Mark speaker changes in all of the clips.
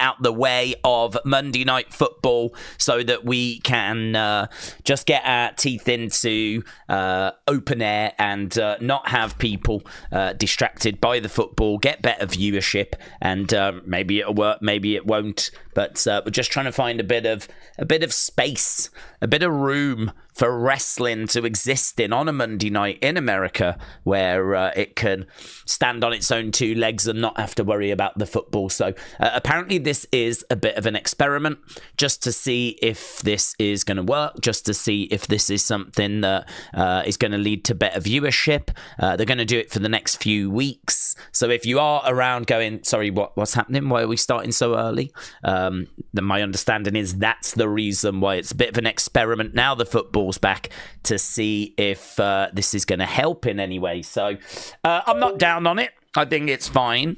Speaker 1: out the way of Monday Night Football so that we can just get our teeth into open air and not have people distracted by the football, get better viewership, and maybe it'll work, maybe it won't. But we're just trying to find a bit of space, a bit of room for wrestling to exist in on a Monday night in America, where it can stand on its own two legs and not have to worry about the football. So apparently this is a bit of an experiment, just to see if this is going to work, just to see if this is something that is going to lead to better viewership. They're going to do it for the next few weeks. So if you are around going, sorry, what's happening? Why are we starting so early? Then my understanding is that's the reason why it's a bit of an experiment now the football's back, to see if this is going to help in any way. So I'm not down on it. I think it's fine.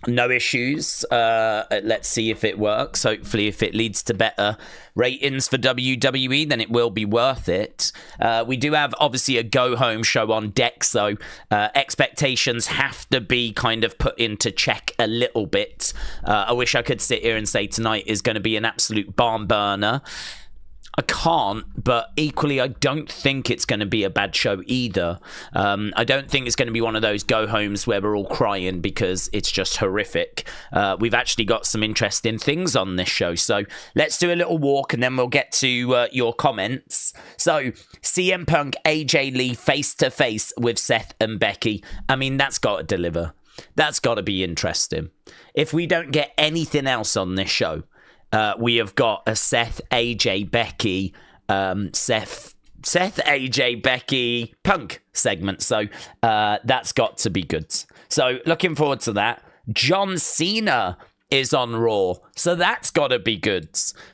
Speaker 1: No issues. Let's see if it works. Hopefully, if it leads to better ratings for WWE, then it will be worth it. We do have, obviously, a go-home show on deck, so expectations have to be kind of put into check a little bit. I wish I could sit here and say tonight is going to be an absolute barn burner. I can't, but equally, I don't think it's going to be a bad show either. I don't think it's going to be one of those go-homes where we're all crying because it's just horrific. We've actually got some interesting things on this show. So let's do a little walk and then we'll get to your comments. So CM Punk, AJ Lee face-to-face with Seth and Becky. I mean, that's got to deliver. That's got to be interesting. If we don't get anything else on this show, we have got a Seth, AJ, Becky, Seth, AJ, Becky, Punk segment. So that's got to be good. So looking forward to that. John Cena is on Raw. So that's got to be good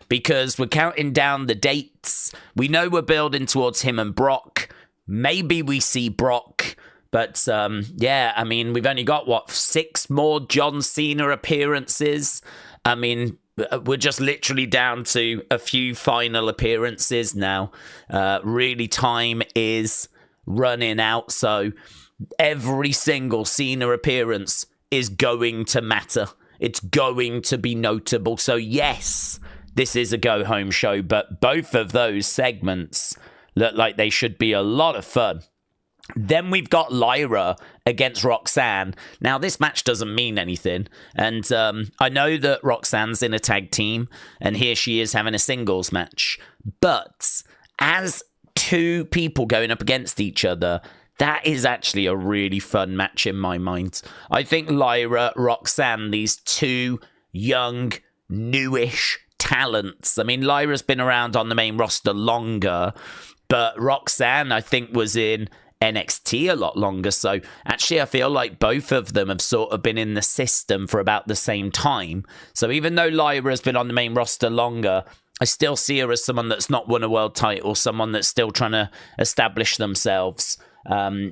Speaker 1: because we're counting down the dates. We know we're building towards him and Brock. Maybe we see Brock. But, yeah, I mean, we've only got, 6 more John Cena appearances. I mean, we're just literally down to a few final appearances now. Really, time is running out. So every single Cena appearance is going to matter. It's going to be notable. So, yes, this is a go-home show. But both of those segments look like they should be a lot of fun. Then we've got Lyra against Roxanne. Now, this match doesn't mean anything. And I know that Roxanne's in a tag team, and here she is having a singles match. But as 2 people going up against each other, that is actually a really fun match in my mind. I think Lyra, Roxanne, these 2 young, newish talents. I mean, Lyra's been around on the main roster longer, but Roxanne, I think, was in NXT a lot longer. So actually, I feel like both of them have sort of been in the system for about the same time. So even though Lyra's been on the main roster longer, I still see her as someone that's not won a world title, someone that's still trying to establish themselves.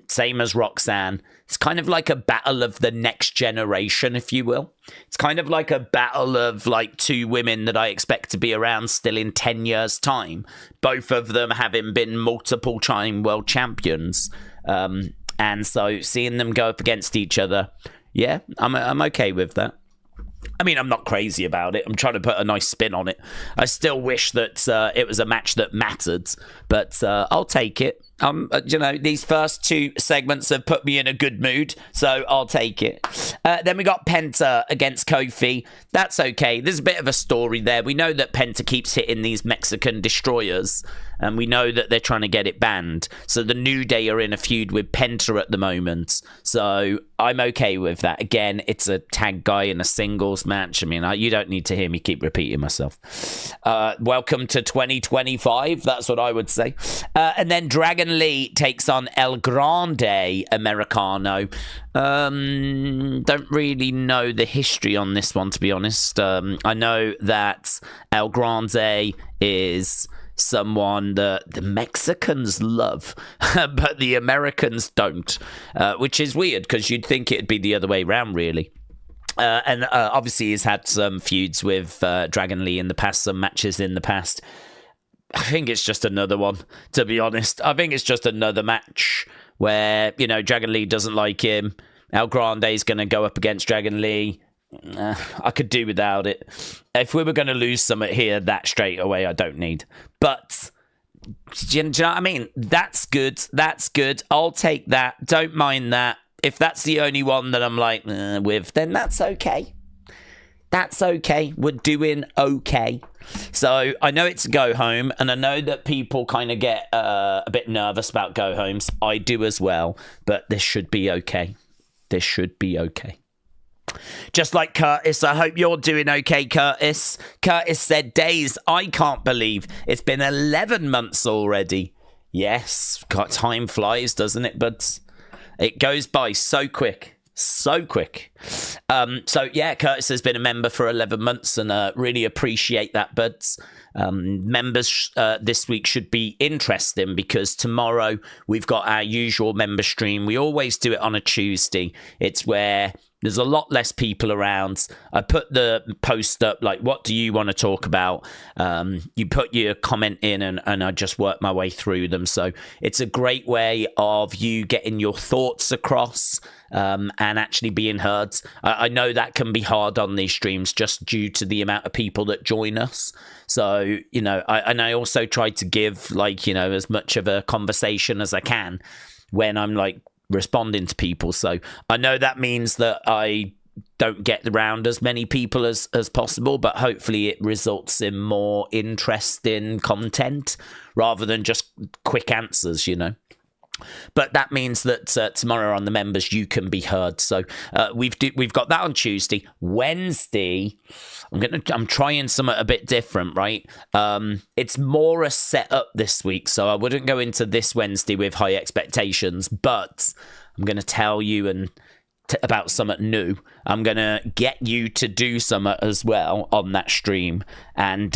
Speaker 1: Same as Roxanne. It's kind of like a battle of the next generation, if you will. It's kind of like a battle of like 2 women that I expect to be around still in 10 years' time. Both of them having been multiple-time world champions. And so seeing them go up against each other, yeah, I'm okay with that. I mean, I'm not crazy about it. I'm trying to put a nice spin on it. I still wish that it was a match that mattered, but I'll take it. You know, these first 2 segments have put me in a good mood, so I'll take it. Then we got Penta against Kofi. That's okay. There's a bit of a story there. We know that Penta keeps hitting these Mexican destroyers, and we know that they're trying to get it banned. So the New Day are in a feud with Penta at the moment. So I'm okay with that. Again, it's a tag guy in a singles match. I mean, you don't need to hear me keep repeating myself. Welcome to 2025. That's what I would say. And then Dragon Lee takes on El Grande Americano. Don't really know the history on this one, to be honest. I know that El Grande is someone that the Mexicans love, but the Americans don't, which is weird because you'd think it'd be the other way around, really. And obviously he's had some feuds with Dragon Lee in the past, some matches in the past. I think it's just another one, to be honest. I think it's just another match where, you know, Dragon Lee doesn't like him. El Grande's going to go up against Dragon Lee. I could do without it. If we were going to lose something here, that straight away I don't need. But do you know what I mean? That's good. That's good. I'll take that. Don't mind that. If that's the only one that I'm like with, then that's okay. That's okay. We're doing okay. So I know it's a go home, and I know that people kind of get a bit nervous about go homes. I do as well, but this should be okay. This should be okay. Just like Curtis, I hope you're doing okay, Curtis. Curtis said, Daze, I can't believe it's been 11 months already. Yes, time flies, doesn't it, buds? It goes by so quick. So quick. So yeah, Curtis has been a member for 11 months, and really appreciate that, buds. Members this week should be interesting because tomorrow we've got our usual member stream. We always do it on a Tuesday. It's where there's a lot less people around. I put the post up, like, what do you want to talk about? You put your comment in, and I just work my way through them. So it's a great way of you getting your thoughts across and actually being heard. I know that can be hard on these streams just due to the amount of people that join us. So, you know, I also try to give, like, you know, as much of a conversation as I can when I'm, like, responding to people. So I know that means that I don't get around as many people as possible, but hopefully it results in more interesting content rather than just quick answers, you know. But that means that tomorrow on the members you can be heard. So we've got that on Tuesday. Wednesday, I'm trying something a bit different, right? It's more a setup this week, so I wouldn't go into this Wednesday with high expectations. But I'm going to tell you about something new. I'm going to get you to do something as well on that stream. And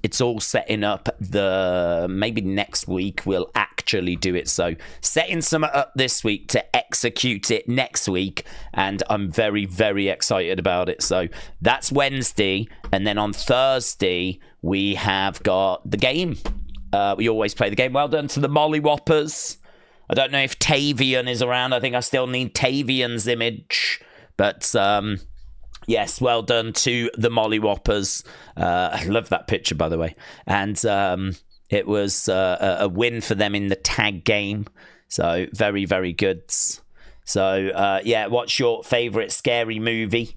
Speaker 1: it's all setting up maybe next week we'll actually do it. So setting something up this week to execute it next week. And I'm very, very excited about it. So that's Wednesday. And then on Thursday, we have got the game. We always play the game. Well done to the Molly Whoppers. I don't know if Tavian is around. I think I still need Tavian's image. But, yes, well done to the Molly Whoppers. I love that picture, by the way. And it was a win for them in the tag game. So, very, very good. So, yeah, what's your favourite scary movie?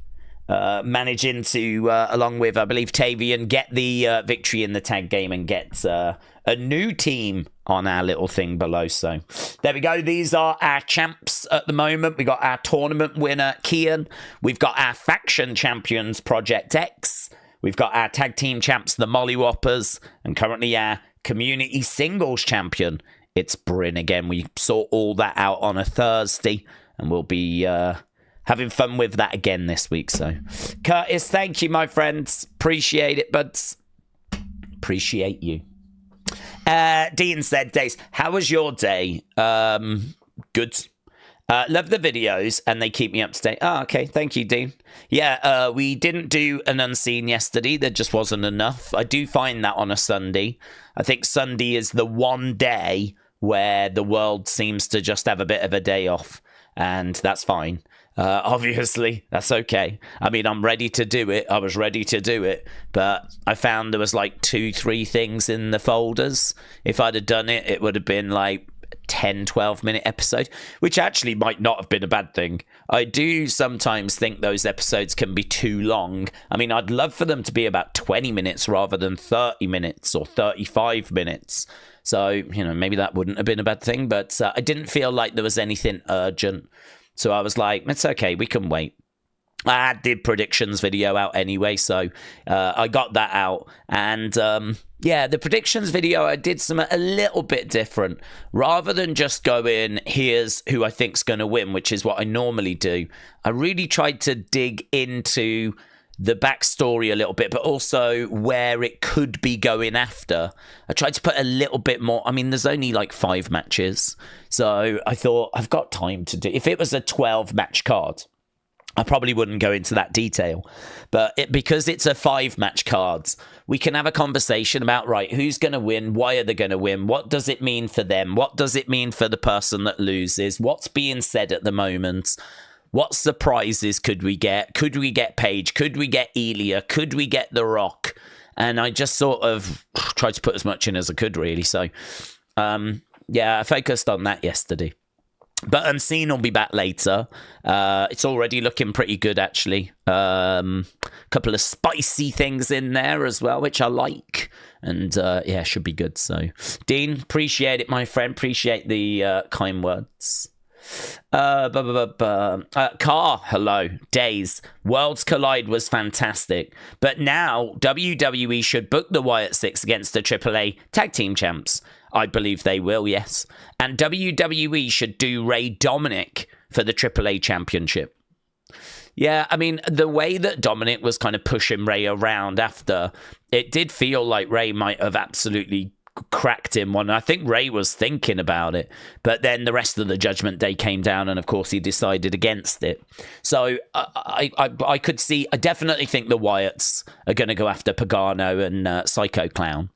Speaker 1: Managing to, along with, I believe, Tavian, get the victory in the tag game and get a new team on our little thing below. So there we go. These are our champs at the moment. We got our tournament winner, Kian. We've got our faction champions, Project X. We've got our tag team champs, the Molly Whoppers. And currently our community singles champion, it's Bryn again. We sort all that out on a Thursday, and we'll be having fun with that again this week. So Curtis, thank you, my friends. Appreciate it, buds. Appreciate you. Dean said, Daze, how was your day? Good. Love the videos, and they keep me up to date. Oh, okay. Thank you, Dean. Yeah, we didn't do an unseen yesterday. There just wasn't enough. I do find that on a Sunday. I think Sunday is the one day where the world seems to just have a bit of a day off, and that's fine. Obviously, that's okay. I mean, I'm ready to do it. I was ready to do it, but I found there was like 2-3 things in the folders. If I'd have done it, it would have been like 10-12 minute episode, which actually might not have been a bad thing. I do sometimes think those episodes can be too long. I mean, I'd love for them to be about 20 minutes rather than 30 minutes or 35 minutes. So, you know, maybe that wouldn't have been a bad thing, but I didn't feel like there was anything urgent. So I was like, it's okay, we can wait. I had the predictions video out anyway, so I got that out. And yeah, the predictions video, I did something a little bit different. Rather than just going, here's who I think's going to win, which is what I normally do, I really tried to dig into the backstory a little bit, but also where it could be going after. I tried to put a little bit more. I mean, there's only like 5 matches. So I thought, I've got time to do. If it was a 12-match card, I probably wouldn't go into that detail. But because it's a 5-match card, we can have a conversation about, right, who's going to win? Why are they going to win? What does it mean for them? What does it mean for the person that loses? What's being said at the moment? What surprises could we get? Could we get Paige? Could we get Elia? Could we get The Rock? And I just sort of tried to put as much in as I could, really. So, yeah, I focused on that yesterday. But Unseen will be back later. It's already looking pretty good, actually. A couple of spicy things in there as well, which I like. And, yeah, should be good. So, Dean, appreciate it, my friend. Appreciate the kind words. Car, hello. Daze. Worlds Collide was fantastic. But now, WWE should book the Wyatt Six against the AAA Tag Team Champs. I believe they will, yes. And WWE should do Ray Dominic for the AAA Championship. Yeah, I mean, the way that Dominic was kind of pushing Ray around after, it did feel like Ray might have absolutely cracked him one. I think Ray was thinking about it, but then the rest of the Judgment Day came down, and of course he decided against it. So I could see, I definitely think the Wyatts are going to go after Pagano and Psycho Clown.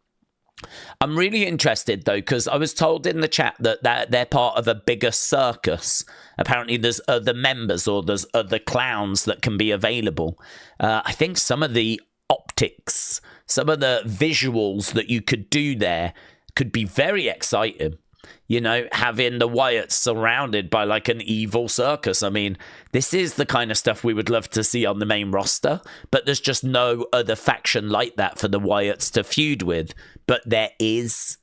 Speaker 1: I'm really interested, though, because I was told in the chat that they're part of a bigger circus. Apparently there's other members or there's other clowns that can be available. I think some of the optics, some of the visuals that you could do there could be very exciting. You know, having the Wyatts surrounded by like an evil circus. I mean, this is the kind of stuff we would love to see on the main roster, but there's just no other faction like that for the Wyatts to feud with. But there is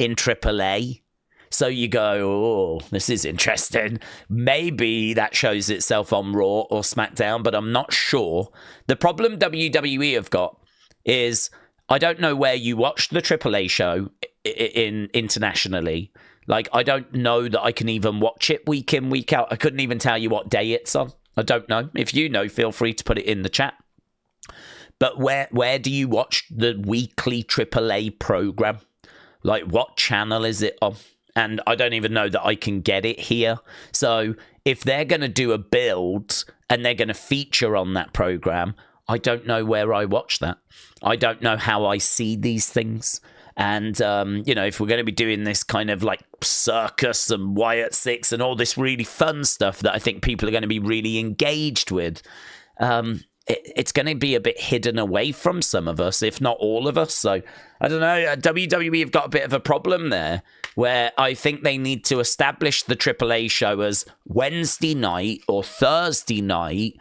Speaker 1: in AAA. So you go, oh, this is interesting. Maybe that shows itself on Raw or SmackDown, but I'm not sure. The problem WWE have got is I don't know where you watched the AAA show internationally. Like, I don't know that I can even watch it week in, week out. I couldn't even tell you what day it's on. I don't know. If you know, feel free to put it in the chat. But where do you watch the weekly AAA program? Like, what channel is it on? And I don't even know that I can get it here. So if they're going to do a build and they're going to feature on that program, I don't know where I watch that. I don't know how I see these things. And, you know, if we're going to be doing this kind of like circus and Wyatt Six and all this really fun stuff that I think people are going to be really engaged with, it's going to be a bit hidden away from some of us, if not all of us. So, I don't know, WWE have got a bit of a problem there, where I think they need to establish the AAA show as Wednesday night or Thursday night,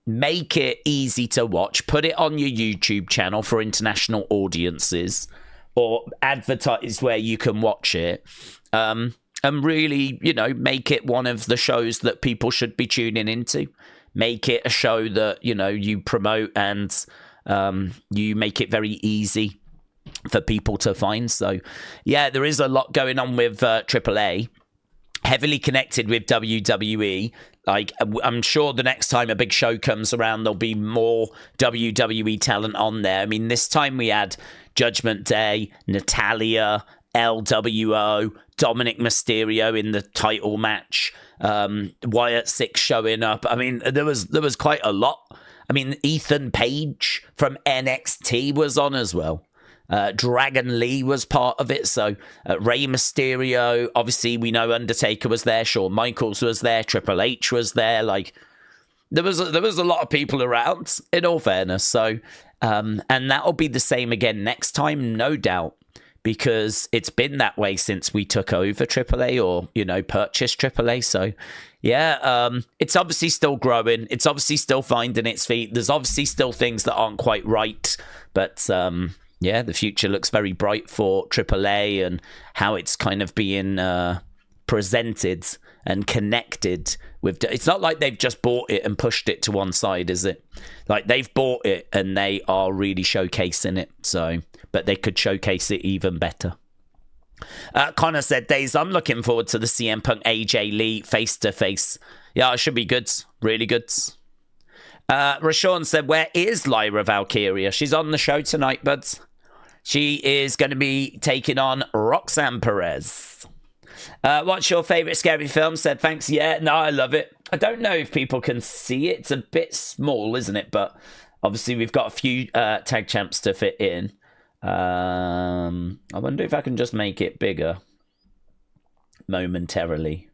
Speaker 1: make it easy to watch, put it on your YouTube channel for international audiences, or advertise where you can watch it, and really, you know, make it one of the shows that people should be tuning into. Make it a show that, you know, you promote and you make it very easy for people to find. So, yeah, there is a lot going on with AAA, heavily connected with WWE. Like, I'm sure the next time a big show comes around, there'll be more WWE talent on there. I mean, this time we had Judgment Day, Natalya, LWO, Dominic Mysterio in the title match, Wyatt Six showing up. I mean, there was quite a lot. I mean, Ethan Page from NXT was on as well. Dragon Lee was part of it. So Rey Mysterio, obviously we know Undertaker was there. Shawn Michaels was there. Triple H was there. Like, there was a lot of people around, in all fairness. So, and that'll be the same again next time, no doubt, because it's been that way since we took over AAA or, you know, purchased AAA. So, yeah, it's obviously still growing. It's obviously still finding its feet. There's obviously still things that aren't quite right, but yeah, the future looks very bright for AAA and how it's kind of being presented and connected with. It's not like they've just bought it and pushed it to one side, is it? Like, they've bought it and they are really showcasing it. So, but they could showcase it even better. Connor said, Daze, I'm looking forward to the CM Punk AJ Lee face to face. Yeah, it should be good. Really good. Rashawn said, where is Lyra Valkyria? She's on the show tonight, buds. She is going to be taking on Roxanne Perez. What's your favourite scary film? Said, thanks. Yeah, no, I love it. I don't know if people can see it. It's a bit small, isn't it? But obviously we've got a few tag champs to fit in. I wonder if I can just make it bigger momentarily.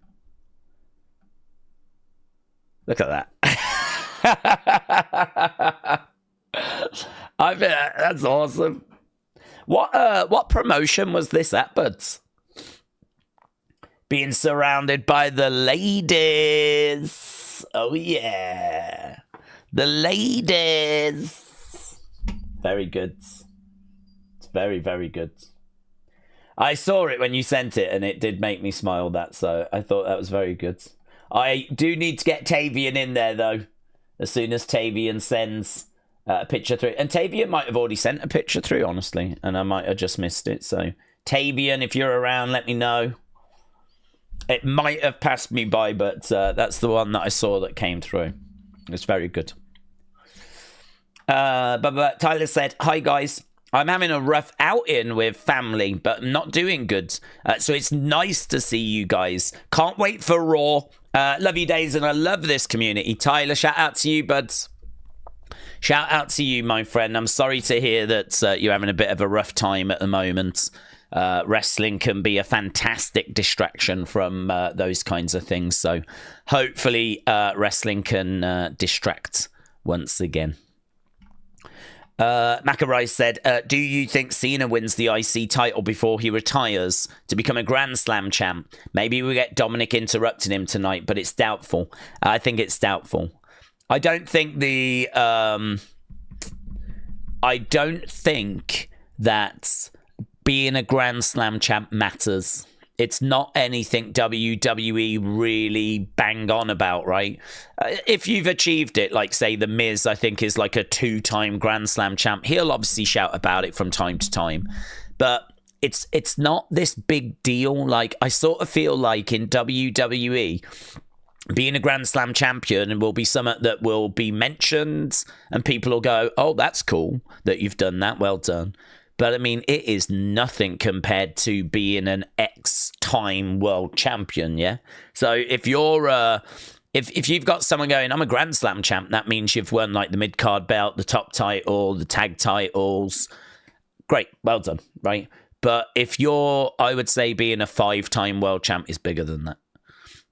Speaker 1: Look at that. I mean, that's awesome. What promotion was this at, buds? Being surrounded by the ladies. Oh, yeah. The ladies. Very good. It's very, very good. I saw it when you sent it, and it did make me smile, so I thought that was very good. I do need to get Tavian in there, though, as soon as Tavian sends a picture through. And Tavian might have already sent a picture through, honestly, and I might have just missed it. So, Tavian, if you're around, let me know. It might have passed me by, but that's the one that I saw that came through. It's very good. But Tyler said, "Hi, guys. I'm having a rough outing with family, but not doing good. So it's nice to see you guys. Can't wait for Raw. Love you, Daze, and I love this community." Tyler, shout out to you, buds. Shout out to you, my friend. I'm sorry to hear that you're having a bit of a rough time at the moment. Wrestling can be a fantastic distraction from those kinds of things. So hopefully wrestling can distract once again. McElroy said, do you think Cena wins the IC title before he retires to become a Grand Slam champ? Maybe we get Dominic interrupting him tonight, but it's doubtful. I think it's doubtful. I don't think that being a Grand Slam champ matters. It's not anything WWE really bang on about, right? If you've achieved it, like, say, The Miz, I think, is like a 2-time Grand Slam champ. He'll obviously shout about it from time to time. But it's not this big deal. Like, I sort of feel like in WWE, being a Grand Slam champion will be something that will be mentioned and people will go, oh, that's cool that you've done that. Well done. But, I mean, it is nothing compared to being an X-time world champion, yeah? So if you're, if you've got someone going, I'm a Grand Slam champ, that means you've won, like, the mid-card belt, the top title, the tag titles. Great, well done, right? But if you're, I would say being a 5-time world champ is bigger than that,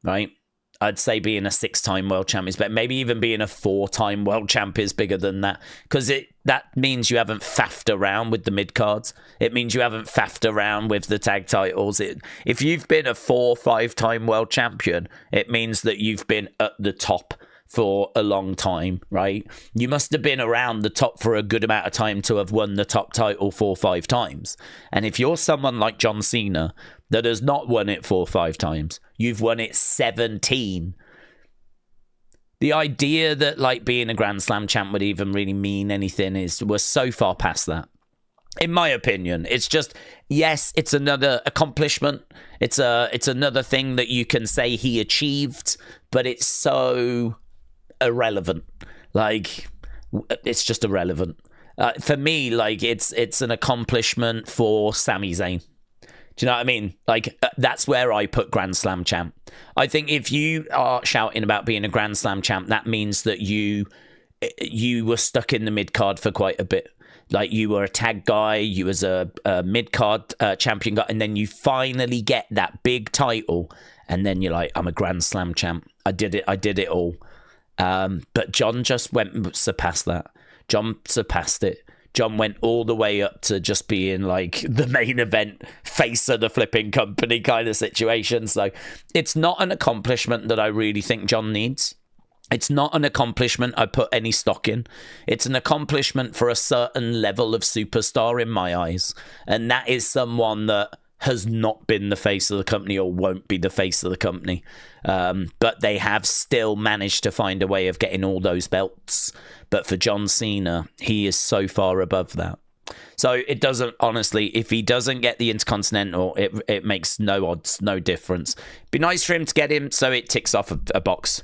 Speaker 1: right? I'd say being a 6-time world champ is better. Maybe even being a 4-time world champ is bigger than that, because that means you haven't faffed around with the mid-cards. It means you haven't faffed around with the tag titles. If you've been a 4-5-time world champion, it means that you've been at the top for a long time, right? You must have been around the top for a good amount of time to have won the top title 4 or 5 times. And if you're someone like John Cena that has not won it 4 or 5 times, you've won it 17. The idea that, like, being a Grand Slam champ would even really mean anything we're so far past that. In my opinion, it's just, yes, it's another accomplishment. It's another thing that you can say he achieved, but it's so irrelevant. Like, it's just irrelevant. For me, like, it's an accomplishment for Sami Zayn. Do you know what I mean? Like, that's where I put Grand Slam champ. I think if you are shouting about being a Grand Slam champ, that means that you were stuck in the mid-card for quite a bit. Like, you were a tag guy, you was a mid-card champion guy, and then you finally get that big title, and then you're like, I'm a Grand Slam champ. I did it all. But John just surpassed that. John surpassed it. John went all the way up to just being like the main event face of the flipping company kind of situation. So it's not an accomplishment that I really think John needs. It's not an accomplishment I put any stock in. It's an accomplishment for a certain level of superstar in my eyes. And that is someone that has not been the face of the company or won't be the face of the company. But they have still managed to find a way of getting all those belts. But for John Cena, he is so far above that. So it doesn't, honestly, if he doesn't get the Intercontinental, it makes no odds, no difference. Be nice for him to get him so it ticks off a box.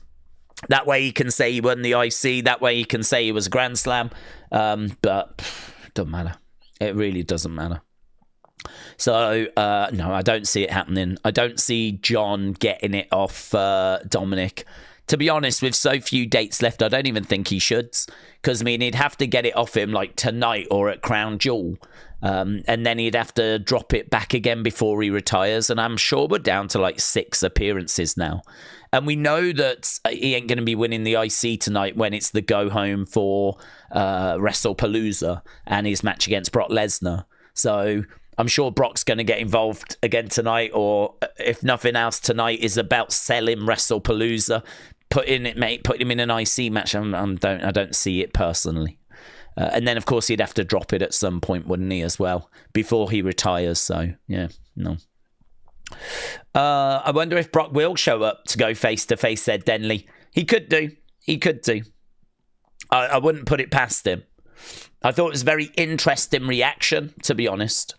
Speaker 1: That way he can say he won the IC. That way he can say he was a Grand Slam. But it doesn't matter. It really doesn't matter. So, no, I don't see it happening. I don't see John getting it off Dominic. To be honest, with so few dates left, I don't even think he should. Because, I mean, he'd have to get it off him, like, tonight or at Crown Jewel. And then he'd have to drop it back again before he retires. And I'm sure we're down to like 6 appearances now. And we know that he ain't going to be winning the IC tonight when it's the go home for WrestlePalooza and his match against Brock Lesnar. So I'm sure Brock's going to get involved again tonight, or if nothing else, tonight is about selling WrestlePalooza, putting him in an IC match. I don't see it personally. And then, of course, he'd have to drop it at some point, wouldn't he, as well, before he retires. So, yeah, no. I wonder if Brock will show up to go face-to-face, said Denley. He could do. I wouldn't put it past him. I thought it was a very interesting reaction, to be honest.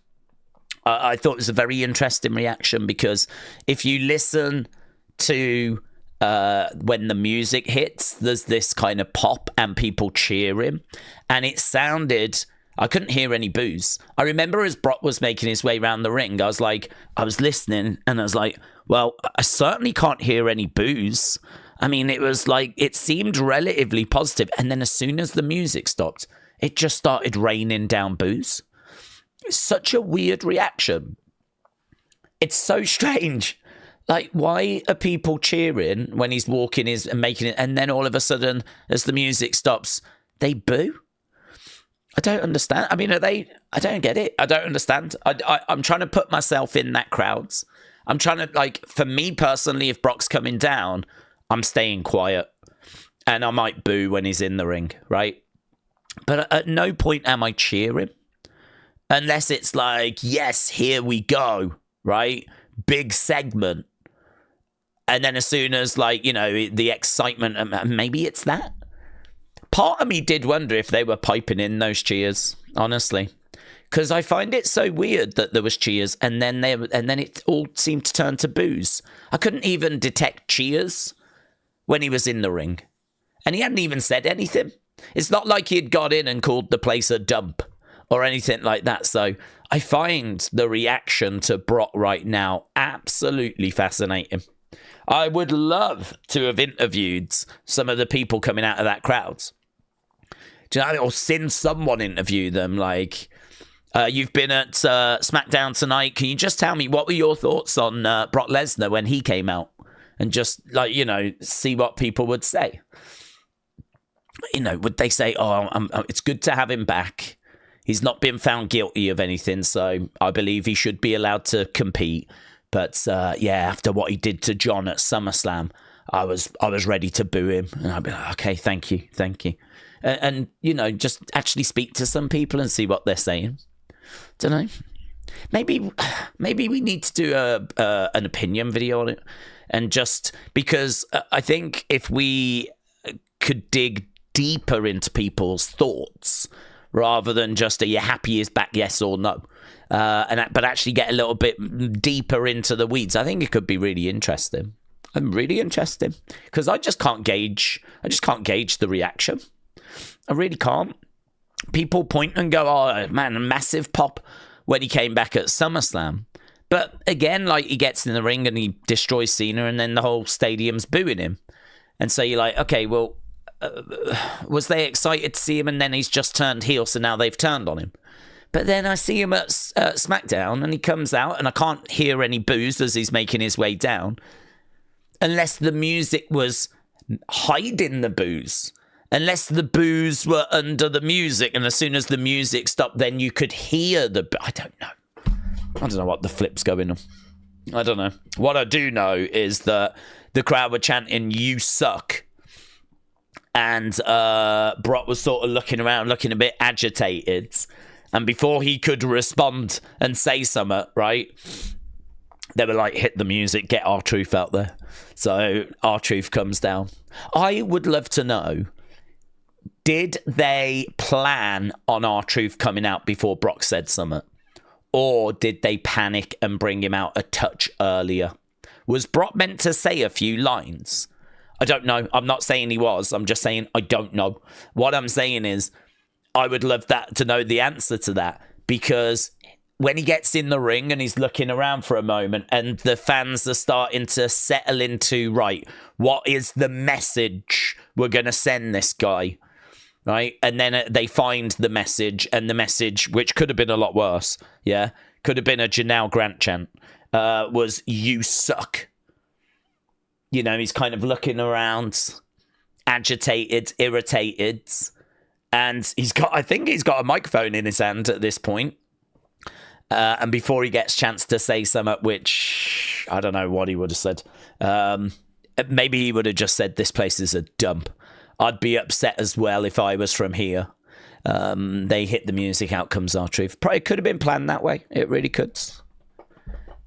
Speaker 1: I thought it was a very interesting reaction because if you listen to when the music hits, there's this kind of pop and people cheering. And it sounded... I couldn't hear any boos. I remember as Brock was making his way around the ring, I was listening and I was like, well, I certainly can't hear any boos. I mean, it seemed relatively positive. And then as soon as the music stopped, it just started raining down boos. It's such a weird reaction. It's so strange. Like, why are people cheering when he's walking and making it, and then all of a sudden, as the music stops, they boo? I don't understand. I mean, I don't get it. I don't understand. I'm trying to put myself in that crowds. I'm trying to, for me personally, if Brock's coming down, I'm staying quiet. And I might boo when he's in the ring, right? But at no point am I cheering. Unless it's like, yes, here we go, right? Big segment. And then as soon as, the excitement, maybe it's that. Part of me did wonder if they were piping in those cheers, honestly, because I find it so weird that there was cheers and then it all seemed to turn to boos. I couldn't even detect cheers when he was in the ring, and he hadn't even said anything. It's not like he had got in and called the place a dump or anything like that. So I find the reaction to Brock right now absolutely fascinating. I would love to have interviewed some of the people coming out of that crowd. Do you know, or seen someone interview them, you've been at SmackDown tonight. Can you just tell me what were your thoughts on Brock Lesnar when he came out? And just, see what people would say. Would they say, it's good to have him back. He's not been found guilty of anything, so I believe he should be allowed to compete. But, after what he did to John at SummerSlam, I was ready to boo him. And I'd be like, okay, thank you. And just actually speak to some people and see what they're saying. Don't know. Maybe we need to do an opinion video on it. And just because I think if we could dig deeper into people's thoughts rather than just are you happy he's back, yes or no, but actually get a little bit deeper into the weeds, I think it could be really interesting. Really interesting because I just can't gauge the reaction. I really can't. People point and go, oh man, a massive pop when he came back at SummerSlam. But again, he gets in the ring and he destroys Cena and then the whole stadium's booing him. And so you're like, okay, well, was they excited to see him and then he's just turned heel, so now they've turned on him? But then I see him at SmackDown and he comes out and I can't hear any boos as he's making his way down. Unless the music was hiding the boos. Unless the boos were under the music and as soon as the music stopped, then you could hear I don't know what the flip's going on. I don't know. What I do know is that the crowd were chanting, "You suck." And Brock was sort of looking around, looking a bit agitated. And before he could respond and say something, right, they were like, hit the music, get R-Truth out there. So R-Truth comes down. I would love to know, did they plan on R-Truth coming out before Brock said something? Or did they panic and bring him out a touch earlier? Was Brock meant to say a few lines? I don't know. I'm not saying he was. I'm just saying I don't know. What I'm saying is I would love to know the answer to that, because when he gets in the ring and he's looking around for a moment and the fans are starting to settle into, right, what is the message we're going to send this guy? right? And then they find the message, and the message, which could have been a lot worse, yeah, could have been a Janelle Grant chant, was "You suck." You know, he's kind of looking around, agitated, irritated, and I think he's got a microphone in his hand at this point. And before he gets a chance to say something, which I don't know what he would have said. Maybe he would have just said, "This place is a dump." I'd be upset as well if I was from here. They hit the music, out comes our truth. Probably could have been planned that way. It really could.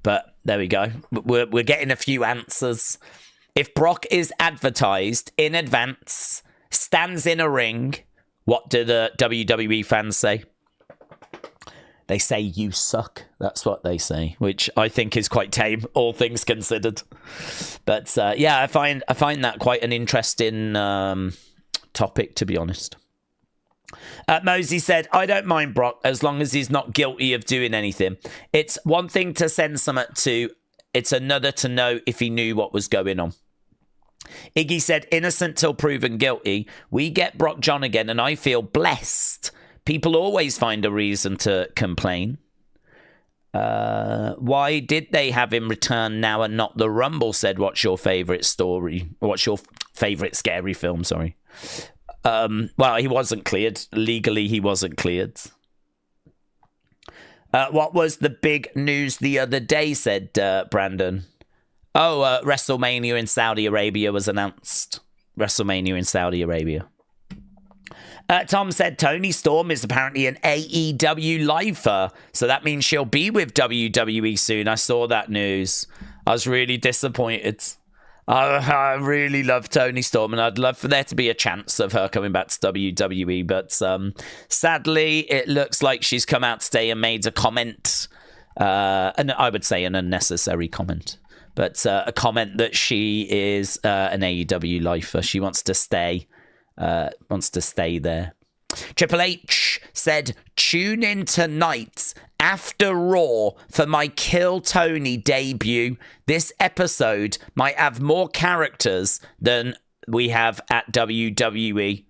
Speaker 1: But there we go. We're getting a few answers. If Brock is advertised in advance, stands in a ring, what do the WWE fans say? They say, "You suck." That's what they say, which I think is quite tame, all things considered. But yeah, I find that quite an interesting topic, to be honest. Mosey said, "I don't mind Brock as long as he's not guilty of doing anything. It's one thing to send something to, it's another to know if he knew what was going on." Iggy said, "Innocent till proven guilty. We get Brock John again, and I feel blessed. People always find a reason to complain. Why did they have him return now and not the Rumble?" said, "What's your favourite story? What's your favourite scary film?" Sorry. Well, he wasn't cleared. Legally, he wasn't cleared. What was the big news the other day, said Brandon. Oh, WrestleMania in Saudi Arabia was announced. WrestleMania in Saudi Arabia. Tom said Toni Storm is apparently an AEW lifer, so that means she'll be with WWE soon. I saw that news. I was really disappointed. I really love Toni Storm, and I'd love for there to be a chance of her coming back to WWE, but sadly, it looks like she's come out today and made a comment, and I would say an unnecessary comment, but a comment that she is an AEW lifer. She wants to stay. There. Triple H said, "Tune in tonight after Raw for my Kill Tony debut. This episode might have more characters than we have at WWE."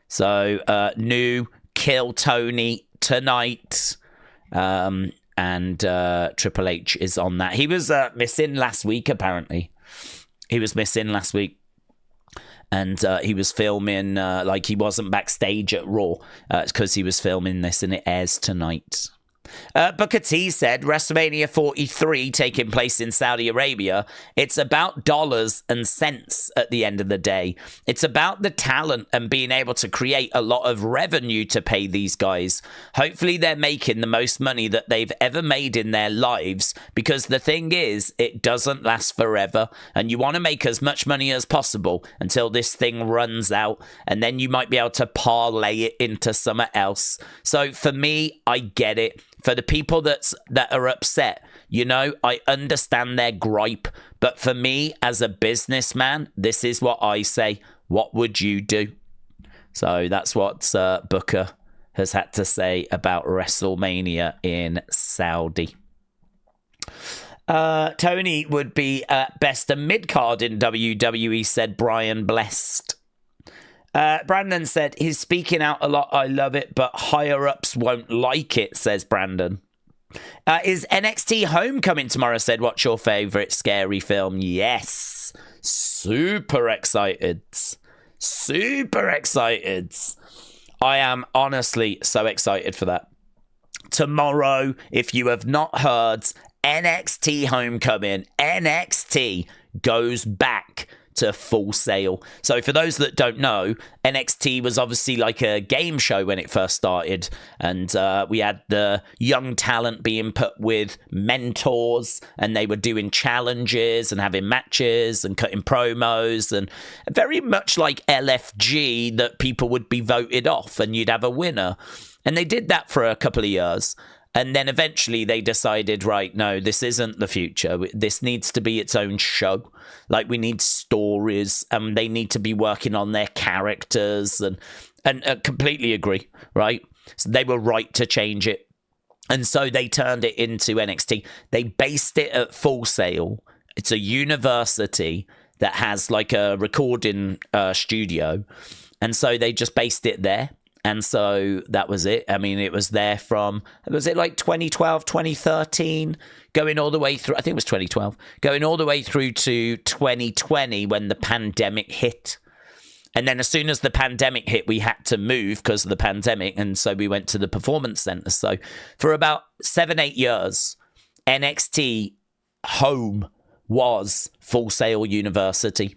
Speaker 1: So, new Kill Tony tonight. And Triple H is on that. He was missing last week, apparently. And he was filming, like he wasn't backstage at Raw. It's because he was filming this and it airs tonight. Booker T said, WrestleMania 43 taking place in Saudi Arabia, it's about dollars and cents at the end of the day. It's about the talent and being able to create a lot of revenue to pay these guys. Hopefully they're making the most money that they've ever made in their lives, because the thing is, it doesn't last forever, and you want to make as much money as possible until this thing runs out, and then you might be able to parlay it into something else. So for me, I get it. For the people that are upset, you know, I understand their gripe. But for me, as a businessman, this is what I say. What would you do? So that's what Booker has had to say about WrestleMania in Saudi. Tony would be best a mid-card in WWE, said Brian Blessed. Brandon said, he's speaking out a lot. I love it, but higher-ups won't like it, says Brandon. Is NXT Homecoming tomorrow, said, what's your favourite scary film? Yes. Super excited. Super excited. I am honestly so excited for that. Tomorrow, if you have not heard, NXT Homecoming, NXT goes back to Full Sail. So for those that don't know, NXT was obviously like a game show when it first started, and we had the young talent being put with mentors, and they were doing challenges and having matches and cutting promos, and very much like LFG, that people would be voted off and you'd have a winner. And they did that for a couple of years. And then eventually they decided, right, no, this isn't the future. This needs to be its own show. Like, we need stories, and they need to be working on their characters, and completely agree, right? So they were right to change it. And so they turned it into NXT. They based it at Full Sail. It's a university that has like a recording studio. And so they just based it there. And so that was it. I mean, it was there from, was it like 2012, 2013, going all the way through, I think it was 2012, going all the way through to 2020 when the pandemic hit. And then as soon as the pandemic hit, we had to move because of the pandemic. And so we went to the Performance Center. So for about 7-8 years, NXT home was Full Sail University.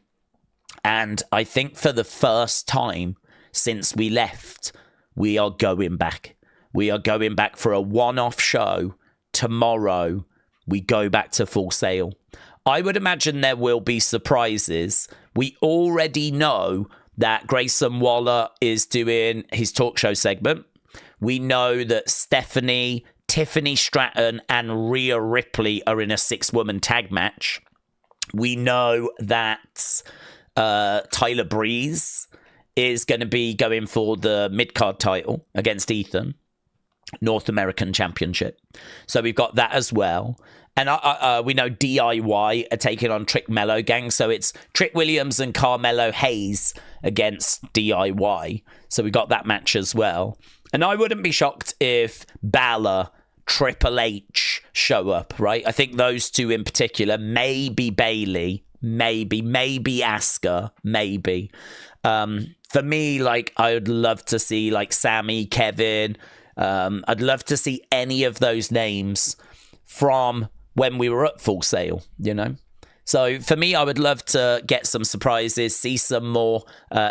Speaker 1: And I think for the first time since we left, we are going back. We are going back for a one-off show. Tomorrow, we go back to Full Sail. I would imagine there will be surprises. We already know that Grayson Waller is doing his talk show segment. We know that Stephanie, Tiffany Stratton, and Rhea Ripley are in a 6-woman tag match. We know that Tyler Breeze is going to be going for the mid-card title against Ethan, North American Championship. So we've got that as well. And we know DIY are taking on Trick Mello Gang. So it's Trick Williams and Carmelo Hayes against DIY. So we got that match as well. And I wouldn't be shocked if Balor, Triple H show up, right? I think those two in particular, maybe Bayley, maybe Asuka, maybe. For me, like, I would love to see like Sammy, Kevin. I'd love to see any of those names from when we were at Full Sail, you know? So for me, I would love to get some surprises, see some more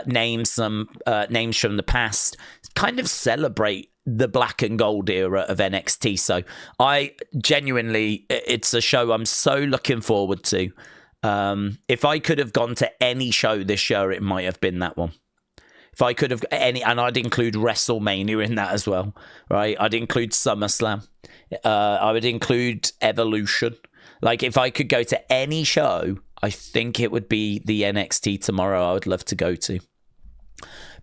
Speaker 1: names, some names from the past, kind of celebrate the black and gold era of NXT. So I genuinely, it's a show I'm so looking forward to. If I could have gone to any show this year, it might have been that one. If I could have any, and I'd include WrestleMania in that as well, right? I'd include SummerSlam. I would include Evolution. Like, if I could go to any show, I think it would be the NXT tomorrow I would love to go to.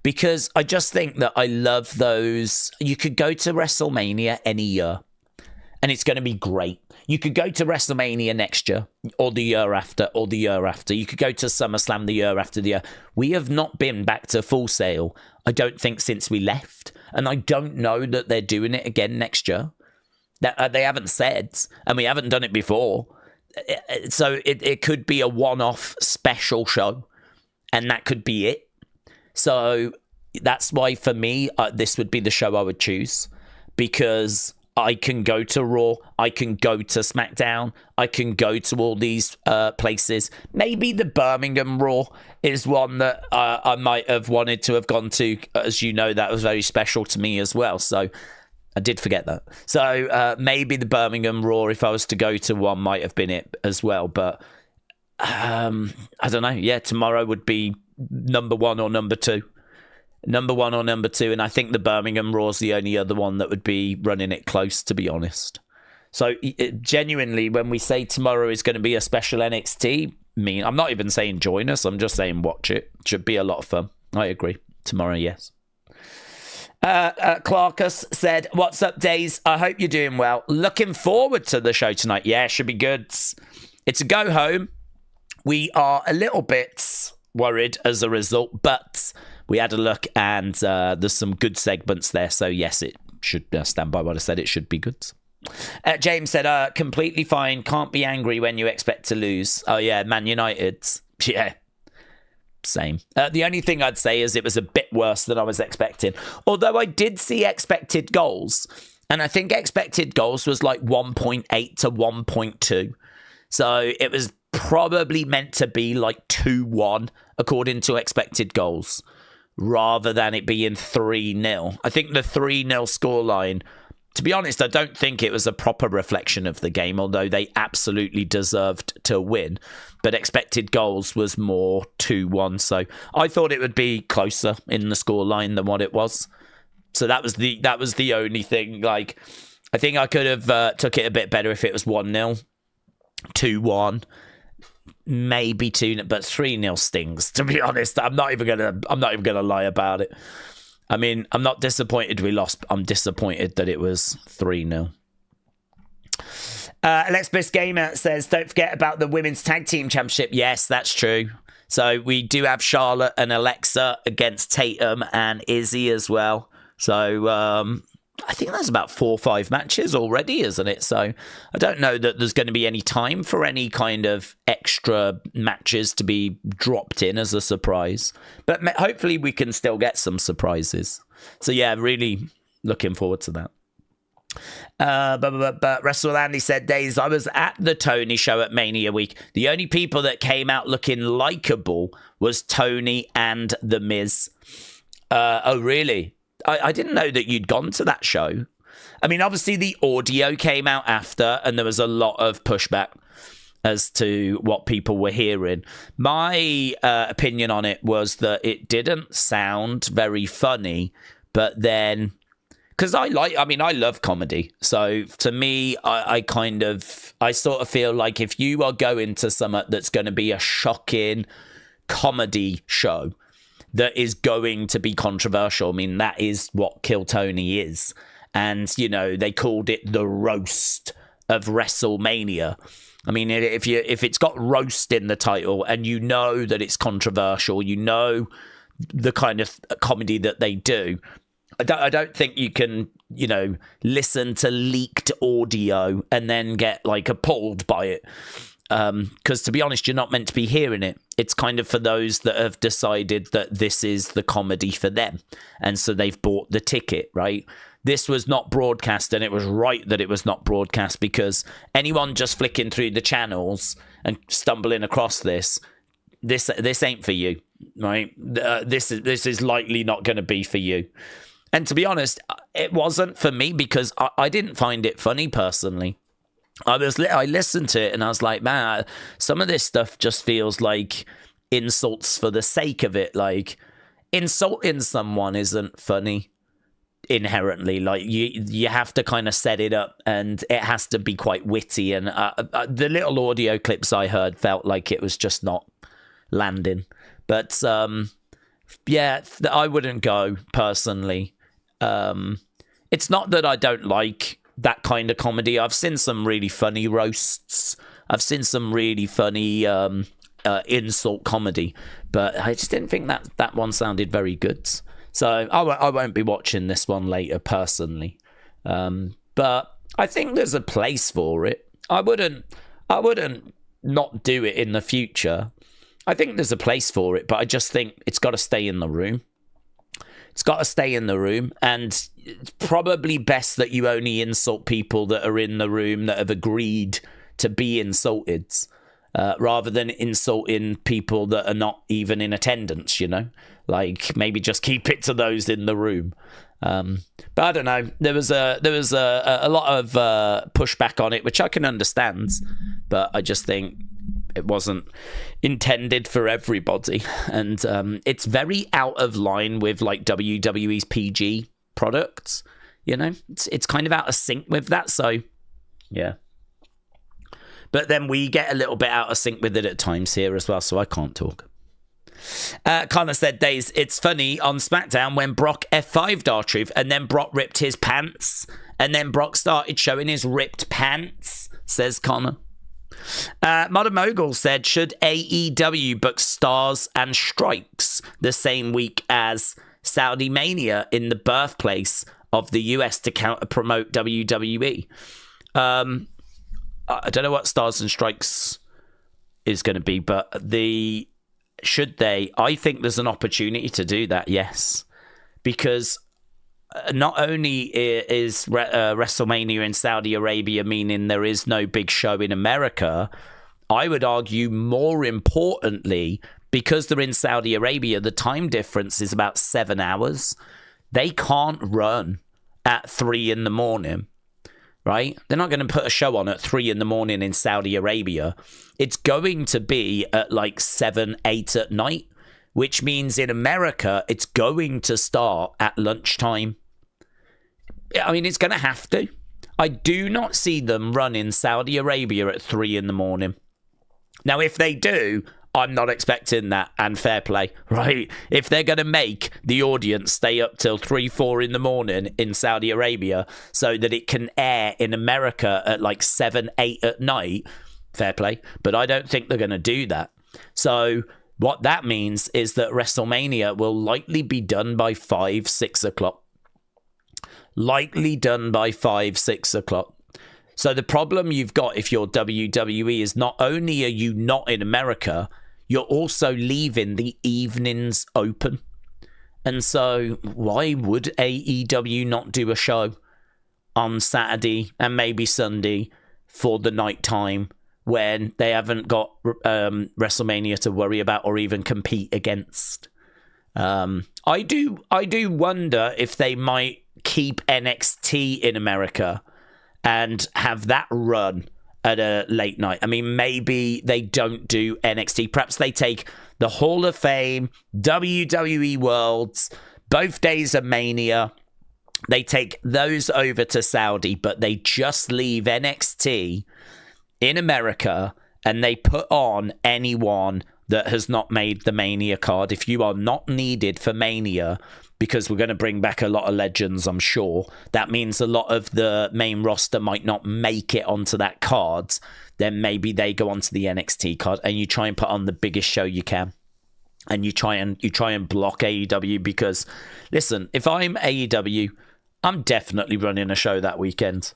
Speaker 1: Because I just think that I love those. You could go to WrestleMania any year, and it's going to be great. You could go to WrestleMania next year, or the year after, or the year after. You could go to SummerSlam the year after the year. We have not been back to Full Sail, I don't think, since we left. And I don't know that they're doing it again next year. That they haven't said, and we haven't done it before. So it could be a one-off special show, and that could be it. So that's why, for me, this would be the show I would choose, because I can go to Raw, I can go to SmackDown, I can go to all these places. Maybe the Birmingham Raw is one that I might have wanted to have gone to. As you know, that was very special to me as well. So I did forget that. So maybe the Birmingham Raw, if I was to go to one, might have been it as well. But I don't know. Yeah, tomorrow would be number one or number two. Number one or number two, and I think the Birmingham Raw is the only other one that would be running it close, to be honest. So genuinely, when we say tomorrow is going to be a special NXT, I'm not even saying join us, I'm just saying watch it. It should be a lot of fun. I agree. Tomorrow, yes. Clarkus said, "What's up, Daze? I hope you're doing well. Looking forward to the show tonight. Yeah, should be good. It's a go home. We are a little bit worried as a result, but we had a look, and there's some good segments there. So yes, it should stand by what I said. It should be good." James said, "Completely fine. Can't be angry when you expect to lose." Oh yeah, Man United. Yeah, same. The only thing I'd say is it was a bit worse than I was expecting. Although I did see expected goals, and I think expected goals was like 1.8 to 1.2. So it was probably meant to be like 2-1 according to expected goals, rather than it being 3-0. I think the 3-0 scoreline, to be honest, I don't think it was a proper reflection of the game, although they absolutely deserved to win. But expected goals was more 2-1. So I thought it would be closer in the scoreline than what it was. So that was the only thing. Like, I think I could have took it a bit better if it was 1-0, 2-1. Maybe 2-0, but 3-0 stings, to be honest. I'm not even gonna lie about it. I mean, I'm not disappointed we lost. I'm disappointed that it was 3-0. Let's Best Gamer says, "Don't forget about the Women's Tag Team Championship." Yes, that's true. So we do have Charlotte and Alexa against Tatum and Izzy as well. So I think that's about 4 or 5 matches already, isn't it? So I don't know that there's going to be any time for any kind of extra matches to be dropped in as a surprise. But hopefully we can still get some surprises. So yeah, really looking forward to that. But Wrestle Andy said, Daze, I was at the Tony show at Mania Week. The only people that came out looking likable was Tony and The Miz. Oh, really? I didn't know that you'd gone to that show. I mean, obviously the audio came out after, and there was a lot of pushback as to what people were hearing. My opinion on it was that it didn't sound very funny, but then... Because I love comedy. So to me, I sort of feel like if you are going to something that's going to be a shocking comedy show that is going to be controversial, I mean, that is what Kill Tony is. And, you know, they called it the roast of WrestleMania. I mean, if it's got roast in the title and you know that it's controversial, you know the kind of comedy that they do, I don't think you can, you know, listen to leaked audio and then get like appalled by it. Because to be honest, you're not meant to be hearing it. It's kind of for those that have decided that this is the comedy for them. And so they've bought the ticket, right? This was not broadcast, and it was right that it was not broadcast, because anyone just flicking through the channels and stumbling across this ain't for you, right? This is likely not going to be for you. And to be honest, it wasn't for me because I didn't find it funny personally. I listened to it and I was like, man, some of this stuff just feels like insults for the sake of it. Like, insulting someone isn't funny inherently. Like, you have to kind of set it up, and it has to be quite witty. And the little audio clips I heard felt like it was just not landing. But yeah, I wouldn't go personally. It's not that I don't like that kind of comedy. I've seen some really funny roasts. I've seen some really funny insult comedy, but I just didn't think that one sounded very good. So I won't be watching this one later personally. But I think there's a place for it. I wouldn't not do it in the future. I think there's a place for it, but I just think it's got to stay in the room. It's got to stay in the room, and it's probably best that you only insult people that are in the room that have agreed to be insulted, rather than insulting people that are not even in attendance, you know? Like, maybe just keep it to those in the room. But I don't know. There was a lot of pushback on it, which I can understand, but I just think it wasn't intended for everybody, and it's very out of line with like WWE's PG products. You know, it's kind of out of sync with that. So yeah, but then we get a little bit out of sync with it at times here as well. So I can't talk. Connor said, Daze, it's funny on SmackDown when Brock F5'd R-Truth and then Brock ripped his pants, and then Brock started showing his ripped pants, says Connor. Modern Mogul said, should AEW book Stars and Strikes the same week as Saudi Mania in the birthplace of the US to counter promote WWE? I don't know what Stars and Strikes is going to be, but should they? I think there's an opportunity to do that, yes, because not only is WrestleMania in Saudi Arabia meaning there is no big show in America, I would argue more importantly, because they're in Saudi Arabia, the time difference is about 7 hours. They can't run at 3 a.m, right? They're not going to put a show on at 3 a.m. in Saudi Arabia. It's going to be at like 7, 8 at night, which means in America, it's going to start at lunchtime. I mean, it's going to have to. I do not see them run in Saudi Arabia at 3 a.m. Now, if they do, I'm not expecting that, and fair play, right? If they're going to make the audience stay up till 3, 4 a.m. in Saudi Arabia so that it can air in America at like 7, 8 at night, fair play. But I don't think they're going to do that. So What that means is that WrestleMania will likely be done by 5, 6 o'clock. Likely done by 5, 6 o'clock. So the problem you've got if you're WWE is not only are you not in America, you're also leaving the evenings open. And so why would AEW not do a show on Saturday and maybe Sunday for the night time when they haven't got WrestleMania to worry about or even compete against? I do wonder if they might keep NXT in America and have that run at a late night. I mean, maybe they don't do NXT. Perhaps they take the Hall of Fame, WWE Worlds, both days of Mania. They take those over to Saudi, but they just leave NXT in America and they put on anyone that has not made the Mania card. If you are not needed for Mania, because we're going to bring back a lot of legends, I'm sure, that means a lot of the main roster might not make it onto that card. Then maybe they go onto the NXT card and you try and put on the biggest show you can. And you try and block AEW because, listen, if I'm AEW, I'm definitely running a show that weekend.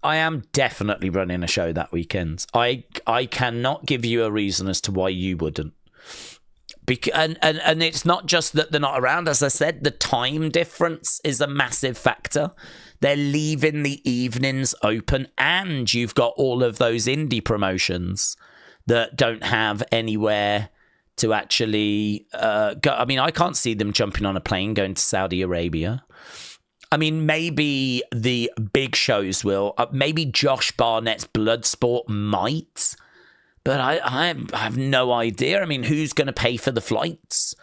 Speaker 1: I am definitely running a show that weekend. I cannot give you a reason as to why you wouldn't. And it's not just that they're not around. As I said, the time difference is a massive factor. They're leaving the evenings open, and you've got all of those indie promotions that don't have anywhere to actually go. I mean, I can't see them jumping on a plane going to Saudi Arabia. I mean, maybe the big shows will. Maybe Josh Barnett's Bloodsport might. But I have no idea. I mean, who's going to pay for the flights?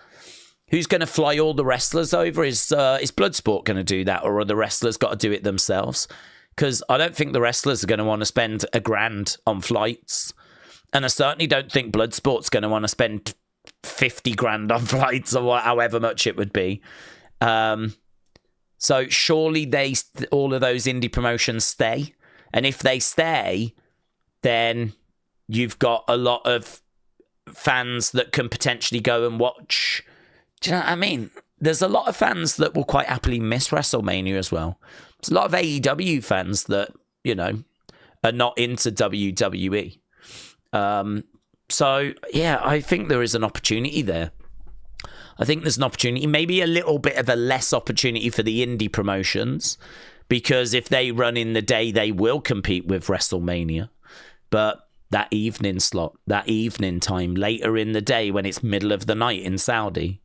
Speaker 1: Who's going to fly all the wrestlers over? Is Bloodsport going to do that? Or are the wrestlers got to do it themselves? Because I don't think the wrestlers are going to want to spend $1,000 on flights. And I certainly don't think Bloodsport's going to want to spend 50 grand on flights or however much it would be. So surely all of those indie promotions stay. And if they stay, then you've got a lot of fans that can potentially go and watch. Do you know what I mean? There's a lot of fans that will quite happily miss WrestleMania as well. There's a lot of AEW fans that, are not into WWE. So, yeah, I think there is an opportunity there. I think there's an opportunity, maybe a little bit of a less opportunity for the indie promotions, because if they run in the day, they will compete with WrestleMania. But that evening slot, that evening time, later in the day when it's middle of the night in Saudi,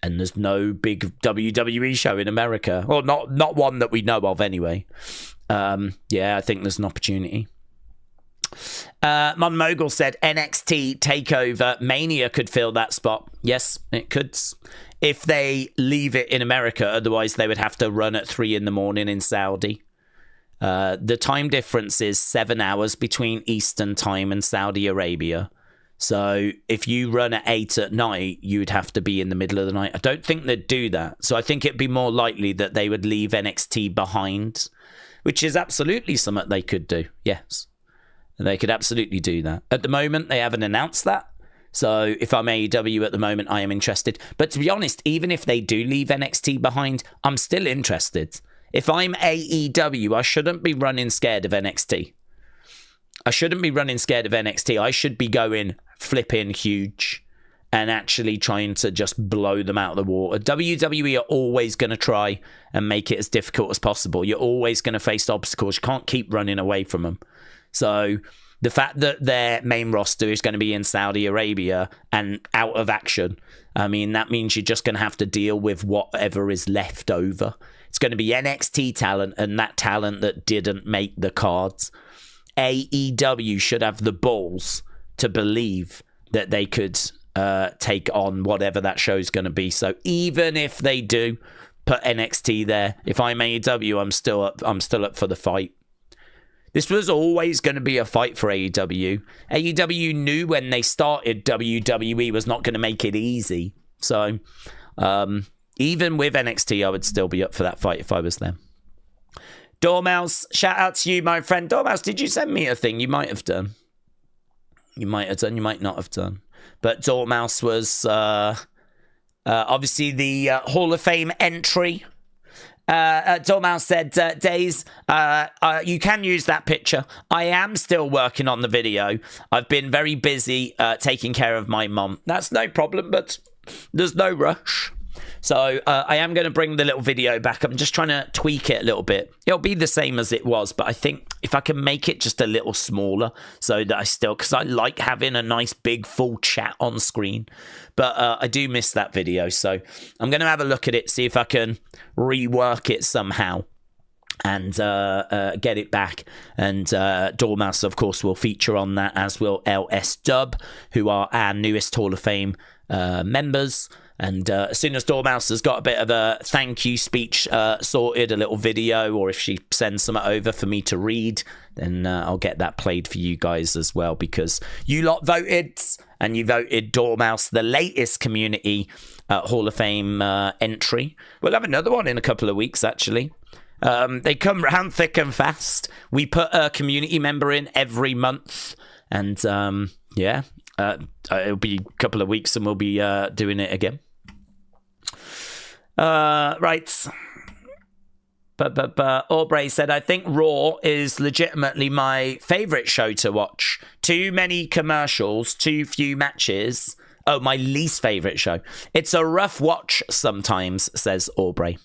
Speaker 1: and there's no big WWE show in America, or not one that we know of anyway. Yeah, I think there's an opportunity. Mon Mogul said NXT TakeOver Mania could fill that spot. Yes, it could. If they leave it in America, otherwise they would have to run at 3 a.m. in Saudi. The time difference is 7 hours between Eastern time and Saudi Arabia. So if you run at 8 at night, you would have to be in the middle of the night. I don't think they'd do that. So I think it'd be more likely that they would leave NXT behind, which is absolutely something they could do. Yes, they could absolutely do that. At the moment, they haven't announced that. So if I'm AEW at the moment, I am interested. But to be honest, even if they do leave NXT behind, I'm still interested. If I'm AEW, I shouldn't be running scared of NXT. I shouldn't be running scared of NXT. I should be going flipping huge and actually trying to just blow them out of the water. WWE are always going to try and make it as difficult as possible. You're always going to face obstacles. You can't keep running away from them. So the fact that their main roster is going to be in Saudi Arabia and out of action, I mean, that means you're just going to have to deal with whatever is left over. It's going to be NXT talent and that talent that didn't make the cards. AEW should have the balls to believe that they could take on whatever that show's going to be. So even if they do put NXT there, if I'm AEW, I'm still up for the fight. This was always going to be a fight for AEW. AEW knew when they started WWE was not going to make it easy. So even with NXT, I would still be up for that fight if I was them. Dormouse, shout out to you, my friend. Dormouse, did you send me a thing? You might have done. You might have done. You might not have done. but Dormouse was obviously the Hall of Fame entry. Dormouse said, Daze, you can use that picture. I am still working on the video. I've been very busy taking care of my mum. That's no problem, but there's no rush. So I am going to bring the little video back. I'm just trying to tweak it a little bit. It'll be the same as it was, but I think if I can make it just a little smaller so that I still, because I like having a nice big full chat on screen, but I do miss that video. So I'm going to have a look at it, see if I can rework it somehow and get it back. And Dormouse, of course, will feature on that, as will LS Dub, who are our newest Hall of Fame members. And as soon as Dormouse has got a bit of a thank you speech sorted, a little video, or if she sends something over for me to read, then I'll get that played for you guys as well, because you lot voted, and you voted Dormouse the latest community Hall of Fame entry. We'll have another one in a couple of weeks, actually. They come round thick and fast. We put a community member in every month, and yeah. It'll be a couple of weeks and we'll be doing it again. Right. But Aubrey said, I think Raw is legitimately my favourite show to watch. Too many commercials, too few matches. Oh, my least favourite show. It's a rough watch sometimes, says Aubrey.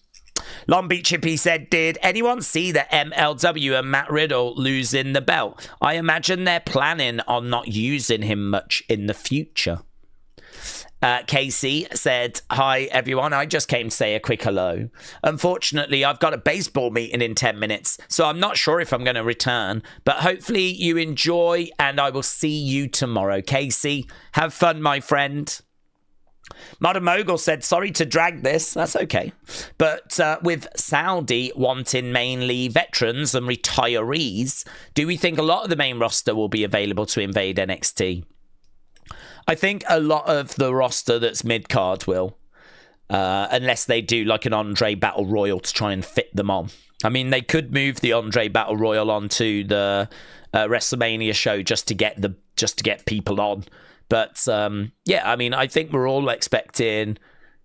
Speaker 1: Long Beach Hippie said, did anyone see that MLW and Matt Riddle losing the belt? I imagine they're planning on not using him much in the future. Casey said, hi everyone, I just came to say a quick hello. Unfortunately, I've got a baseball meeting in 10 minutes, so I'm not sure if I'm going to return, but hopefully you enjoy and I will see you tomorrow. Casey, have fun, my friend. Modern Mogul said, sorry to drag this, that's okay. But with Saudi wanting mainly veterans and retirees, do we think a lot of the main roster will be available to invade NXT? I think a lot of the roster that's mid-card will, unless they do like an Andrade Battle Royal to try and fit them on. I mean, they could move the Andrade Battle Royal onto the WrestleMania show just to get people on. But, yeah, I mean, I think we're all expecting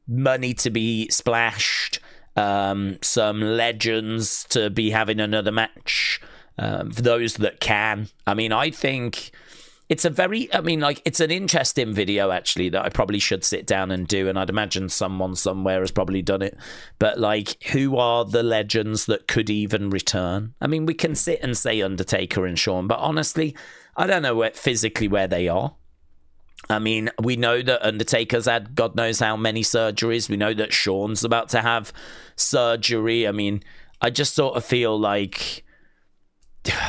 Speaker 1: money to be splashed, some legends to be having another match, for those that can. I mean, I think it's it's an interesting video, actually, that I probably should sit down and do, and I'd imagine someone somewhere has probably done it. But, like, who are the legends that could even return? I mean, we can sit and say Undertaker and Shawn, but honestly, I don't know physically where they are. I mean, we know that Undertaker's had God knows how many surgeries. We know that Shawn's about to have surgery. I mean, I just sort of feel like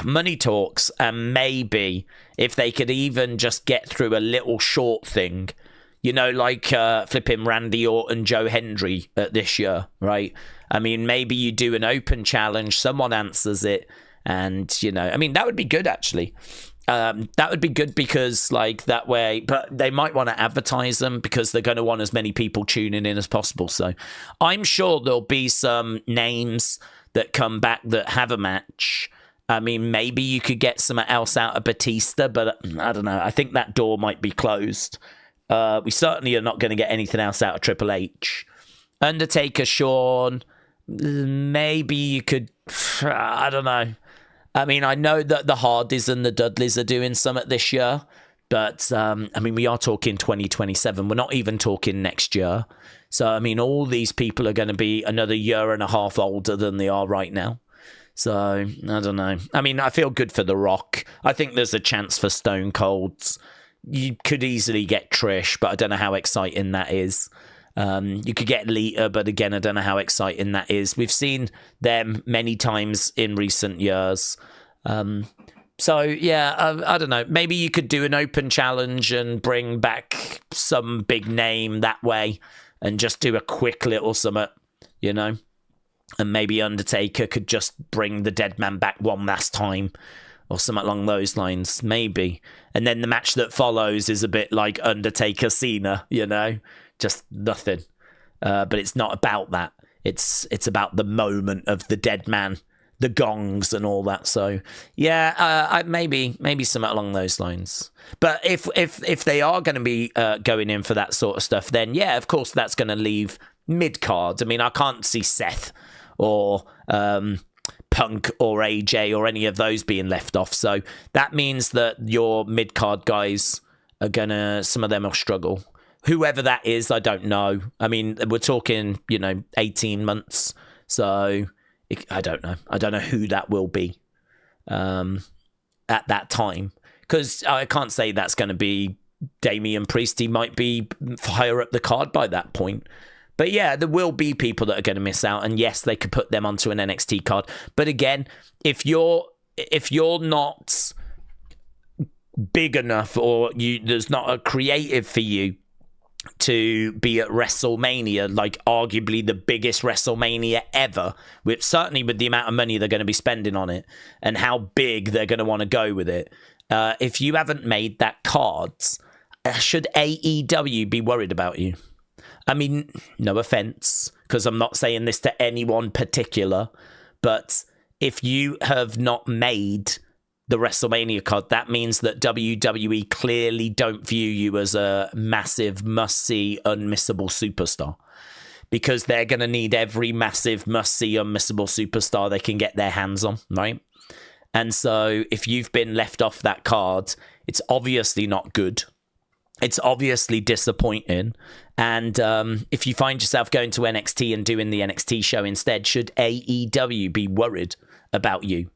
Speaker 1: money talks, and maybe if they could even just get through a little short thing, you know, like flipping Randy Orton, Joe Hendry this year, right? I mean, maybe you do an open challenge, someone answers it, and, you know, I mean, that would be good, actually. That would be good because, like, that way, but they might want to advertise them because they're going to want as many people tuning in as possible. So I'm sure there'll be some names that come back that have a match. I mean, maybe you could get something else out of Batista, but I don't know. I think that door might be closed. We certainly are not going to get anything else out of Triple H. Undertaker, Shawn, maybe you could, I don't know. I mean, I know that the Hardys and the Dudleys are doing something this year, but, I mean, we are talking 2027. We're not even talking next year. So, I mean, all these people are going to be another year and a half older than they are right now. So, I don't know. I mean, I feel good for The Rock. I think there's a chance for Stone Colds. You could easily get Trish, but I don't know how exciting that is. You could get Lita, but again, I don't know how exciting that is. We've seen them many times in recent years. So, yeah, I don't know. Maybe you could do an open challenge and bring back some big name that way and just do a quick little summit, you know? And maybe Undertaker could just bring the dead man back one last time or something along those lines, maybe. And then the match that follows is a bit like Undertaker Cena, you know? Just nothing. But it's not about that. It's about the moment of the dead man the gongs and all that. So yeah, maybe something along those lines. But if they are going to be going in for that sort of stuff, then yeah, of course that's going to leave mid card. I mean, I can't see Seth or Punk or AJ or any of those being left off. So that means that your mid card guys are gonna, some of them will struggle. Whoever that is, I don't know. I mean, we're talking, 18 months. So I don't know. I don't know who that will be at that time. Because I can't say that's going to be Damian Priest. He might be higher up the card by that point. But yeah, there will be people that are going to miss out. And yes, they could put them onto an NXT card. But again, if you're not big enough, or there's not a creative for you to be at WrestleMania, like arguably the biggest WrestleMania ever, certainly with the amount of money they're going to be spending on it and how big they're going to want to go with it. If you haven't made that card, should AEW be worried about you? I mean, no offense, because I'm not saying this to anyone particular, but if you have not made the WrestleMania card, that means that WWE clearly don't view you as a massive, must-see, unmissable superstar, because they're going to need every massive, must-see, unmissable superstar they can get their hands on, right? And so if you've been left off that card, it's obviously not good. It's obviously disappointing. And if you find yourself going to NXT and doing the NXT show instead, should AEW be worried about you?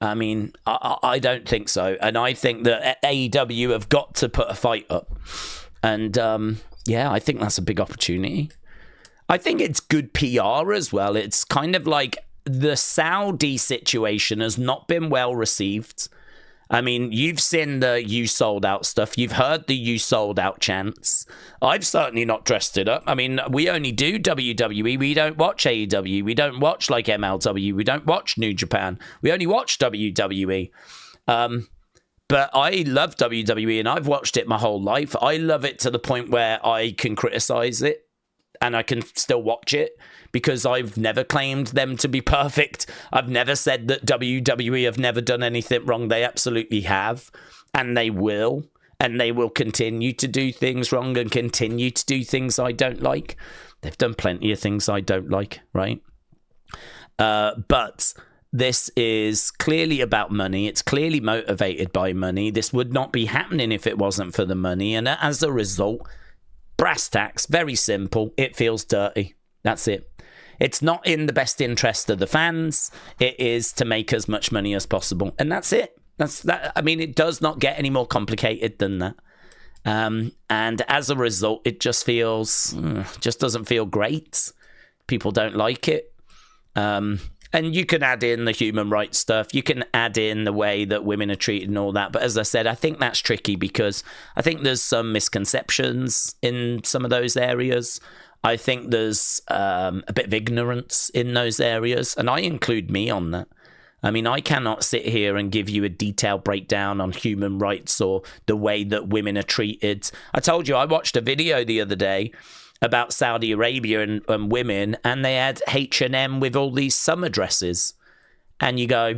Speaker 1: I mean, I don't think so. And I think that AEW have got to put a fight up. And yeah, I think that's a big opportunity. I think it's good PR as well. It's kind of like the Saudi situation has not been well received. I mean, you've seen the "you sold out" stuff. You've heard the "you sold out" chants. I've certainly not dressed it up. I mean, we only do WWE. We don't watch AEW. We don't watch like MLW. We don't watch New Japan. We only watch WWE. But I love WWE, and I've watched it my whole life. I love it to the point where I can criticize it and I can still watch it, because I've never claimed them to be perfect. I've never said that WWE have never done anything wrong. They absolutely have, and they will. And they will continue to do things wrong and continue to do things I don't like. They've done plenty of things I don't like, right? But this is clearly about money. It's clearly motivated by money. This would not be happening if it wasn't for the money. And as a result, brass tacks, very simple. It feels dirty. That's it. It's not in the best interest of the fans. It is to make as much money as possible. And that's it. That's that. I mean, it does not get any more complicated than that. And as a result, it just just doesn't feel great. People don't like it. And you can add in the human rights stuff. You can add in the way that women are treated and all that. But as I said, I think that's tricky, because I think there's some misconceptions in some of those areas. I think there's a bit of ignorance in those areas, and I include me on that. I mean, I cannot sit here and give you a detailed breakdown on human rights or the way that women are treated. I told you, I watched a video the other day about Saudi Arabia and women, and they had H&M with all these summer dresses. And you go,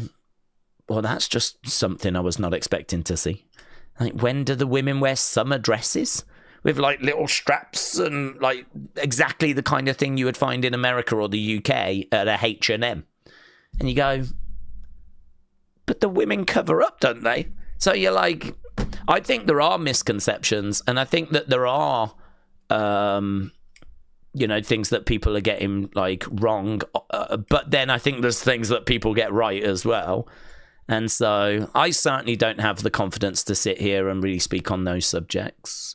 Speaker 1: well, that's just something I was not expecting to see. Like, when do the women wear summer dresses? With like little straps and like exactly the kind of thing you would find in America or the UK at a H&M. And you go, but the women cover up, don't they? So you're like, I think there are misconceptions, and I think that there are, things that people are getting like wrong. But then I think there's things that people get right as well. And so I certainly don't have the confidence to sit here and really speak on those subjects.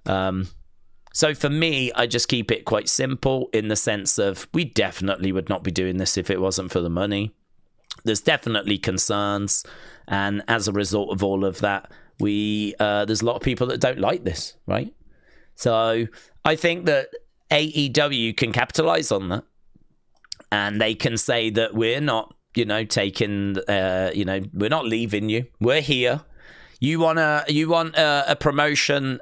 Speaker 1: So for me, I just keep it quite simple in the sense of, we definitely would not be doing this if it wasn't for the money. There's definitely concerns, and as a result of all of that, there's a lot of people that don't like this, right? So I think that AEW can capitalize on that, and they can say that we're not, taking, we're not leaving you. We're here. You want a promotion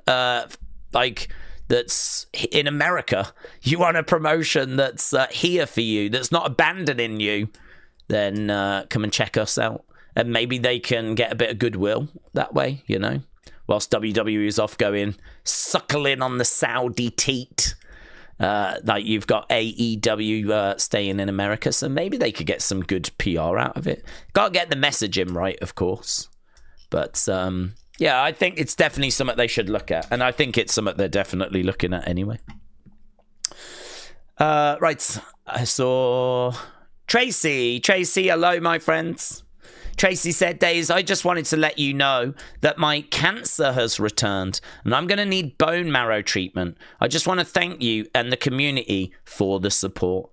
Speaker 1: like that's in America. You want a promotion that's here for you, that's not abandoning you. then come and check us out. And maybe they can get a bit of goodwill that way, you know, whilst WWE is off going suckling on the Saudi teat. Like you've got AEW staying in America, so maybe they could get some good PR out of it. Got to get the messaging right, of course. But yeah, I think it's definitely something they should look at. And I think it's something they're definitely looking at anyway. Right, I saw Tracy. Tracy, hello, my friends. Tracy said, Daze, I just wanted to let you know that my cancer has returned and I'm going to need bone marrow treatment. I just want to thank you and the community for the support.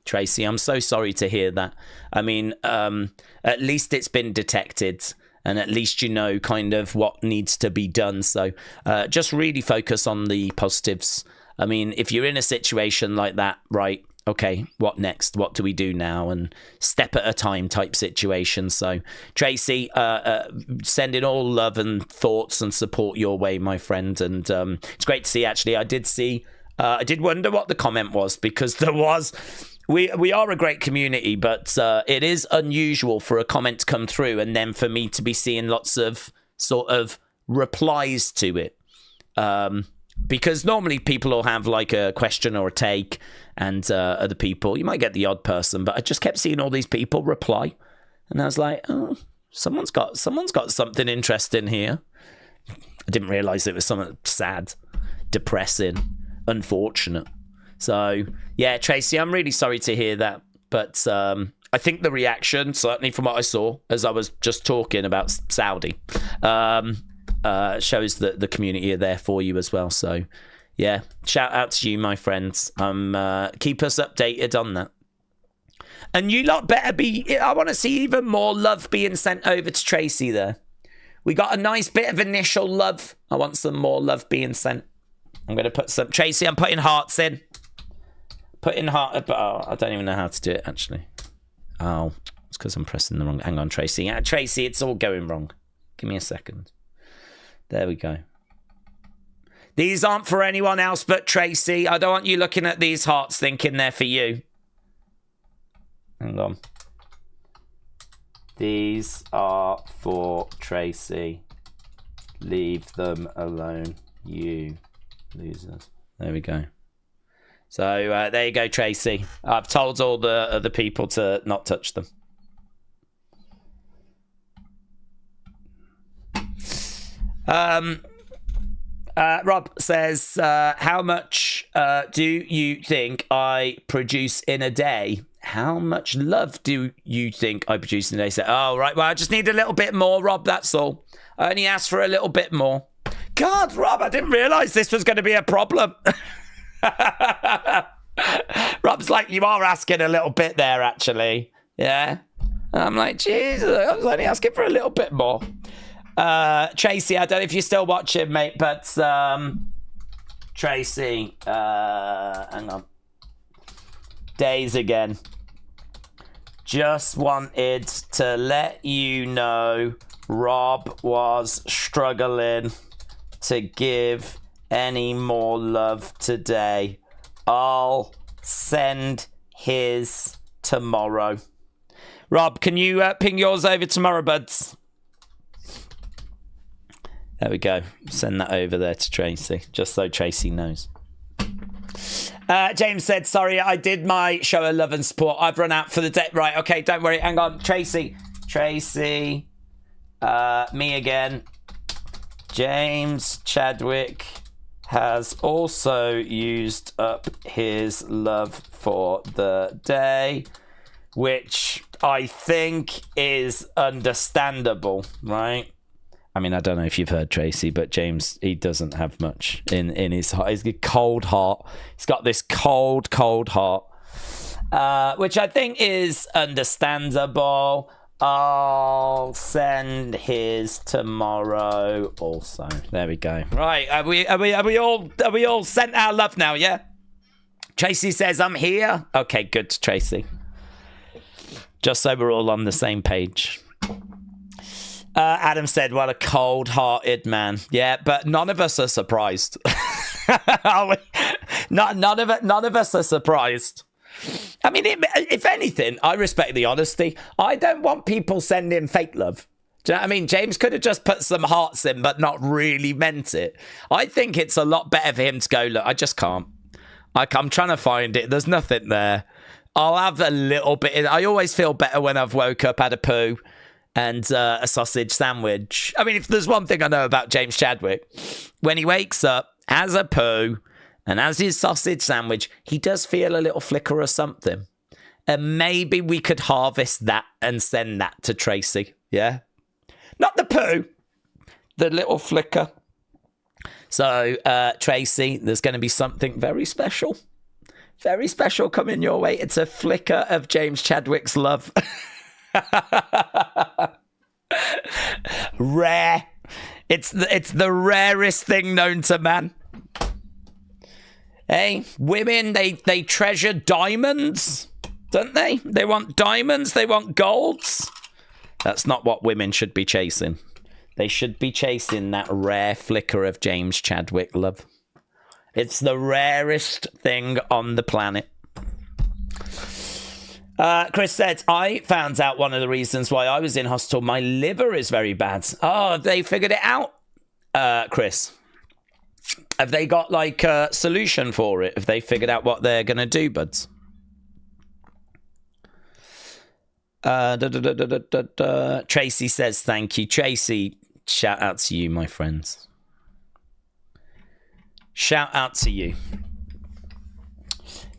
Speaker 1: Tracy, I'm so sorry to hear that. I mean, at least it's been detected and at least you know kind of what needs to be done. So just really focus on the positives. I mean, if you're in a situation like that, right, okay, what next? What do we do now? And step at a time type situation. So, Tracy, sending all love and thoughts and support your way, my friend. And it's great to see, actually. I did wonder what the comment was because there was... We are a great community, but it is unusual for a comment to come through and then for me to be seeing lots of sort of replies to it. Because normally people will have like a question or a take and other people, you might get the odd person, but I just kept seeing all these people reply. And I was like, oh, someone's got something interesting here. I didn't realize it was something sad, depressing, unfortunate. So, yeah, Tracy, I'm really sorry to hear that. But I think the reaction, certainly from what I saw, as I was just talking about Saudi, shows that the community are there for you as well. So, yeah, shout out to you, my friends. Keep us updated on that. And you lot better be... I want to see even more love being sent over to Tracy there. We got a nice bit of initial love. I want some more love being sent. I'm going to put some... Tracy, I'm putting hearts in. Putting heart... Oh, I don't even know how to do it, actually. Oh, it's because I'm pressing the wrong... Hang on, Tracy. Tracy, it's all going wrong. Give me a second. There we go. These aren't for anyone else but Tracy. I don't want you looking at these hearts thinking they're for you. Hang on. These are for Tracy. Leave them alone, you losers. There we go. So there you go, Tracy. I've told all the other people to not touch them. Rob says, how much do you think I produce in a day? How much love do you think I produce in a day? So, oh, right. Well, I just need a little bit more, Rob. That's all. I only asked for a little bit more. God, Rob, I didn't realize this was going to be a problem. Rob's like, you are asking a little bit there, actually. Yeah. And I'm like, Jesus, I was only asking for a little bit more. Tracy, I don't know if you're still watching, mate, but Tracy, hang on. Daze again. Just wanted to let you know Rob was struggling to give any more love today. I'll send his tomorrow. Rob, can you ping yours over tomorrow, buds? There we go. Send that over there to Tracy, just so Tracy knows. James said, sorry, I did my show of love and support. I've run out for the day. Right, okay, don't worry. Hang on. Tracy, me again. James Chadwick has also used up his love for the day, which I think is understandable, right? I mean, I don't know if you've heard Tracy, but James, he doesn't have much in his heart. He's got a cold heart. He's got this cold heart, which I think is understandable. I'll send his tomorrow also. There we go. Right, are we all sent our love now, yeah? Tracy says I'm here. Okay, good, Tracy. Just so we're all on the same page. Adam said, well, a cold-hearted man. Yeah, but none of us are surprised. Are we? None of us are surprised. I mean, if anything, I respect the honesty. I don't want people sending fake love. Do you know what I mean? James could have just put some hearts in, but not really meant it. I think it's a lot better for him to go, look, I just can't. I'm trying to find it. There's nothing there. I'll have a little bit. I always feel better when I've woke up, had a poo, and a sausage sandwich. I mean, if there's one thing I know about James Chadwick, when he wakes up, has a poo, and has his sausage sandwich, he does feel a little flicker or something. And maybe we could harvest that and send that to Tracy. Yeah? Not the poo, the little flicker. So, Tracy, there's going to be something very special coming your way. It's a flicker of James Chadwick's love. Rare. It's the rarest thing known to man. Hey, women, they treasure diamonds, don't they? They want diamonds, they want golds. That's not what women should be chasing. They should be chasing that rare flicker of James Chadwick love. It's the rarest thing on the planet. Chris said, I found out one of the reasons why I was in hospital. My liver is very bad. Oh, have they figured it out, Chris? Have they got, like, a solution for it? Have they figured out what they're going to do, buds? Tracy says thank you. Tracy, shout out to you, my friends. Shout out to you.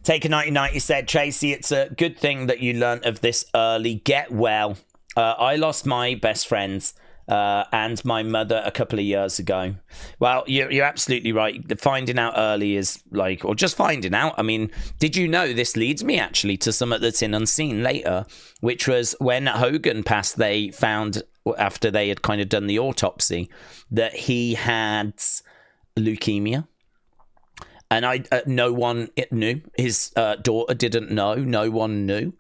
Speaker 1: Take a 9090 said, Tracy, it's a good thing that you learnt of this early. Get well. I lost my best friends and my mother a couple of years ago. Well, you're absolutely right. The finding out early is like, or just finding out. I mean, did you know this leads me actually to something that's in Unseen later, which was when Hogan passed, they found, after they had kind of done the autopsy, that he had leukemia. And no one knew. His daughter didn't know. No one knew.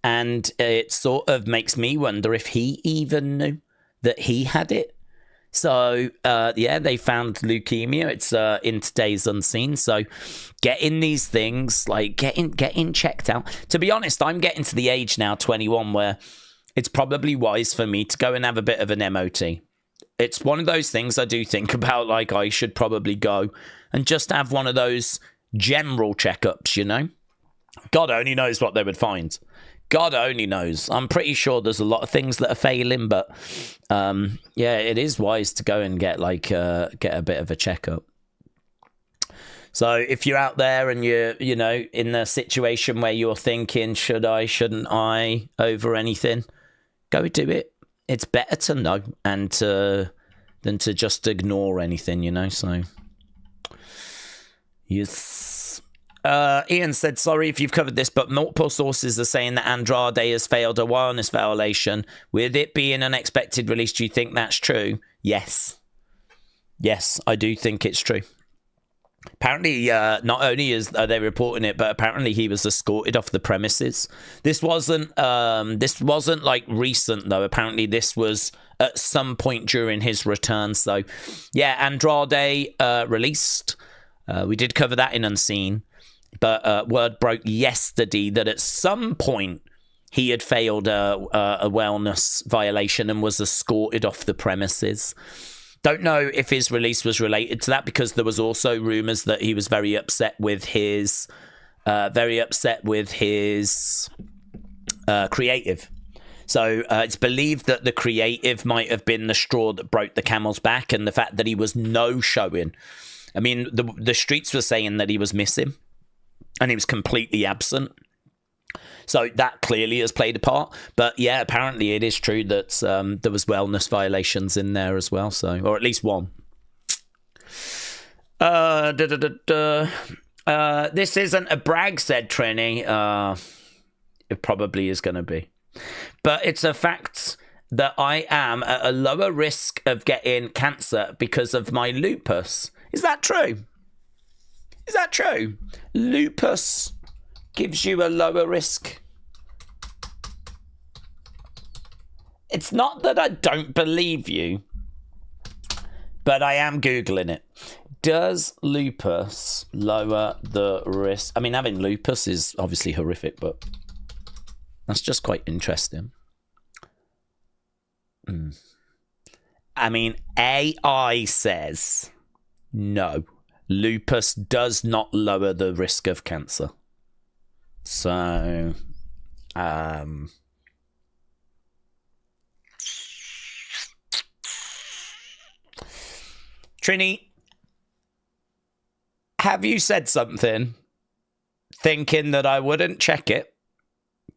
Speaker 1: And it sort of makes me wonder if he even knew that he had it. So, yeah, they found leukemia. It's in today's Unseen. So getting these things, like getting checked out. To be honest, I'm getting to the age now, 21, where it's probably wise for me to go and have a bit of an MOT. It's one of those things I do think about, like I should probably go and just have one of those general checkups, you know? God only knows what they would find. God only knows. I'm pretty sure there's a lot of things that are failing, but yeah, it is wise to go and get a bit of a checkup. So if you're out there and you're, you know, in a situation where you're thinking, should I, shouldn't I, over anything, go do it. It's better to know and than to just ignore anything, you know, so yes. Ian said, sorry if you've covered this, but multiple sources are saying that Andrade has failed a wellness violation. With it being an unexpected release, do you think that's true? Yes. Yes, I do think it's true. Apparently, not only are they reporting it, but apparently he was escorted off the premises. This wasn't like recent though. Apparently, this was at some point during his return. So, yeah, Andrade released. We did cover that in Unseen, but word broke yesterday that at some point he had failed a wellness violation and was escorted off the premises. Don't know if his release was related to that, because there was also rumors that he was very upset with his creative. So it's believed that the creative might have been the straw that broke the camel's back, and the fact that he was no-showing. I mean, the streets were saying that he was missing and he was completely absent. So that clearly has played a part. But yeah, apparently it is true that there was wellness violations in there as well. So, or at least one. This isn't a brag, said Trini. It probably is going to be. But it's a fact that I am at a lower risk of getting cancer because of my lupus. Is that true? Is that true? Lupus gives you a lower risk. It's not that I don't believe you, but I am Googling it. Does lupus lower the risk? I mean, having lupus is obviously horrific, but that's just quite interesting. I mean, AI says no. Lupus does not lower the risk of cancer. So, Trini, have you said something thinking that I wouldn't check it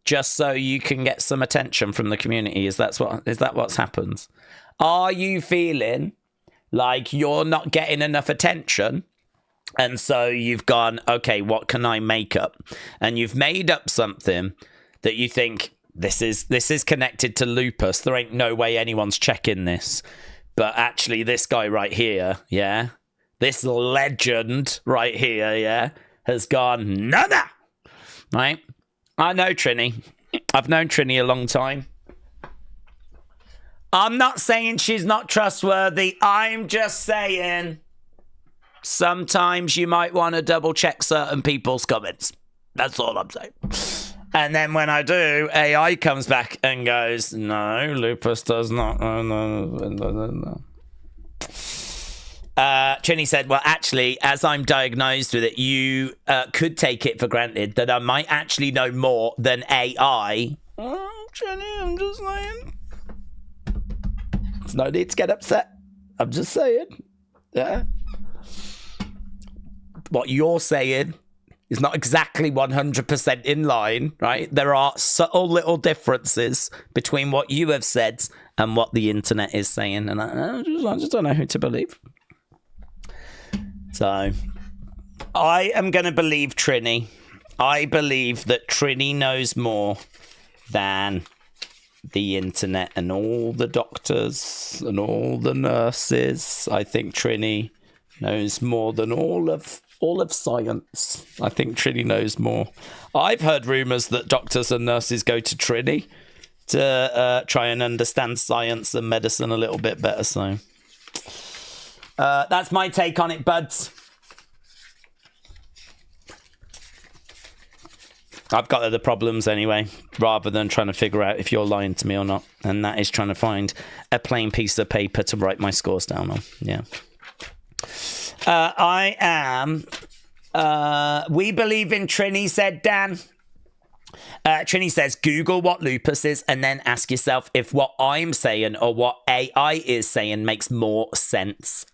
Speaker 1: just so you can get some attention from the community? Is that what's happened? Are you feeling like you're not getting enough attention? And so you've gone, okay, what can I make up? And you've made up something that you think, this is connected to lupus. There ain't no way anyone's checking this. But actually, this guy right here, yeah, this legend right here, yeah, has gone, nada, right? I know Trini. I've known Trini a long time. I'm not saying she's not trustworthy. I'm just saying sometimes you might want to double check certain people's comments. That's all I'm saying. And then when I do, AI comes back and goes, no, lupus does not. No. Trini said, well, actually, as I'm diagnosed with it, you could take it for granted that I might actually know more than AI. Oh, Trini, I'm just saying. There's no need to get upset. I'm just saying. Yeah. What you're saying is not exactly 100% in line, right? There are subtle little differences between what you have said and what the internet is saying, and I just don't know who to believe. So, I am going to believe Trini. I believe that Trini knows more than the internet and all the doctors and all the nurses. I think Trini knows more than all of science. I think Trini knows more. I've heard rumours that doctors and nurses go to Trini to try and understand science and medicine a little bit better. So that's my take on it, buds. I've got other problems anyway, rather than trying to figure out if you're lying to me or not. And that is trying to find a plain piece of paper to write my scores down on. Yeah. I am. We believe in Trini, said Dan. Trini says, Google what lupus is and then ask yourself if what I'm saying or what AI is saying makes more sense.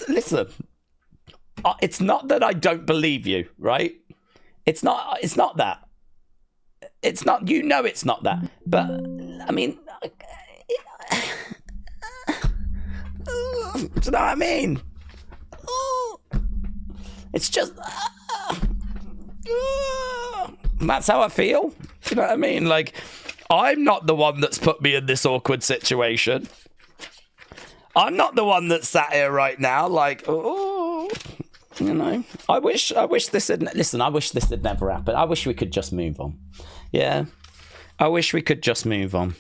Speaker 1: Listen. It's not that I don't believe you, right? It's not that. It's not, you know it's not that. But, I mean, do you know what I mean? It's just, that's how I feel. Do you know what I mean? Like, I'm not the one that's put me in this awkward situation. I'm not the one that's sat here right now like, oh, you know. I wish this had, listen, I wish this had never happened. I wish we could just move on. Yeah. I wish we could just move on.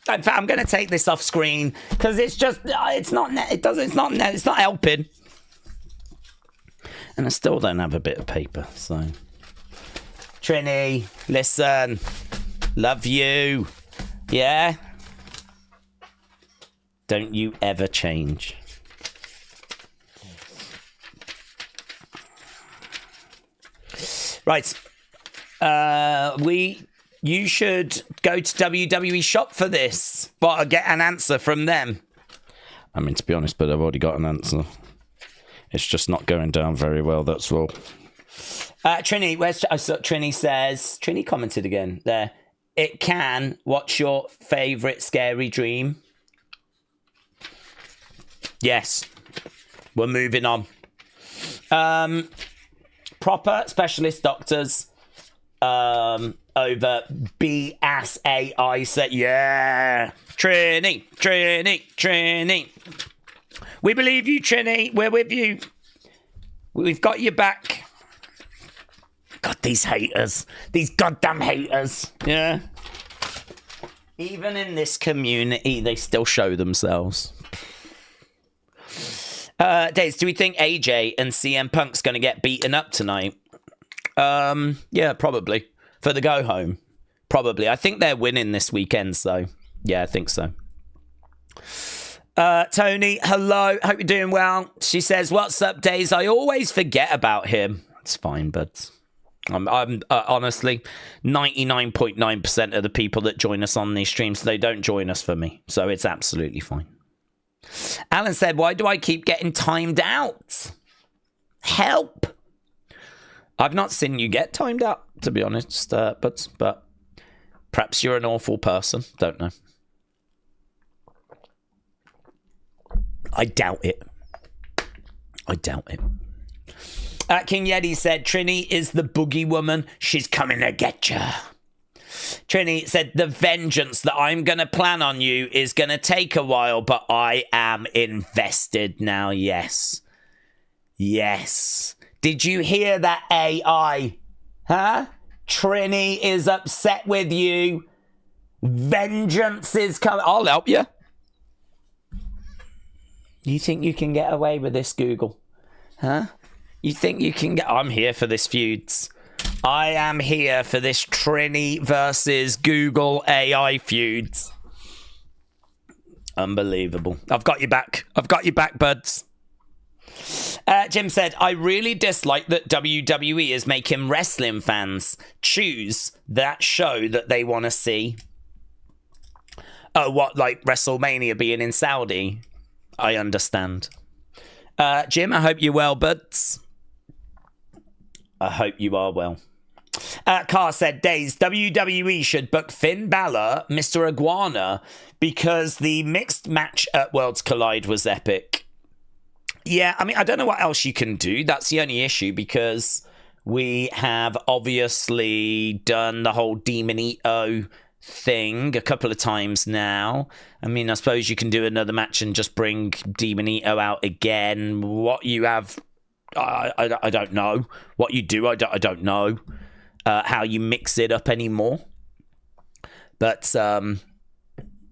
Speaker 1: In fact, I'm going to take this off screen because it's just, it's not helping. And I still don't have a bit of paper, so. Trini, listen, love you. Yeah? Don't you ever change. Right. You should go to WWE Shop for this, but get an answer from them. I mean, to be honest, but I've already got an answer. It's just not going down very well, that's all. Trini, Trini says, Trini commented again there. It can. What's your favourite scary dream? Yes. We're moving on. Proper specialist doctors over BS AI said, yeah. Trini. We believe you, Trini. We're with you. We've got you back. God, these haters. These goddamn haters. Yeah. Even in this community, they still show themselves. Daze, do we think AJ and CM Punk's going to get beaten up tonight? Yeah, probably. For the go home. Probably. I think they're winning this weekend, so yeah, I think so. Tony, hello. Hope you're doing well. She says, what's up, Daze? I always forget about him. It's fine, buds. I'm honestly, 99.9% of the people that join us on these streams, they don't join us for me. So it's absolutely fine. Alan said, why do I keep getting timed out? Help. I've not seen you get timed out, to be honest, but perhaps you're an awful person. Don't know. I doubt it. I doubt it. King Yeti said, Trini is the boogie woman. She's coming to get you. Trini said, the vengeance that I'm going to plan on you is going to take a while, but I am invested now. Yes. Yes. Did you hear that, AI? Huh? Trini is upset with you. Vengeance is coming. I'll help you. You think you can get away with this, Google? Huh? You think you can get... I'm here for this feuds. I am here for this Trini versus Google AI feuds. Unbelievable. I've got you back. I've got you back, buds. Jim said, I really dislike that WWE is making wrestling fans choose that show that they want to see. Oh, what, like WrestleMania being in Saudi? I understand. Jim, I hope you're well, buds. I hope you are well. Carr said, Daze, WWE should book Finn Balor, Mr. Iguana, because the mixed match at Worlds Collide was epic. Yeah, I mean, I don't know what else you can do. That's the only issue, because we have obviously done the whole Demonito thing a couple of times now. I mean, I suppose you can do another match and just bring Demonito out again. What you have, I don't know. What you do, I don't know. How you mix it up anymore. But,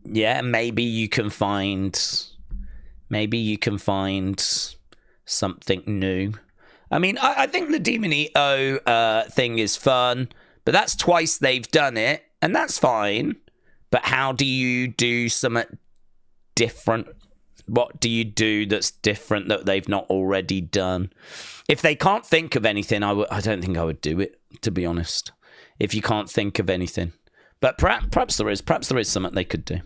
Speaker 1: yeah, maybe you can find something new. I mean, I think the Demonito thing is fun, but that's twice they've done it. And that's fine, but how do you do something different? What do you do that's different that they've not already done? If they can't think of anything, I don't think I would do it, to be honest. If you can't think of anything. But perhaps there is something they could do.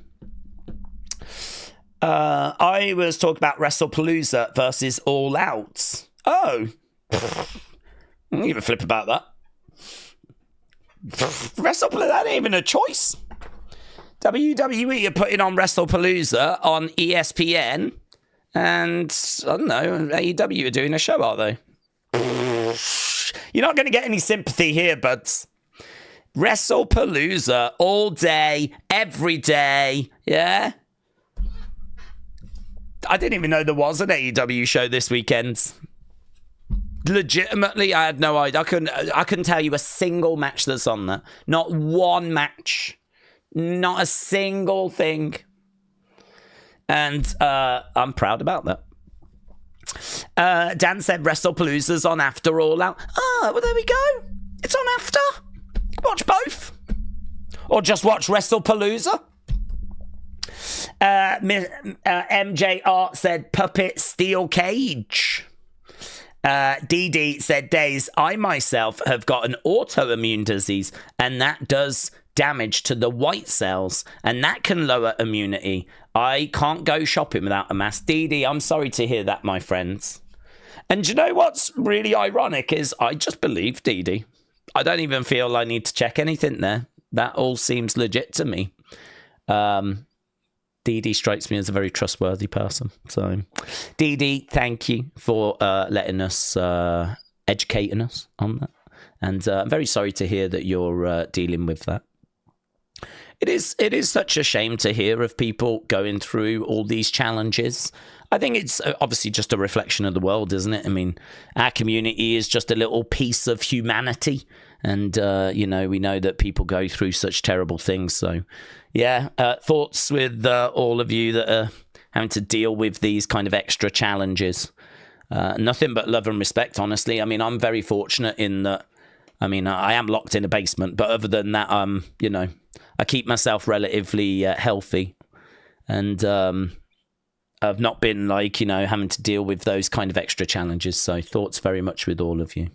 Speaker 1: I was talking about WrestlePalooza versus All Out. Oh. I don't give a flip about that. WrestlePalooza, that ain't even a choice. WWE are putting on WrestlePalooza on ESPN, and I don't know, AEW are doing a show, are they? You're not going to get any sympathy here, buds. WrestlePalooza all day, every day, yeah? I didn't even know there was an AEW show this weekend. Legitimately, I had no idea. I couldn't tell you a single match that's on there. Not one match. Not a single thing. And I'm proud about that. Dan said WrestlePalooza's on after All Out. Oh, well, there we go. It's on after. Watch both. Or just watch WrestlePalooza. MJ Art said Puppet Steel Cage. DD said, Daze, I myself have got an autoimmune disease, and that does damage to the white cells, and that can lower immunity. I can't go shopping without a mask. DD, I'm sorry to hear that, my friends. And do you know what's really ironic is I just believe DD. I don't even feel I need to check anything there. That all seems legit to me. DD strikes me as a very trustworthy person. So, DD, thank you for letting us, educating us on that. And I'm very sorry to hear that you're dealing with that. it is such a shame to hear of people going through all these challenges. I think it's obviously just a reflection of the world, isn't it? I mean, our community is just a little piece of humanity. And, we know that people go through such terrible things. So, yeah, thoughts with all of you that are having to deal with these kind of extra challenges. Nothing but love and respect, honestly. I mean, I'm very fortunate in that, I am locked in a basement. But other than that, I keep myself relatively healthy. And I've not been having to deal with those kind of extra challenges. So thoughts very much with all of you.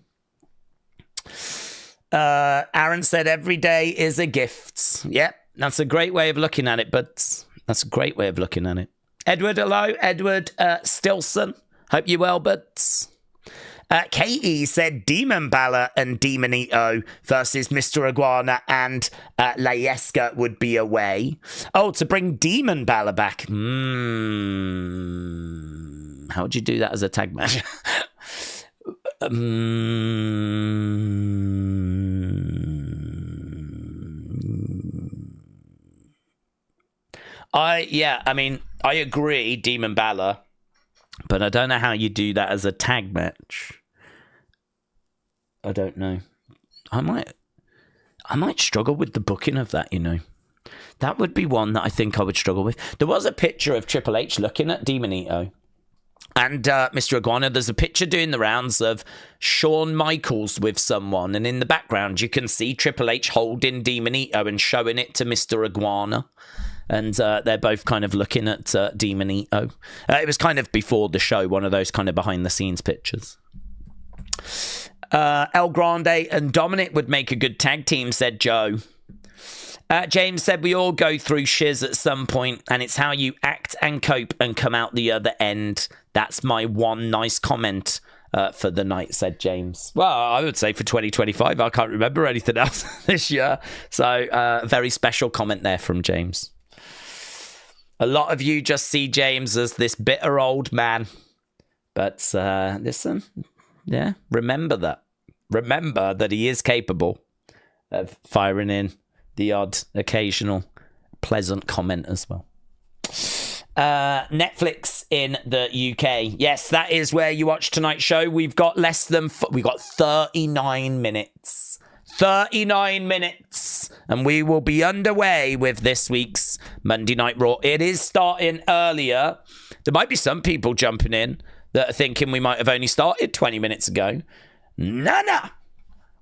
Speaker 1: Aaron said every day is a gift. Yep, that's a great way of looking at it, but that's a great way of looking at it. Edward, hello. Edward Stilson. Hope you're well, but Katie said Demon Balor and Demonito versus Mr. Iguana and Layeska would be a way. Oh, to bring Demon Balor back. How would you do that as a tag match? I agree, Demon Balor, but I don't know how you do that as a tag match. I don't know. I might struggle with the booking of that, That would be one that I think I would struggle with. There was a picture of Triple H looking at Demonito and Mr. Iguana. There's a picture doing the rounds of Shawn Michaels with someone, and in the background you can see Triple H holding Demonito and showing it to Mr. Iguana. And they're both kind of looking at Demonito. It was kind of before the show, one of those kind of behind-the-scenes pictures. El Grande and Dominic would make a good tag team, said Joe. James said, we all go through shiz at some point, and it's how you act and cope and come out the other end. That's my one nice comment for the night, said James. Well, I would say for 2025, I can't remember anything else this year. So, very special comment there from James. A lot of you just see James as this bitter old man. But listen, yeah, remember that. Remember that he is capable of firing in the odd occasional pleasant comment as well. Netflix in the UK. Yes, that is where you watch tonight's show. We've got we've got 39 minutes. 39 minutes. And we will be underway with this week's Monday Night Raw. It is starting earlier. There might be some people jumping in that are thinking we might have only started 20 minutes ago. No.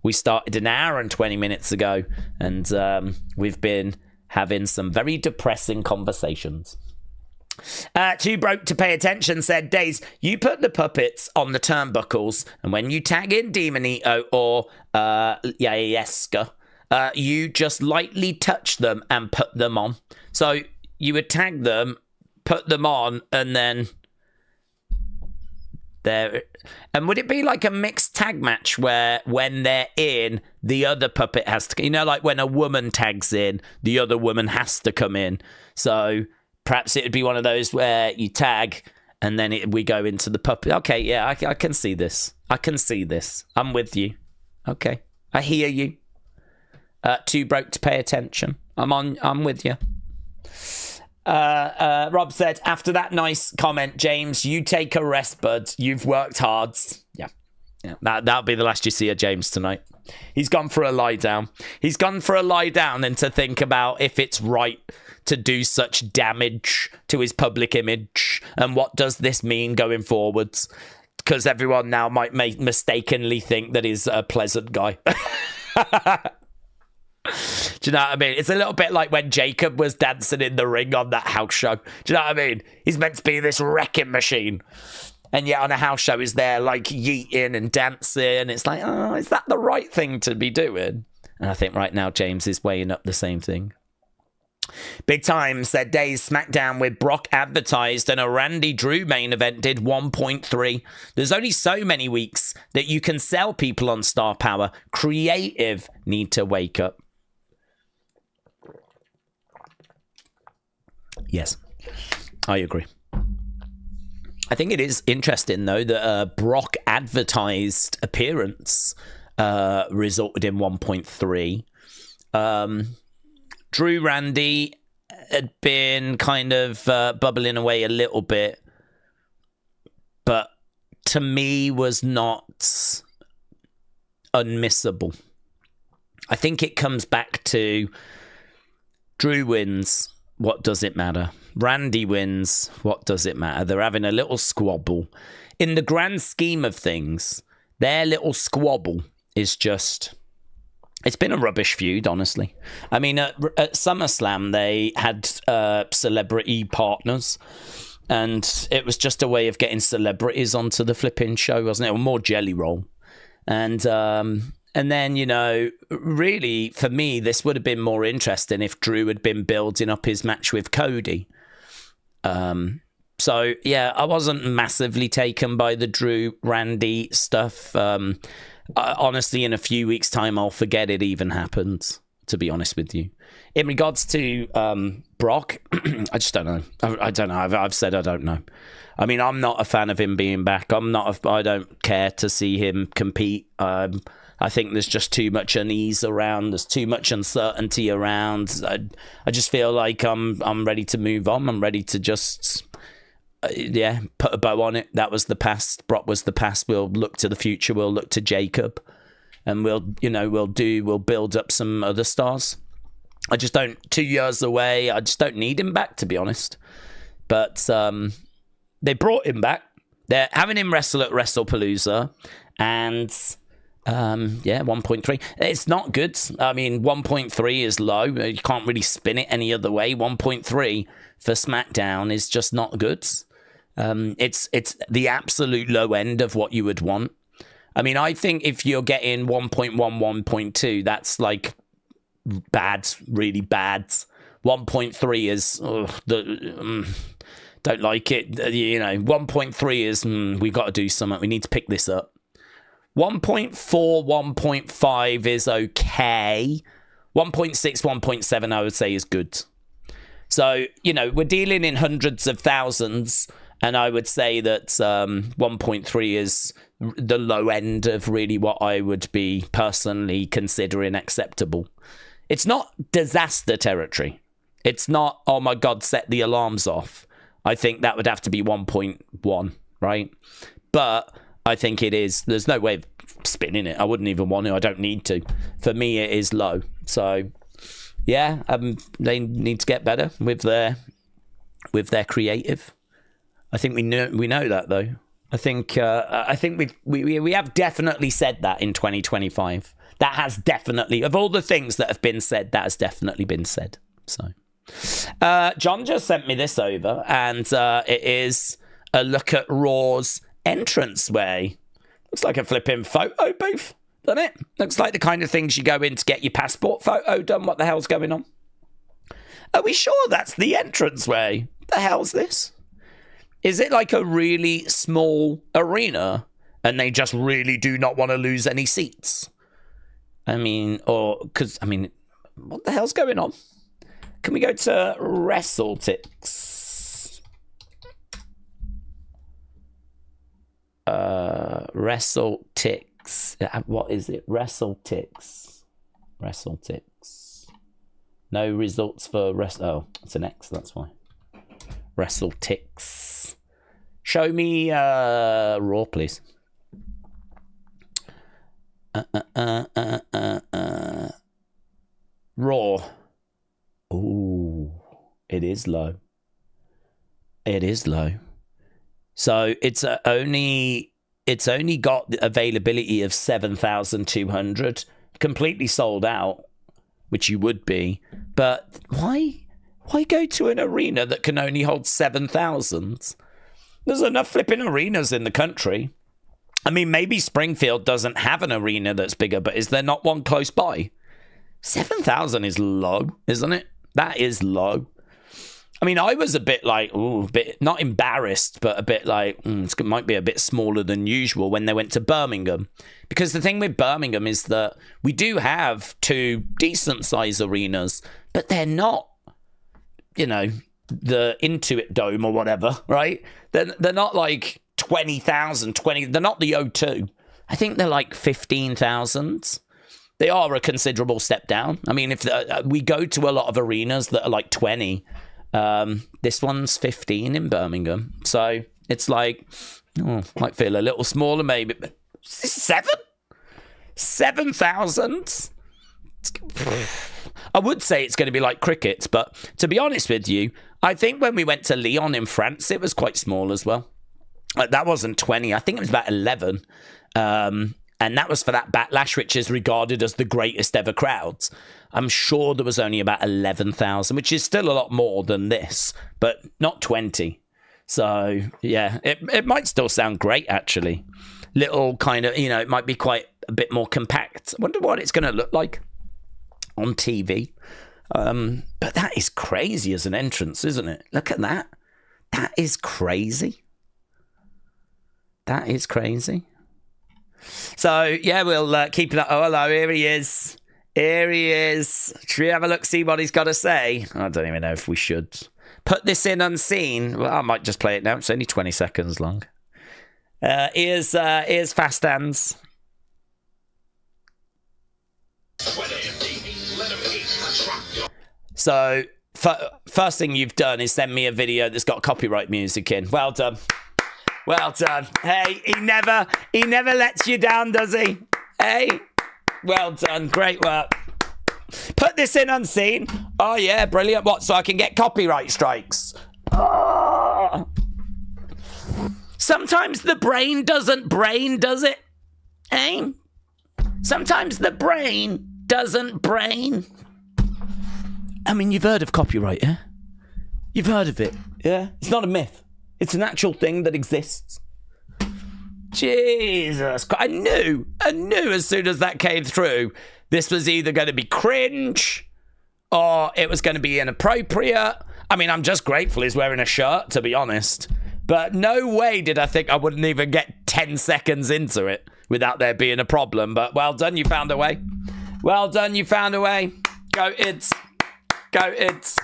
Speaker 1: We started an hour and 20 minutes ago. And we've been having some very depressing conversations. Too broke to pay attention, said Daze. You put the puppets on the turnbuckles, and when you tag in Demonito or Yayeska, you just lightly touch them and put them on. So you would tag them, put them on, and then there. And would it be like a mixed tag match where when they're in, the other puppet has to, like when a woman tags in, the other woman has to come in. So perhaps it would be one of those where you tag and then we go into the puppet. Okay, yeah, I can see this. I can see this. I'm with you. Okay, I hear you. Too broke to pay attention. I'm with you. Rob said, after that nice comment, James, you take a rest, bud. You've worked hard. Yeah. That'll be the last you see of James tonight. He's gone for a lie down. He's gone for a lie down and to think about if it's right to do such damage to his public image and what does this mean going forwards, because everyone now might mistakenly think that he's a pleasant guy. Do you know what I mean? It's a little bit like when Jacob was dancing in the ring on that house show. Do you know what I mean? He's meant to be this wrecking machine, and yet on a house show he's there like yeeting and dancing. It's like, oh, is that the right thing to be doing? And I think right now James is weighing up the same thing. Big Time said Daze SmackDown with Brock advertised and a Randy Drew main event did 1.3. There's only so many weeks that you can sell people on star power. Creative need to wake up. Yes, I agree. I think it is interesting, though, that Brock advertised appearance resulted in 1.3. Drew Randy had been kind of bubbling away a little bit, but to me was not unmissable. I think it comes back to Drew wins. What does it matter? Randy wins. What does it matter? They're having a little squabble. In the grand scheme of things, their little squabble is just... It's been a rubbish feud, honestly. I mean, at SummerSlam, they had celebrity partners, and it was just a way of getting celebrities onto the flipping show, wasn't it? Or more Jelly Roll. And then, you know, really, for me, this would have been more interesting if Drew had been building up his match with Cody. So, yeah, I wasn't massively taken by the Drew-Randy stuff. Honestly, in a few weeks' time, I'll forget it even happened, to be honest with you. In regards to Brock, I just don't know. I don't know. I've said I don't know. I mean, I'm not a fan of him being back. I don't care to see him compete. I think there's just too much unease around. There's too much uncertainty around. I just feel like I'm ready to move on. I'm ready to just... put a bow on it. That was the past. Brock was the past. We'll look to the future. We'll look to Jacob, and we'll build up some other stars. I just don't. 2 years away. I just don't need him back, to be honest. But they brought him back. They're having him wrestle at WrestlePalooza, and 1.3. It's not good. I mean, 1.3 is low. You can't really spin it any other way. 1.3 for SmackDown is just not good. It's the absolute low end of what you would want. I mean, I think if you're getting 1.1, 1.2, that's like bad, really bad. 1.3 is don't like it. You know, 1.3 is we got to do something. We need to pick this up. 1.4, 1.5 is okay. 1.6, 1.7, I would say is good. So, you know, we're dealing in hundreds of thousands, and I would say that 1.3 is the low end of really what I would be personally considering acceptable. It's not disaster territory. It's not, oh my God, set the alarms off. I think that would have to be 1.1, right? But I think it is. There's no way of spinning it. I wouldn't even want to. I don't need to. For me, it is low. So... yeah, they need to get better with their creative. I think we know that though. I think we have definitely said that in 2025. That has definitely, of all the things that have been said, that has definitely been said. So, John just sent me this over, and it is a look at Raw's entranceway. Looks like a flipping photo booth. Doesn't it? Looks like the kind of things you go in to get your passport photo done. What the hell's going on? Are we sure that's the entranceway? The hell's this? Is it like a really small arena and they just really do not want to lose any seats? I mean, what the hell's going on? Can we go to WrestleTix? WrestleTix. What is it? WrestleTix. No results for Oh, it's an X, that's why. WrestleTix. Show me Raw, please. Raw. Ooh, it is low. It is low. So it's only got the availability of 7,200, completely sold out, which you would be. But why go to an arena that can only hold 7,000? There's enough flipping arenas in the country. I mean, maybe Springfield doesn't have an arena that's bigger, but is there not one close by? 7,000 is low, isn't it? That is low. I mean, I was a bit like, not embarrassed, but a bit like, it might be a bit smaller than usual when they went to Birmingham. Because the thing with Birmingham is that we do have two decent size arenas, but they're not, the Intuit Dome or whatever, right? They're not like 20,000, they're not the O2. I think they're like 15,000. They are a considerable step down. I mean, if we go to a lot of arenas that are like 20, this one's 15 in Birmingham. So it's like, might feel a little smaller maybe. But 7,000? I would say it's going to be like cricket, but to be honest with you, I think when we went to Lyon in France, it was quite small as well. That wasn't 20. I think it was about 11. And that was for that Backlash, which is regarded as the greatest ever crowds. I'm sure there was only about 11,000, which is still a lot more than this, but not 20. So, yeah, it might still sound great, actually. Little kind of, it might be quite a bit more compact. I wonder what it's going to look like on TV. But that is crazy as an entrance, isn't it? Look at that. That is crazy. That is crazy. So, yeah, we'll keep it up. Oh, hello, here he is. Here he is. Should we have a look, see what he's got to say? I don't even know if we should. Put this in unseen. Well, I might just play it now. It's only 20 seconds long. Here's Fast Hands. So, first thing you've done is send me a video that's got copyright music in. Well done. Well done. Hey, he never lets you down, does he? Hey, well done. Great work. Put this in unseen. Oh, yeah, brilliant. What, so I can get copyright strikes? Oh. Sometimes the brain doesn't brain, does it? Hey? Sometimes the brain doesn't brain. I mean, you've heard of copyright, yeah? You've heard of it, yeah? It's not a myth. It's an actual thing that exists. Jesus Christ. I knew as soon as that came through, this was either going to be cringe or it was going to be inappropriate. I mean, I'm just grateful he's wearing a shirt, to be honest. But no way did I think I wouldn't even get 10 seconds into it without there being a problem. But well done, you found a way. Well done, you found a way. Go Ids. Go Ids.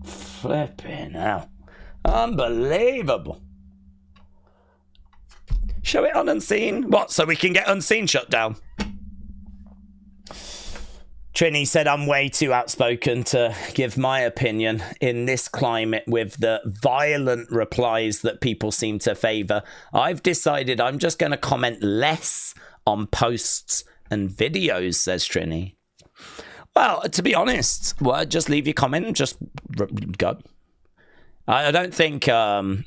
Speaker 1: Flipping hell. Unbelievable. Show it on unseen. What, so we can get unseen shut down? Trini said I'm way too outspoken to give my opinion in this climate with the violent replies that people seem to favour. I've decided I'm just going to comment less on posts and videos, says Trini. Well, to be honest, just leave your comment and just go. I don't think... I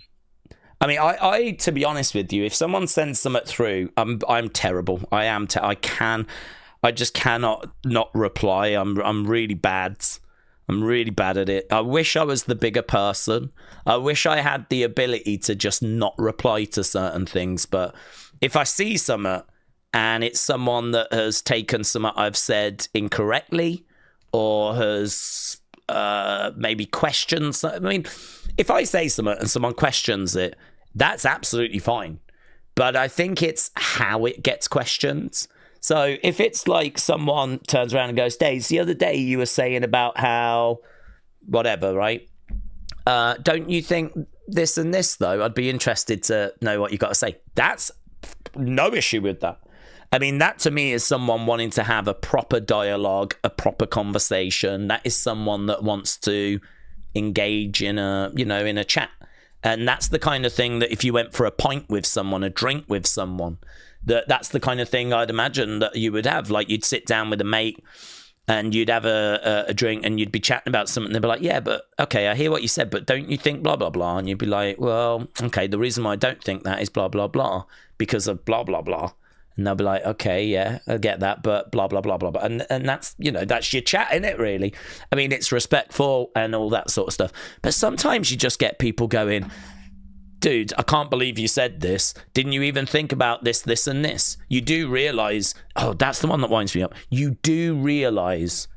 Speaker 1: to be honest with you, if someone sends something through, I'm terrible. I just cannot not reply. I'm really bad. I'm really bad at it. I wish I was the bigger person. I wish I had the ability to just not reply to certain things. But if I see something and it's someone that has taken something I've said incorrectly or has maybe questioned something. I mean, if I say something and someone questions it, that's absolutely fine. But I think it's how it gets questioned. So if it's like someone turns around and goes, Daze, the other day you were saying about how whatever, right? Don't you think this and this, though? I'd be interested to know what you got to say. That's no issue with that. I mean, that to me is someone wanting to have a proper dialogue, a proper conversation. That is someone that wants to engage in a chat. And that's the kind of thing that if you went for a pint with someone, a drink with someone, that's the kind of thing I'd imagine that you would have. Like you'd sit down with a mate and you'd have a drink and you'd be chatting about something. They'd be like, yeah, but okay, I hear what you said, but don't you think blah, blah, blah? And you'd be like, well, okay, the reason why I don't think that is blah, blah, blah, because of blah, blah, blah. And they'll be like, okay, yeah, I get that, but blah, blah, blah, blah, blah. And that's, that's your chat, innit, really? I mean, it's respectful and all that sort of stuff. But sometimes you just get people going, dude, I can't believe you said this. Didn't you even think about this, this, and this? You do realise, oh, that's the one that winds me up. You do realise.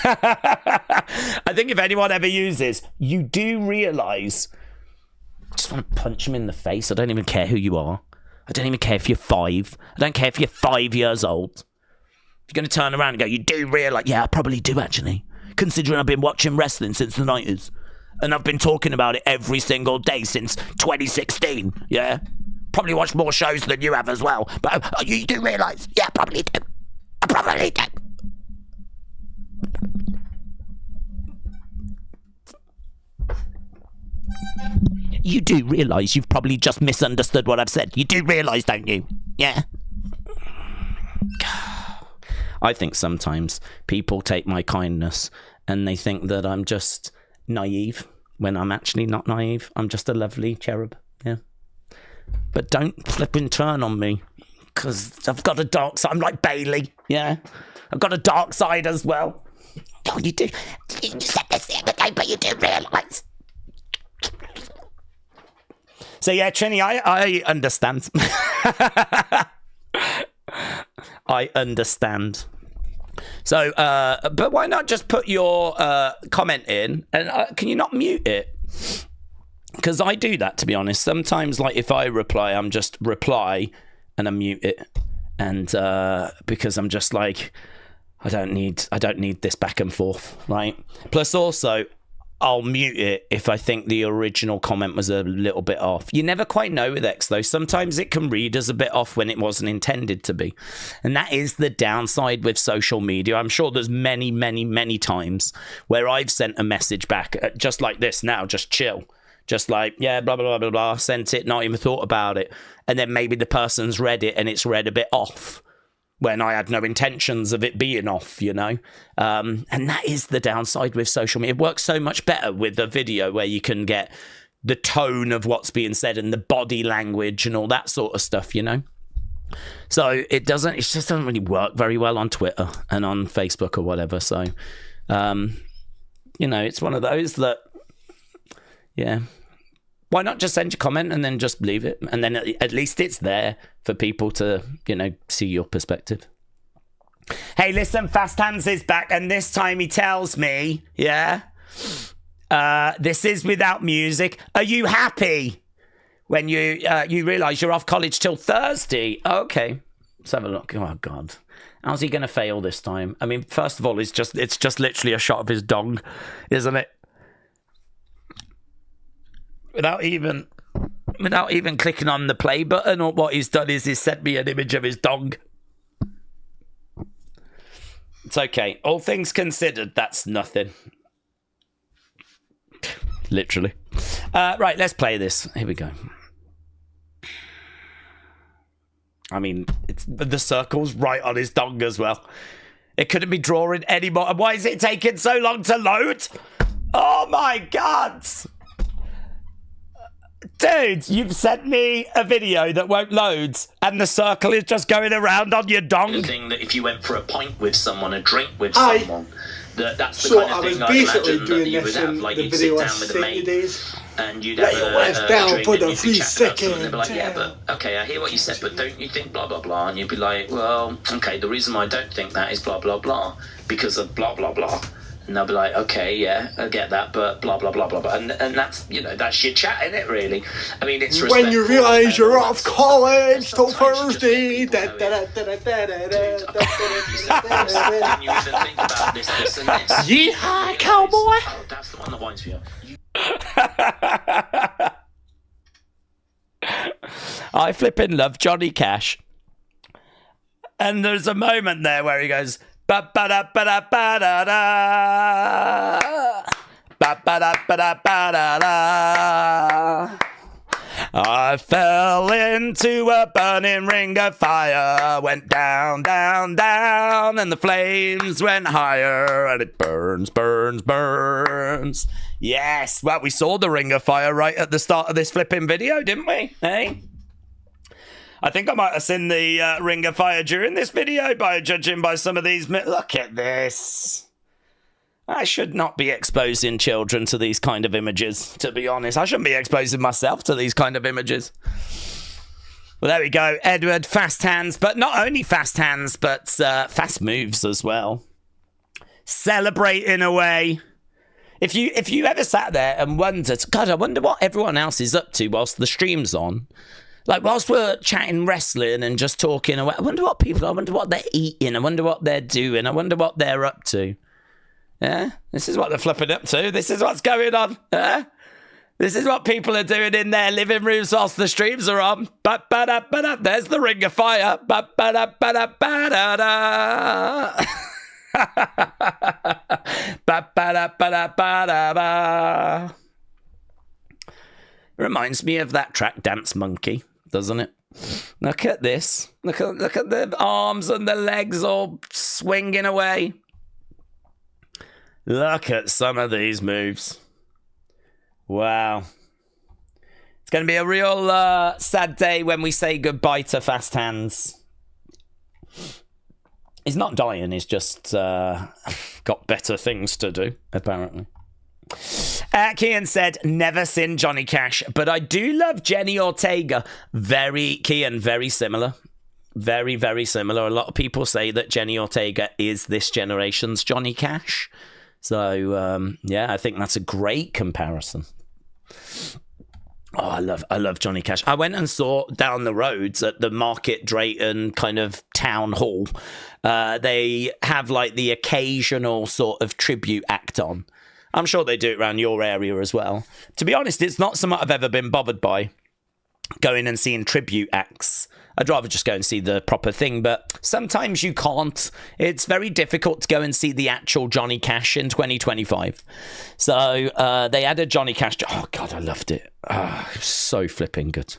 Speaker 1: I think if anyone ever uses, you do realise. I just want to punch him in the face. I don't even care who you are. I don't even care if you're 5. I don't care if you're 5 years old. If you're going to turn around and go, you do realise, yeah, I probably do actually. Considering I've been watching wrestling since the 90s. And I've been talking about it every single day since 2016, yeah? Probably watch more shows than you have as well. But you do realise? Yeah, probably do. I probably do. You do realise you've probably just misunderstood what I've said. You do realise, don't you? Yeah. I think sometimes people take my kindness and they think that I'm just naive when I'm actually not naive. I'm just a lovely cherub. Yeah. But don't flip and turn on me, because I've got a dark side. I'm like Bailey. Yeah. I've got a dark side as well. Oh, you do. You said this the other day, but you do realise. So yeah, Trini, I understand. I understand. So, but why not just put your comment in, and can you not mute it? Because I do that, to be honest. Sometimes, like, if I reply, I'm just reply and I mute it, and because I'm just like, I don't need this back and forth, right? Plus, also, I'll mute it if I think the original comment was a little bit off. You never quite know with X, though. Sometimes it can read as a bit off when it wasn't intended to be. And that is the downside with social media. I'm sure there's many, many, many times where I've sent a message back, just like this now, just chill. Just like, yeah, blah, blah, blah, blah, blah, sent it, not even thought about it. And then maybe the person's read it and it's read a bit off, when I had no intentions of it being off, you know? And that is the downside with social media. It works so much better with a video where you can get the tone of what's being said and the body language and all that sort of stuff, you know? So it just doesn't really work very well on Twitter and on Facebook or whatever. So, you know, it's one of those that, yeah. Why not just send your comment and then just leave it? And then at least it's there for people to, you know, see your perspective. Hey, listen, Fast Hands is back. And this time he tells me, yeah, this is without music. Are you happy when you realise you're off college till Thursday? Okay. Let's have a look. Oh, God. How's he going to fail this time? I mean, first of all, it's just literally a shot of his dong, isn't it? Without even clicking on the play button, or what he's done is he's sent me an image of his dong. It's okay. All things considered, that's nothing. Literally. Right, let's play this. Here we go. I mean, it's the circle's right on his dong as well. It couldn't be drawing anymore. Why is it taking so long to load? Oh my God! Dude, you've sent me a video that won't load, and the circle is just going around on your dong.
Speaker 2: The thing that if you went for a pint with someone, a drink with someone, that's the kind of thing I'd imagine that you would have. Like, you'd sit down with a mate, and you'd have a drink, and you'd be chatting about something, and they'd be like, yeah, but, okay, I hear what you said, but don't you think blah, blah, blah? And you'd be like, well, okay, the reason why I don't think that is blah, blah, blah, because of blah, blah, blah. And they'll be like, okay, yeah, I get that, but blah, blah, blah, blah, blah. And that's, you know, that's your chat, isn't it, really? I mean, it's respectful.
Speaker 3: When you realise you're off college till Thursday.
Speaker 2: When you even think about this and this.
Speaker 3: Yeehaw, cowboy!
Speaker 2: Oh, that's the one that whines for you.
Speaker 1: I flipping love Johnny Cash. And there's a moment there where he goes, ba-ba-da-ba-da-ba-da-da. Ba-ba-da-ba-da-ba-da-da. I fell into a burning ring of fire, went down, down, down, and the flames went higher, and it burns, burns, burns. Yes, well, we saw the ring of fire right at the start of this flipping video, didn't we? Hey? I think I might have seen the ring of fire during this video, by judging by some of these. Look at this. I should not be exposing children to these kind of images, to be honest. I shouldn't be exposing myself to these kind of images. Well, there we go. Edward, fast hands, but not only fast hands, but fast moves as well. Celebrating away. If you ever sat there and wondered, God, I wonder what everyone else is up to whilst the stream's on. Like, whilst we're chatting wrestling and just talking away, I wonder what they're eating. I wonder what they're doing. I wonder what they're up to. Yeah? This is what they're flipping up to. This is what's going on. Yeah? This is what people are doing in their living rooms whilst the streams are on. Ba-ba-da-ba-da. There's the Ring of Fire. Ba-ba-da-ba-da-ba-da-da. Ba-ba-da-ba-da-ba-da-ba. Reminds me of that track Dance Monkey, doesn't it? Look at this. Look at the arms and the legs all swinging away. Look at some of these moves. Wow. It's going to be a real sad day when we say goodbye to Fast Hands. He's not dying, he's just got better things to do, apparently. Kian said, never seen Johnny Cash, but I do love Jenny Ortega. Kian, very similar. Very, very similar. A lot of people say that Jenny Ortega is this generation's Johnny Cash. So, yeah, I think that's a great comparison. Oh, I love Johnny Cash. I went and saw down the roads at the Market Drayton kind of town hall. They have like the occasional sort of tribute act on. I'm sure they do it around your area as well. To be honest, it's not something I've ever been bothered by, going and seeing tribute acts. I'd rather just go and see the proper thing, but sometimes you can't. It's very difficult to go and see the actual Johnny Cash in 2025. So they had a Johnny Cash. Oh, God, I loved it. Oh, it was so flipping good.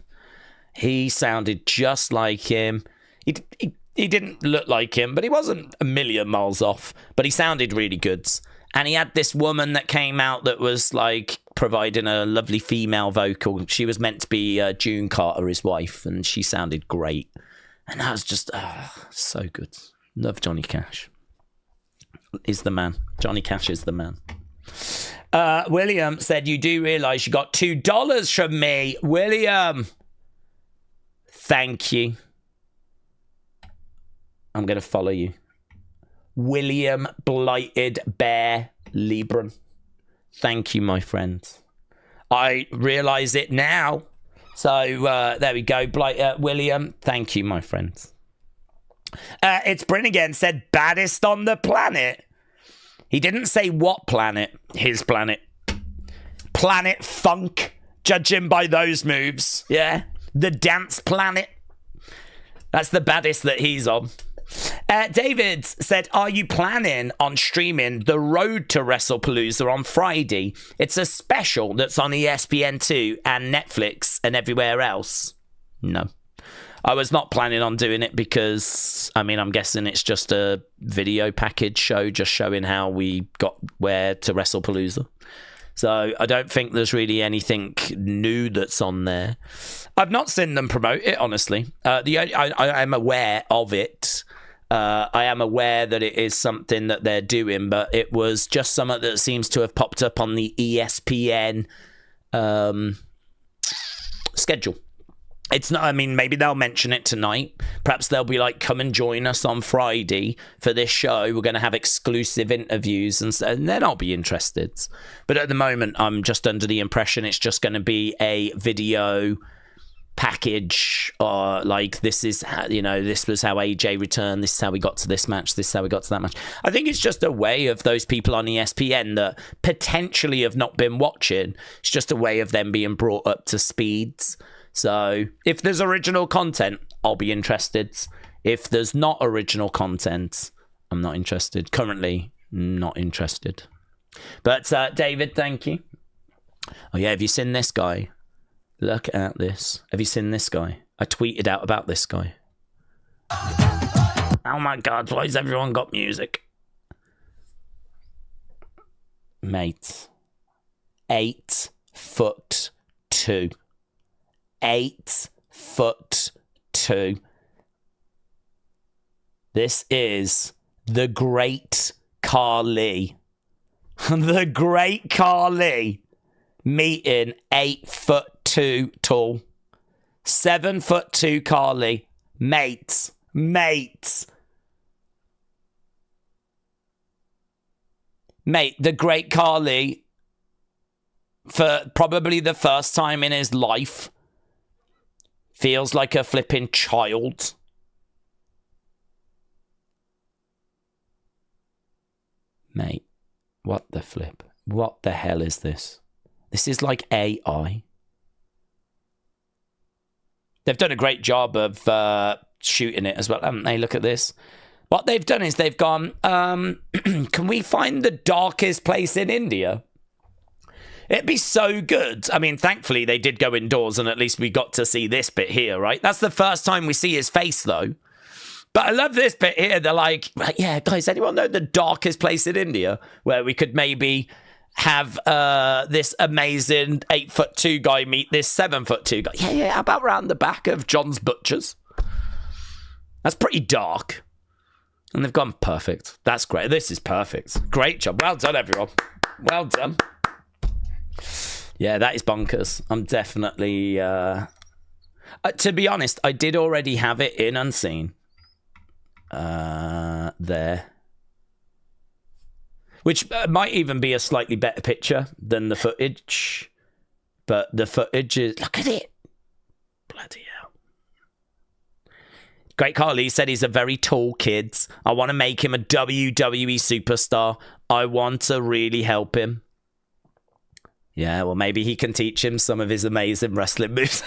Speaker 1: He sounded just like him. He didn't look like him, but he wasn't a million miles off. But he sounded really good. And he had this woman that came out that was like providing a lovely female vocal. She was meant to be June Carter, his wife, and she sounded great. And that was just so good. Love Johnny Cash. Is the man. Johnny Cash is the man. William said, you do realise you got $2 from me. William, thank you. I'm going to follow you. William Blighted Bear Liebran. Thank you, my friend. I realise it now. So there we go. William, thank you, my friend. It's Bryn again, said baddest on the planet. He didn't say what planet. His planet. Planet Funk, judging by those moves. Yeah. The Dance Planet. That's the baddest that he's on. David said, are you planning on streaming The Road to WrestlePalooza on Friday? It's a special that's on ESPN2 and Netflix and everywhere else. No. I was not planning on doing it because, I mean, I'm guessing it's just a video package show just showing how we got where to WrestlePalooza. So I don't think there's really anything new that's on there. I've not seen them promote it, honestly. I am aware of it. I am aware that it is something that they're doing, but it was just something that seems to have popped up on the ESPN schedule. It's not, I mean, maybe they'll mention it tonight. Perhaps they'll be like, come and join us on Friday for this show. We're going to have exclusive interviews, and then I'll be interested. But at the moment, I'm just under the impression it's just going to be a video package, or like, this is how, this was how AJ returned, this is how we got to this match, this is how we got to that match. I think it's just a way of those people on ESPN that potentially have not been watching. It's just a way of them being brought up to speeds. So if there's original content, I'll be interested. If there's not original content, I'm not interested. Currently, not interested. But David, thank you. Oh yeah, have you seen this guy? Look at this. Have you seen this guy? I tweeted out about this guy. Oh my God, why has everyone got music? Mate. 8'2". 8'2". This is the Great Khali. The Great Khali meeting 8'2" tall, 7'2" Khali. Mates. Mate, the Great Khali, for probably the first time in his life, feels like a flipping child. Mate, what the flip? What the hell is this? This is like AI. They've done a great job of shooting it as well, haven't they? Look at this. What they've done is they've gone, can we find the darkest place in India? It'd be so good. I mean, thankfully, they did go indoors, and at least we got to see this bit here, right? That's the first time we see his face, though. But I love this bit here. They're like, yeah, guys, anyone know the darkest place in India where we could maybe have this amazing 8'2" guy meet this 7'2" guy? Yeah, how about round the back of John's Butchers? That's pretty dark. And they've gone perfect. That's great. This is perfect. Great job. Well done, everyone. Well done. Yeah, that is bonkers. I'm definitely... to be honest, I did already have it in Unseen. There. Which might even be a slightly better picture than the footage. But the footage is... Look at it. Bloody hell. Great Carly said he's a very tall kid. I want to make him a WWE superstar. I want to really help him. Yeah, well, maybe he can teach him some of his amazing wrestling moves.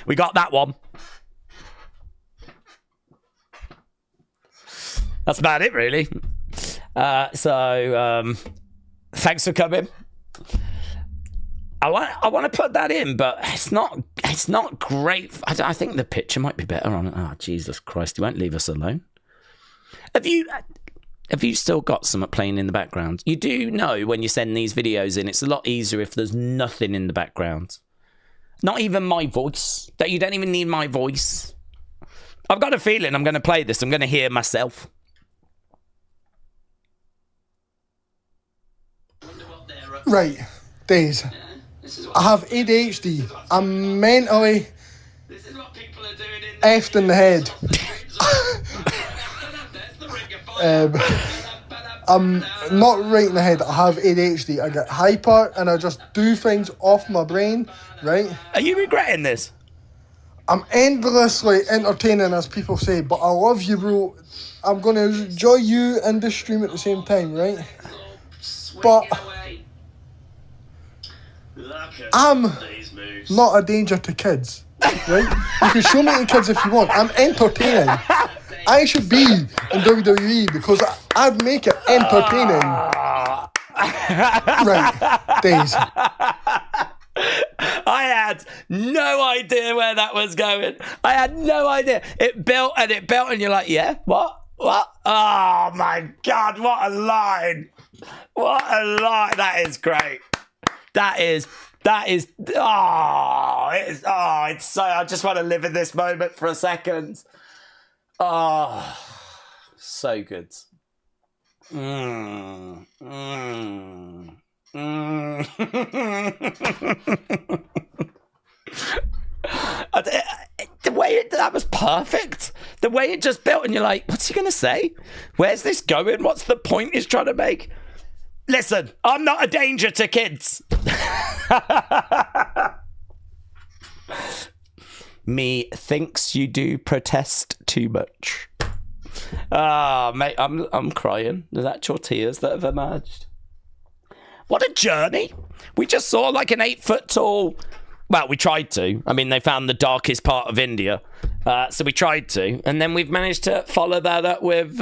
Speaker 1: We got that one. That's about it, really. So, thanks for coming. I want to put that in, but it's not great. I think the picture might be better on it. Oh, Jesus Christ, he won't leave us alone. Have you still got something playing in the background? You do know when you send these videos in, it's a lot easier if there's nothing in the background. Not even my voice. That you don't even need my voice. I've got a feeling I'm going to play this. I'm going to hear myself.
Speaker 3: Right, Daze. I have ADHD. I'm mentally effed in the head. I'm not right in the head. I have ADHD. I get hyper and I just do things off my brain, right?
Speaker 1: Are you regretting this?
Speaker 3: I'm endlessly entertaining, as people say, but I love you, bro. I'm going to enjoy you and this stream at the same time, right? But I'm not a danger to kids, right? You can show me to kids if you want. I'm entertaining. I should be in WWE because I'd make it entertaining. Right, Daze.
Speaker 1: I had no idea where that was going. I had no idea. It built, and you're like, yeah, what? Oh my God, what a line. What a line. That is great. It's so, I just want to live in this moment for a second. Oh, so good. The way that was perfect. The way it just built, and you're like, what's he going to say? Where's this going? What's the point he's trying to make? Listen, I'm not a danger to kids. Me thinks you do protest too much. Ah, mate, I'm crying. There's actual tears that have emerged. What a journey. We just saw like an 8-foot tall... Well, we tried to. I mean, they found the darkest part of India. So we tried to. And then we've managed to follow that up with...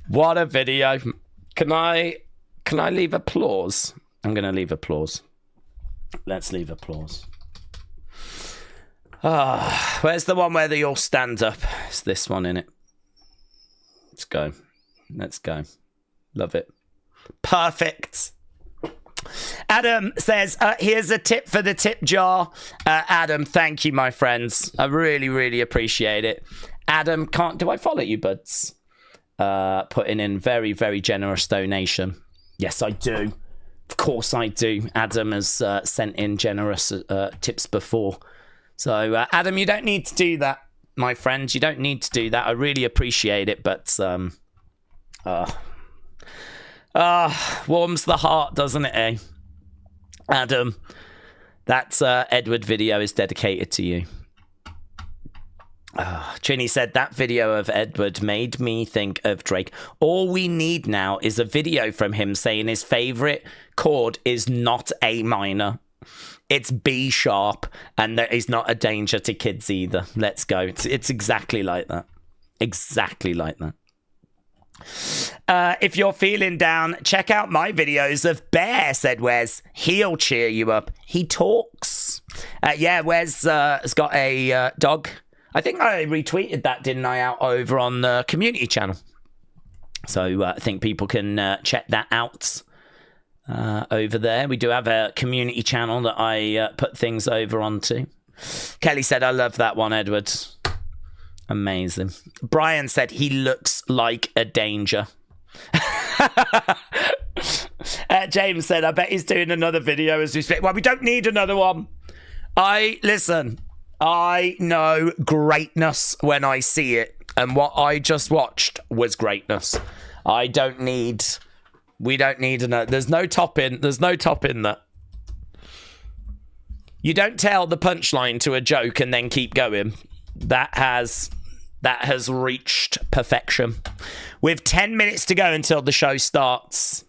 Speaker 1: What a video. Can I leave applause? I'm going to leave applause. Let's leave applause. Where's the one where they all stand up? It's this one, innit? Let's go. Love it. Perfect. Adam says, here's a tip for the tip jar. Adam, thank you, my friends. I really, really appreciate it. Adam, do I follow you, buds? Putting in very, very generous donation. Yes, I do. Of course I do. Adam has sent in generous tips before. So, Adam, you don't need to do that, my friend. You don't need to do that. I really appreciate it, but warms the heart, doesn't it, eh? Adam, that Edward video is dedicated to you. Trini said, that video of Edward made me think of Drake. All we need now is a video from him saying his favourite chord is not A minor. It's B sharp, and that is not a danger to kids either. Let's go. It's exactly like that. Exactly like that. If you're feeling down, check out my videos of Bear, said Wes. He'll cheer you up. He talks. Yeah, Wes has got a dog. I think I retweeted that, didn't I, out over on the community channel. So I think people can check that out over there. We do have a community channel that I put things over onto. Kelly said, I love that one, Edward. Amazing. Brian said he looks like a danger. James said, I bet he's doing another video as we speak. Well, we don't need another one. Listen, I know greatness when I see it. And what I just watched was greatness. We don't need another. There's no topping that. You don't tell the punchline to a joke and then keep going. That has reached perfection. With 10 minutes to go until the show starts,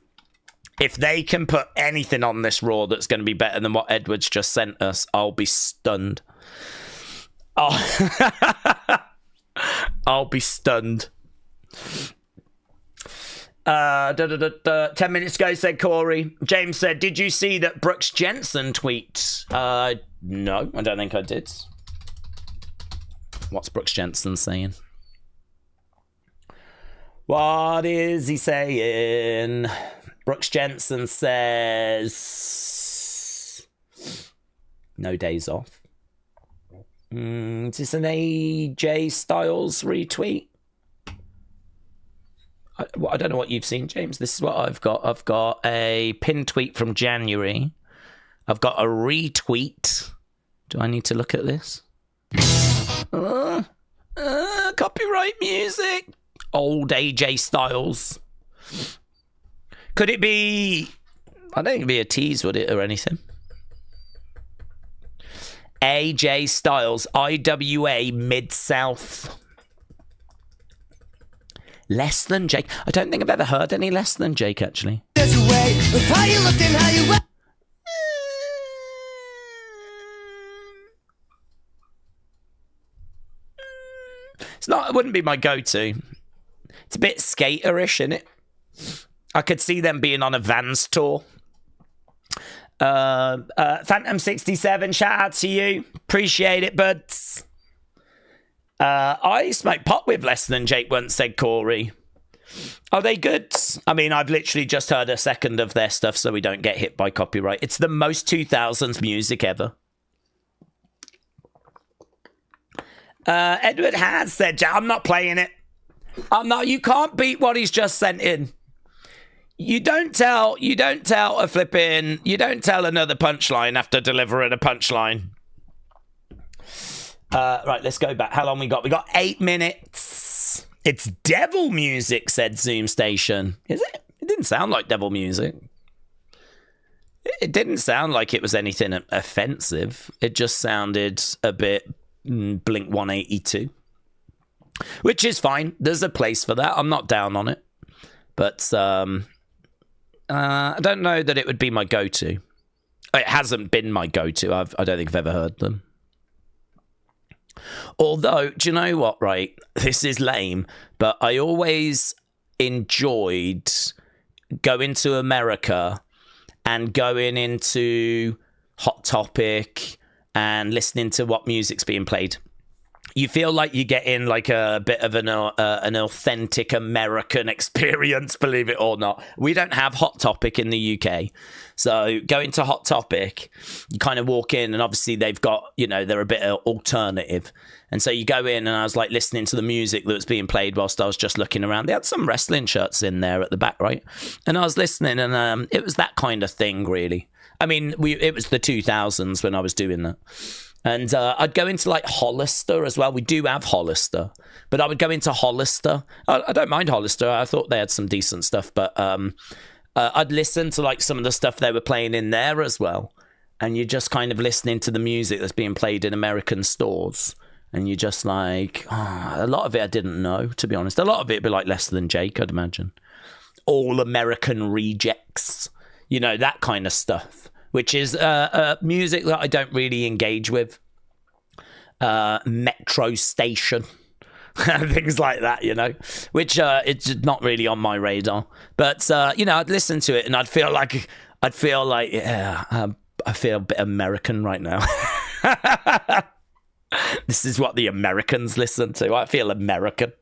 Speaker 1: if they can put anything on this Raw that's going to be better than what Edwards just sent us, I'll be stunned. I'll be stunned. 10 minutes ago, said Corey. James said, did you see that Brooks Jensen tweet? No, I don't think I did. What's Brooks Jensen saying? What is he saying? Brooks Jensen says, no days off. Is this an AJ Styles retweet? I don't know what you've seen, James. This is what I've got. I've got a pinned tweet from January. I've got a retweet. Do I need to look at this? Copyright music. Old AJ Styles. Could it be... I don't think it'd be a tease, would it, or anything? AJ Styles, IWA Mid-South. Less Than Jake. I don't think I've ever heard any Less Than Jake, actually. There's a way with how you look and how you... It's not... It wouldn't be my go-to. It's a bit skaterish, isn't it? I could see them being on a Vans tour. Phantom67, shout out to you. Appreciate it, buds. I smoked pot with Less Than Jake once, said Corey. Are they good? I mean, I've literally just heard a second of their stuff so we don't get hit by copyright. It's the most 2000s music ever. Edward has said, I'm not playing it. I'm not. You can't beat what he's just sent in. You don't tell another punchline after delivering a punchline. Right, let's go back. How long we got? We got 8 minutes. It's devil music, said Zoom Station. Is it? It didn't sound like devil music. It didn't sound like it was anything offensive. It just sounded a bit Blink 182. Which is fine. There's a place for that. I'm not down on it. But I don't know that it would be my go-to. It hasn't been my go-to. I don't think I've ever heard them. Although, do you know what, right? This is lame, but I always enjoyed going to America and going into Hot Topic and listening to what music's being played. You feel like you get in like a bit of an authentic American experience, believe it or not. We don't have Hot Topic in the UK. So going to Hot Topic, you kind of walk in and obviously they've got, they're a bit alternative. And so you go in and I was like listening to the music that was being played whilst I was just looking around. They had some wrestling shirts in there at the back, right? And I was listening and it was that kind of thing, really. I mean, it was the 2000s when I was doing that. And I'd go into like Hollister as well. We do have Hollister, but I would go into Hollister. I don't mind Hollister. I thought they had some decent stuff, but I'd listen to like some of the stuff they were playing in there as well. And you're just kind of listening to the music that's being played in American stores. and you're just like, a lot of it I didn't know, to be honest. A lot of it would be like Less Than Jake, I'd imagine. All American Rejects, you know, that kind of stuff, which is music that I don't really engage with. Metro Station, things like that, you know, which it's not really on my radar. But, you know, I'd listen to it and I'd feel like, yeah, I feel a bit American right now. This is what the Americans listen to. I feel American.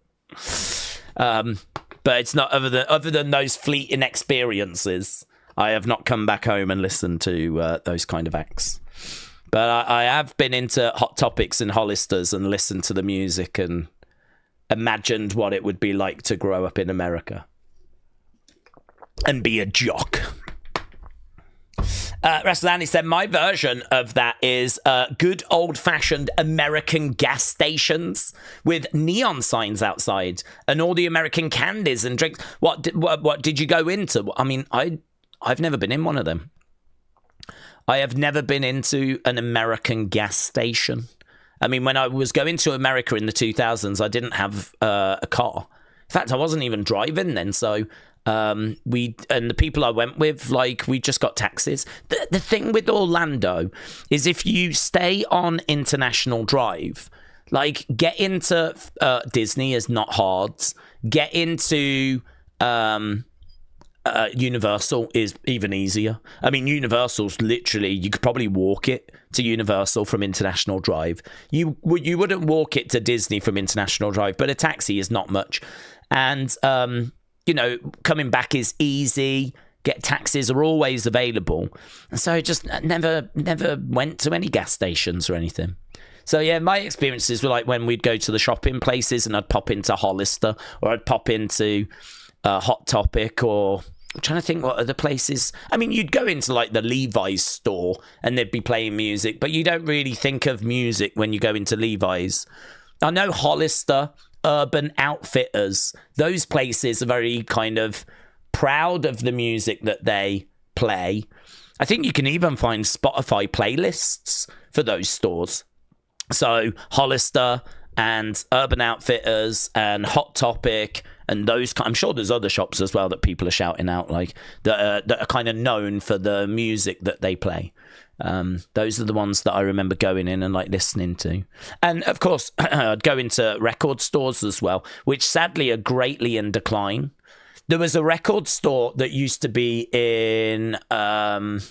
Speaker 1: But it's not other than those fleeting experiences. I have not come back home and listened to those kind of acts. But I have been into Hot Topics and Hollisters and listened to the music and imagined what it would be like to grow up in America and be a jock. Wrestling said, my version of that is good old-fashioned American gas stations with neon signs outside and all the American candies and drinks. What did you go into? I mean, I've never been in one of them. I have never been into an American gas station. I mean, when I was going to America in the 2000s, I didn't have a car. In fact, I wasn't even driving then, so... the people I went with, like, we just got taxis. The thing with Orlando is if you stay on International Drive, like, get into Disney is not hard. Get into Universal is even easier. I mean, Universal's literally, you could probably walk it to Universal from International Drive. You wouldn't walk it to Disney from International Drive, but a taxi is not much. And you know, coming back is easy. Taxis are always available. And so I just never went to any gas stations or anything. So yeah, my experiences were like when we'd go to the shopping places and I'd pop into Hollister or I'd pop into Hot Topic, or I'm trying to think what other places. I mean, you'd go into like the Levi's store and they'd be playing music, but you don't really think of music when you go into Levi's. I know Hollister, Urban Outfitters, those places are very kind of proud of the music that they play. I think you can even find Spotify playlists for those stores. So Hollister and Urban Outfitters and Hot Topic and those, I'm sure there's other shops as well that people are shouting out, like that are kind of known for the music that they play. Those are the ones that I remember going in and like listening to. And of course, I'd go into record stores as well, which sadly are greatly in decline. There was a record store that used to be in the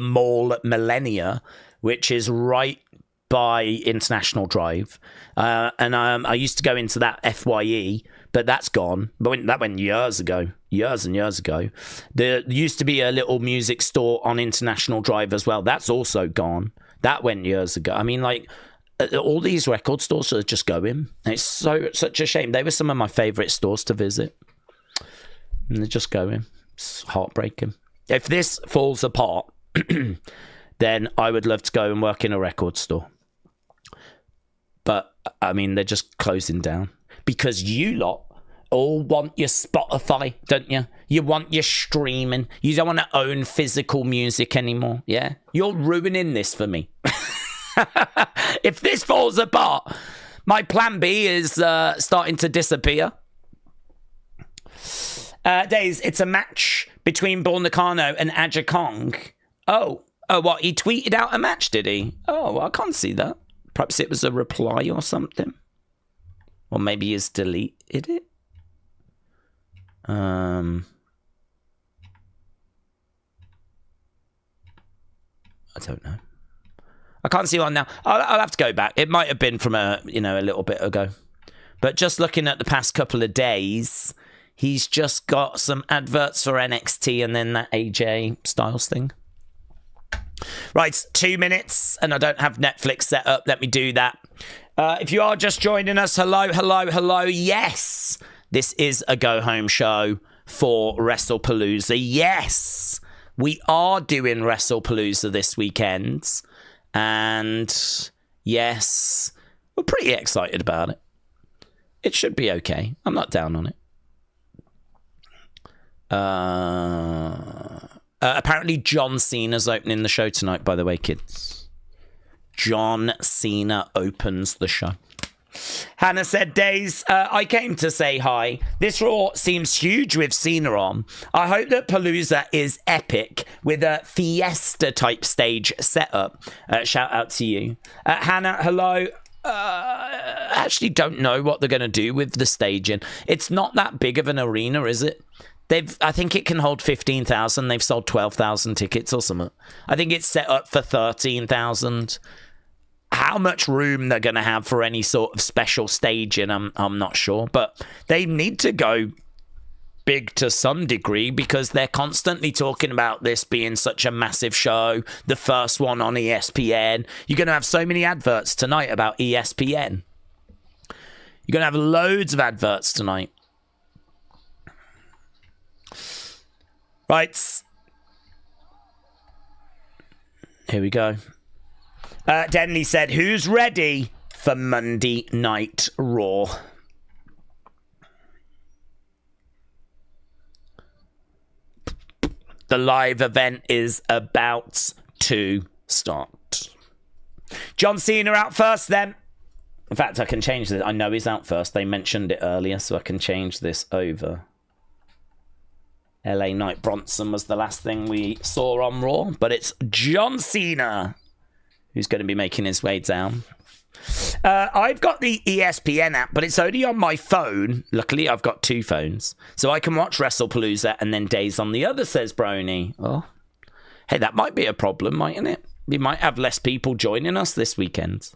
Speaker 1: mall at Millennia, which is right by International Drive. And I used to go into that FYE, but that's gone. But that went years and years ago. There used to be a little music store on International Drive as well. That's also gone. That went years ago. I mean, like, all these record stores are just going. It's such a shame. They were some of my favourite stores to visit. And they're just going. It's heartbreaking. If this falls apart, then I would love to go and work in a record store. But, I mean, they're just closing down. Because you lot all want your Spotify, don't you? You want your streaming. You don't want to own physical music anymore, yeah? You're ruining this for me. If this falls apart, my plan B is starting to disappear. Daze, it's a match between Bull Nakano and Aja Kong. Oh, what? He tweeted out a match, did he? Oh, I can't see that. Perhaps it was a reply or something. Or maybe he's deleted it. I don't know. I can't see one now. I'll have to go back. It might have been from a little bit ago. But just looking at the past couple of days, he's just got some adverts for NXT and then that AJ Styles thing. Right, 2 minutes, and I don't have Netflix set up. Let me do that. If you are just joining us, hello. Yes, this is a go-home show for WrestlePalooza. Yes, we are doing WrestlePalooza this weekend. And yes, we're pretty excited about it. It should be okay. I'm not down on it. Apparently John Cena's opening the show tonight, by the way, kids. John Cena opens the show. Hannah said, Daze, I came to say hi. This Raw seems huge with Cena on. I hope that Palooza is epic with a fiesta-type stage setup. Shout out to you. Hannah, hello. I actually don't know what they're going to do with the staging. It's not that big of an arena, is it? I think it can hold 15,000. They've sold 12,000 tickets or something. I think it's set up for 13,000. How much room they're going to have for any sort of special staging, I'm not sure. But they need to go big to some degree because they're constantly talking about this being such a massive show. The first one on ESPN. You're going to have so many adverts tonight about ESPN. You're going to have loads of adverts tonight. Right. Here we go. Denley said, who's ready for Monday Night Raw? The live event is about to start. John Cena out first then. In fact, I can change this. I know he's out first. They mentioned it earlier, so I can change this over. LA Knight Bronson was the last thing we saw on Raw, but it's John Cena who's going to be making his way down. I've got the ESPN app, but it's only on my phone. Luckily, I've got two phones. So I can watch WrestlePalooza and then Daze on the other, says Brony. Oh, hey, that might be a problem, mightn't it? We might have less people joining us this weekend.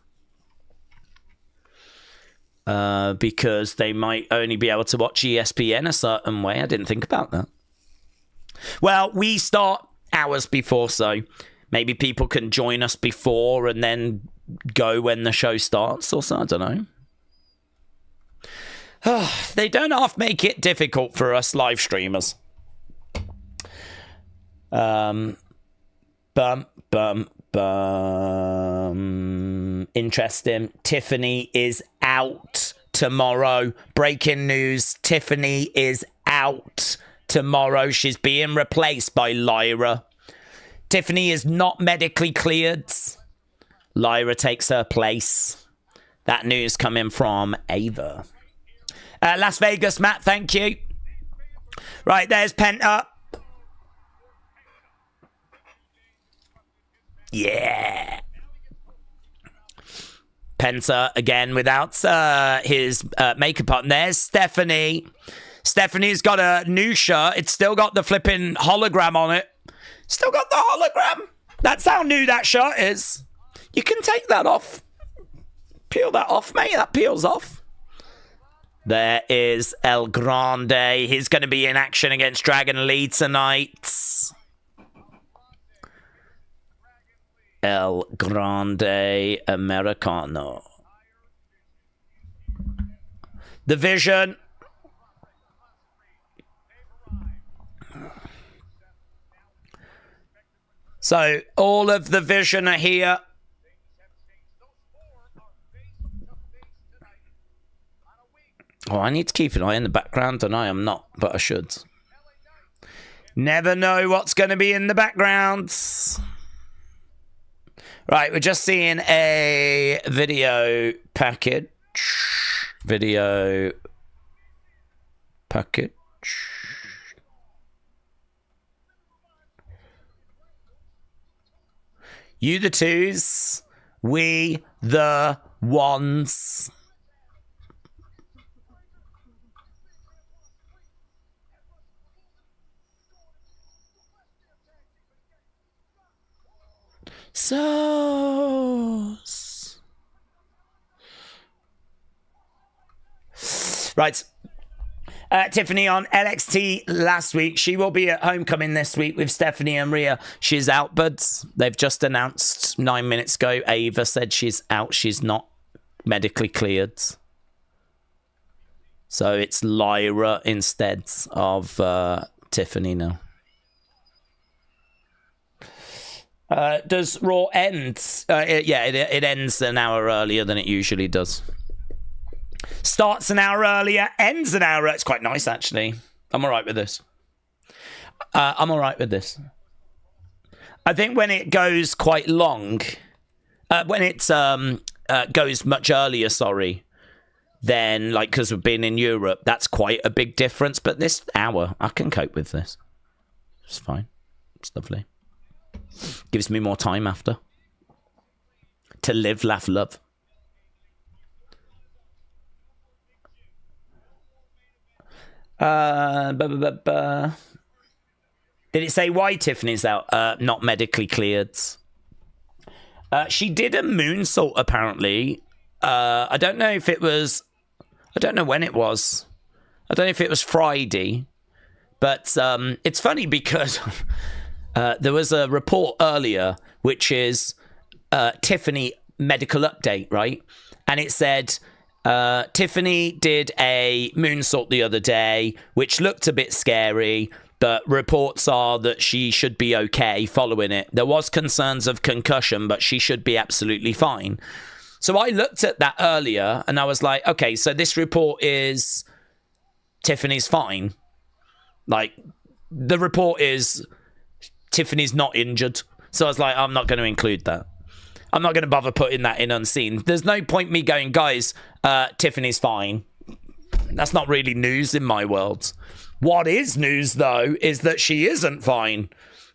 Speaker 1: Because they might only be able to watch ESPN a certain way. I didn't think about that. Well, we start hours before, so maybe people can join us before and then go when the show starts or so. I don't know. They don't half make it difficult for us live streamers. Interesting. Tiffany is out tomorrow. Breaking news. Tiffany is out tomorrow. She's being replaced by Lyra. Tiffany is not medically cleared. Lyra takes her place. That news coming from Ava. Las Vegas, Matt, thank you. Right, there's Penta. Yeah. Penta again without his makeup on. There's Stephanie. Stephanie's got a new shirt. It's still got the flipping hologram on it. Still got the hologram. That's how new that shirt is. You can take that off. Peel that off, mate. That peels off. There is El Grande. He's going to be in action against Dragon Lee tonight. El Grande Americano. The Vision. So, all of the Vision are here. Oh, I need to keep an eye in the background, and I am not, but I should. Never know what's going to be in the background. Right, we're just seeing a video package. Video package. You the twos, we the ones. Sauce. Right. Tiffany on NXT last week. She will be at Homecoming this week with Stephanie and Rhea. She's out, buds. They've just announced 9 minutes ago. Ava said she's out. She's not medically cleared. So it's Lyra instead of Tiffany now. Does Raw end? It ends an hour earlier than it usually does. Starts an hour earlier, ends an hour. It's quite nice, actually. I'm all right with this. I think when it goes quite long, When it goes much earlier, sorry, then, like, because we've been in Europe, that's quite a big difference. But this hour, I can cope with this. It's fine. It's lovely. Gives me more time after. To live, laugh, love. Did it say why Tiffany's out? Not medically cleared. She did a moonsault, apparently. I don't know if it was... I don't know when it was. I don't know if it was Friday. But it's funny because there was a report earlier, which is Tiffany medical update, right? And it said... Tiffany did a moonsault the other day, which looked a bit scary, but reports are that she should be okay following it. There was concerns of concussion, but she should be absolutely fine. So I looked at that earlier, and I was like, okay, so this report is Tiffany's fine. Like, the report is Tiffany's not injured. So I was like, I'm not going to include that. I'm not going to bother putting that in unseen. There's no point me going, guys, Tiffany's fine. That's not really news in my world. What is news, though, is that she isn't fine.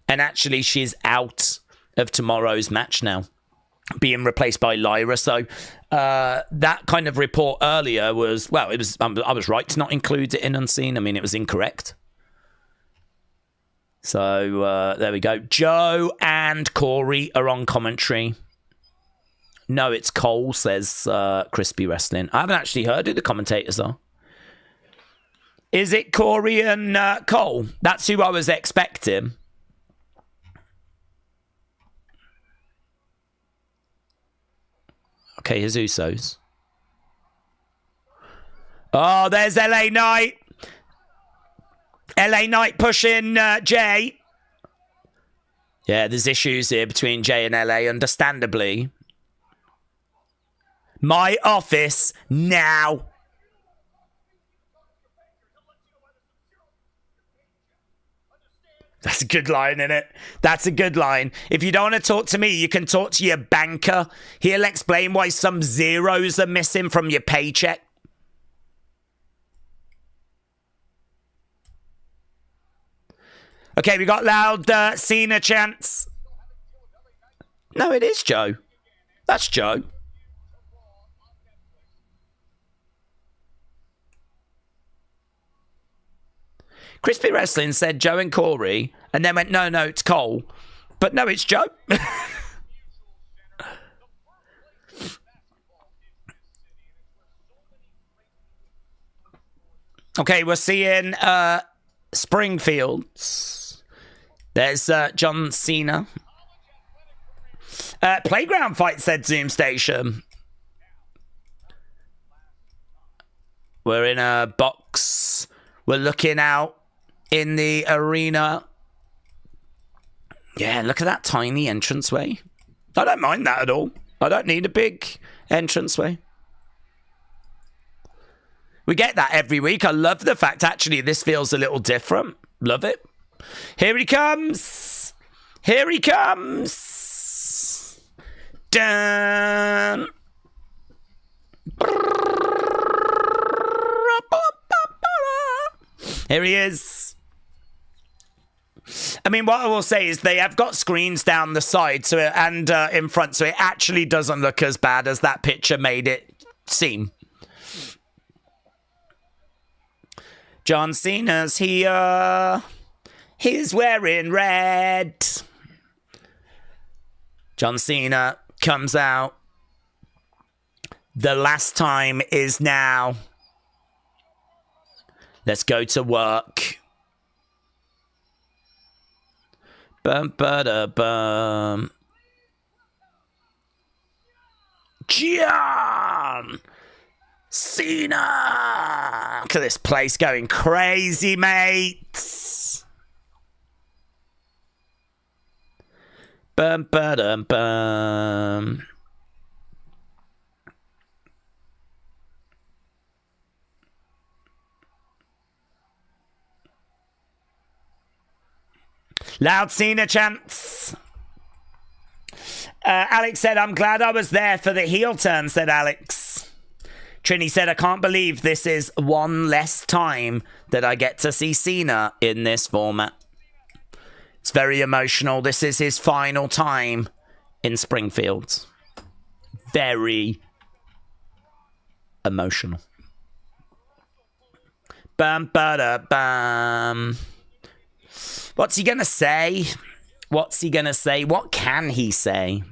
Speaker 1: And actually, she's out of tomorrow's match now, being replaced by Lyra. So that kind of report earlier was, well, it was. I was right to not include it in unseen. I mean, it was incorrect. So there we go. Joe and Corey are on commentary. No, it's Cole, says Crispy Wrestling. I haven't actually heard who the commentators are. Is it Corey and Cole? That's who I was expecting. Okay, here's Usos. Oh, there's LA Knight. LA Knight pushing Jay. Yeah, there's issues here between Jay and LA, understandably. My office now. That's a good line, isn't it? That's a good line. If you don't want to talk to me, you can talk to your banker. He'll explain why some zeros are missing from your paycheck. Okay, we got loud Cena chants. No, it is Joe. That's Joe. Crispy Wrestling said Joe and Corey, and then went, no, it's Cole. But no, it's Joe. Okay, we're seeing Springfields. There's John Cena. Playground fight, said Zoom Station. We're in a box. We're looking out in the arena. Yeah, look at that tiny entranceway. I don't mind that at all. I don't need a big entranceway. We get that every week. I love the fact, actually, this feels a little different. Love it. Here he comes. Here he comes. Dun. Here he is. I mean, what I will say is they have got screens down the side and in front, so it actually doesn't look as bad as that picture made it seem. John Cena's here. He's wearing red. John Cena comes out. The last time is now. Let's go to work. Bum, ba-da, bum. John Cena! Look at this place going crazy, mates. Bum, ba-da, bum. Loud Cena chants. Alex said, I'm glad I was there for the heel turn, said Alex. Trini said, I can't believe this is one less time that I get to see Cena in this format. It's very emotional. This is his final time in Springfield. Very emotional. Bum, ba-da, bum. What's he gonna say? What's he gonna say? What can he say?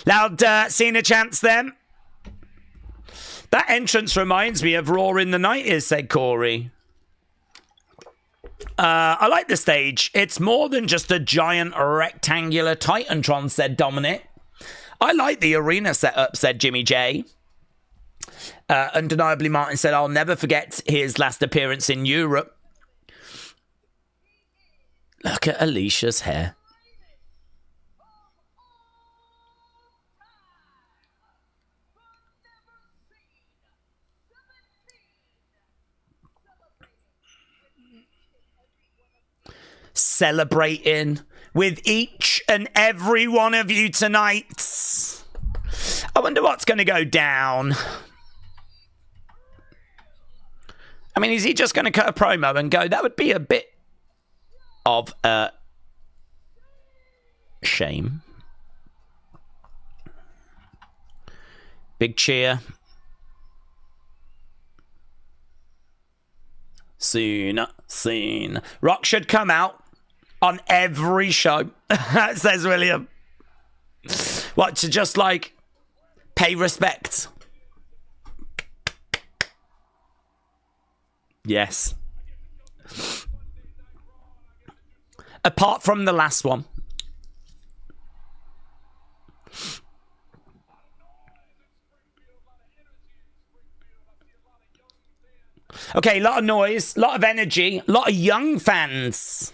Speaker 1: Loud Cena chants them. That entrance reminds me of Raw in the 90s, said Corey. I like the stage. It's more than just a giant rectangular Titantron, said Dominic. I like the arena setup, said Jimmy J. Undeniably, Martin said, I'll never forget his last appearance in Europe. Look at Alicia's hair. Celebrating with each and every one of you tonight. I wonder what's going to go down. I mean, is he just going to cut a promo and go, that would be a bit of a shame. Big cheer. Soon. Rock should come out on every show, says William. What, to just like pay respect? Yes. Apart from the last one. Okay, a lot of noise, a lot of energy, a lot of young fans.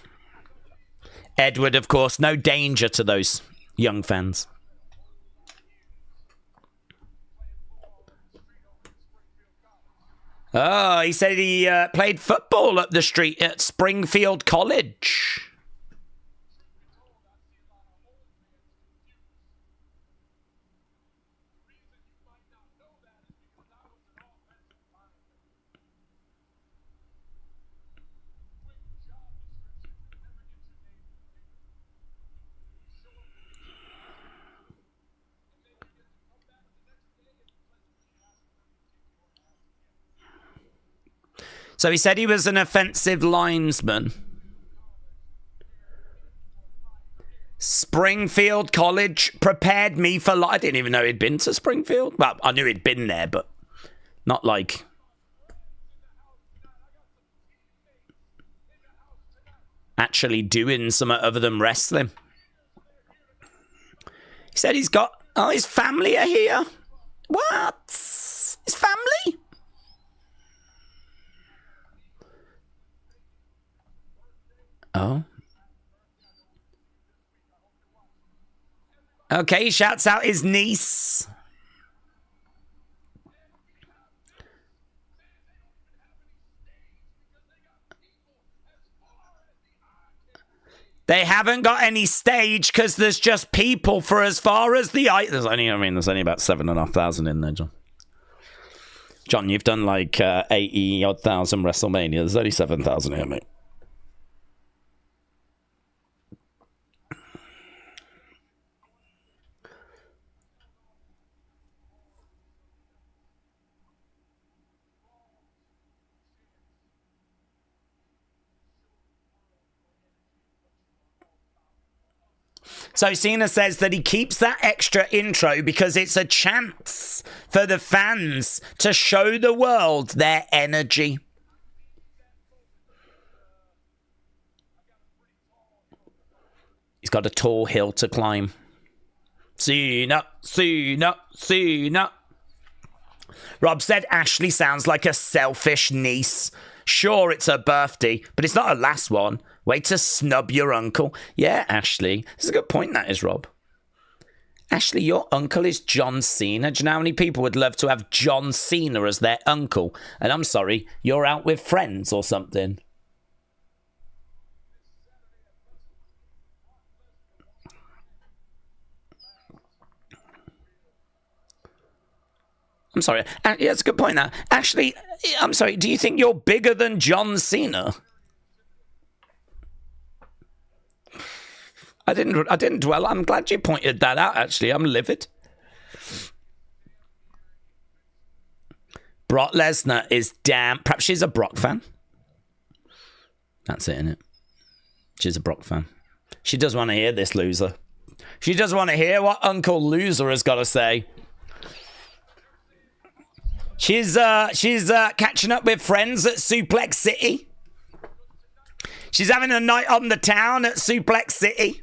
Speaker 1: Edward, of course, no danger to those young fans. Oh, he said he played football up the street at Springfield College. So he said he was an offensive linesman. Springfield College prepared me for life. I didn't even know he'd been to Springfield. Well, I knew he'd been there, but not like... actually doing something other than wrestling. He said he's got... oh, his family are here. What? His family? Oh. Okay, he shouts out his niece. They haven't got any stage because there's just people for as far as the eye. There's only about 7,500 in there, John. John, you've done like 80,000 WrestleMania. There's only 7,000 here, mate. So Cena says that he keeps that extra intro because it's a chance for the fans to show the world their energy. He's got a tall hill to climb. Cena. Rob said Ashley sounds like a selfish niece. Sure, it's her birthday, but it's not her last one. Way to snub your uncle. Yeah, Ashley. This is a good point, that is, Rob. Ashley, your uncle is John Cena. Do you know how many people would love to have John Cena as their uncle? And I'm sorry, you're out with friends or something. I'm sorry. Yeah, that's a good point. Now, actually, I'm sorry. Do you think you're bigger than John Cena? I didn't dwell. I'm glad you pointed that out. Actually, I'm livid. Brock Lesnar is damn. Perhaps she's a Brock fan. That's it, isn't it? She's a Brock fan. She does want to hear this loser. She does want to hear what Uncle Loser has got to say. She's catching up with friends at Suplex City. She's having a night on the town at Suplex City.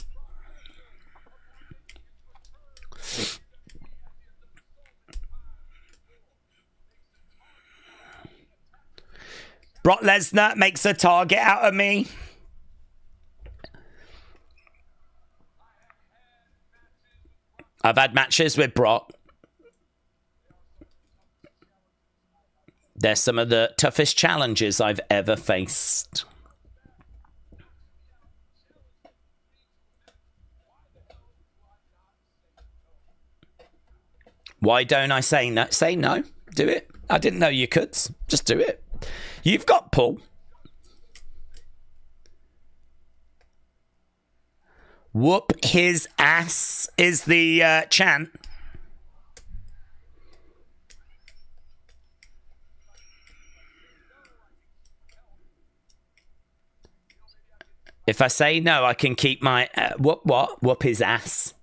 Speaker 1: Brock Lesnar makes a target out of me. I've had matches with Brock. They're some of the toughest challenges I've ever faced. Why don't I say no? Say no. Do it. I didn't know you could. Just do it. You've got pull. Whoop his ass is the chant. If I say no, I can keep my whoop his ass.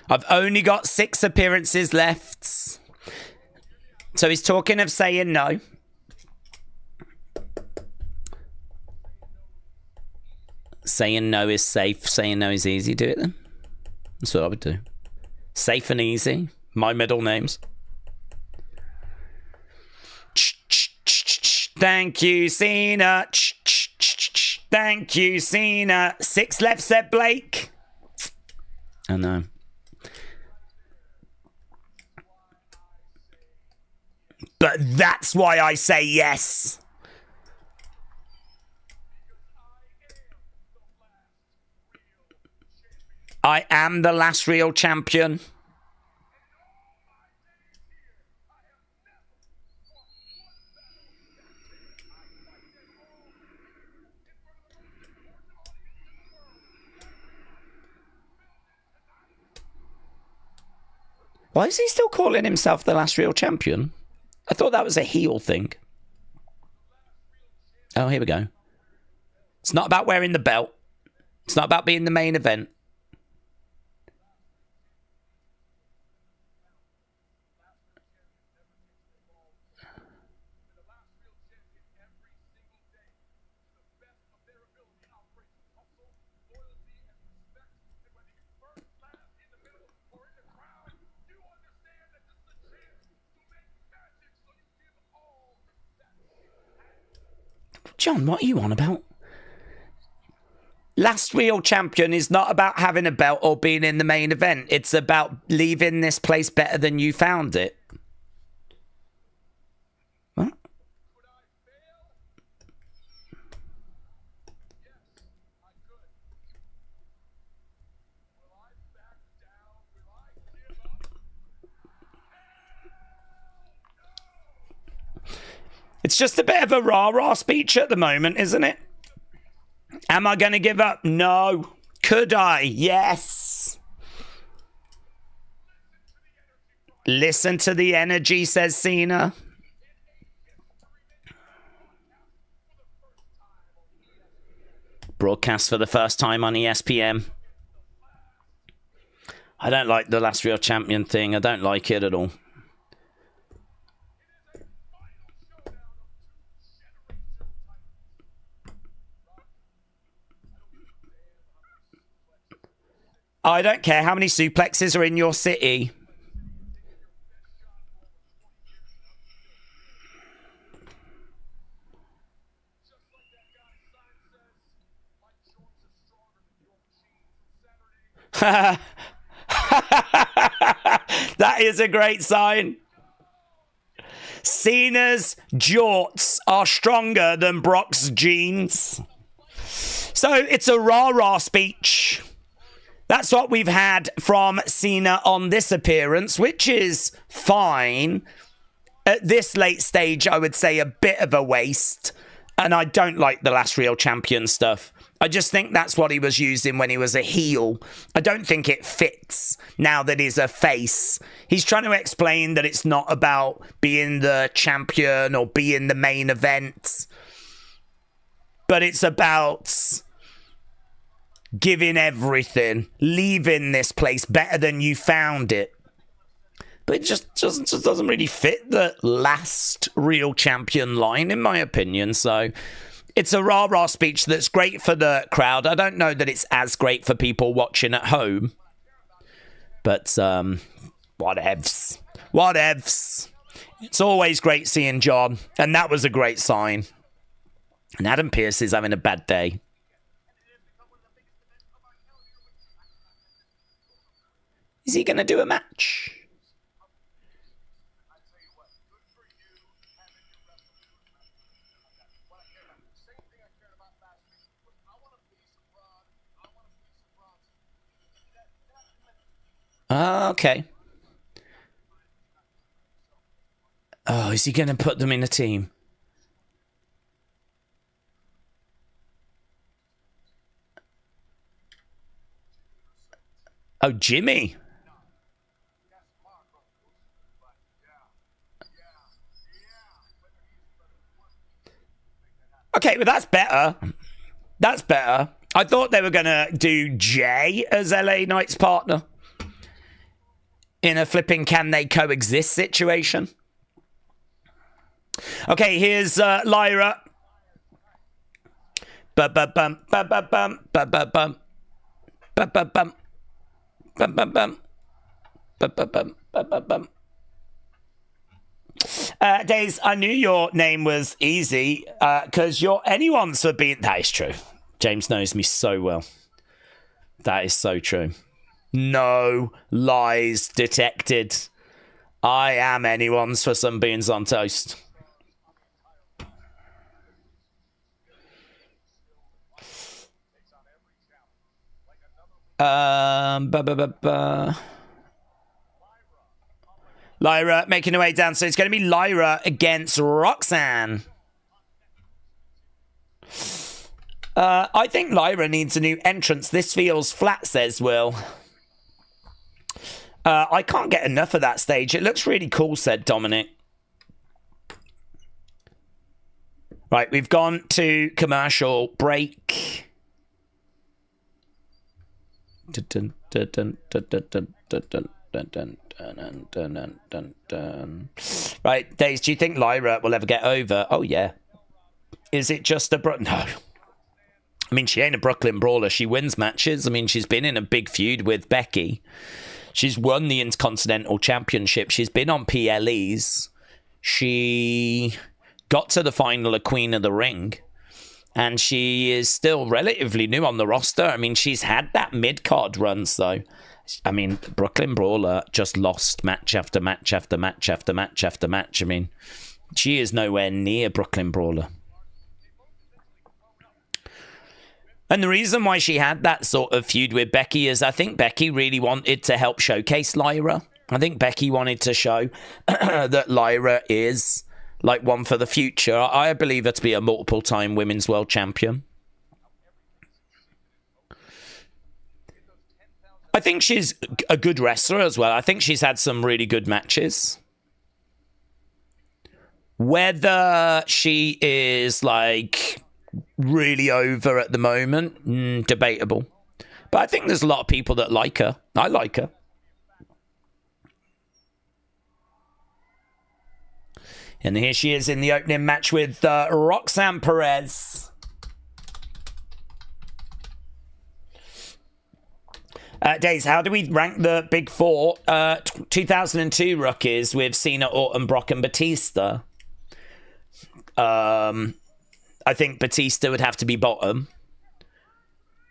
Speaker 1: I've only got 6 appearances left. So he's talking of saying no. Saying no is safe. Saying no is easy. Do it then. That's what I would do. Safe and easy. My middle names. Thank you, Cena. Thank you, Cena. 6 left, said Blake. I know. But that's why I say yes. I am the last real champion. Why is he still calling himself the last real champion? I thought that was a heel thing. Oh, here we go. It's not about wearing the belt. It's not about being the main event. John, what are you on about? Last real champion is not about having a belt or being in the main event. It's about leaving this place better than you found it. What? It's just a bit of a rah-rah speech at the moment, isn't it? Am I going to give up? No. Could I? Yes. Listen to the energy, says Cena. Broadcast for the first time on ESPN. I don't like the last real champion thing. I don't like it at all. I don't care how many suplexes are in your city. That is a great sign. Cena's jorts are stronger than Brock's jeans. So it's a rah-rah speech. That's what we've had from Cena on this appearance, which is fine. At this late stage, I would say a bit of a waste. And I don't like the last real champion stuff. I just think that's what he was using when he was a heel. I don't think it fits now that he's a face. He's trying to explain that it's not about being the champion or being the main event, but it's about giving everything, leaving this place better than you found it. But it just doesn't really fit the last real champion line, in my opinion. So it's a rah-rah speech that's great for the crowd. I don't know that it's as great for people watching at home. But whatevs. Whatevs. It's always great seeing John. And that was a great sign. And Adam Pearce is having a bad day. Is he going to do a match? Okay. Oh, is he going to put them in a team? Oh, Jimmy. Okay, well, that's better. That's better. I thought they were going to do Jay as LA Knight's partner in a flipping can they coexist situation. Okay, here's Lyra. Ba-ba-bum, ba-ba-bum, ba-ba-bum, ba-ba-bum, ba-ba-bum, ba-ba-bum, ba-ba-bum. Daze, I knew your name was easy because you're anyone's for being... That is true. James knows me so well. That is so true. No lies detected. I am anyone's for some beans on toast. Lyra making her way down. So it's going to be Lyra against Roxanne. I think Lyra needs a new entrance. This feels flat, says Will. I can't get enough of that stage. It looks really cool, said Dominic. Right, we've gone to commercial break. Right, Daze, do you think Lyra will ever get over? Oh, yeah. Is it just a... No. I mean, she ain't a Brooklyn Brawler. She wins matches. I mean, she's been in a big feud with Becky. She's won the Intercontinental Championship. She's been on PLEs. She got to the final of Queen of the Ring. And she is still relatively new on the roster. I mean, she's had that mid-card run, so... I mean, Brooklyn Brawler just lost match after match after match after match after match. I mean, she is nowhere near Brooklyn Brawler. And the reason why she had that sort of feud with Becky is I think Becky really wanted to help showcase Lyra. I think Becky wanted to show that Lyra is like one for the future. I believe her to be a multiple-time Women's World Champion. I think she's a good wrestler as well. I think she's had some really good matches. Whether she is, like, really over at the moment, debatable. But I think there's a lot of people that like her. I like her. And here she is in the opening match with Roxanne Perez. Daze, how do we rank the Big Four? 2002 rookies with Cena, Orton, Brock, and Batista. I think Batista would have to be bottom.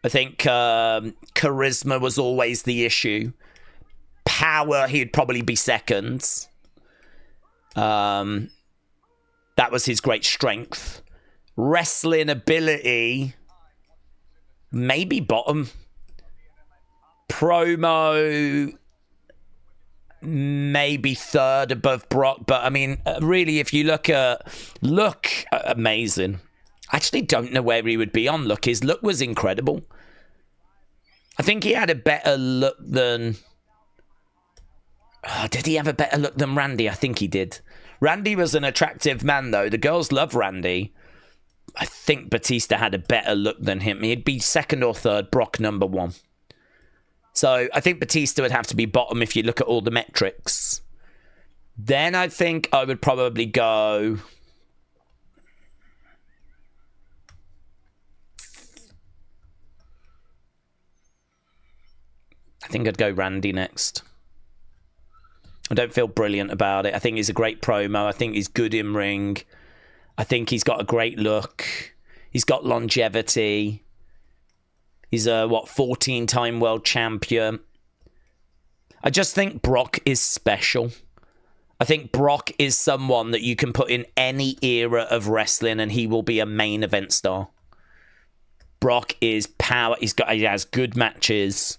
Speaker 1: I think charisma was always the issue. Power, he'd probably be second. That was his great strength. Wrestling ability, maybe bottom. Promo, maybe third above Brock. But I mean, really, if you look amazing. I actually don't know where he would be on look. His look was incredible. I think he had a better look than... Oh, did he have a better look than Randy? I think he did. Randy was an attractive man, though. The girls love Randy. I think Batista had a better look than him. He'd be second or third, Brock number one. So I think Batista would have to be bottom if you look at all the metrics. Then I think I would probably go... I think I'd go Randy next. I don't feel brilliant about it. I think he's a great promo. I think he's good in ring. I think he's got a great look. He's got longevity. He's a, 14-time world champion. I just think Brock is special. I think Brock is someone that you can put in any era of wrestling and he will be a main event star. Brock is power. He has good matches.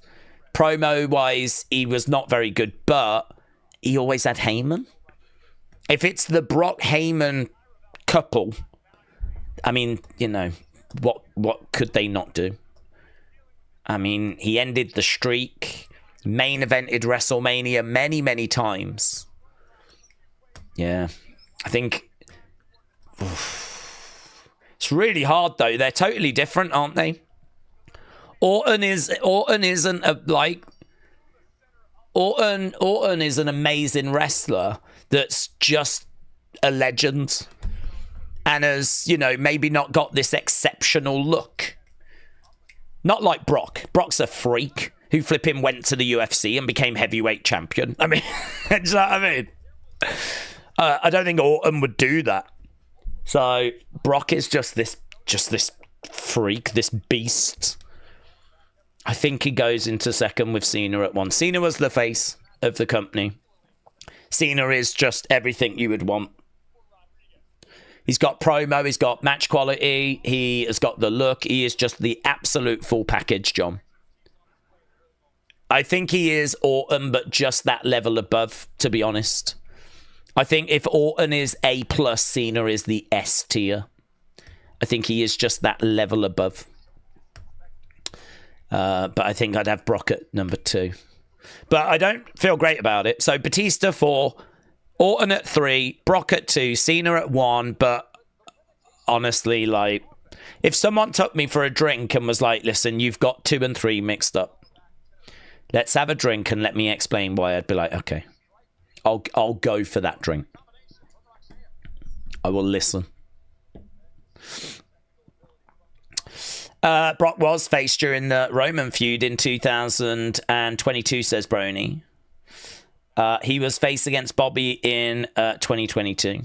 Speaker 1: Promo-wise, he was not very good, but he always had Heyman. If it's the Brock-Heyman couple, I mean, you know, what could they not do? I mean, he ended the streak, main evented WrestleMania many, many times. Yeah, I think... It's really hard, though. They're totally different, aren't they? Orton is an amazing wrestler that's just a legend and has, you know, maybe not got this exceptional look. Not like Brock. Brock's a freak who flipping went to the UFC and became heavyweight champion. I mean, do you know what I mean? I don't think Orton would do that. So Brock is just this freak, this beast. I think he goes into second with Cena at one. Cena was the face of the company. Cena is just everything you would want. He's got promo, he's got match quality, he has got the look. He is just the absolute full package, John. I think he is Orton, but just that level above, to be honest. I think if Orton is A+, Cena is the S tier. I think he is just that level above. But I think I'd have Brock at number 2. But I don't feel great about it. So Batista 4, Orton at 3, Brock at 2, Cena at 1. But honestly, like, if someone took me for a drink and was like, listen, you've got 2 and 3 mixed up. Let's have a drink and let me explain why. I'd be like, okay, I'll go for that drink. I will listen. Brock was faced during the Roman feud in 2022, says Brony. He was faced against Bobby in 2022.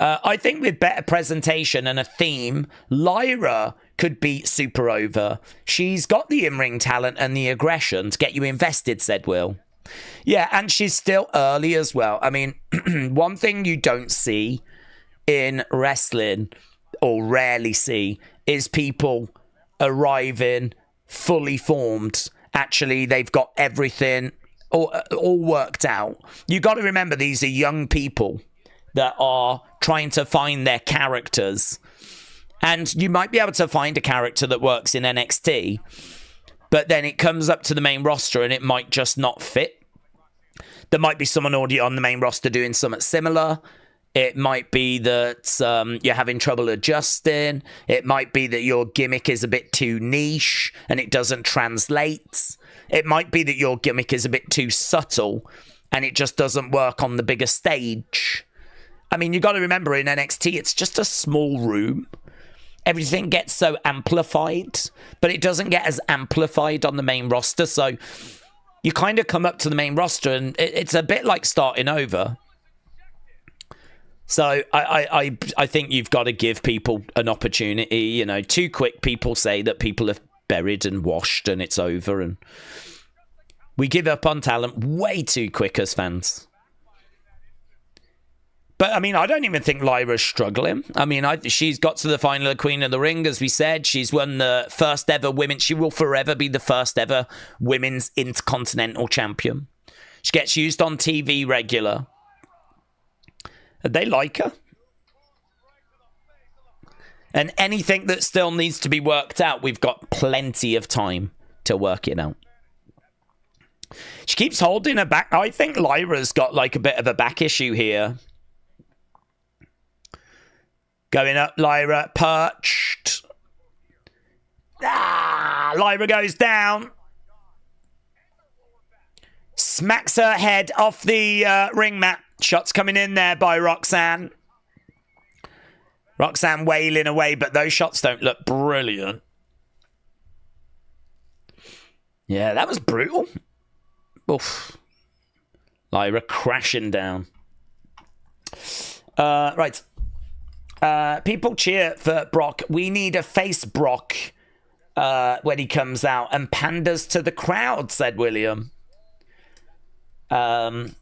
Speaker 1: I think with better presentation and a theme, Lyra could be super over. She's got the in-ring talent and the aggression to get you invested, said Will. Yeah, and she's still early as well. I mean, one thing you don't see in wrestling, or rarely see, is people arriving fully formed. Actually, they've got everything all worked out. You got to remember, these are young people that are trying to find their characters. And you might be able to find a character that works in NXT, but then it comes up to the main roster and it might just not fit. There might be someone already on the main roster doing something similar. It might be that you're having trouble adjusting. It might be that your gimmick is a bit too niche and it doesn't translate. It might be that your gimmick is a bit too subtle and it just doesn't work on the bigger stage. I mean, you got to remember, in NXT, it's just a small room. Everything gets so amplified, but it doesn't get as amplified on the main roster. So you kind of come up to the main roster and it's a bit like starting over. So I think you've got to give people an opportunity. You know, too quick people say that people have buried and washed and it's over. And We give up on talent way too quick as fans. But, I mean, I don't even think Lyra's struggling. I mean, she's got to the final of Queen of the Ring, as we said. She's won the first ever women. She will forever be the first ever women's intercontinental champion. She gets used on TV regular. They like her. And anything that still needs to be worked out, we've got plenty of time to work it out. She keeps holding her back. I think Lyra's got like a bit of a back issue here. Going up, Lyra, perched. Lyra goes down. Smacks her head off the ring mat. Shots coming in there by Roxanne. Roxanne wailing away, but those shots don't look brilliant. Yeah, that was brutal. Oof. Lyra crashing down. Right. People cheer for Brock. We need a face Brock when he comes out. And pandas to the crowd, said William. My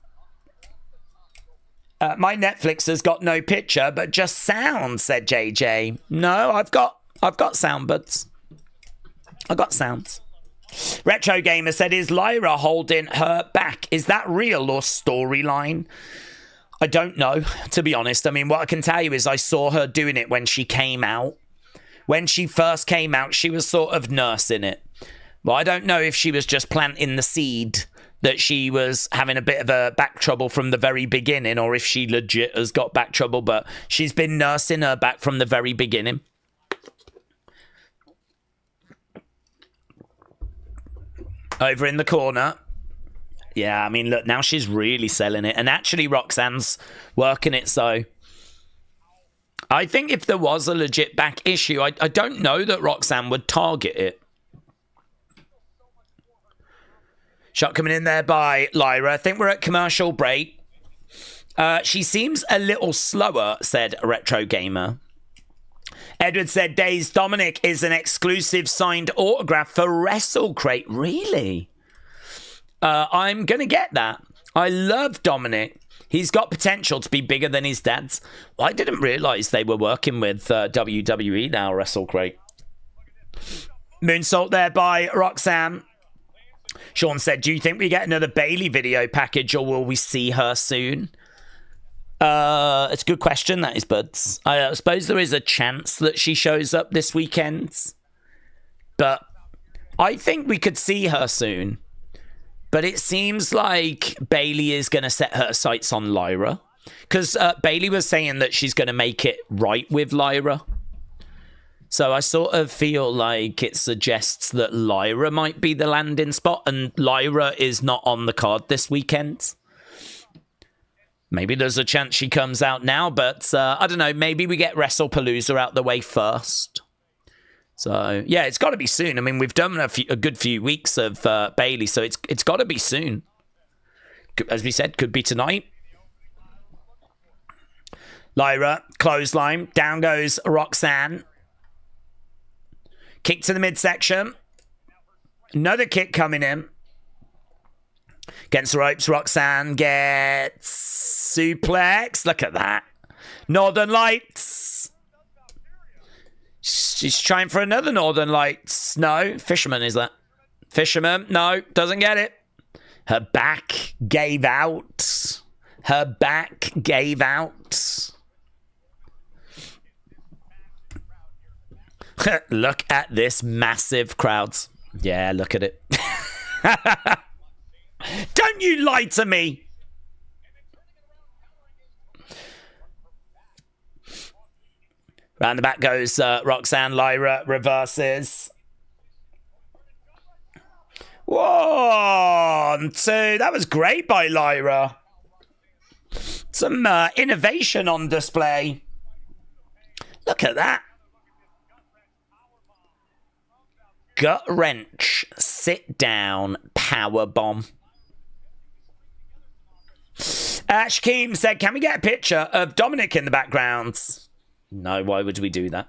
Speaker 1: Netflix has got no picture, but just sound, said JJ. No, I've got sound buds. I've got sounds. Retro Gamer said, is Lyra holding her back? Is that real or storyline? I don't know, to be honest. I mean, what I can tell you is I saw her doing it when she came out. When she first came out, she was sort of nursing it. Well, I don't know if she was just planting the seed that she was having a bit of a back trouble from the very beginning, or if she legit has got back trouble, but she's been nursing her back from the very beginning. Over in the corner. Yeah, I mean, look, now she's really selling it. And actually, Roxanne's working it, so... I think if there was a legit back issue, I don't know that Roxanne would target it. Shot coming in there by Lyra. I think we're at commercial break. She seems a little slower, said Retro Gamer. Edward said, Daze, Dominic is an exclusive signed autograph for WrestleCrate. Really? I'm going to get that. I love Dominic. He's got potential to be bigger than his dad's. Well, I didn't realise they were working with WWE now, WrestleCrate. Moonsault there by Roxanne. Sean said, do you think we get another Bailey video package or will we see her soon? It's a good question, that is, buds. I suppose there is a chance that she shows up this weekend. But I think we could see her soon. But it seems like Bailey is going to set her sights on Lyra. Because Bailey was saying that she's going to make it right with Lyra. So I sort of feel like it suggests that Lyra might be the landing spot. And Lyra is not on the card this weekend. Maybe there's a chance she comes out now. But I don't know. Maybe we get WrestlePalooza out the way first. So, yeah, it's got to be soon. I mean, we've done a good few weeks of Bailey, so it's got to be soon. As we said, could be tonight. Lyra, clothesline. Down goes Roxanne. Kick to the midsection. Another kick coming in. Against the ropes, Roxanne gets suplex. Look at that. Northern Lights. She's trying for another Northern Lights. No, Fisherman is that. Fisherman, no, doesn't get it. Her back gave out. Her back gave out. Look at this massive crowd. Yeah, look at it. Don't you lie to me. Round the back goes Roxanne. Lyra reverses. 1, 2. That was great by Lyra. Some innovation on display. Look at that. Gut wrench. Sit down. Power bomb. Shakeem said, can we get a picture of Dominic in the background? No, why would we do that?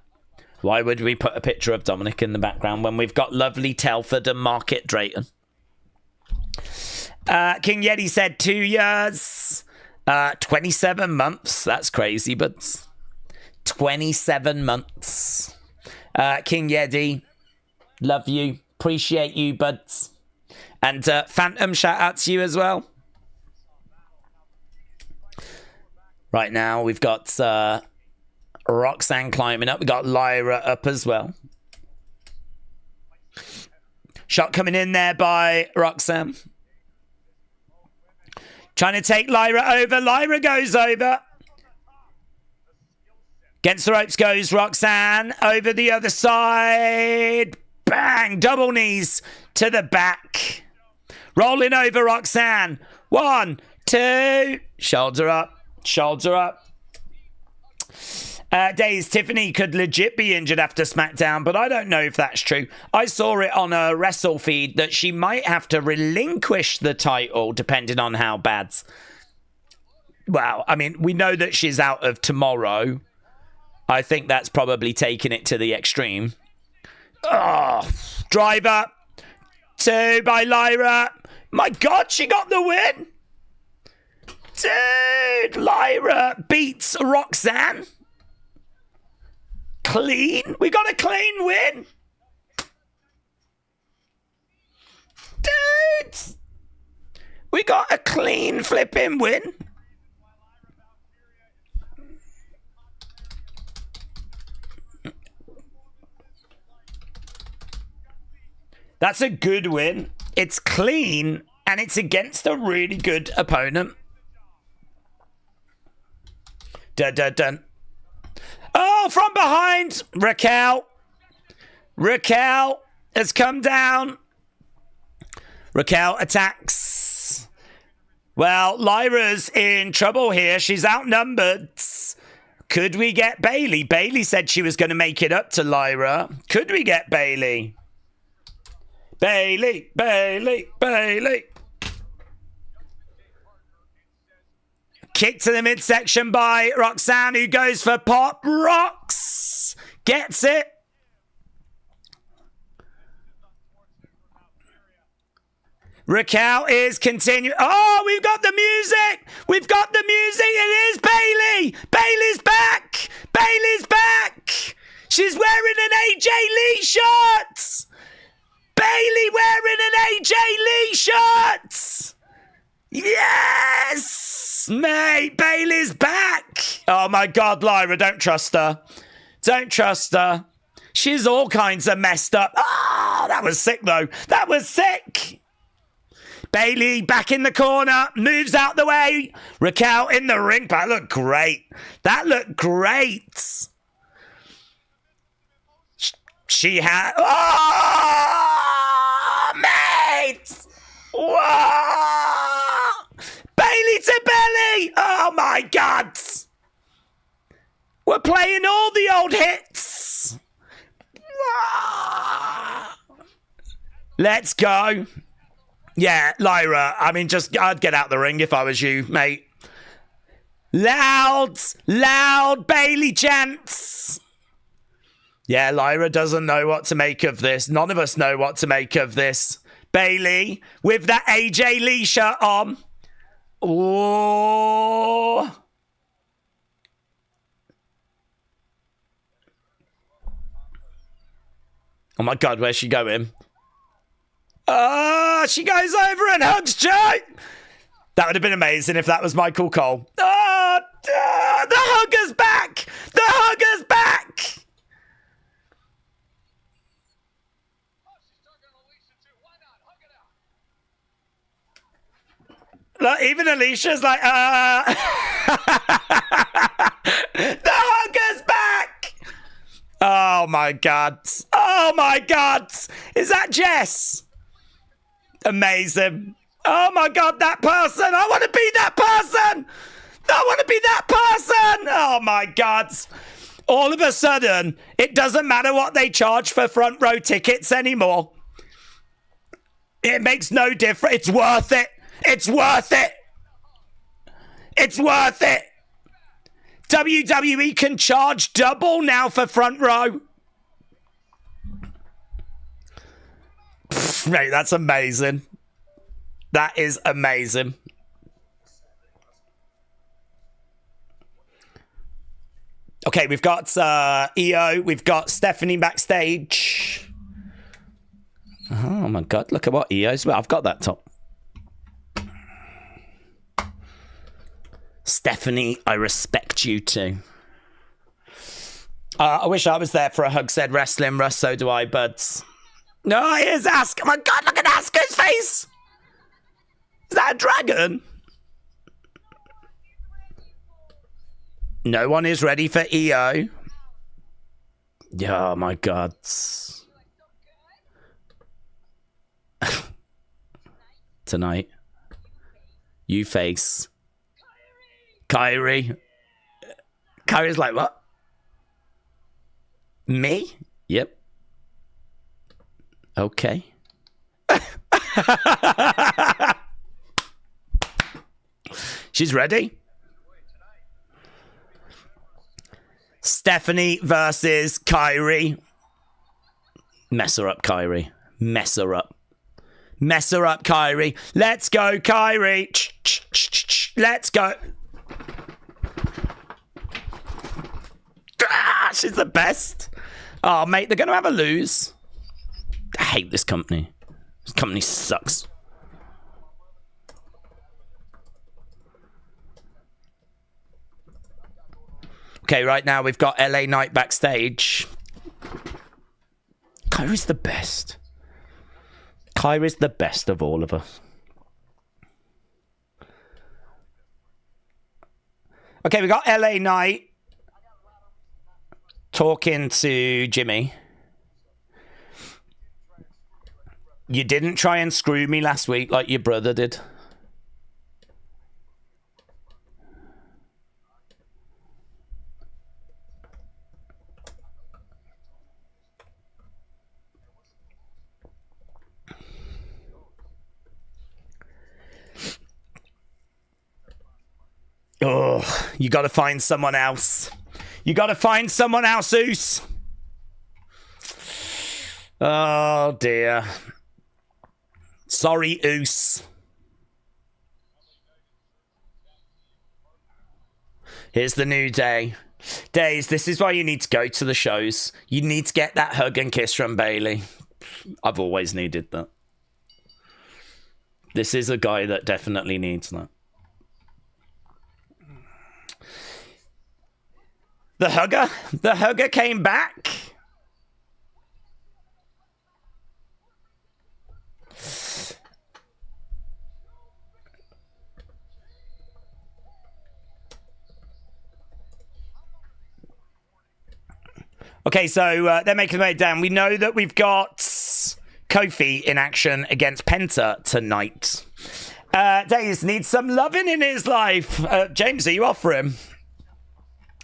Speaker 1: Why would we put a picture of Dominic in the background when we've got lovely Telford and Market Drayton? King Yeti said 2 years. 27 months. That's crazy, but 27 months. King Yeti, love you. Appreciate you, buds. And Phantom, shout out to you as well. Right now, we've got Roxanne climbing up. We've got Lyra up as well. Shot coming in there by Roxanne. Trying to take Lyra over. Lyra goes over. Against the ropes goes Roxanne. Over the other side. Bang. Double knees to the back. Rolling over Roxanne. 1, 2. Shoulder up. Shoulder up. Daze, Tiffany could legit be injured after SmackDown, but I don't know if that's true. I saw it on a Wrestle feed that she might have to relinquish the title depending on how bad. Well, I mean, we know that she's out of tomorrow. I think that's probably taking it to the extreme. Oh, driver. 2 by Lyra. My God, she got the win. Dude, Lyra beats Roxanne. Clean. We got a clean win. Dude. We got a clean flipping win. That's a good win. It's clean and it's against a really good opponent. Dun, dun, dun. Oh, from behind, Raquel. Raquel has come down. Raquel attacks. Well, Lyra's in trouble here. She's outnumbered. Could we get Bayley? Bayley said she was going to make it up to Lyra. Could we get Bayley? Bayley, Bayley, Bayley. Kick to the midsection by Roxanne, who goes for pop. Rox gets it. Raquel is continuing. Oh, we've got the music. We've got the music. It is Bayley. Bayley's back. Bayley's back. She's wearing an AJ Lee shirt. Bayley wearing an AJ Lee shirt. Yes, mate. Bayley's back. Oh my God, Lyra, don't trust her. Don't trust her. She's all kinds of messed up. Ah, that was sick though. That was sick. Bayley back in the corner, moves out the way. Raquel in the ring. That looked great. That looked great. She had... Oh, mate! Whoa! Bayley to belly! Oh, my God! We're playing all the old hits. Whoa. Let's go. Yeah, Lyra, I mean, I'd get out the ring if I was you, mate. Loud Bayley chants. Yeah, Lyra doesn't know what to make of this. None of us know what to make of this. Bayley with that AJ Lee shirt on. Oh. Oh my God, where's she going? Oh, she goes over and hugs Joe. That would have been amazing if that was Michael Cole. Oh, the hugger's back. The hugger's back. Look, even Alicia's like, The hugger's back. Oh, my God. Oh, my God. Is that Jess? Amazing. Oh, my God, that person. I want to be that person. I want to be that person. Oh, my God. All of a sudden, it doesn't matter what they charge for front row tickets anymore. It makes no difference. It's worth it. It's worth it. It's worth it. WWE can charge double now for front row. Pfft, mate, that's amazing. That is amazing. Okay, we've got EO. We've got Stephanie backstage. Oh my God, look at what EO's. Well, I've got that top. Stephanie, I respect you too. I wish I was there for a Hug Said Wrestling, Russ, so do I, buds. No, here's Asuka. Oh my God, look at Asuka's face. Is that a dragon? No one is ready for EO. Oh my God. Tonight. You face. Kyrie. Kyrie's like, what? Me? Yep. Okay. She's ready. Stephanie versus Kyrie. Mess her up, Kyrie. Mess her up. Mess her up, Kyrie. Let's go, Kyrie. Let's go. Ah, she's the best. Oh, mate, they're going to have a lose. I hate this company. This company sucks. Okay, right now we've got LA Knight backstage. Kyrie's the best. Kyrie's the best of all of us. Okay, we got LA Knight talking to Jimmy. You didn't try and screw me last week like your brother did. Oh, you got to find someone else. You got to find someone else, Oos. Oh, dear. Sorry, Oos. Here's the New Day. Daze, this is why you need to go to the shows. You need to get that hug and kiss from Bailey. I've always needed that. This is a guy that definitely needs that. The hugger came back. Okay, so they're making their way down. We know that we've got Kofi in action against Penta tonight. Daze needs some loving in his life. James, are you off for him?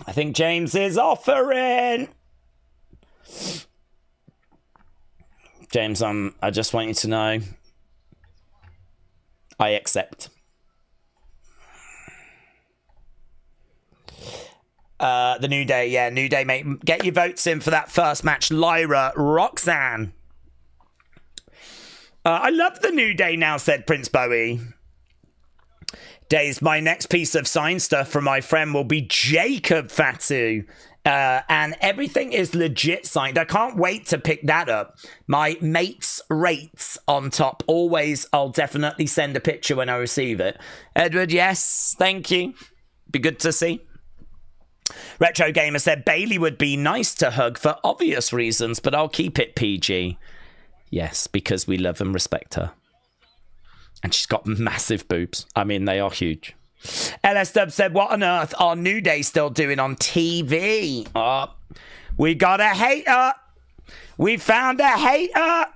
Speaker 1: I think James is offering. James, I just want you to know I accept. The New Day, yeah, New Day, mate. Get your votes in for that first match. Lyra, Roxanne. I love the New Day now, said Prince Bowie. Days, my next piece of signed stuff from my friend will be Jacob Fatu. And everything is legit signed. I can't wait to pick that up. My mate's rates on top. Always, I'll definitely send a picture when I receive it. Edward, yes, thank you. Be good to see. Retro Gamer said Bailey would be nice to hug for obvious reasons, but I'll keep it PG. Yes, because we love and respect her. And she's got massive boobs. I mean, they are huge. LS Dub said, what on earth are New Day still doing on TV? Oh, we got a hater. We found a hater.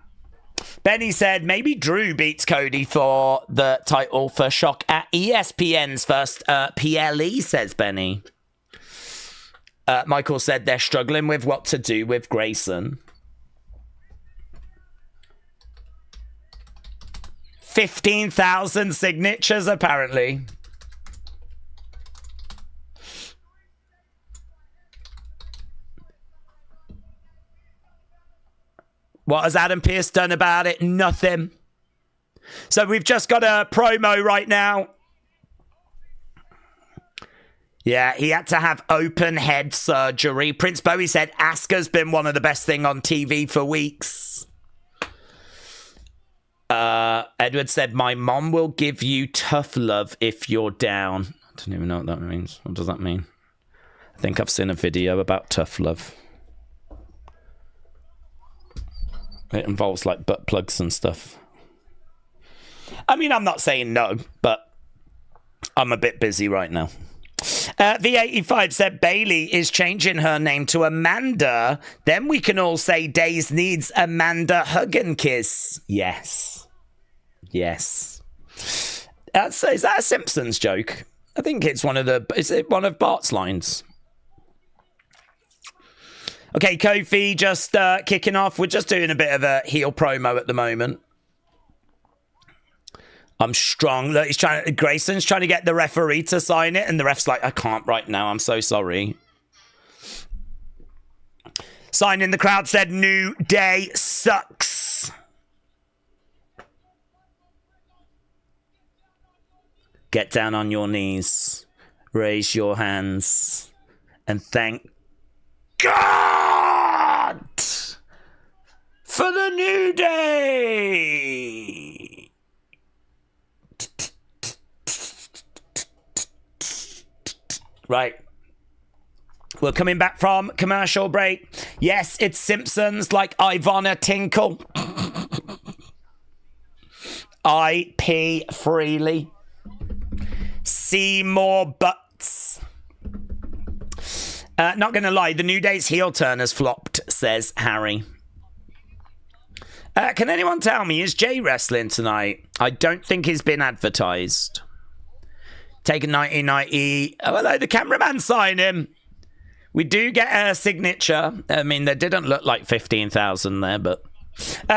Speaker 1: Benny said, maybe Drew beats Cody for the title for Shock at ESPN's first PLE, says Benny. Michael said they're struggling with what to do with Grayson. 15,000 signatures, apparently. What has Adam Pearce done about it? Nothing. So we've just got a promo right now. Yeah, he had to have open head surgery. Prince Bowie said Asuka's been one of the best thing on TV for weeks. Edward said, my mom will give you tough love if you're down. I don't even know what that means. What does that mean? I think I've seen a video about tough love. It involves like butt plugs and stuff. I mean, I'm not saying no, but I'm a bit busy right now. V85 said Bailey is changing her name to Amanda. Then we can all say Daze needs Amanda hug and kiss. Yes. Yes. Is that a Simpsons joke? I think it's is it one of Bart's lines? Okay, Kofi just kicking off. We're just doing a bit of a heel promo at the moment. I'm strong. Look, Grayson's trying to get the referee to sign it, and the ref's like, I can't right now. I'm so sorry. Sign in the crowd said, New Day sucks. Get down on your knees. Raise your hands. And thank God for the New Day. Right. We're coming back from commercial break. Yes, it's Simpsons like Ivana Tinkle. I pee freely. See more butts. Not going to lie, the New Day's heel turn has flopped, says Harry. Can anyone tell me, is Jay wrestling tonight? I don't think he's been advertised. Take a 1990. Oh, hello, the cameraman sign him. We do get a signature. I mean, there didn't look like 15,000 there, but...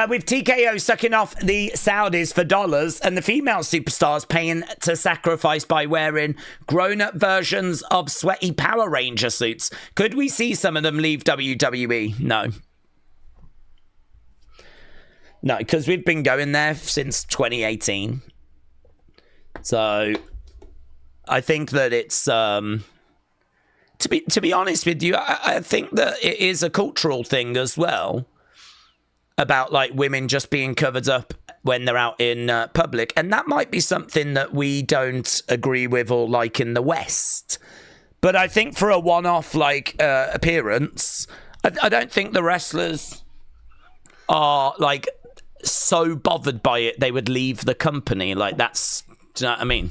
Speaker 1: with TKO sucking off the Saudis for dollars and the female superstars paying to sacrifice by wearing grown-up versions of sweaty Power Ranger suits. Could we see some of them leave WWE? No. No, because we've been going there since 2018. So... I think that it's to be honest with you, I think that it is a cultural thing as well about like women just being covered up when they're out in public, and that might be something that we don't agree with or like in the West. But I think for a one-off like appearance, I don't think the wrestlers are like so bothered by it they would leave the company. Like that's, do you know what I mean?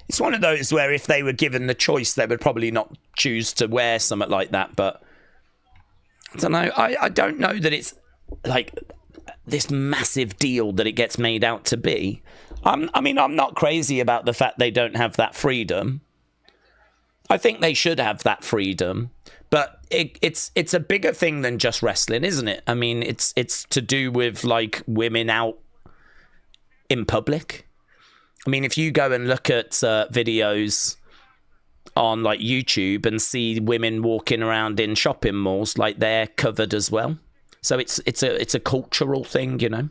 Speaker 1: It's one of those where if they were given the choice, they would probably not choose to wear something like that. But I don't know. I don't know that it's like this massive deal that it gets made out to be. I mean, I'm not crazy about the fact they don't have that freedom. I think they should have that freedom. But it's a bigger thing than just wrestling, isn't it? I mean, it's to do with like women out in public. I mean, if you go and look at videos on like YouTube and see women walking around in shopping malls, like they're covered as well. So it's a cultural thing, you know.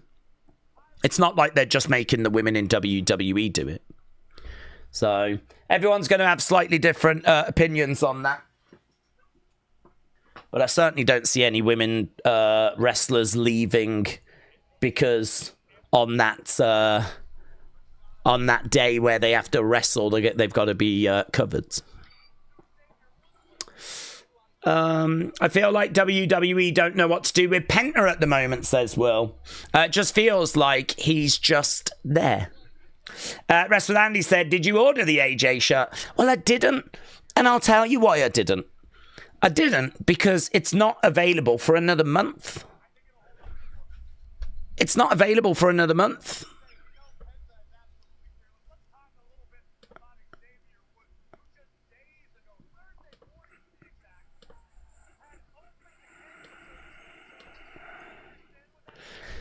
Speaker 1: It's not like they're just making the women in WWE do it. So everyone's going to have slightly different opinions on that. But I certainly don't see any women wrestlers leaving because on that day where they have to wrestle, they've got to be covered. I feel like WWE don't know what to do with Penta at the moment, says Will. It just feels like he's just there. Wrestle Andy said, did you order the AJ shirt? Well, I didn't. And I'll tell you why I didn't. I didn't because it's not available for another month. It's not available for another month.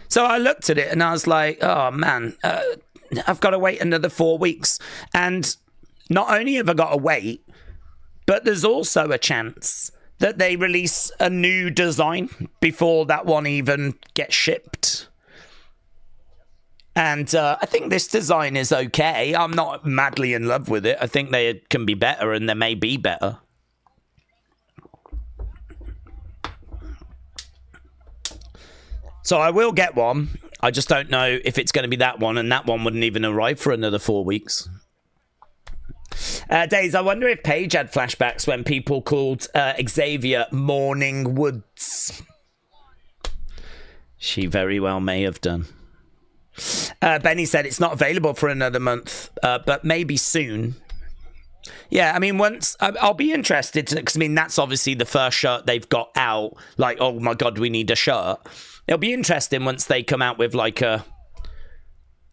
Speaker 1: So I looked at it and I was like, oh man, I've got to wait another 4 weeks. And not only have I got to wait, but there's also a chance that they release a new design before that one even gets shipped. And I think this design is okay. I'm not madly in love with it. I think they can be better, and they may be better. So I will get one. I just don't know if it's going to be that one, and that one wouldn't even arrive for another 4 weeks. Daze, I wonder if Paige had flashbacks when people called Xavier Morning Woods. She very well may have done. Benny said it's not available for another month, but maybe soon. Yeah, I mean, once I'll be interested because I mean that's obviously the first shirt they've got out. Like, oh my god, we need a shirt. It'll be interesting once they come out with like I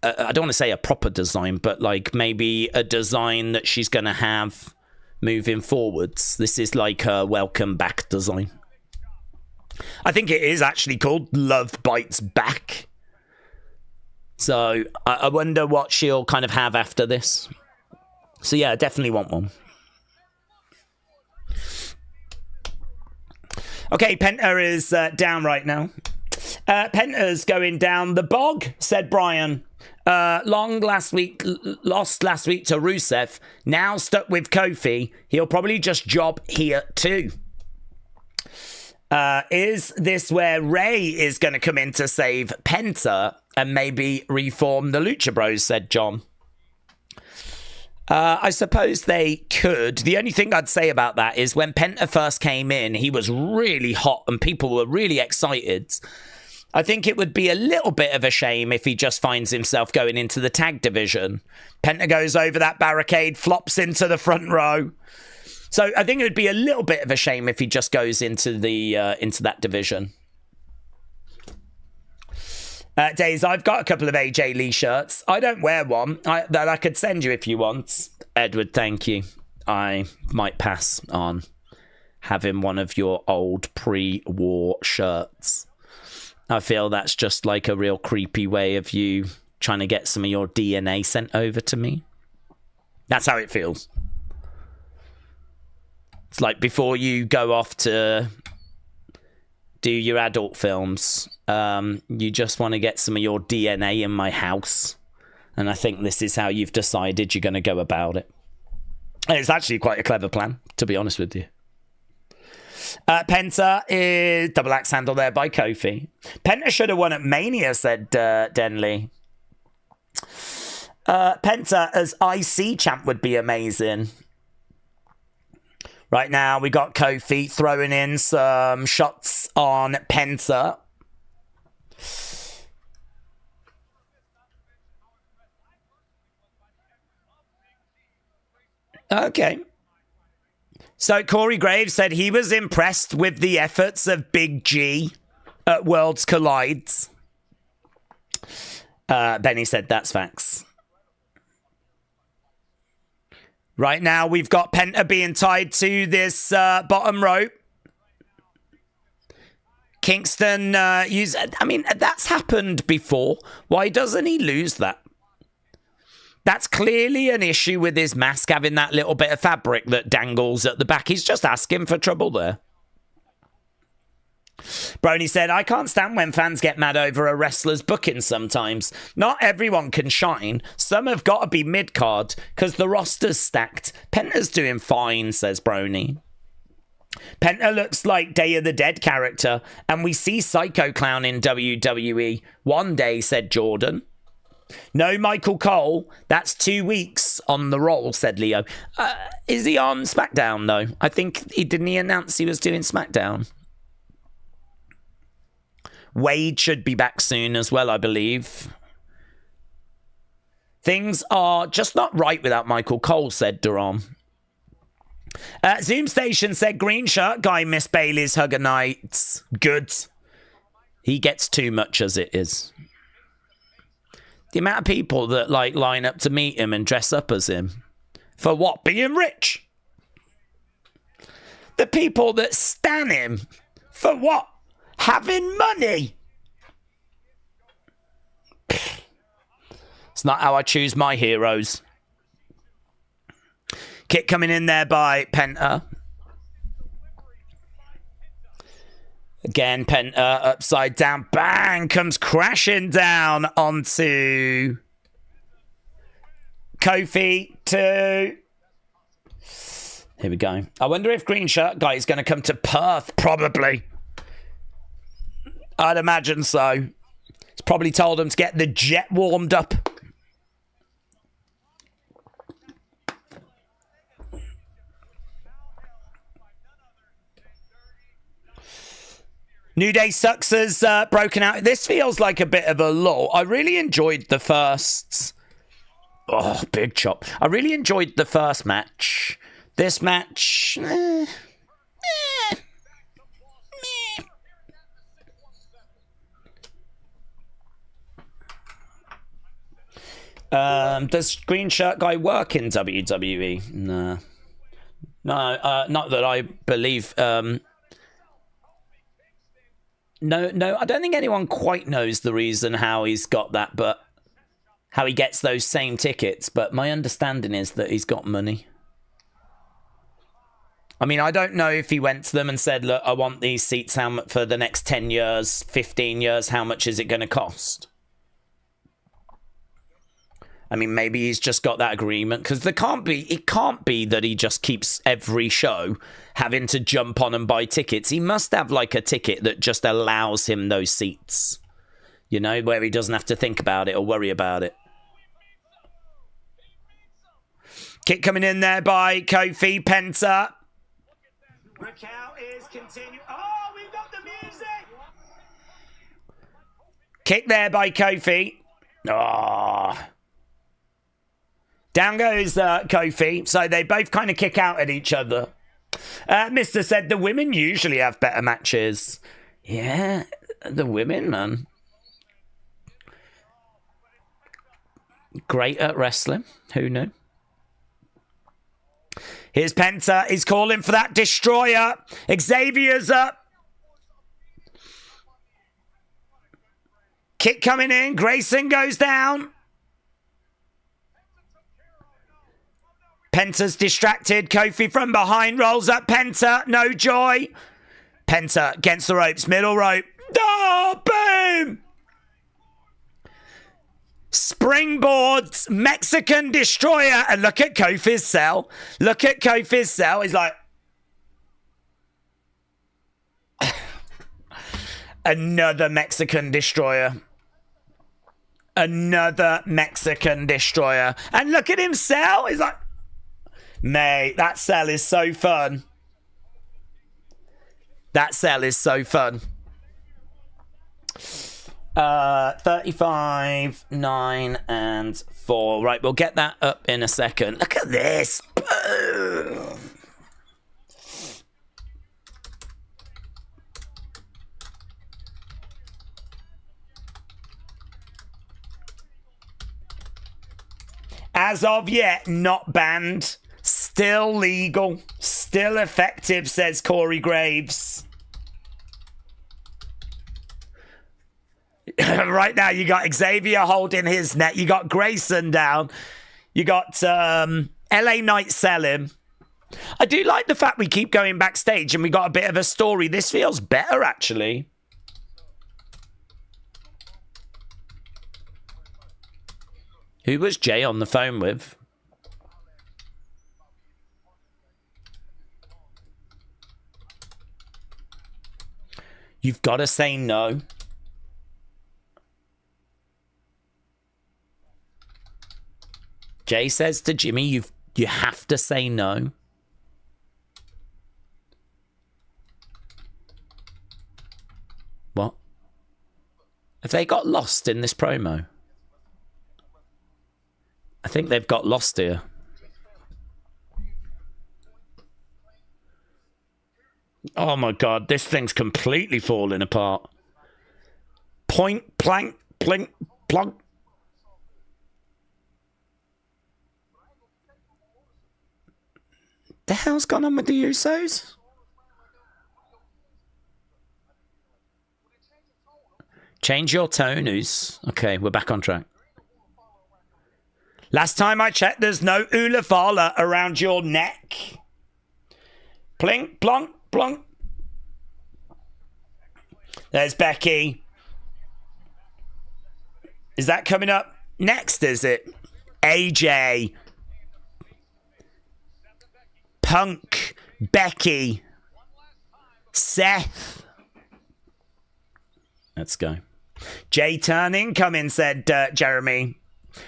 Speaker 1: don't want to say a proper design, but like maybe a design that she's going to have moving forwards. This is like a welcome back design. I think it is actually called Love Bites Back. So I wonder what she'll kind of have after this. So yeah, I definitely want one. Okay, Penta is down right now. Penta's going down the bog, said Brian. Lost last week to Rusev. Now stuck with Kofi. He'll probably just job here too. Is this where Ray is going to come in to save Penta and maybe reform the Lucha Bros, said John. I suppose they could. The only thing I'd say about that is when Penta first came in, he was really hot and people were really excited. I think it would be a little bit of a shame if he just finds himself going into the tag division. Penta goes over that barricade, flops into the front row. So I think it would be a little bit of a shame if he just goes into that division. Daze, I've got a couple of AJ Lee shirts. I don't wear one that I could send you if you want. Edward, thank you. I might pass on having one of your old pre-war shirts. I feel that's just like a real creepy way of you trying to get some of your DNA sent over to me. That's how it feels. It's like before you go off to do your adult films, you just want to get some of your DNA in my house. And I think this is how you've decided you're going to go about it. And it's actually quite a clever plan, to be honest with you. Penta is double axe handle there by Kofi. Penta should have won at Mania, said Denley. Penta as IC champ would be amazing. Right now, we got Kofi throwing in some shots on Penta. Okay. So Corey Graves said he was impressed with the efforts of Big G at Worlds Collides. Benny said that's facts. Right now, we've got Penta being tied to this bottom rope. Kingston, I mean, that's happened before. Why doesn't he lose that? That's clearly an issue with his mask having that little bit of fabric that dangles at the back. He's just asking for trouble there. Brony said, I can't stand when fans get mad over a wrestler's booking sometimes. Not everyone can shine. Some have got to be mid-card because the roster's stacked. Penta's doing fine, says Brony. Penta looks like Day of the Dead character, and we see Psycho Clown in WWE one day, said Jordan. No Michael Cole, that's 2 weeks on the roll, said Leo. Is he on SmackDown, though? I think didn't he announce he was doing SmackDown? Wade should be back soon as well, I believe. Things are just not right without Michael Cole, said Duran. Zoom Station said green shirt guy Miss Bailey's hugger nights. Good. He gets too much as it is. The amount of people that like line up to meet him and dress up as him. For what? Being rich? The people that stan him. For what? Having money. It's not how I choose my heroes. Kick coming in there by Penta. Again, Penta upside down. Bang! Comes crashing down onto Kofi. 2. Here we go. I wonder if Green Shirt Guy is going to come to Perth. Probably. I'd imagine so. He's probably told him to get the jet warmed up. New Day sucks has broken out. This feels like a bit of a lull. I really enjoyed the first... Oh, big chop. I really enjoyed the first match. This match... Does Green Shirt Guy work in WWE? No. No, not that I believe... No, I don't think anyone quite knows the reason how he's got that, but how he gets those same tickets. But my understanding is that he's got money. I mean, I don't know if he went to them and said, look, I want these seats for the next 10 years, 15 years. How much is it going to cost? I mean, maybe he's just got that agreement, because it can't be that he just keeps every show having to jump on and buy tickets. He must have like a ticket that just allows him those seats, you know, where he doesn't have to think about it or worry about it. Kick coming in there by Kofi. Penta. Raquel is continuing. Oh, we've got the music. Kick there by Kofi. Oh. Down goes Kofi. So they both kind of kick out at each other. Mr. said the women usually have better matches. Yeah, the women, man. Great at wrestling. Who knew? Here's Penta. He's calling for that destroyer. Xavier's up. Kick coming in. Grayson goes down. Penta's distracted. Kofi from behind rolls up Penta. No joy. Penta against the ropes. Middle rope. Oh, boom! Springboards. Mexican destroyer. And look at Kofi's cell. Look at Kofi's cell. He's like... Another Mexican destroyer. Another Mexican destroyer. And look at him sell. He's like... Mate, that cell is so fun. That cell is so fun. 35, 9, and 4. Right, we'll get that up in a second. Look at this. Boom. As of yet, not banned. Still legal. Still effective, says Corey Graves. Right now, you got Xavier holding his net. You got Grayson down. You got LA Knight selling. I do like the fact we keep going backstage and we got a bit of a story. This feels better, actually. Who was Jay on the phone with? You've got to say no. Jay says to Jimmy, you have to say no. What? Have they got lost in this promo? I think they've got lost here. Oh my God, this thing's completely falling apart. Point, plank, plink, plonk. The hell's gone on with the Usos? Change your tone, Us. Okay, we're back on track. Last time I checked, there's no Ulafala around your neck. Plink, plonk, plonk. There's Becky. Is that coming up next, is it? AJ. Punk. Becky. Seth. Let's go. Jay turning, come in, said Jeremy.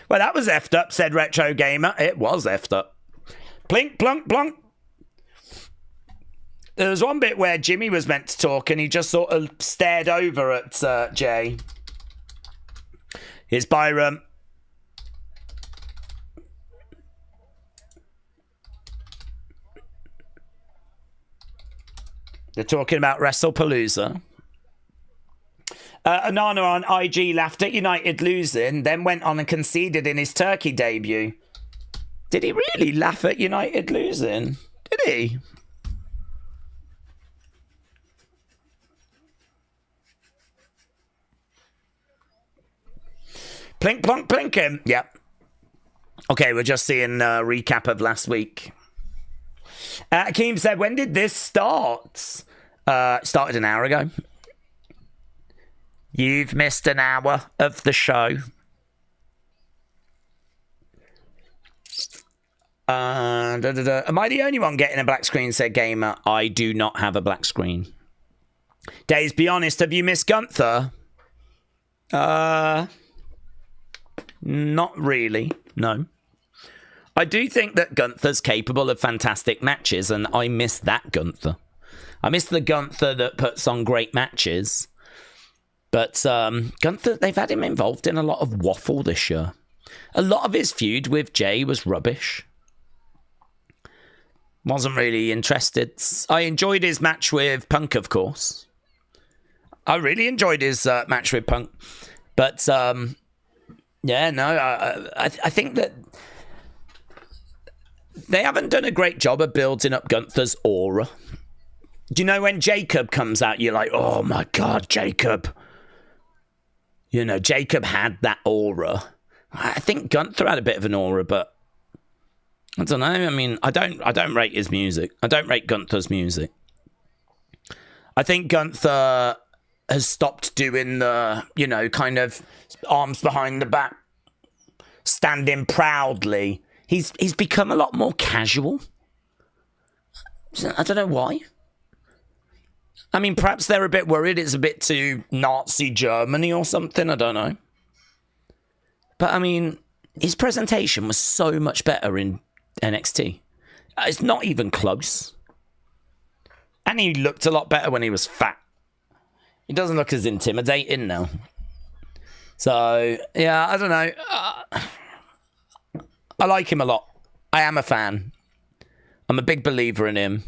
Speaker 1: Well, that was effed up, said Retro Gamer. It was effed up. Plink, plunk, plunk. There was one bit where Jimmy was meant to talk and he just sort of stared over at Jay. Here's Byram. They're talking about WrestlePalooza. Anana on IG laughed at United losing, then went on and conceded in his Turkey debut. Did he really laugh at United losing? Did he? Plink, plonk, plinking. Yep. Okay, we're just seeing a recap of last week. Akeem said, when did this start? Started an hour ago. You've missed an hour of the show. Am I the only one getting a black screen, said Gamer? I do not have a black screen. Daze, be honest, have you missed Gunther? Not really, no. I do think that Gunther's capable of fantastic matches, and I miss that Gunther. I miss the Gunther that puts on great matches. But Gunther, they've had him involved in a lot of waffle this year. A lot of his feud with Jay was rubbish. Wasn't really interested. I enjoyed his match with Punk, of course. I really enjoyed his match with Punk. But, yeah, no, I think that they haven't done a great job of building up Gunther's aura. Do you know when Jacob comes out, you're like, oh my God, Jacob. You know, Jacob had that aura. I think Gunther had a bit of an aura, but I don't know. I mean, I don't rate his music. I don't rate Gunther's music. I think Gunther has stopped doing the, you know, kind of arms behind the back, standing proudly. He's become a lot more casual. I don't know why. I mean, perhaps they're a bit worried it's a bit too Nazi Germany or something. I don't know. But, I mean, his presentation was so much better in NXT. It's not even close. And he looked a lot better when he was fat. He doesn't look as intimidating now. So, yeah, I don't know. I like him a lot. I am a fan. I'm a big believer in him.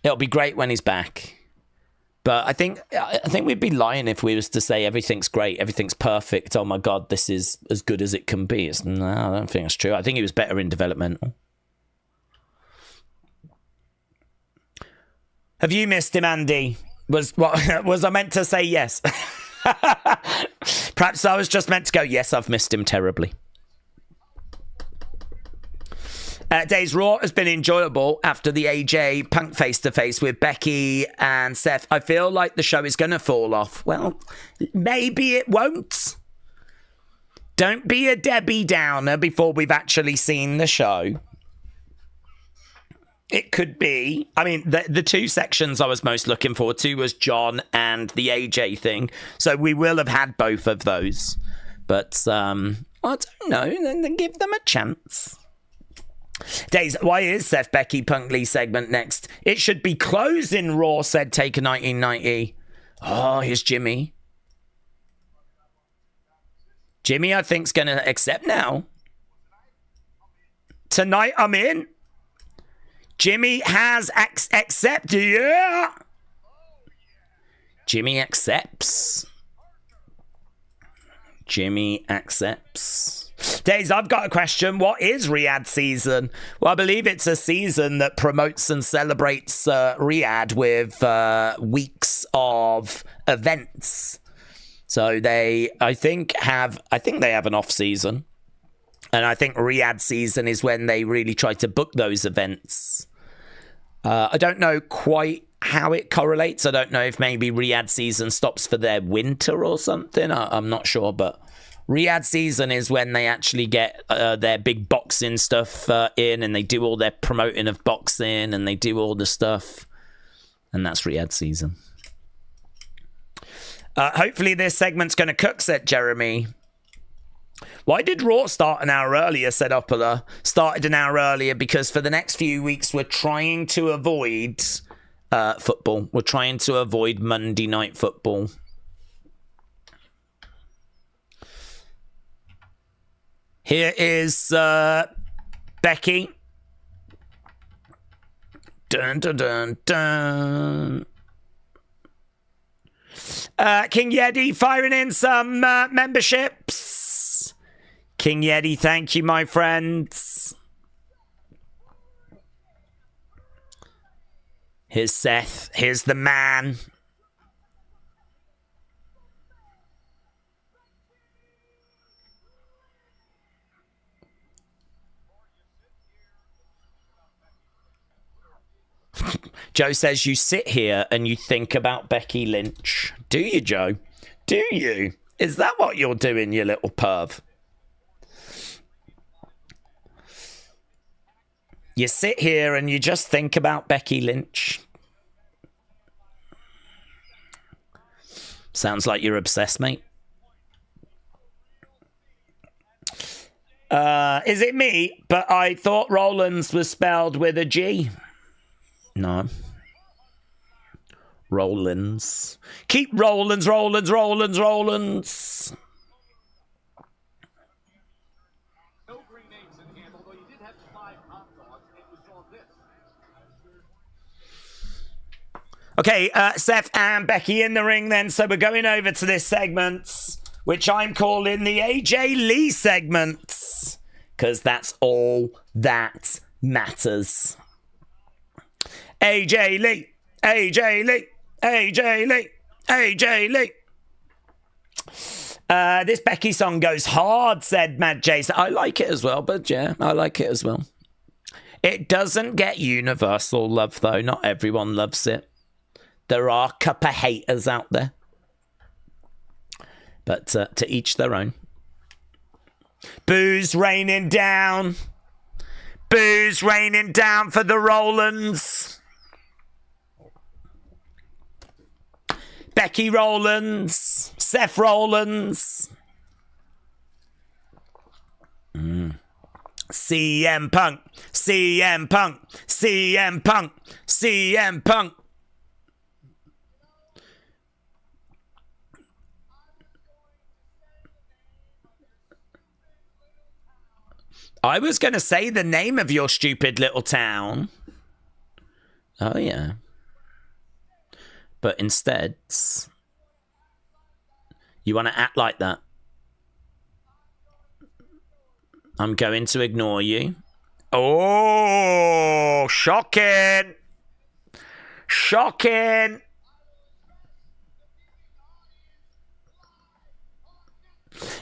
Speaker 1: It'll be great when he's back. But I think we'd be lying if we was to say everything's great, everything's perfect. Oh my God, this is as good as it can be. No, I don't think that's true. I think he was better in developmental. Have you missed him, Andy? Was I meant to say yes? Perhaps I was just meant to go, yes, I've missed him terribly. Days Raw has been enjoyable after the AJ Punk face-to-face with Becky and Seth. I feel like the show is going to fall off. Well, maybe it won't. Don't be a Debbie Downer before we've actually seen the show. It could be. I mean, the two sections I was most looking forward to was John and the AJ thing. So we will have had both of those. But, I don't know. Then give them a chance. Days, why is Seth Becky Punk Lee segment next? It should be closing Raw, said Taker 1990. Oh, here's Jimmy. Jimmy, I think's going to accept now. Tonight I'm in. Jimmy has accepted. Yeah. Jimmy accepts. Jimmy accepts. Days, I've got a question. What is Riyadh season? Well, I believe it's a season that promotes and celebrates Riyadh with weeks of events. So I think they have an off season, and I think Riyadh season is when they really try to book those events. I don't know quite how it correlates. I don't know if maybe Riyadh season stops for their winter or something. I'm not sure, but Riyadh season is when they actually get their big boxing stuff in, and they do all their promoting of boxing, and they do all the stuff. And that's Riyadh season. Hopefully this segment's going to cook, said Jeremy. Why did Raw start an hour earlier, said Opala? Started an hour earlier because for the next few weeks we're trying to avoid football. We're trying to avoid Monday Night Football. Here is Becky. Dun, dun, dun, dun. King Yeti firing in some memberships. King Yeti, thank you, my friends. Here's Seth. Here's the man. Joe says you sit here and you think about Becky Lynch. Do you, Joe? Do you? Is that what you're doing, you little perv? You sit here and you just think about Becky Lynch. Sounds like you're obsessed, mate. Is it me? But I thought Rollins was spelled with a G. No. Rollins. Keep Rollins, Rollins, Rollins, Rollins. Okay, Seth and Becky in the ring then. So we're going over to this segment, which I'm calling the AJ Lee segment, because that's all that matters. AJ Lee, AJ Lee, AJ Lee, AJ Lee. This Becky song goes hard, said Mad Jason. I like it as well, but yeah, I like it as well. It doesn't get universal love, though. Not everyone loves it. There are a couple of haters out there. But to each their own. Booze raining down. Booze raining down for the Rollins. Becky Rollins. Seth Rollins. CM Punk. CM Punk. CM Punk. CM Punk. I was going to say the name of your stupid little town. Oh, yeah. But instead, you want to act like that. I'm going to ignore you. Oh, shocking. Shocking.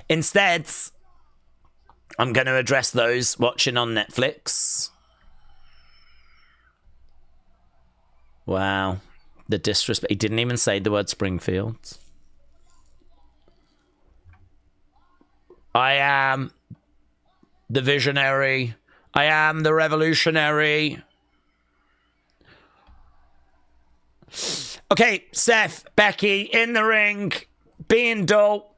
Speaker 1: Instead, I'm going to address those watching on Netflix. Wow. The disrespect. He didn't even say the word Springfield. I am the visionary. I am the revolutionary. Okay, Seth, Becky in the ring, being dull.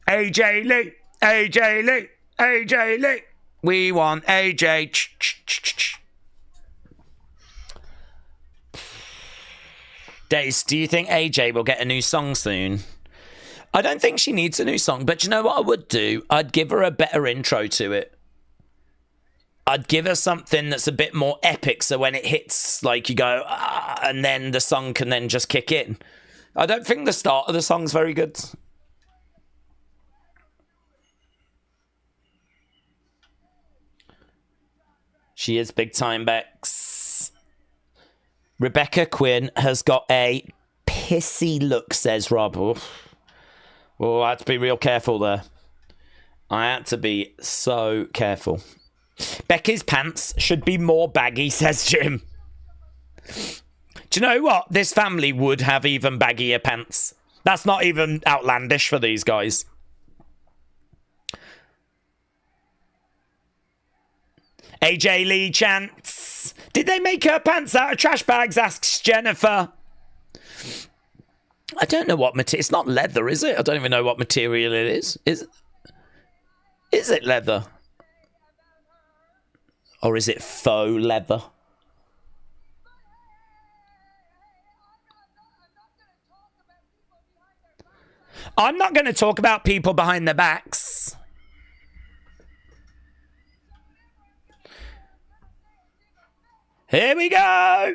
Speaker 1: AJ Lee. AJ Lee, AJ Lee. We want AJ. Daze, do you think AJ will get a new song soon? I don't think she needs a new song, but you know what I would do? I'd give her a better intro to it. I'd give her something that's a bit more epic, so when it hits, like, you go, ah, and then the song can then just kick in. I don't think the start of the song's very good. She is big time, Bex. Rebecca Quinn has got a pissy look, says Rob. Oh, I had to be real careful there. I had to be so careful. Becky's pants should be more baggy, says Jim. Do you know what? This family would have even baggier pants. That's not even outlandish for these guys. AJ Lee chants. Did they make her pants out of trash bags? Asks Jennifer. I don't know what material. It's not leather, is it? I don't even know what material it is. Is it leather? Or is it faux leather? I'm not going to talk about people behind their backs. Here we go.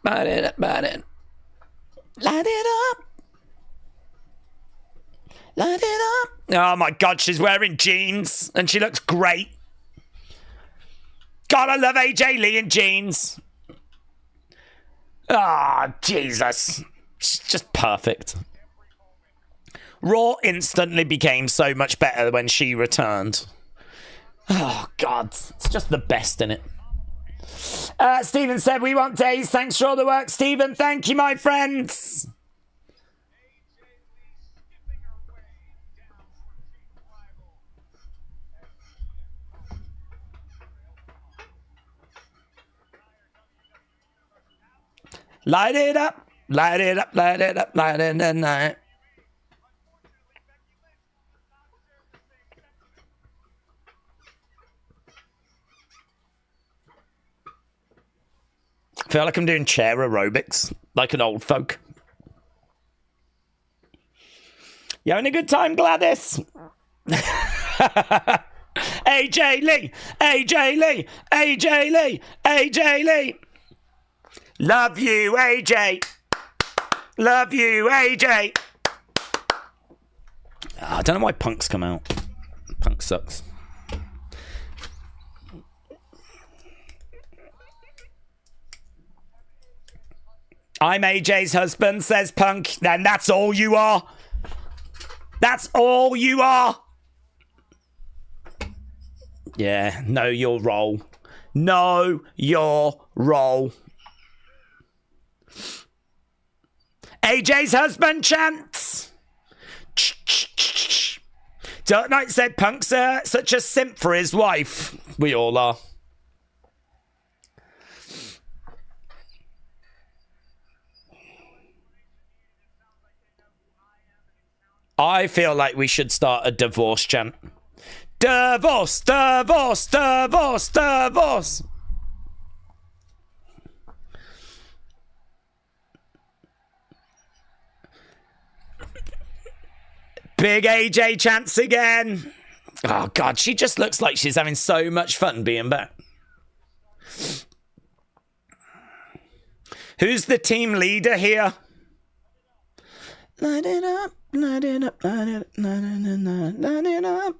Speaker 1: Light it up, light it. Light it up. Light it up. Oh my God, she's wearing jeans and she looks great. God, I love AJ Lee in jeans. Ah, oh, Jesus. She's just perfect. Raw instantly became so much better when she returned. Oh, God. It's just the best in it. Stephen said, we want Daze. Thanks for all the work, Stephen. Thank you, my friends. Light it up. Light it up, light it up, light it up, night. I feel like I'm doing chair aerobics, like an old folk. You having a good time, Gladys? AJ Lee, AJ Lee, AJ Lee, AJ Lee. Love you, AJ. Love you, AJ. I don't know why Punk's come out. Punk sucks. I'm AJ's husband, says Punk. And that's all you are. That's all you are. Yeah, know your role. Know your role. AJ's husband chants. Dark Knight said Punk's such a simp for his wife. We all are. I feel like we should start a divorce chant. Divorce, divorce, divorce, divorce. Big AJ chants again. Oh, God, she just looks like she's having so much fun being back. Who's the team leader here? Light it up, light it up, light it up, light it up, light it up.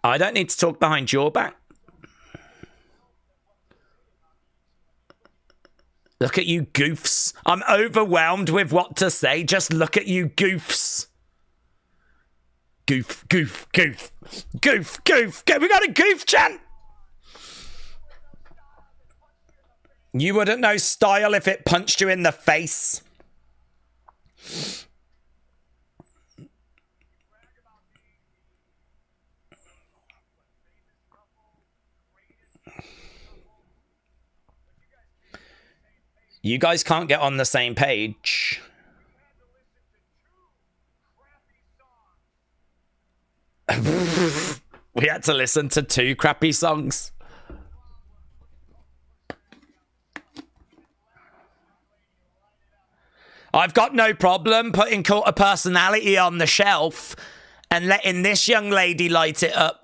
Speaker 1: I don't need to talk behind your back. Look at you goofs. I'm overwhelmed with what to say. Just look at you goofs. Goof, goof, goof. Goof, goof, goof. We got a goof chant. You wouldn't know style if it punched you in the face. You guys can't get on the same page. We had to listen to 2 crappy songs. I've got no problem putting Cult of Personality on the shelf and letting this young lady light it up.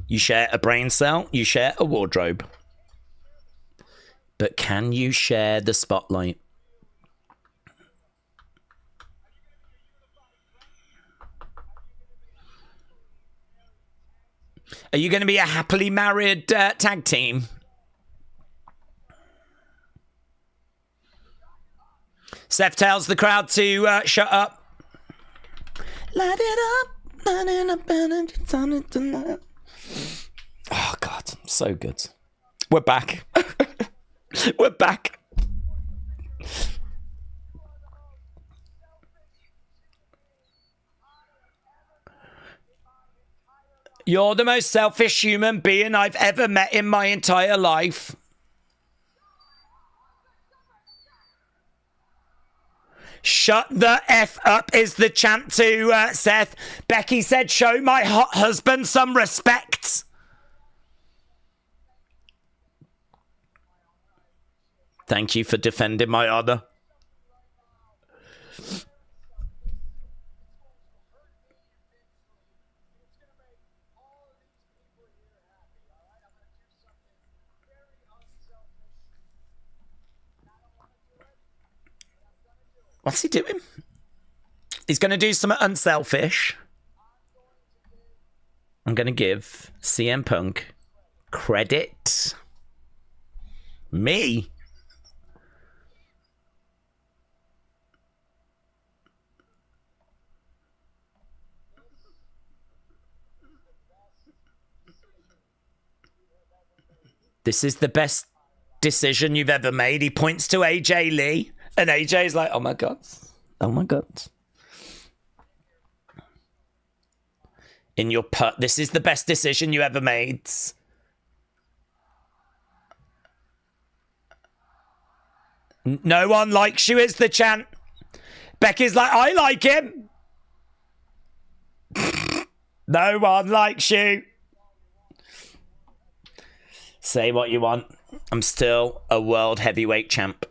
Speaker 1: You share a brain cell, you share a wardrobe. But can you share the spotlight? Are you going to be a happily married tag team? Seth tells the crowd to shut up. Light it up. Oh, God. So good. We're back. We're back. You're the most selfish human being I've ever met in my entire life. Shut the F up is the chant to Seth. Becky said, show my hot husband some respect. Thank you for defending my honor. What's he doing? He's going to do something unselfish. I'm going to give CM Punk credit. Me? This is the best decision you've ever made. He points to AJ Lee. And AJ's like, oh my God. Oh my God. In your this is the best decision you ever made. No one likes you is the chant. Becky's like, I like him. No one likes you. Say what you want. I'm still a world heavyweight champ.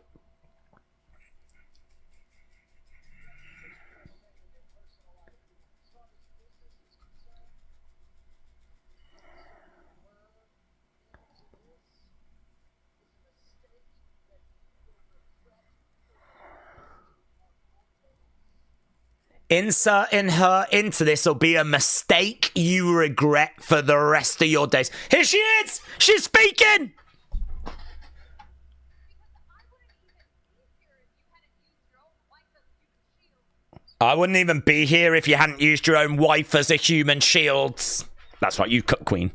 Speaker 1: Inserting her into this will be a mistake you regret for the rest of your days. Here she is! She's speaking! I wouldn't even be here if you hadn't used your own wife as a human shield. That's right, you cut queen.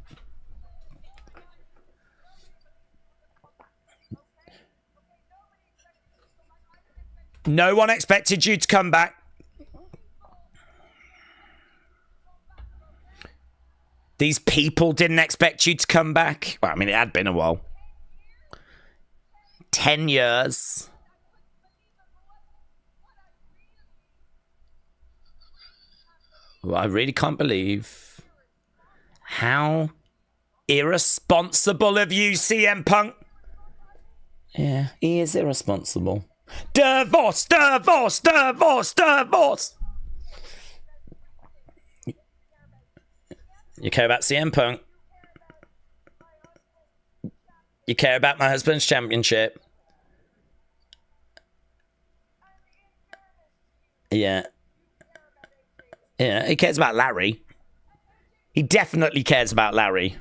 Speaker 1: No one expected you to come back. These people didn't expect you to come back. Well, I mean, it had been a while. 10 years. Well, I really can't believe how irresponsible of you, CM Punk. Yeah, he is irresponsible. Divorce, divorce, divorce, divorce. You care about CM Punk. You care about my husband's championship. Yeah. Yeah, he cares about Larry. He definitely cares about Larry.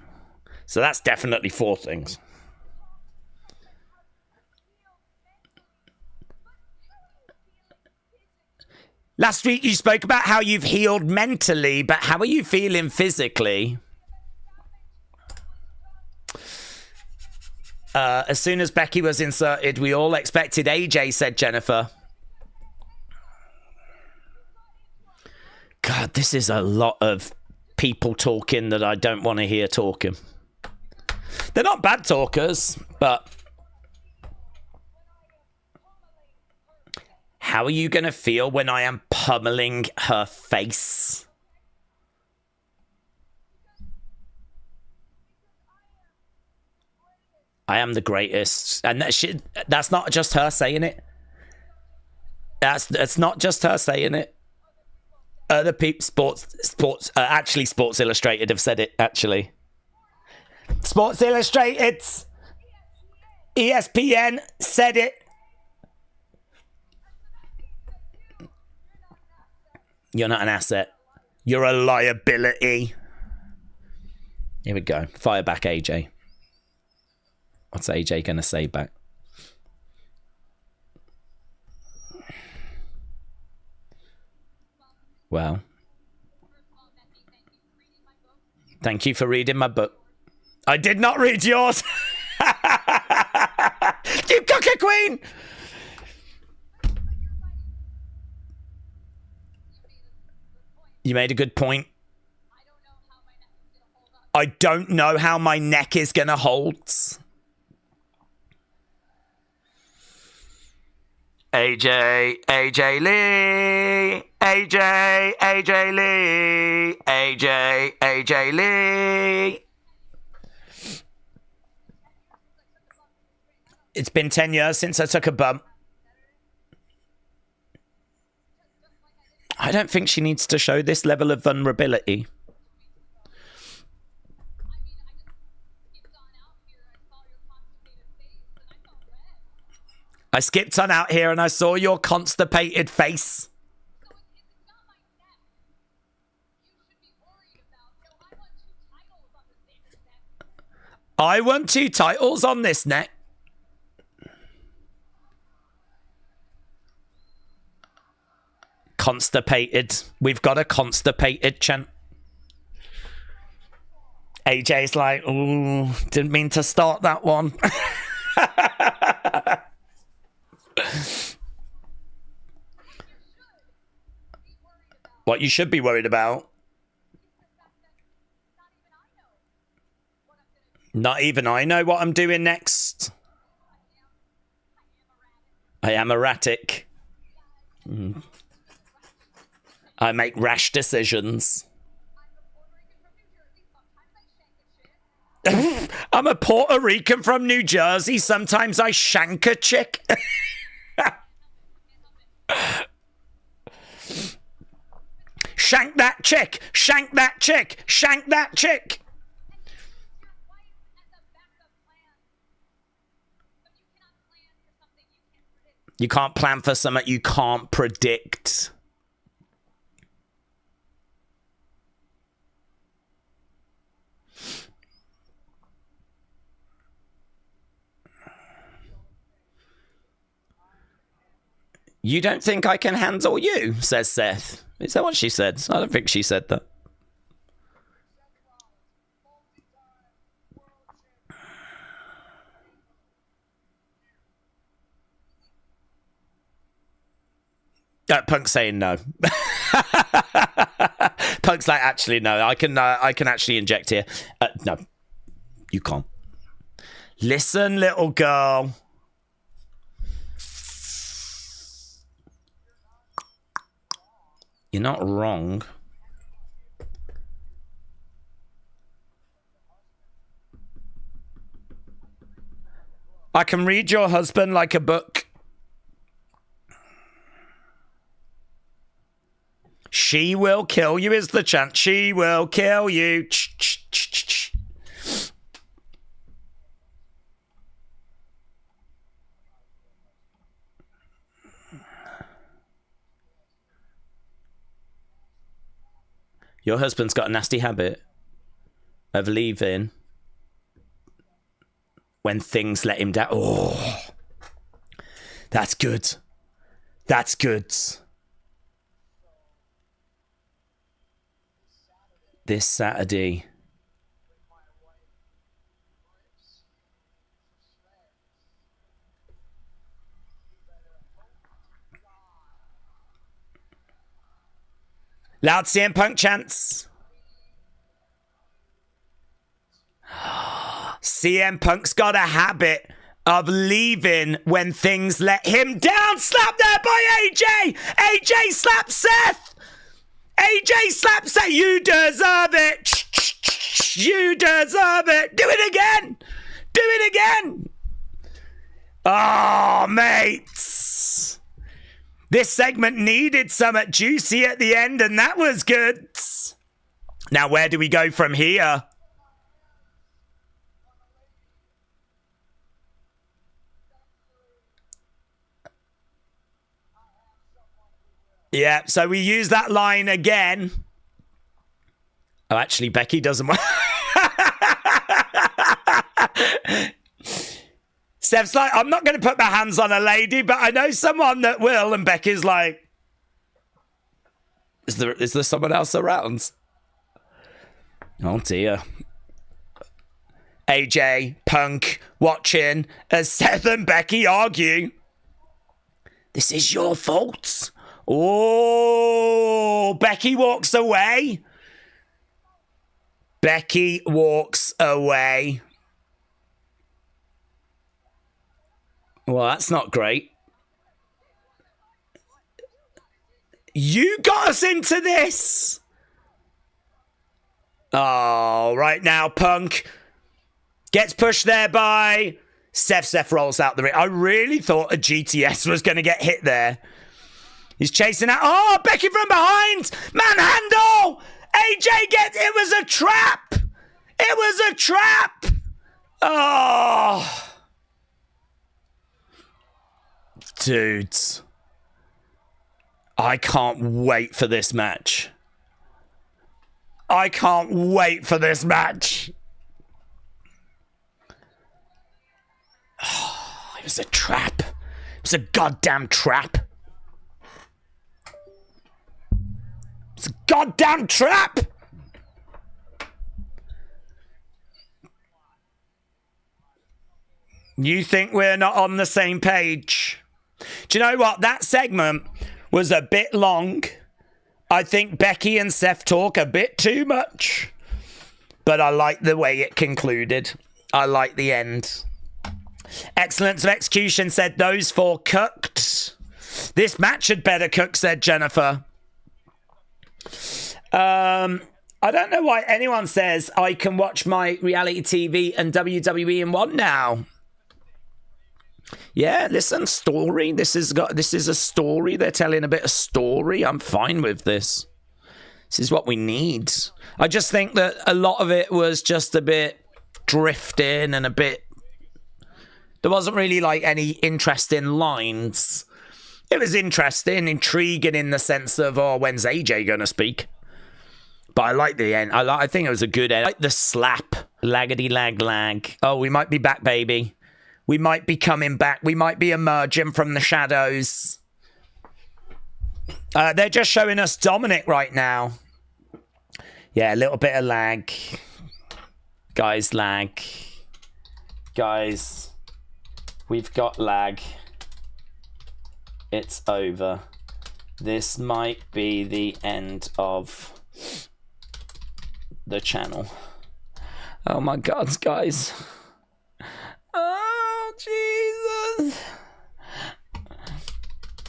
Speaker 1: So that's definitely 4 things. Last week you spoke about how you've healed mentally, but how are you feeling physically? As soon as Becky was inserted, we all expected AJ, said Jennifer. God, this is a lot of people talking that I don't want to hear talking. They're not bad talkers, but how are you going to feel when I am pummeling her face? I am the greatest. And that's not just her saying it. That's not just her saying it. Other people, actually Sports Illustrated have said it, actually. Sports Illustrated, ESPN said it. You're not an asset. You're a liability. Here we go. Fire back, AJ. What's AJ going to say back? Well, thank you for reading my book. I did not read yours. You cookie queen! You made a good point. I don't know how my neck is going to hold. AJ Lee, AJ Lee, AJ Lee. It's been 10 years since I took a bump. I don't think she needs to show this level of vulnerability. I skipped on out here and I saw your constipated face. I won 2 titles on this neck. Constipated. We've got a constipated chant. AJ's like, ooh, didn't mean to start that one. What you should be worried about? Not even I know what I'm doing next. I am erratic. I make rash decisions. I'm a Puerto Rican from New Jersey. Sometimes I shank a chick. Shank that chick. Shank that chick. Shank that chick. You can't plan for something you can't predict. You don't think I can handle you, says Seth. Is that what she said? I don't think she said that. Punk's saying no. Punk's like, actually, no. I can actually inject here. No, you can't. Listen, little girl. You're not wrong. I can read your husband like a book. She will kill you is the chant. She will kill you. Your husband's got a nasty habit of leaving when things let him down. Oh, that's good. That's good. This Saturday. Loud CM Punk chants. CM Punk's got a habit of leaving when things let him down. Slap there by AJ. AJ slaps Seth. AJ slaps Seth. You deserve it. You deserve it. Do it again. Do it again. Oh, mates. This segment needed something juicy at the end, and that was good. Now, where do we go from here? Yeah, so we use that line again. Oh, actually, Becky doesn't want... Seth's like, I'm not going to put my hands on a lady, but I know someone that will. And Becky's like, Is there someone else around? Oh dear. AJ, Punk, watching as Seth and Becky argue. This is your fault. Oh, Becky walks away. Becky walks away. Well, that's not great. You got us into this. Oh, right now, Punk gets pushed there by Seth. Seth rolls out the ring. I really thought a GTS was going to get hit there. He's chasing out. Oh, Becky from behind. Manhandle. AJ gets. It was a trap. It was a trap. Oh. Dudes. I can't wait for this match. I can't wait for this match. Oh, it was a trap. It was a goddamn trap. It's a goddamn trap. You think we're not on the same page? Do you know what? That segment was a bit long. I think Becky and Seth talk a bit too much. But I like the way it concluded. I like the end. Excellence of execution, said those four cooked. This match had better cook, said Jennifer. I don't know why anyone says I can watch my reality TV and WWE in one now. Yeah, listen, story. This is a story. They're telling a bit of story. I'm fine with this. This is what we need. I just think that a lot of it was just a bit drifting and a bit. There wasn't really like any interesting lines. It was interesting, intriguing in the sense of, oh, when's AJ gonna speak? But I like the end. I think it was a good end. I like the slap. Laggedy lag lag. Oh, we might be back, baby. We might be coming back. We might be emerging from the shadows. They're just showing us Dominic right now. Yeah, a little bit of lag. Guys, lag. Guys, we've got lag. It's over. This might be the end of the channel. Oh my God, guys. Oh, Jesus.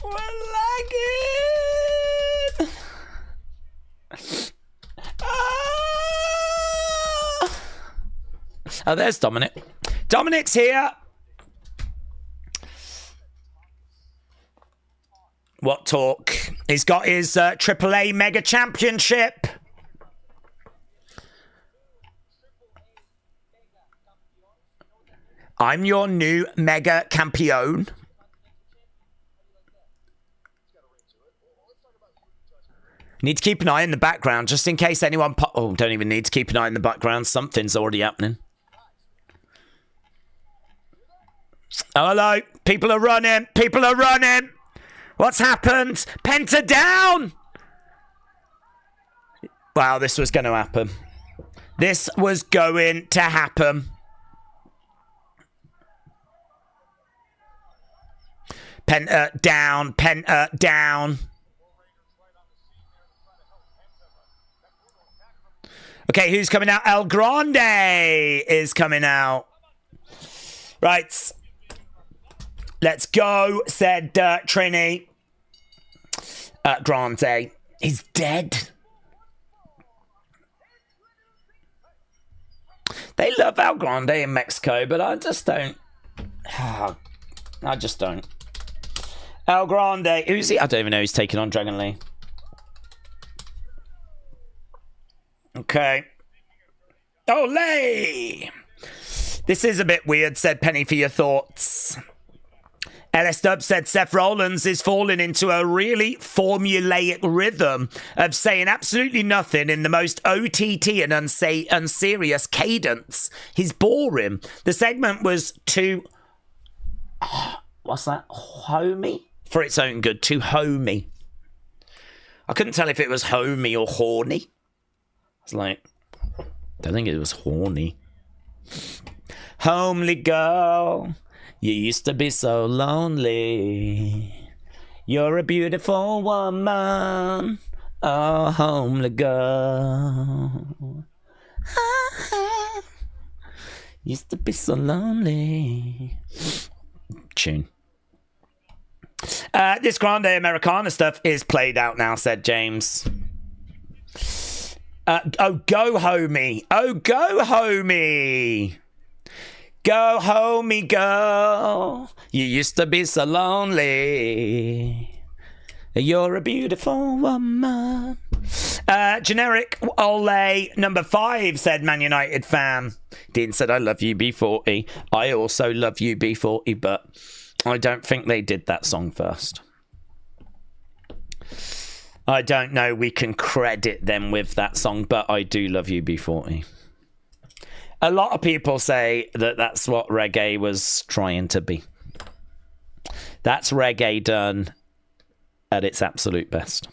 Speaker 1: We're lagging. Oh, there's Dominic. Dominic's here. What talk? He's got his Triple A Mega Championship. I'm your new Mega Campeon. Need to keep an eye in the background just in case anyone... Oh, don't even need to keep an eye in the background. Something's already happening. Oh, hello. People are running. People are running. What's happened? Penta down. Wow, this was going to happen. This was going to happen. Penta down. Penta down. Okay, who's coming out? El Grande is coming out. Right. Let's go, said Trini. Grande. He's dead. They love El Grande in Mexico, but I just don't. I just don't. El Grande. Who's he? I don't even know who's taking on Dragon Lee. Okay. Olay! This is a bit weird, said Penny for your thoughts. LS Dub said Seth Rollins is falling into a really formulaic rhythm of saying absolutely nothing in the most OTT and unserious cadence. He's boring. The segment was too... what's that? Homey? For its own good. Too homey. I couldn't tell if it was homey or horny. It's like, I don't think it was horny. Homely girl, you used to be so lonely. You're a beautiful woman, oh homely girl. Used to be so lonely. Tune. This Grande Americana stuff is played out now, said James. Oh, go homie. Oh, go homie. Go homie, girl. You used to be so lonely. You're a beautiful woman. Generic Ole number 5, said Man United fan. Dean said, I love you, B40. I also love you, B40, but I don't think they did that song first. I don't know. We can credit them with that song, but I do love you, B40. A lot of people say that that's what reggae was trying to be. That's reggae done at its absolute best.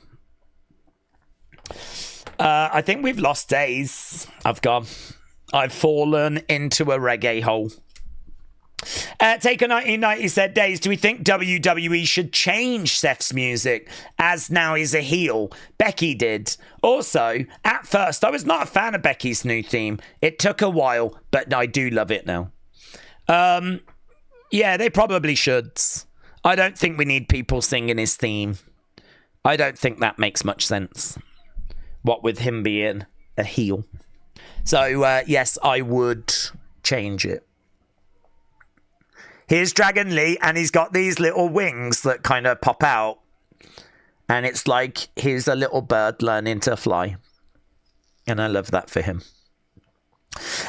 Speaker 1: I think we've lost Daze. I've fallen into a reggae hole. Taker 1990 said, Daze, do we think WWE should change Seth's music as now he's a heel? Becky did. Also, at first, I was not a fan of Becky's new theme. It took a while, but I do love it now. Yeah, they probably should. I don't think we need people singing his theme. I don't think that makes much sense. What with him being a heel. So, yes, I would change it. Here's Dragon Lee, and he's got these little wings that kind of pop out. And it's like he's a little bird learning to fly. And I love that for him.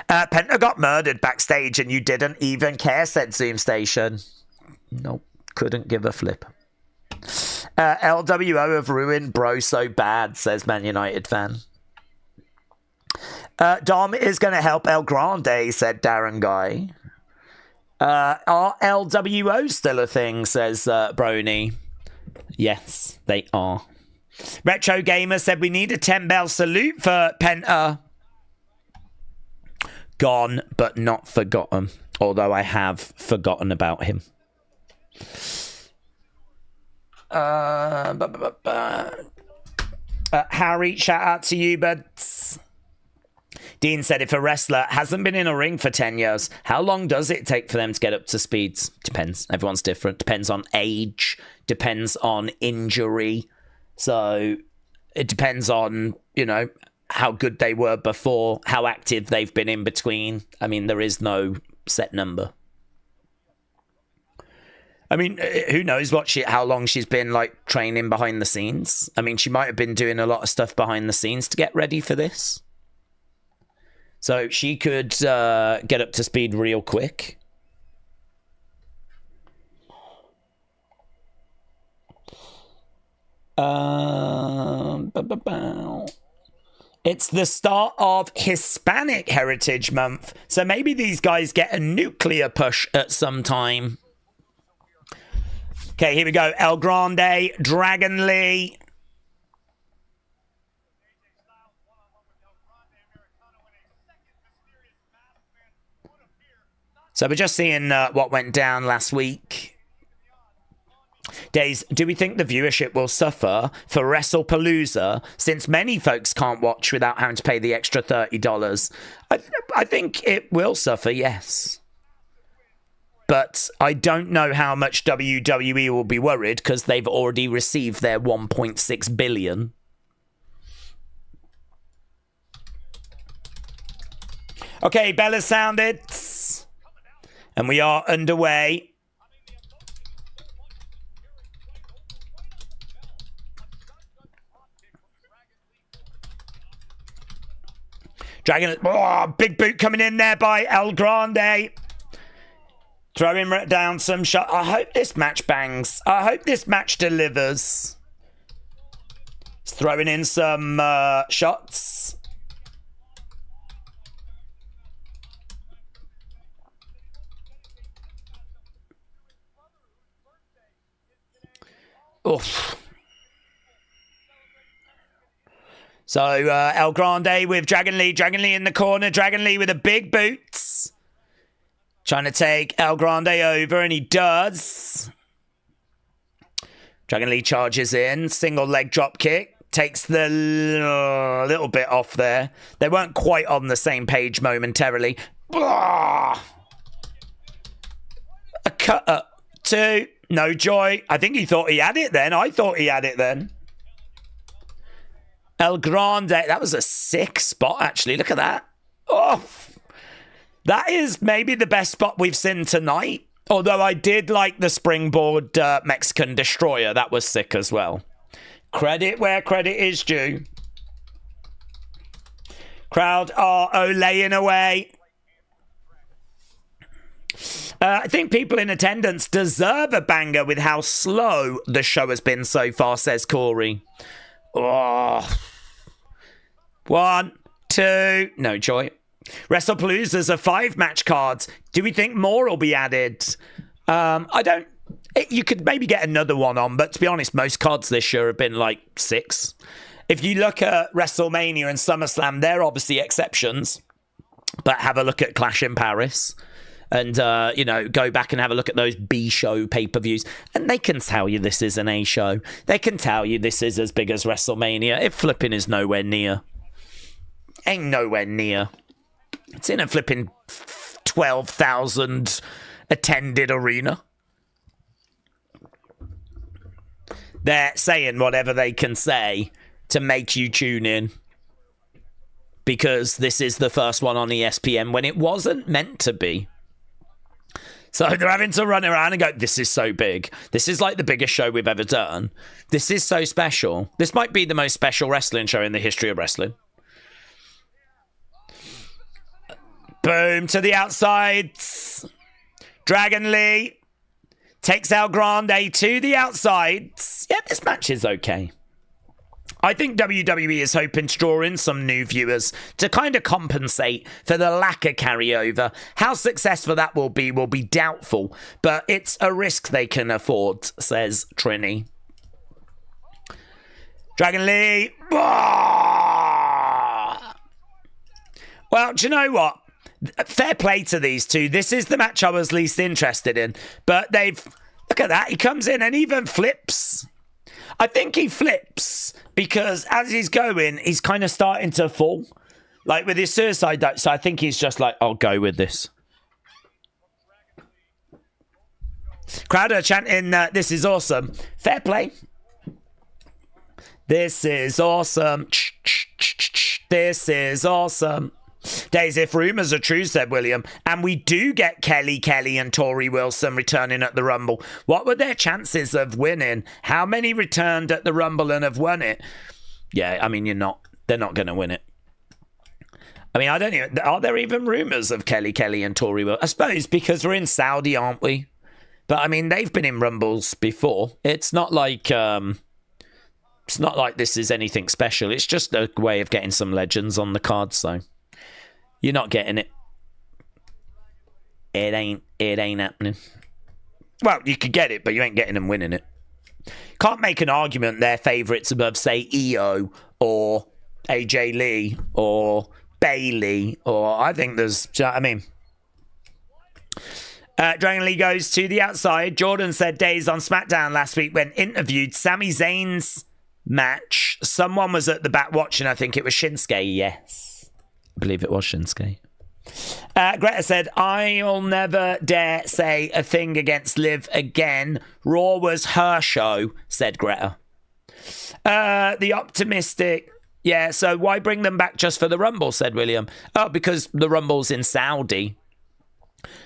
Speaker 1: Penta got murdered backstage, and you didn't even care, said Zoom Station. Nope, couldn't give a flip. LWO have ruined bro so bad, says Man United fan. Dom is going to help El Grande, said Darren Guy. Are LWO still a thing, says Brony. Yes, they are. Retro Gamer said we need a 10-bell salute for Penta. Gone, but not forgotten. Although I have forgotten about him. Harry, shout out to you, buds. Dean said, if a wrestler hasn't been in a ring for 10 years, how long does it take for them to get up to speed? Depends. Everyone's different. Depends on age. Depends on injury. So it depends on, you know, how good they were before, how active they've been in between. I mean, there is no set number. I mean, who knows how long she's been, like, training behind the scenes. I mean, she might have been doing a lot of stuff behind the scenes to get ready for this. So she could get up to speed real quick. It's the start of Hispanic Heritage Month. So maybe these guys get a nuclear push at some time. Okay, here we go. El Grande, Dragon Lee. So we're just seeing what went down last week. Days, do we think the viewership will suffer for WrestlePalooza since many folks can't watch without having to pay the extra $30? I think it will suffer, yes. But I don't know how much WWE will be worried because they've already received their $1.6 billion. Okay, Bella sounded. And we are underway. Dragon, big boot coming in there by El Grande. Throwing down some shot. I hope this match bangs. I hope this match delivers. He's throwing in some shots. Oof. So El Grande with Dragon Lee. Dragon Lee in the corner. Dragon Lee with the big boots. Trying to take El Grande over, and he does. Dragon Lee charges in. Single leg drop kick. Takes the little bit off there. They weren't quite on the same page momentarily. A cut two. No joy. I think he thought he had it then. I thought he had it then. El Grande. That was a sick spot, actually. Look at that. Oh, that is maybe the best spot we've seen tonight. Although I did like the springboard Mexican Destroyer. That was sick as well. Credit where credit is due. Crowd are olaying away. I think people in attendance deserve a banger with how slow the show has been so far, says Corey. Oh. 1, 2. No joy. WrestlePalooza's are 5 match cards. Do we think more will be added? I don't. You could maybe get another one on, but to be honest, most cards this year have been like 6. If you look at WrestleMania and SummerSlam, they're obviously exceptions. But have a look at Clash in Paris. And, go back and have a look at those B show pay-per-views. And they can tell you this is an A show. They can tell you this is as big as WrestleMania. It flipping is nowhere near. Ain't nowhere near. It's in a flipping 12,000 attended arena. They're saying whatever they can say to make you tune in. Because this is the first one on ESPN when it wasn't meant to be. So they're having to run around and go, this is so big. This is like the biggest show we've ever done. This is so special. This might be the most special wrestling show in the history of wrestling. Boom to the outsides. Dragon Lee takes El Grande to the outsides. Yeah, this match is okay. I think WWE is hoping to draw in some new viewers to kind of compensate for the lack of carryover. How successful that will be doubtful, but it's a risk they can afford, says Trini. Dragon Lee. Well, do you know what? Fair play to these two. This is the match I was least interested in, but they've... Look at that. He comes in and even flips. I think he flips because as he's going, he's kind of starting to fall. Like with his suicide dive. So I think he's just like, I'll go with this. Crowd are chanting, this is awesome. Fair play. This is awesome. This is awesome. Days, if rumours are true, said William, and we do get Kelly and Tori Wilson returning at the Rumble, what were their chances of winning? How many returned at the Rumble and have won it? Yeah, I mean, they're not going to win it. I mean, are there even rumours of Kelly and Tori Wilson? I suppose because we're in Saudi, aren't we? But I mean, they've been in Rumbles before. It's not like this is anything special. It's just a way of getting some legends on the card, so... You're not getting it. It ain't happening. Well, you could get it, but you ain't getting them winning it. Can't make an argument they're favourites above, say, EO or AJ Lee or Bailey, or I think there's... Do you know what I mean? Dragon Lee goes to the outside. Jordan said Days on SmackDown last week when interviewed Sami Zayn's match. Someone was at the back watching. I think it was Shinsuke, yes. I believe it was Shinsuke. Greta said, I'll never dare say a thing against Liv again. Raw was her show, said Greta. The optimistic... Yeah, so why bring them back just for the Rumble, said William. Oh, because the Rumble's in Saudi.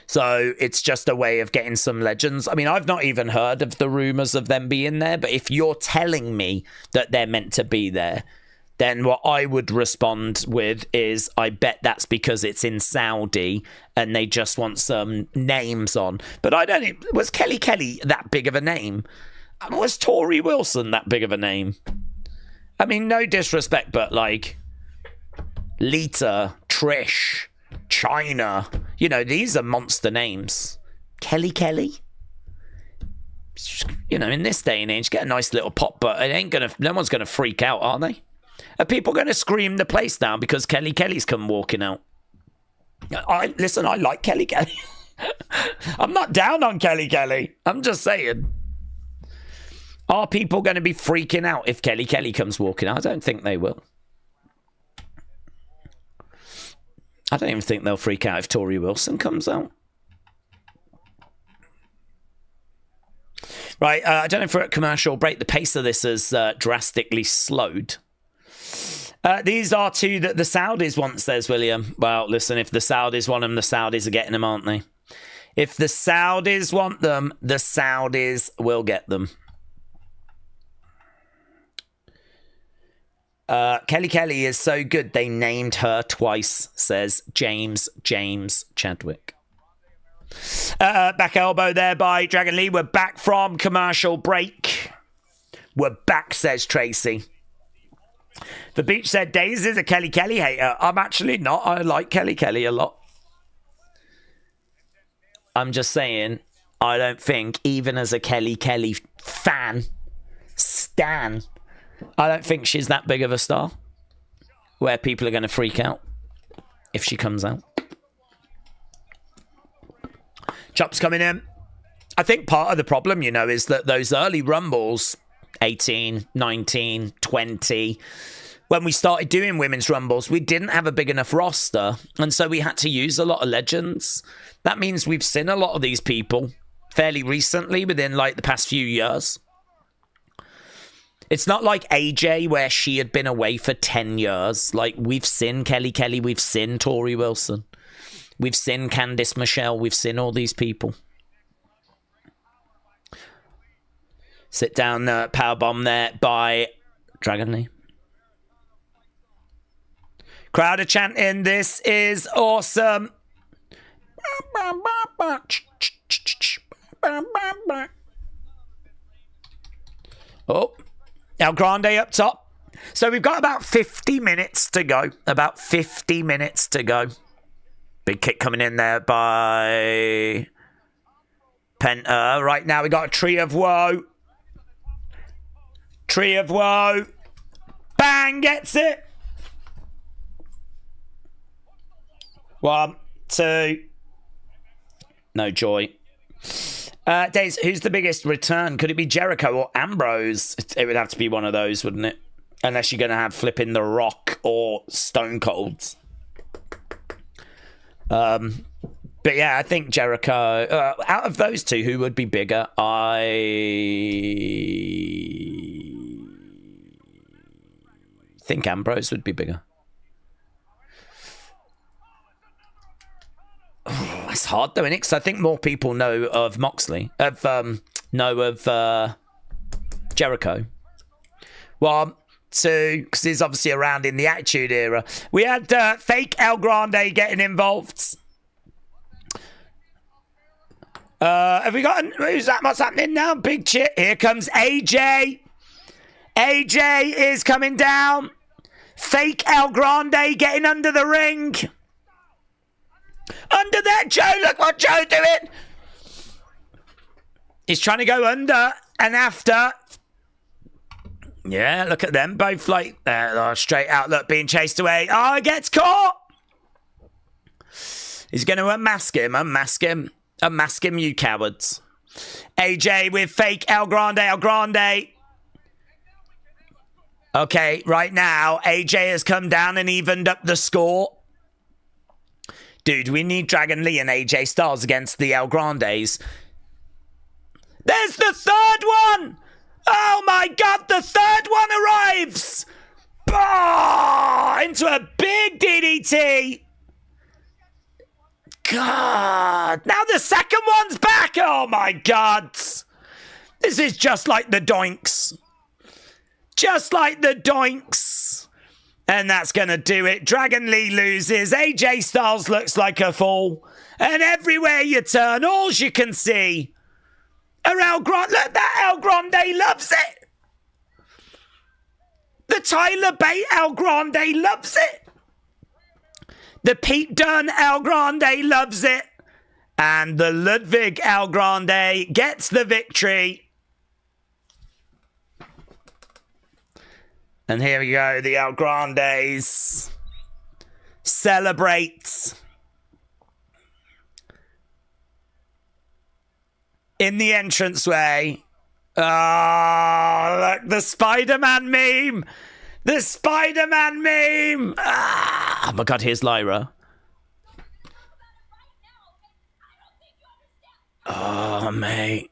Speaker 1: So it's just a way of getting some legends. I mean, I've not even heard of the rumours of them being there, but if you're telling me that they're meant to be there... then what I would respond with is, I bet that's because it's in Saudi and they just want some names on. But I don't know, was Kelly that big of a name? Was Tori Wilson that big of a name? I mean, no disrespect, but like Lita, Trish, Chyna, these are monster names. Kelly? In this day and age, get a nice little pop, but no one's going to freak out, are they? Are people going to scream the place down because Kelly's come walking out? Listen, I like Kelly. I'm not down on Kelly. I'm just saying. Are people going to be freaking out if Kelly comes walking out? I don't think they will. I don't even think they'll freak out if Tori Wilson comes out. Right, I don't know if we're at commercial break. The pace of this has drastically slowed. These are two that the Saudis want, says William. Well, listen, if the Saudis want them, the Saudis are getting them, aren't they? If the Saudis want them, the Saudis will get them. Kelly is so good, they named her twice, says James Chadwick. Back elbow there by Dragon Lee. We're back from commercial break. We're back, says Tracy. The Beach said Daze is a Kelly hater. I'm actually not. I like Kelly a lot. I'm just saying, I don't think, even as a Kelly fan, stan, I don't think she's that big of a star where people are going to freak out if she comes out. Chops coming in. I think part of the problem, is that those early Rumbles, 18, 19, 20, when we started doing women's Rumbles, we didn't have a big enough roster. And so we had to use a lot of legends. That means we've seen a lot of these people fairly recently, within the past few years. It's not like AJ, where she had been away for 10 years. We've seen Kelly, we've seen Tori Wilson. We've seen Candice Michelle. We've seen all these people. Sit down powerbomb there by Dragon Lee. Crowd are chanting, this is awesome. Oh, El Grande up top. So we've got about 50 minutes to go. Big kick coming in there by Penta. Right now we got a Tree of Woe. Bang, gets it. 1, 2. No joy. Daze, who's the biggest return? Could it be Jericho or Ambrose? It would have to be one of those, wouldn't it? Unless you're going to have flipping The Rock or Stone Cold. But yeah, I think Jericho. Out of those two, who would be bigger? I think Ambrose would be bigger. Oh, it's hard though, isn't it? Because I think more people know of Moxley, know of Jericho. 1, 2, because he's obviously around in the Attitude Era. We had fake El Grande getting involved. Have we got... Who's that? What's happening now? Big chit. Here comes AJ. AJ is coming down. Fake El Grande getting under the ring. Under there, Joe. Look what Joe doing. He's trying to go under and after. Yeah, look at them. Both straight out. Look, being chased away. Oh, he gets caught. He's going to unmask him. Unmask him, you cowards. AJ with fake El Grande. Okay, right now, AJ has come down and evened up the score. Dude, we need Dragon Lee and AJ Styles against the El Grandes. There's the third one! Oh my God, the third one arrives! Into a big DDT. God, now the second one's back. Oh my God. This is just like the Doinks. And that's going to do it. Dragon Lee loses. AJ Styles looks like a fool. And everywhere you turn, all you can see are El Grande. Look, that El Grande loves it. The Tyler Bate El Grande loves it. The Pete Dunne El Grande loves it. And the Ludwig El Grande gets the victory. And here we go, the El Grandes. Celebrate. In the entranceway. Oh, look, the Spider-Man meme. The Spider-Man meme. Ah, oh my God, here's Lyra. Oh, mate.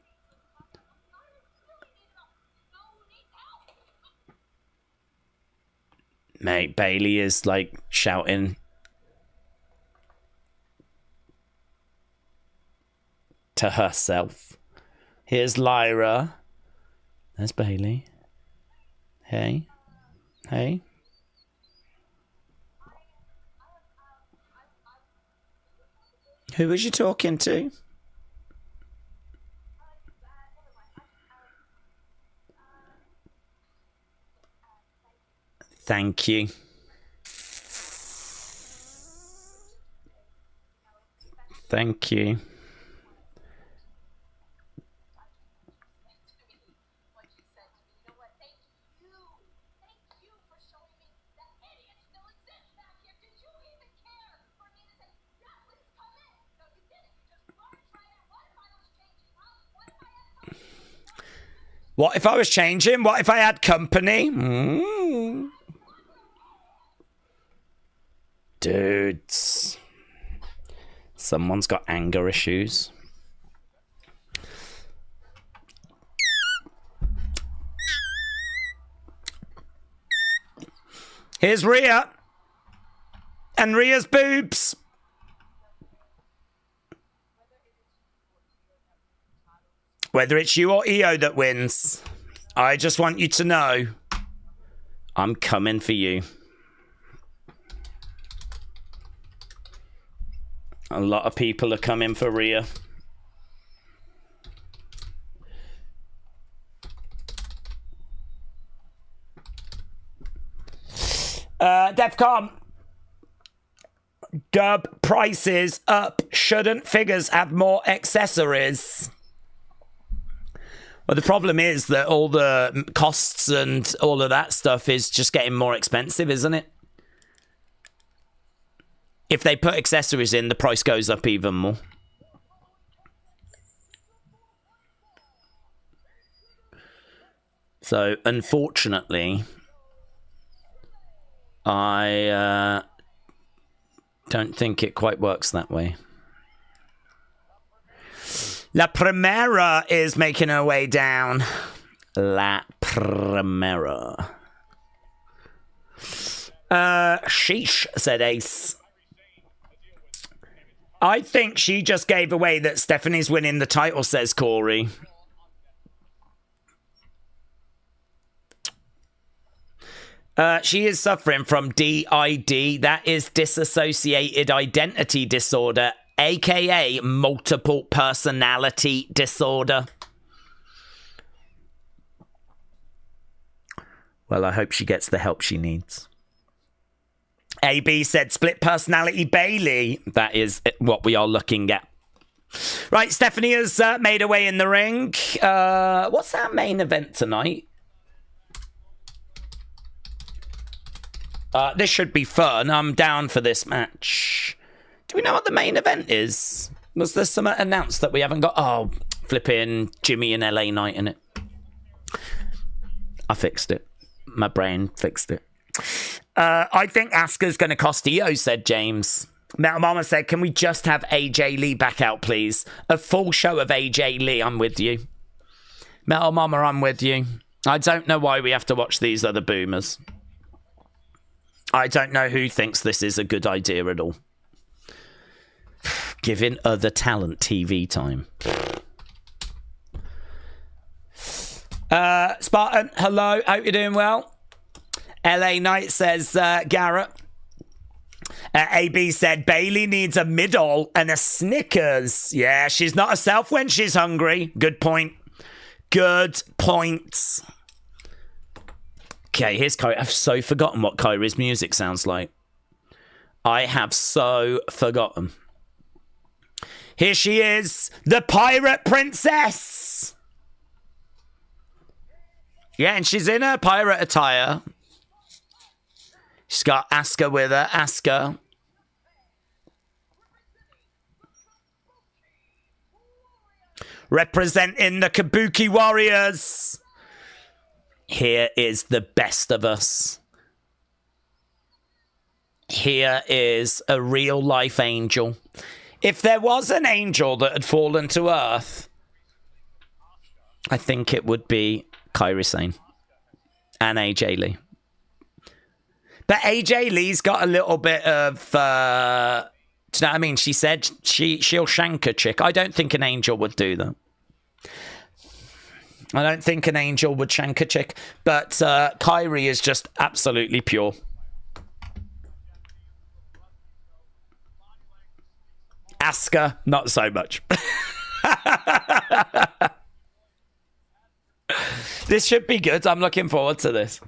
Speaker 1: Mate, Bailey is like shouting to herself. Here's Lyra. There's Bailey. Hey. Hey. Who was you talking to? Thank you. Thank you. What if I was changing? What if I had company? Dudes. Someone's got anger issues. Here's Rhea. And Rhea's boobs. Whether it's you or EO that wins, I just want you to know I'm coming for you. A lot of people are coming for Rhea. Defcon. Dub prices up. Shouldn't figures have more accessories? Well, the problem is that all the costs and all of that stuff is just getting more expensive, isn't it? If they put accessories in, the price goes up even more. So, unfortunately, I don't think it quite works that way. La Primera is making her way down. La Primera. Sheesh, said Ace. I think she just gave away that Stephanie's winning the title, says Corey. She is suffering from DID. That is dissociated identity disorder, aka multiple personality disorder. Well, I hope she gets the help she needs. AB said split personality Bailey. That is what we are looking at. Right, Stephanie has made her way in the ring. What's our main event tonight? This should be fun. I'm down for this match. Do we know what the main event is? Was there something announced that we haven't got? Oh, flipping Jimmy and LA Knight in it. I fixed it. My brain fixed it. I think Asuka's going to cost EO, said James. Metal Mama said, can we just have AJ Lee back out, please? A full show of AJ Lee. I'm with you. Metal Mama, I'm with you. I don't know why we have to watch these other boomers. I don't know who thinks this is a good idea at all. Giving other talent TV time. Spartan, hello. Hope you're doing well. LA Knight says, Garrett. AB said, Bailey needs a middle and a Snickers. Yeah, she's not herself when she's hungry. Good point. Good point. Okay, here's Kyrie. I've so forgotten what Kyrie's music sounds like. I have so forgotten. Here she is, the Pirate Princess. Yeah, and she's in her pirate attire. She's got Asuka with her. Asuka. Representing the Kabuki Warriors. Here is the best of us. Here is a real life angel. If there was an angel that had fallen to earth, I think it would be Kairi Sane and AJ Lee. But AJ Lee's got a little bit of, do you know what I mean? She said she'll shank a chick. I don't think an angel would do that. I don't think an angel would shank a chick. But Kairi is just absolutely pure. Asuka, not so much. This should be good. I'm looking forward to this.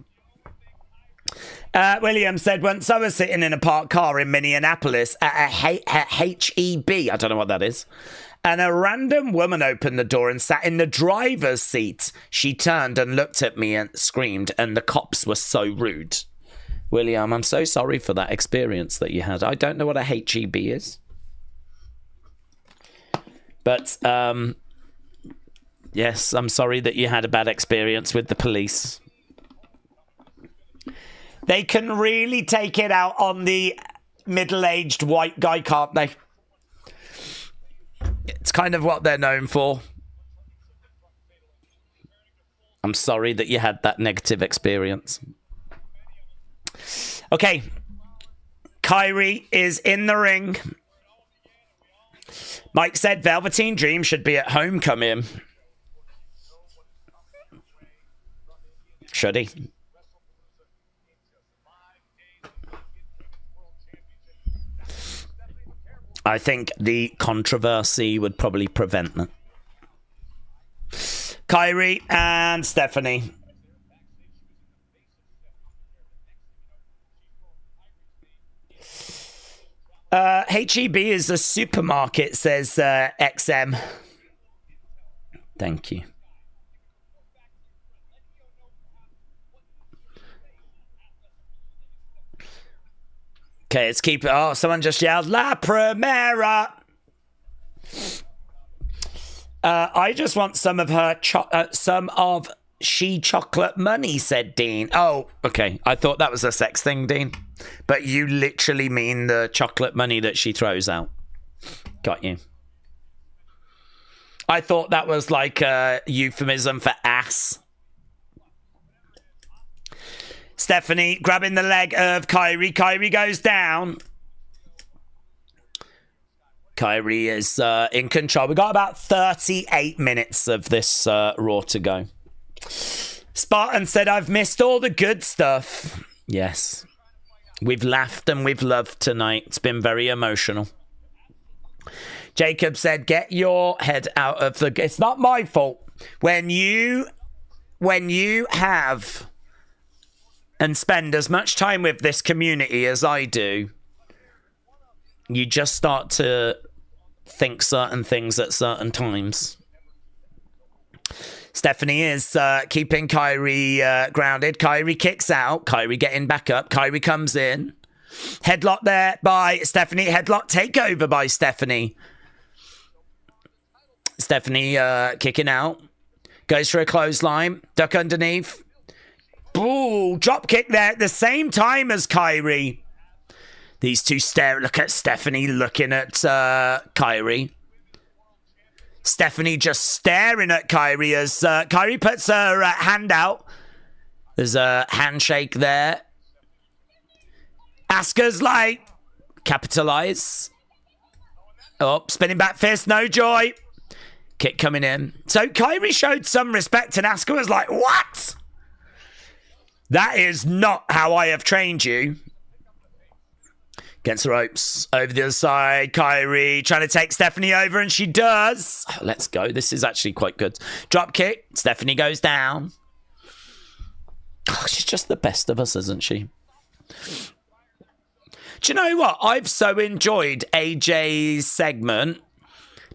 Speaker 1: William said, once I was sitting in a parked car in Minneapolis at a HEB, I don't know what that is, and a random woman opened the door and sat in the driver's seat. She turned and looked at me and screamed, and the cops were so rude. William, I'm so sorry for that experience that you had. I don't know what a HEB is. But, yes, I'm sorry that you had a bad experience with the police. They can really take it out on the middle-aged white guy, can't they? It's kind of what they're known for. I'm sorry that you had that negative experience. Okay. Kairi is in the ring. Mike said Velveteen Dream should be at Homecoming. Should he? I think the controversy would probably prevent that. Kairi and Stephanie. HEB is a supermarket, says XM. Thank you. Okay, let's keep it. Oh, someone just yelled, La Primera. I just want some of her, she chocolate money, said Dean. Oh, okay. I thought that was a sex thing, Dean. But you literally mean the chocolate money that she throws out. Got you. I thought that was like a euphemism for ass. Stephanie grabbing the leg of Kairi. Kairi goes down. Kairi is in control. We've got about 38 minutes of this Raw to go. Spartan said, I've missed all the good stuff. Yes. We've laughed and we've loved tonight. It's been very emotional. Jacob said, get your head out of the... It's not my fault. When you have... and spend as much time with this community as I do, you just start to think certain things at certain times. Stephanie is keeping Kairi grounded. Kairi kicks out. Kairi getting back up. Kairi comes in. Headlock there by Stephanie. Headlock takeover by Stephanie. Stephanie kicking out. Goes for a clothesline. Duck underneath. Ooh, drop kick there at the same time as Kairi. These two stare. Look at Stephanie looking at Kairi. Stephanie just staring at Kairi as Kairi puts her hand out. There's a handshake there. Asuka's like, capitalize. Oh, spinning back fist, no joy. Kick coming in. So Kairi showed some respect and Asuka was like, what? That is not how I have trained you. Against the ropes. Over the other side. Kairi trying to take Stephanie over, and she does. Oh, let's go. This is actually quite good. Drop kick. Stephanie goes down. Oh, she's just the best of us, isn't she? Do you know what? I've so enjoyed AJ's segment.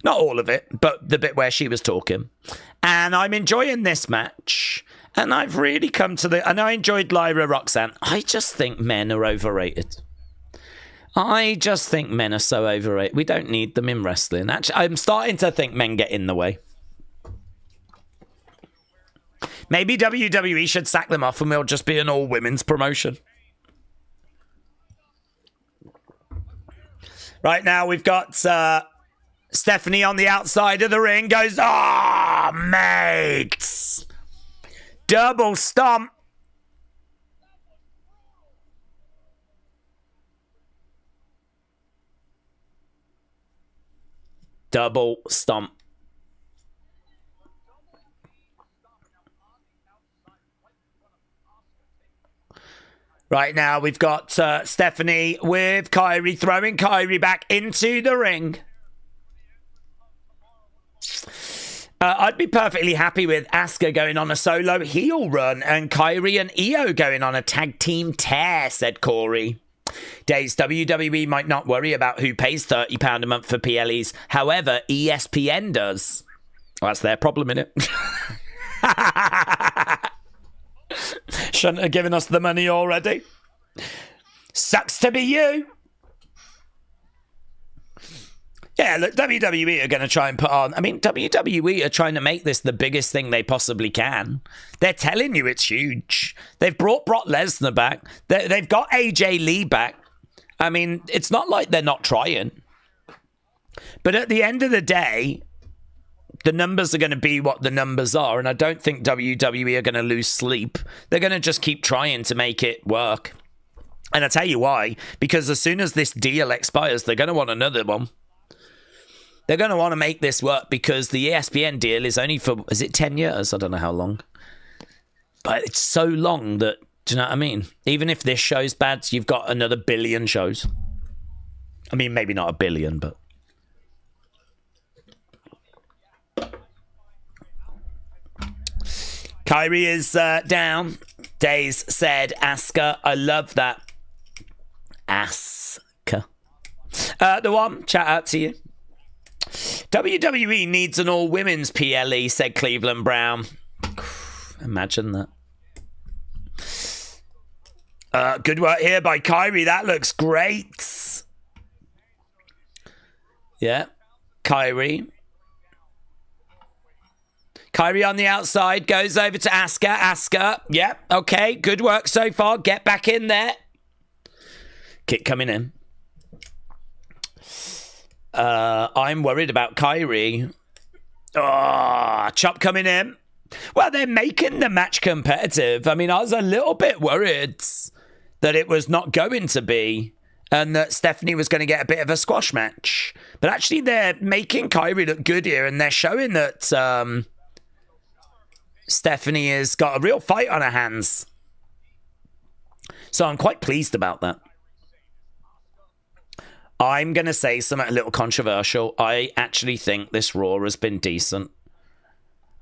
Speaker 1: Not all of it, but the bit where she was talking. And I'm enjoying this match. And I've really come to and I enjoyed Lyra, Roxanne. I just think men are overrated. I just think men are so overrated. We don't need them in wrestling. Actually, I'm starting to think men get in the way. Maybe WWE should sack them off and we'll just be an all-women's promotion. Right now, we've got Stephanie on the outside of the ring. Goes, mates. Double stomp. Double stomp. Right now, we've got Stephanie with Kyrie, throwing Kyrie back into the ring. I'd be perfectly happy with Asuka going on a solo heel run and Kyrie and Io going on a tag team tear, said Corey. Daze, WWE might not worry about who pays £30 a month for PLEs. However, ESPN does. Well, that's their problem, innit? Shouldn't have given us the money already. Sucks to be you. Yeah, look, WWE are going to try and put on... I mean, WWE are trying to make this the biggest thing they possibly can. They're telling you it's huge. They've brought Brock Lesnar back. They've got AJ Lee back. I mean, it's not like they're not trying. But at the end of the day, the numbers are going to be what the numbers are, and I don't think WWE are going to lose sleep. They're going to just keep trying to make it work. And I tell you why. Because as soon as this deal expires, they're going to want another one. They're going to want to make this work because the ESPN deal is only for, is it 10 years? I don't know how long. But it's so long that, do you know what I mean? Even if this show's bad, you've got another billion shows. I mean, maybe not a billion, but... Kyrie is down. Daze said, Asuka, I love that. Asuka. The one, chat out to you. WWE needs an all-women's PLE, said Cleveland Brown. Imagine that. Good work here by Kyrie. That looks great. Yeah. Kyrie. Kyrie on the outside. Goes over to Asuka. Asuka. Yeah. Okay. Good work so far. Get back in there. Kick coming in. I'm worried about Kyrie. Chop coming in. Well, they're making the match competitive. I mean, I was a little bit worried that it was not going to be and that Stephanie was going to get a bit of a squash match. But actually, they're making Kyrie look good here and they're showing that Stephanie has got a real fight on her hands. So I'm quite pleased about that. I'm going to say something a little controversial. I actually think this Raw has been decent.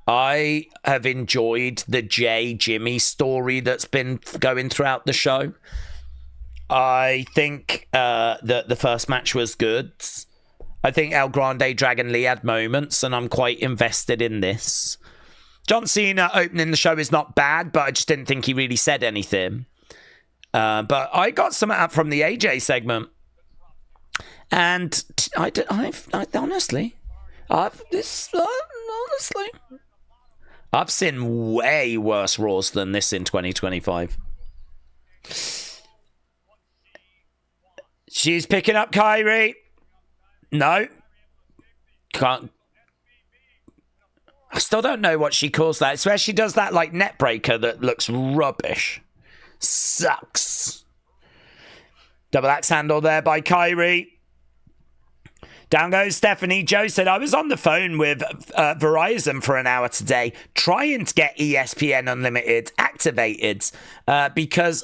Speaker 1: I have enjoyed the Jimmy story that's been going throughout the show. I think that the first match was good. I think El Grande Dragon Lee had moments, and I'm quite invested in this. John Cena opening the show is not bad, but I just didn't think he really said anything. But I got something up from the AJ segment. And honestly, I've seen way worse Raws than this in 2025. She's picking up Kyrie. No. Can't. I still don't know what she calls that. It's where she does that like net breaker that looks rubbish. Sucks. Double axe handle there by Kyrie. Down goes Stephanie. Joe said, I was on the phone with Verizon for an hour today trying to get ESPN Unlimited activated because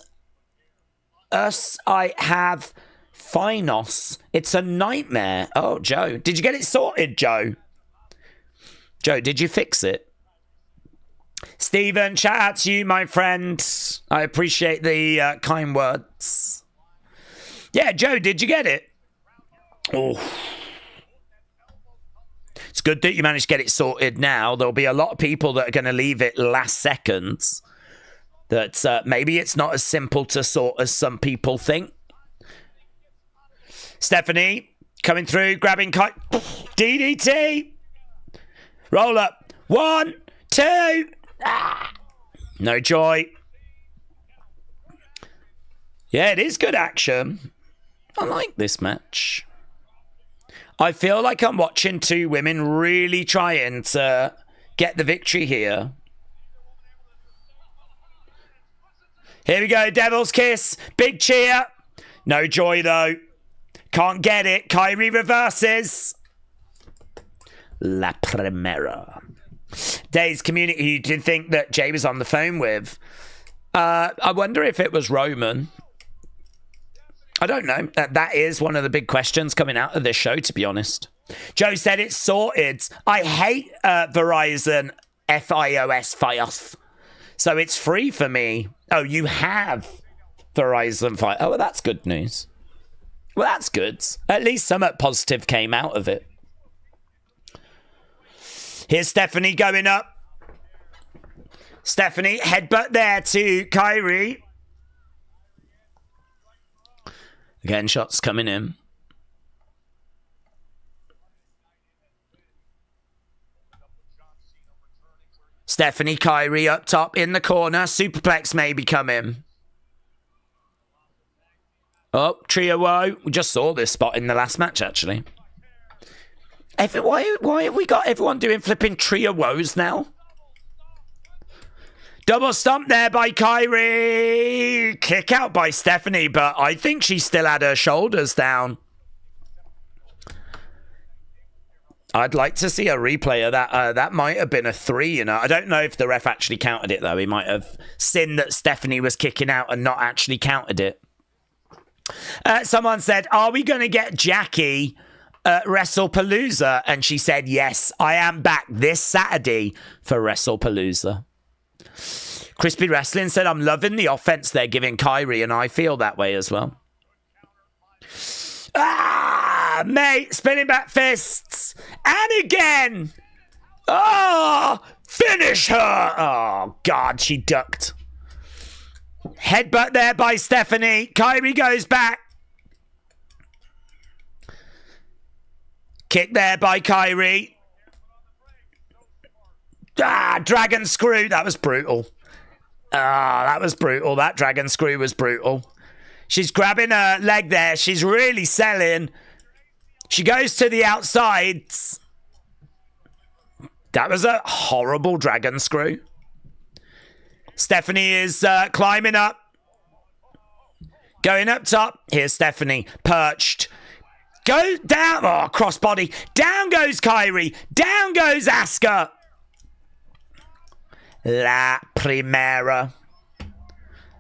Speaker 1: I have Finos. It's a nightmare. Oh, Joe. Did you get it sorted, Joe? Joe, did you fix it? Stephen, shout out to you, my friend. I appreciate the kind words. Yeah, Joe, did you get it? Oh. It's good that you managed to get it sorted now. There'll be a lot of people that are going to leave it last seconds. That maybe it's not as simple to sort as some people think. Stephanie coming through, grabbing DDT. Roll up. 1, 2. No joy. Yeah, it is good action. I like this match. I feel like I'm watching two women really trying to get the victory here. Here we go, Devil's Kiss. Big cheer. No joy, though. Can't get it. Kyrie reverses. La Primera. Daze community, who did think that Jay was on the phone with. I wonder if it was Roman. I don't know. That is one of the big questions coming out of this show, to be honest. Joe said it's sorted. I hate Verizon FiOS. So it's free for me. Oh, you have Verizon Fi. Oh, well, that's good news. Well, that's good. At least something positive came out of it. Here's Stephanie going up. Stephanie, headbutt there to Kyrie. Again, shots coming in. Stephanie, Kyrie up top in the corner. Superplex maybe coming. Oh, Trio Woe. We just saw this spot in the last match, actually. Why have we got everyone doing flipping Trio Woes now? Double stomp there by Kyrie. Kick out by Stephanie, but I think she still had her shoulders down. I'd like to see a replay of that. That might have been a 3, you know. I don't know if the ref actually counted it, though. He might have seen that Stephanie was kicking out and not actually counted it. Someone said, are we going to get Jackie at WrestlePalooza? And she said, yes, I am back this Saturday for WrestlePalooza. Crispy Wrestling said, I'm loving the offense they're giving Kyrie, and I feel that way as well. Ah, mate, spinning back fists. And again. Oh, finish her. Oh, God, she ducked. Headbutt there by Stephanie. Kyrie goes back. Kick there by Kyrie. Ah, dragon screw. That was brutal. Ah, that was brutal. That dragon screw was brutal. She's grabbing her leg there. She's really selling. She goes to the outsides. That was a horrible dragon screw. Stephanie is climbing up. Going up top. Here's Stephanie. Perched. Go down. Oh, crossbody. Down goes Kyrie. Down goes Asuka. La Primera.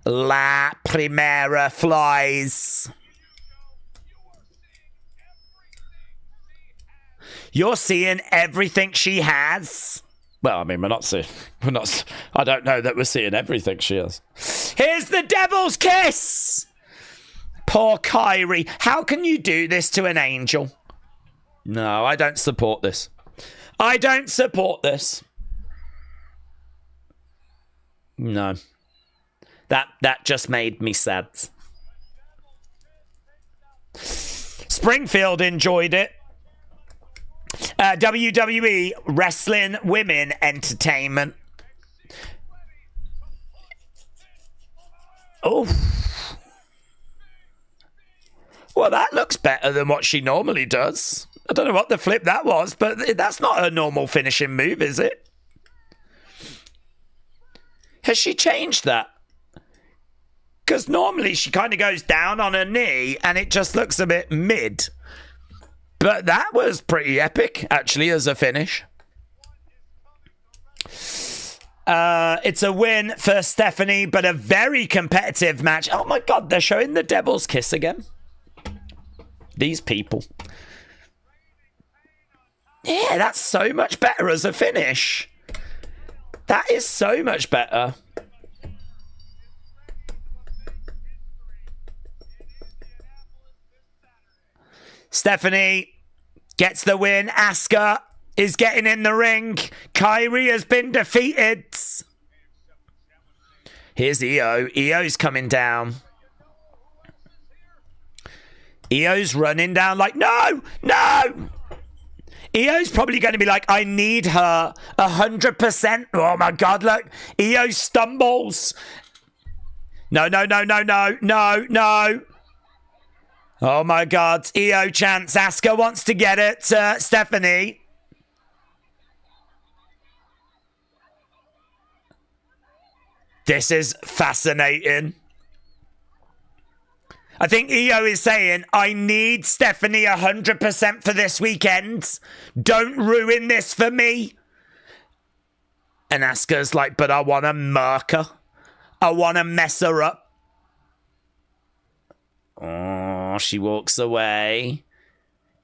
Speaker 1: La Primera flies. You're seeing everything she has. Well, I mean, we're not. I don't know that we're seeing everything she has. Here's the Devil's Kiss. Poor Kyrie. How can you do this to an angel? No, I don't support this. I don't support this. No. That just made me sad. Springfield enjoyed it. WWE Wrestling Women Entertainment. Oh. Well, that looks better than what she normally does. I don't know what the flip that was, but that's not her normal finishing move, is it? Has she changed that? Because normally she kind of goes down on her knee and it just looks a bit mid. But that was pretty epic, actually, as a finish. It's a win for Stephanie, but a very competitive match. Oh my God, they're showing the Devil's Kiss again. These people. Yeah, that's so much better as a finish. That is so much better. Stephanie gets the win. Asuka is getting in the ring. Kyrie has been defeated. Here's Io. Io's coming down. Io's running down like, no, no. Io's probably going to be like, I need her 100%. Oh my God, look. Io stumbles. No, no, no, no, no, no, no. Oh my God. Io chance. Asuka wants to get it. Stephanie. This is fascinating. I think Io is saying, I need Stephanie 100% for this weekend. Don't ruin this for me. And Asuka's like, but I want to murk her. I want to mess her up. Oh, she walks away.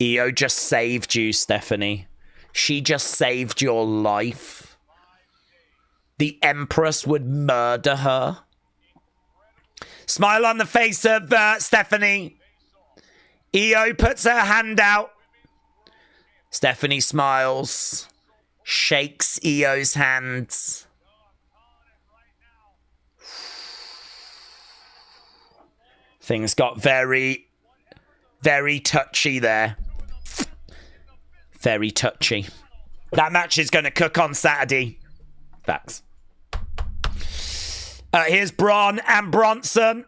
Speaker 1: Io just saved you, Stephanie. She just saved your life. The Empress would murder her. Smile on the face of Stephanie. Io puts her hand out. Stephanie smiles. Shakes Io's hands. Things got very, very touchy there. Very touchy. That match is going to cook on Saturday. Facts. Here's Braun and Bronson.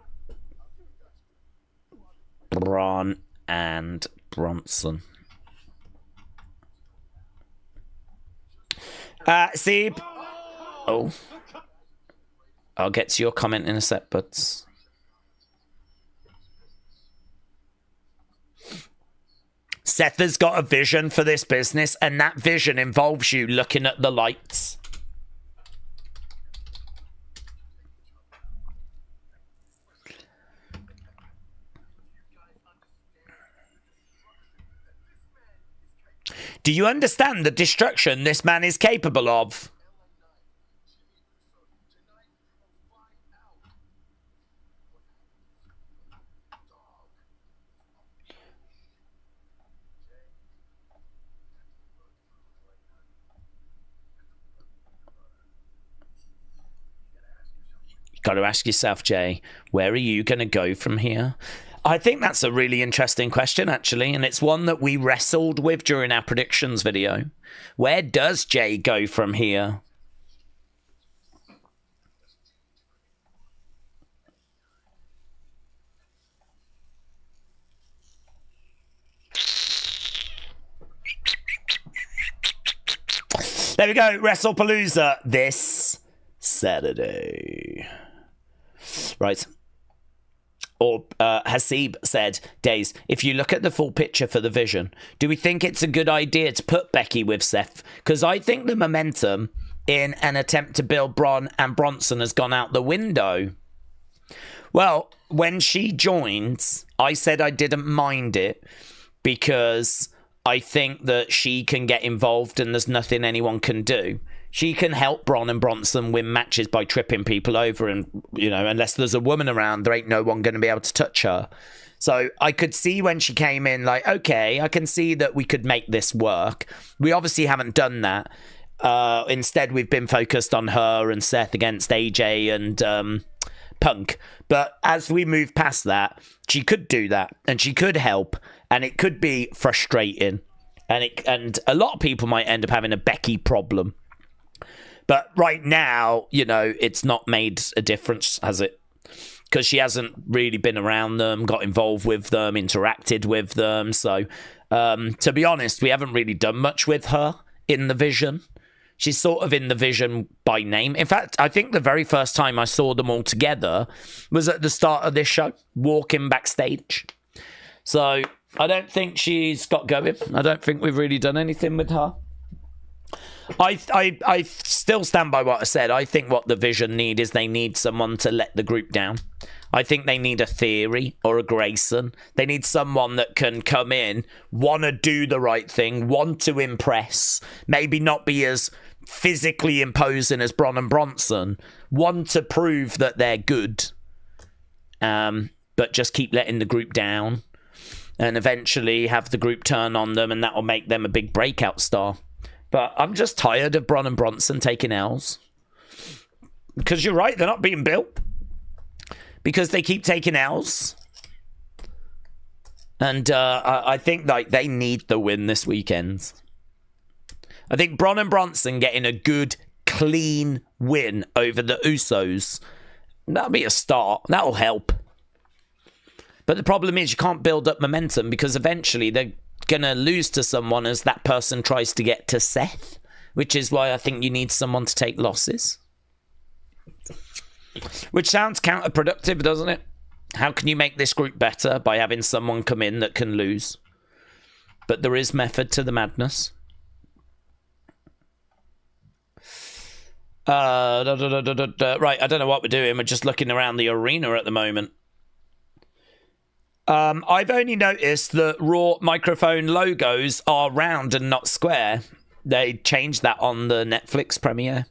Speaker 1: Braun and Bronson. Seb. Oh. I'll get to your comment in a sec, but... Seth has got a vision for this business, and that vision involves you looking at the lights. Do you understand the destruction this man is capable of? Got to ask yourself, Jay, where are you going to go from here? I think that's a really interesting question, actually, and it's one that we wrestled with during our predictions video. Where does Jay go from here? There we go, WrestlePalooza this Saturday. Right. Or Hasib said, Daze, if you look at the full picture for the vision, do we think it's a good idea to put Becky with Seth? Because I think the momentum in an attempt to build Braun and Bronson has gone out the window. Well, when she joins, I said I didn't mind it because I think that she can get involved and there's nothing anyone can do. She can help Braun and Bronson win matches by tripping people over, and, you know, unless there's a woman around, there ain't no one going to be able to touch her. So I could see when she came in, like, okay, I can see that we could make this work. We obviously haven't done that. Instead, we've been focused on her and Seth against AJ and Punk. But as we move past that, she could do that, and she could help, and it could be frustrating. And a lot of people might end up having a Becky problem. But right now, you know, it's not made a difference, has it? Because she hasn't really been around them, got involved with them, interacted with them. So, to be honest, we haven't really done much with her in the vision. She's sort of in the vision by name. In fact, I think the very first time I saw them all together was at the start of this show, walking backstage. So, I don't think she's got going. I don't think we've really done anything with her. I still stand by what I said. I think what the Vision need is they need someone to let the group down. I think they need a Theory or a Grayson. They need someone that can come in, want to do the right thing, want to impress, maybe not be as physically imposing as Braun and Bronson, want to prove that they're good, but just keep letting the group down and eventually have the group turn on them, and that will make them a big breakout star. But I'm just tired of Bron and Bronson taking L's. Because you're right, they're not being built. Because they keep taking L's. And I think like they need the win this weekend. I think Bron and Bronson getting a good, clean win over the Usos, that'll be a start. That'll help. But the problem is you can't build up momentum because eventually they're going to lose to someone as that person tries to get to Seth, which is why I think you need someone to take losses. Which sounds counterproductive, doesn't it? How can you make this group better? By having someone come in that can lose. But there is method to the madness. Right, I don't know what we're doing. We're just looking around the arena at the moment. I've only noticed that Raw microphone logos are round and not square. They changed that on the Netflix premiere.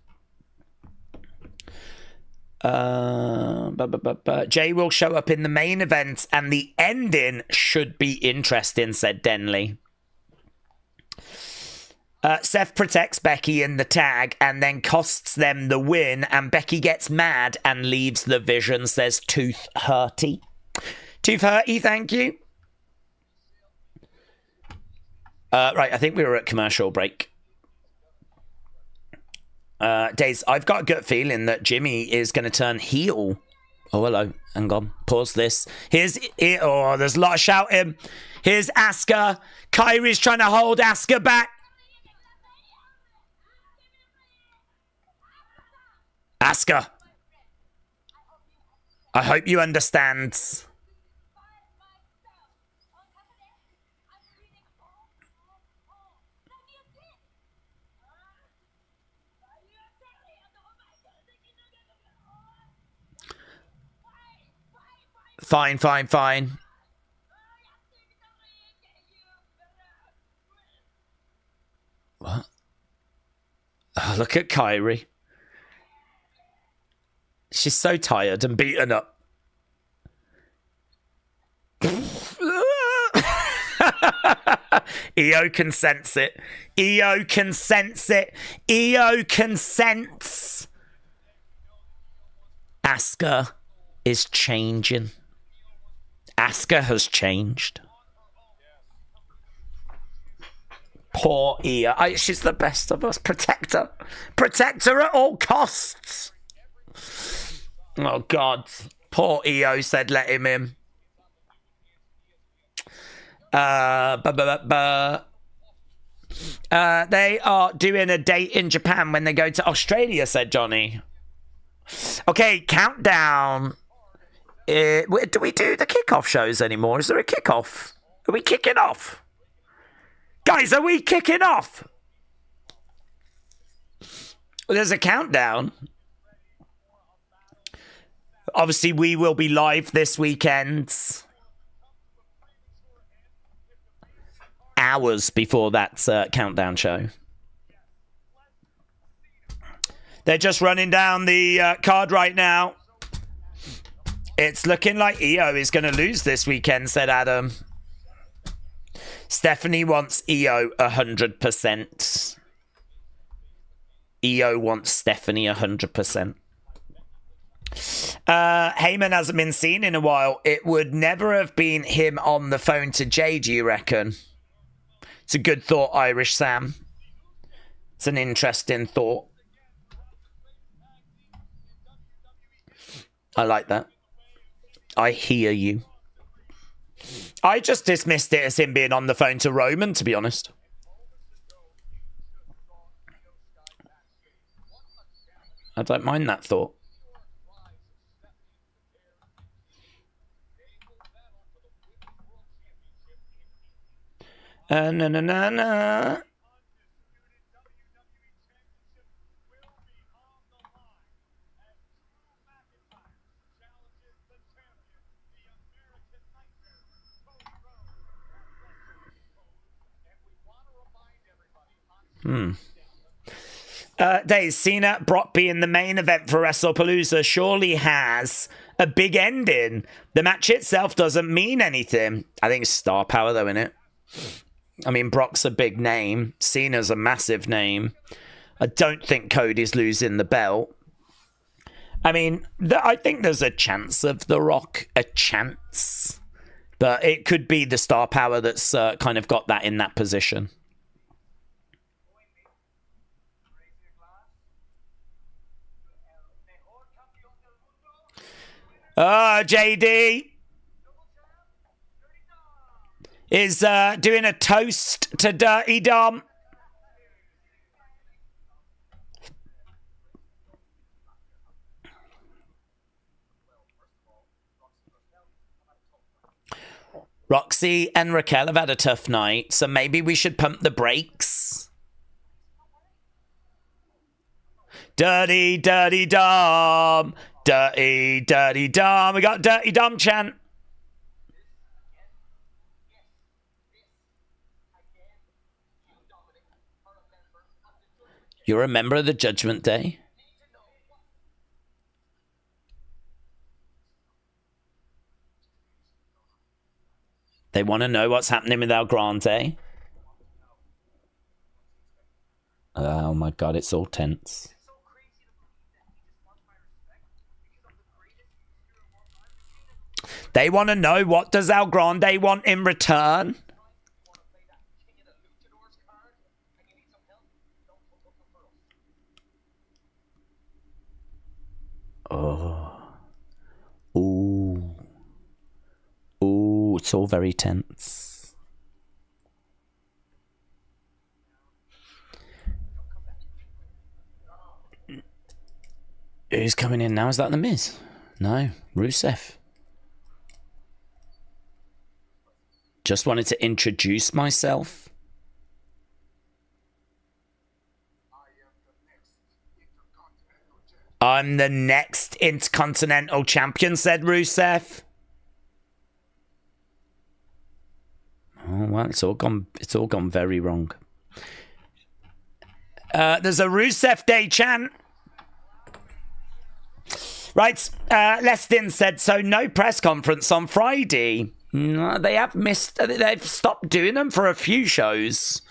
Speaker 1: Jay will show up in the main event and the ending should be interesting, said Denley. Seth protects Becky in the tag and then costs them the win, and Becky gets mad and leaves the Vision, says Tooth Hurty. Tooth Hurty, thank you. Right, I think we were at commercial break. Daze, I've got a gut feeling that Jimmy is going to turn heel. Oh, hello. Hang on. Pause this. Oh, there's a lot of shouting. Here's Asuka. Kairi's trying to hold Asuka back. Asuka, I hope you understand. Fine. What? Oh, look at Kairi. She's so tired and beaten up. EO can sense it. EO can sense it. EO can sense. Asuka is changing. Asuka has changed. Poor Io. She's the best of us. Protect her. Protect her at all costs. Oh, God. Poor Io said let him in. They are doing a date in Japan when they go to Australia, said Johnny. Okay, countdown. Do we do the kickoff shows anymore? Is there a kickoff? Are we kicking off? Guys, are we kicking off? Well, there's a countdown. Obviously, we will be live this weekend. Hours before that countdown show. They're just running down the card right now. It's looking like Io is going to lose this weekend, said Adam. Stephanie wants Io 100%. Io wants Stephanie 100%. Heyman hasn't been seen in a while. It would never have been him on the phone to Jay, do you reckon? It's a good thought, Irish Sam. It's an interesting thought. I like that. I hear you. I just dismissed it as him being on the phone to Roman, to be honest. I don't mind that thought. Na. Daze, Cena, Brock being the main event for WrestlePalooza surely has a big ending. The match itself doesn't mean anything. I think it's star power, though, innit? I mean, Brock's a big name. Cena's a massive name. I don't think Cody's losing the belt. I mean, I think there's a chance of The Rock. A chance. But it could be the star power that's kind of got that in that position. JD is doing a toast to Dirty Dom. Roxy and Raquel have had a tough night, so maybe we should pump the brakes. Dirty, dirty Dom. Dirty, dirty Dom. We got Dirty Dom chant. You're a member of the Judgment Day? They want to know what's happening with Andrade. Oh my God, it's all tense. They want to know, what does Andrade want in return? Oh. Ooh. Ooh, it's all very tense. Who's coming in now? Is that The Miz? No, Rusev. Just wanted to introduce myself. I'm the next Intercontinental Champion, said Rusev. Oh, well, it's all gone very wrong. There's a Rusev Day chant. Right, Lestin said, so no press conference on Friday. No, they have missed. They've stopped doing them for a few shows.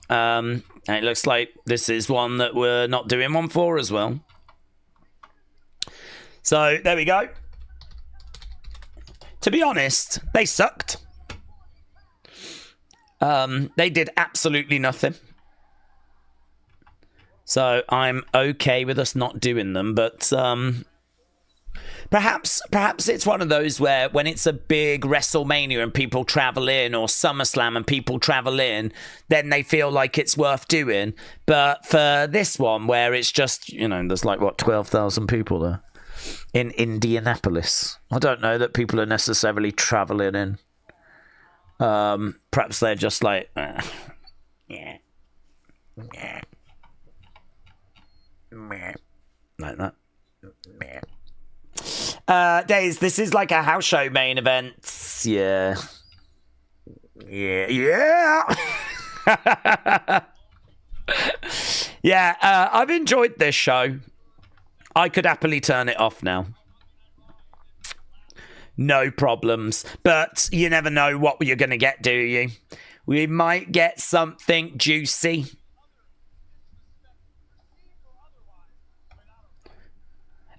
Speaker 1: And it looks like this is one that we're not doing one for as well. So there we go. To be honest, they sucked. They did absolutely nothing. So I'm okay with us not doing them, but perhaps it's one of those where when it's a big WrestleMania and people travel in, or SummerSlam and people travel in, then they feel like it's worth doing. But for this one, where it's just, you know, there's like, what, 12,000 people there in Indianapolis. I don't know that people are necessarily traveling in. Perhaps they're just like, yeah. Like that. Daze, this is like a house show main event. Yeah. Yeah, I've enjoyed this show. I could happily turn it off now. No problems. But you never know what you're going to get, do you? We might get something juicy.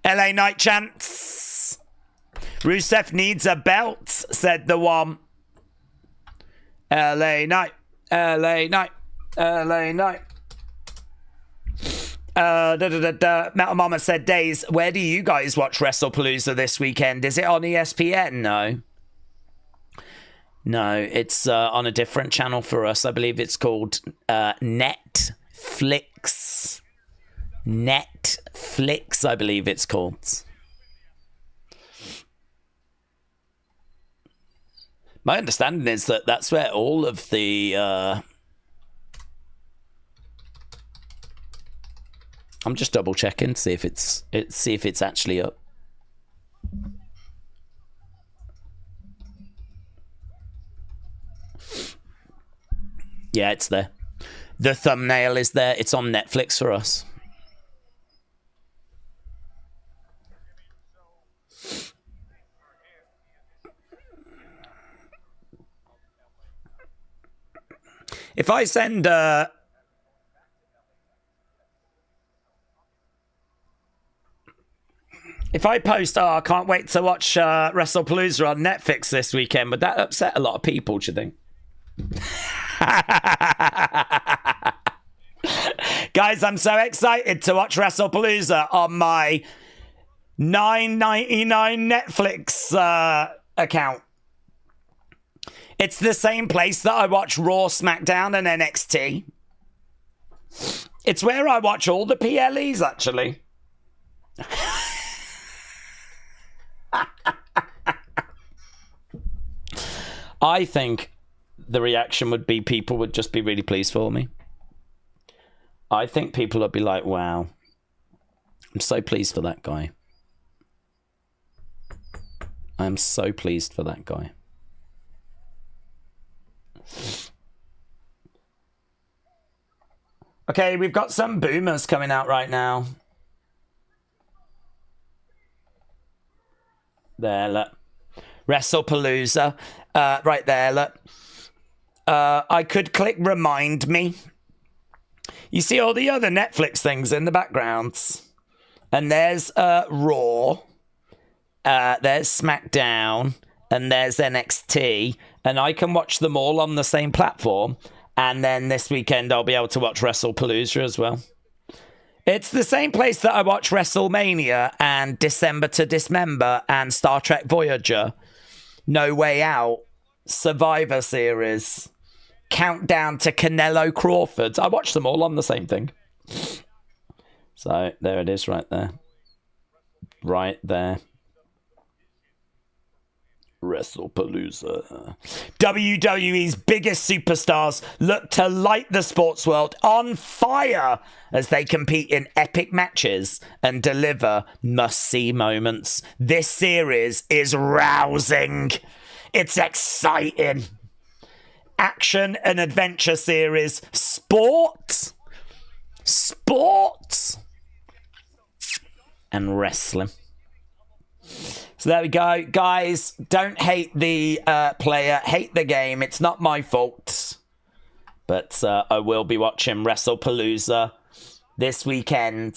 Speaker 1: LA Knight chants. Rusev needs a belt, said the one. LA Knight. LA Knight. LA Knight. Metal Mama said, Daze, where do you guys watch WrestlePalooza this weekend? Is it on ESPN? No, it's on a different channel for us. I believe it's called Netflix. Netflix, I believe it's called. My understanding is that that's where all of the I'm just double checking, see if it's actually up. Yeah, it's there. The thumbnail is there. It's on Netflix for us. If I send if I post, I can't wait to watch WrestlePalooza on Netflix this weekend, would that upset a lot of people, do you think? Guys, I'm so excited to watch WrestlePalooza on my $9.99 Netflix account. It's the same place that I watch Raw, SmackDown, and NXT. It's where I watch all the PLEs, actually. I think the reaction would be people would just be really pleased for me. I think people would be like, wow, I'm so pleased for that guy. I'm so pleased for that guy. Okay, we've got some boomers coming out right now. There, look. WrestlePalooza. Right there, look. I could click remind me. You see all the other Netflix things in the backgrounds. And there's Raw. There's SmackDown. And there's NXT. And I can watch them all on the same platform. And then this weekend I'll be able to watch WrestlePalooza as well. It's the same place that I watch WrestleMania and December to Dismember and Star Trek Voyager, No Way Out, Survivor Series, Countdown to Canelo Crawford. I watch them all on the same thing. So there it is right there. Right there. WrestlePalooza. WWE's biggest superstars look to light the sports world on fire as they compete in epic matches and deliver must-see moments. This series is rousing. It's exciting. Action and adventure series. Sport. And wrestling. So there we go. Guys, don't hate the player. Hate the game. It's not my fault. But I will be watching WrestlePalooza this weekend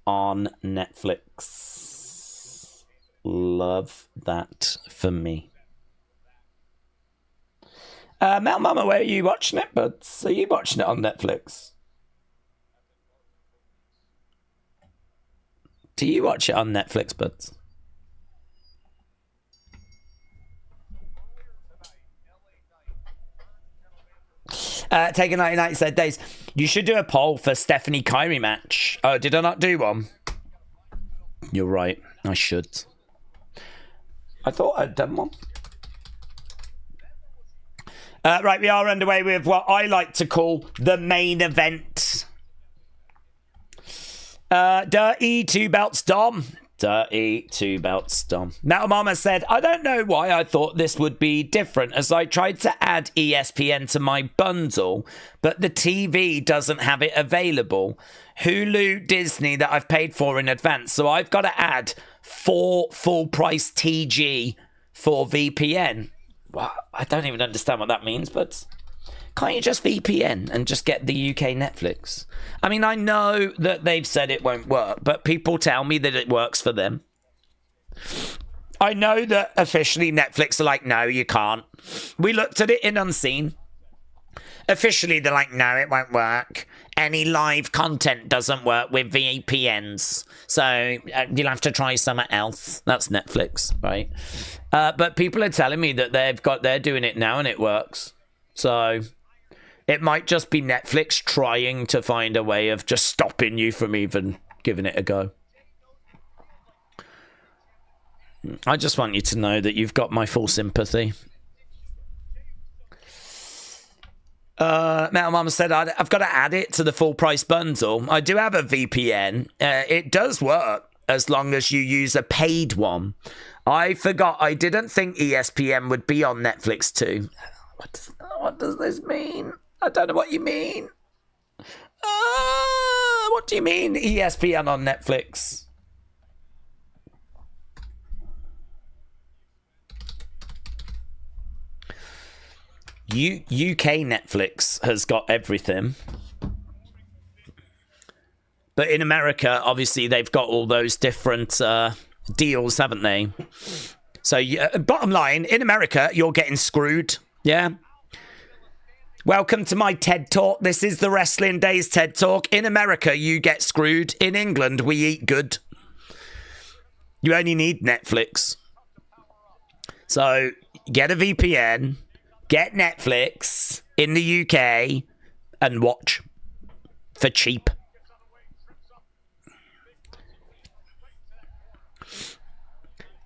Speaker 1: on Netflix. Love that for me. Mel Mama, where are you watching it? But are you watching it on Netflix? Do you watch it on Netflix, buds? Taken 99 said, Daze, you should do a poll for Stephanie Kyrie match. Oh, did I not do one? You're right. I should. I thought I'd done one. Right, we are underway with what I like to call the main event. Dirty two belts Dom. Dirty two belts Dom. Metal Mama said, I don't know why I thought this would be different as I tried to add ESPN to my bundle, but the TV doesn't have it available. Hulu, Disney that I've paid for in advance, so I've got to add 4 full price TG for VPN. Well, I don't even understand what that means, but can't you just VPN and just get the UK Netflix? I mean, I know that they've said it won't work, but people tell me that it works for them. I know that officially Netflix are like, no, you can't. We looked at it in Unseen. Officially, they're like, no, it won't work. Any live content doesn't work with VPNs. So you'll have to try something else. That's Netflix, right? But people are telling me that they're doing it now and it works. So it might just be Netflix trying to find a way of just stopping you from even giving it a go. I just want you to know that you've got my full sympathy. Metal Mama said, I've got to add it to the full price bundle. I do have a VPN. It does work as long as you use a paid one. I forgot. I didn't think ESPN would be on Netflix too. What does this mean? I don't know what you mean. What do you mean ESPN on Netflix? UK Netflix has got everything. But in America, obviously, they've got all those different deals, haven't they? So, bottom line, in America, you're getting screwed. Yeah. Welcome to my TED Talk. This is the Wrestling Daze TED Talk. In America, you get screwed. In England, we eat good. You only need Netflix. So, get a VPN, get Netflix in the UK, and watch for cheap.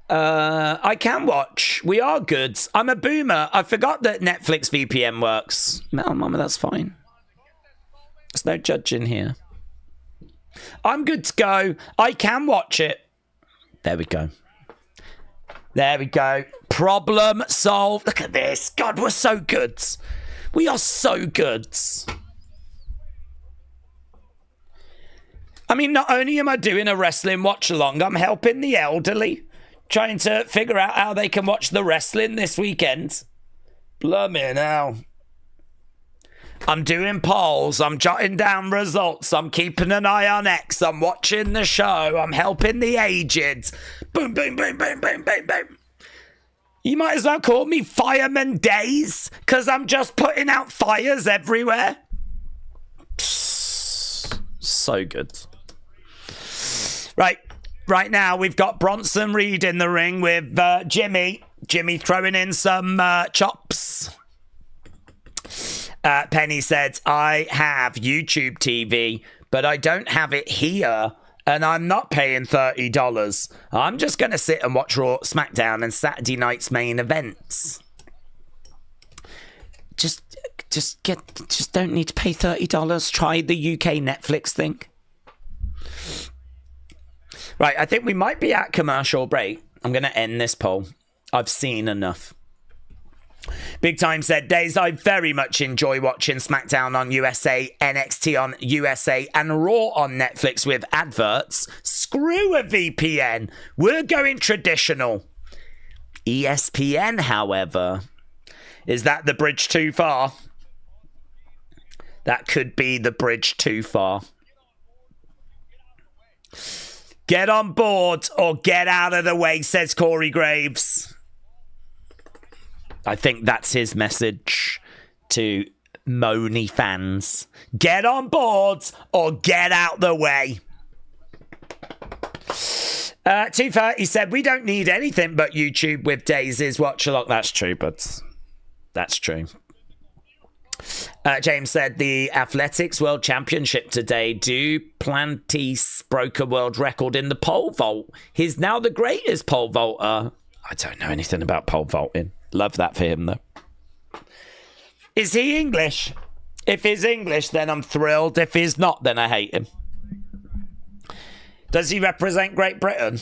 Speaker 1: I can watch. We are good. I'm a boomer. I forgot that Netflix VPN works. No, Mama, that's fine. There's no judging here. I'm good to go. I can watch it. There we go. There we go. Problem solved. Look at this. God, we're so good. We are so good. I mean, not only am I doing a wrestling watch-along, I'm helping the elderly. Trying to figure out how they can watch the wrestling this weekend. Blimey now. I'm doing polls. I'm jotting down results. I'm keeping an eye on X. I'm watching the show. I'm helping the aged. Boom, boom, boom, boom, boom, boom, boom. You might as well call me Fireman Daze, because I'm just putting out fires everywhere. So good. Right now, we've got Bronson Reed in the ring with Jimmy. Jimmy throwing in some chops. Penny said, I have YouTube TV, but I don't have it here, and I'm not paying $30. I'm just going to sit and watch Raw, SmackDown, and Saturday night's main events. Just don't need to pay $30. Try the UK Netflix thing. Right, I think we might be at commercial break. I'm going to end this poll. I've seen enough. Big Time said, Days, I very much enjoy watching SmackDown on USA, NXT on USA, and Raw on Netflix with adverts. Screw a VPN. We're going traditional. ESPN, however. Is that the bridge too far? That could be the bridge too far. Get on board or get out of the way, says Corey Graves. I think that's his message to Moni fans. Get on board or get out the way. 230 said, we don't need anything but YouTube with Daisy's watch-along. That's true, but that's true. James said, the Athletics World Championship today. Duplantis broke a world record in the pole vault. He's now the greatest pole vaulter. I don't know anything about pole vaulting. Love that for him, though. Is he English? If he's English, then I'm thrilled. If he's not, then I hate him. Does he represent Great Britain?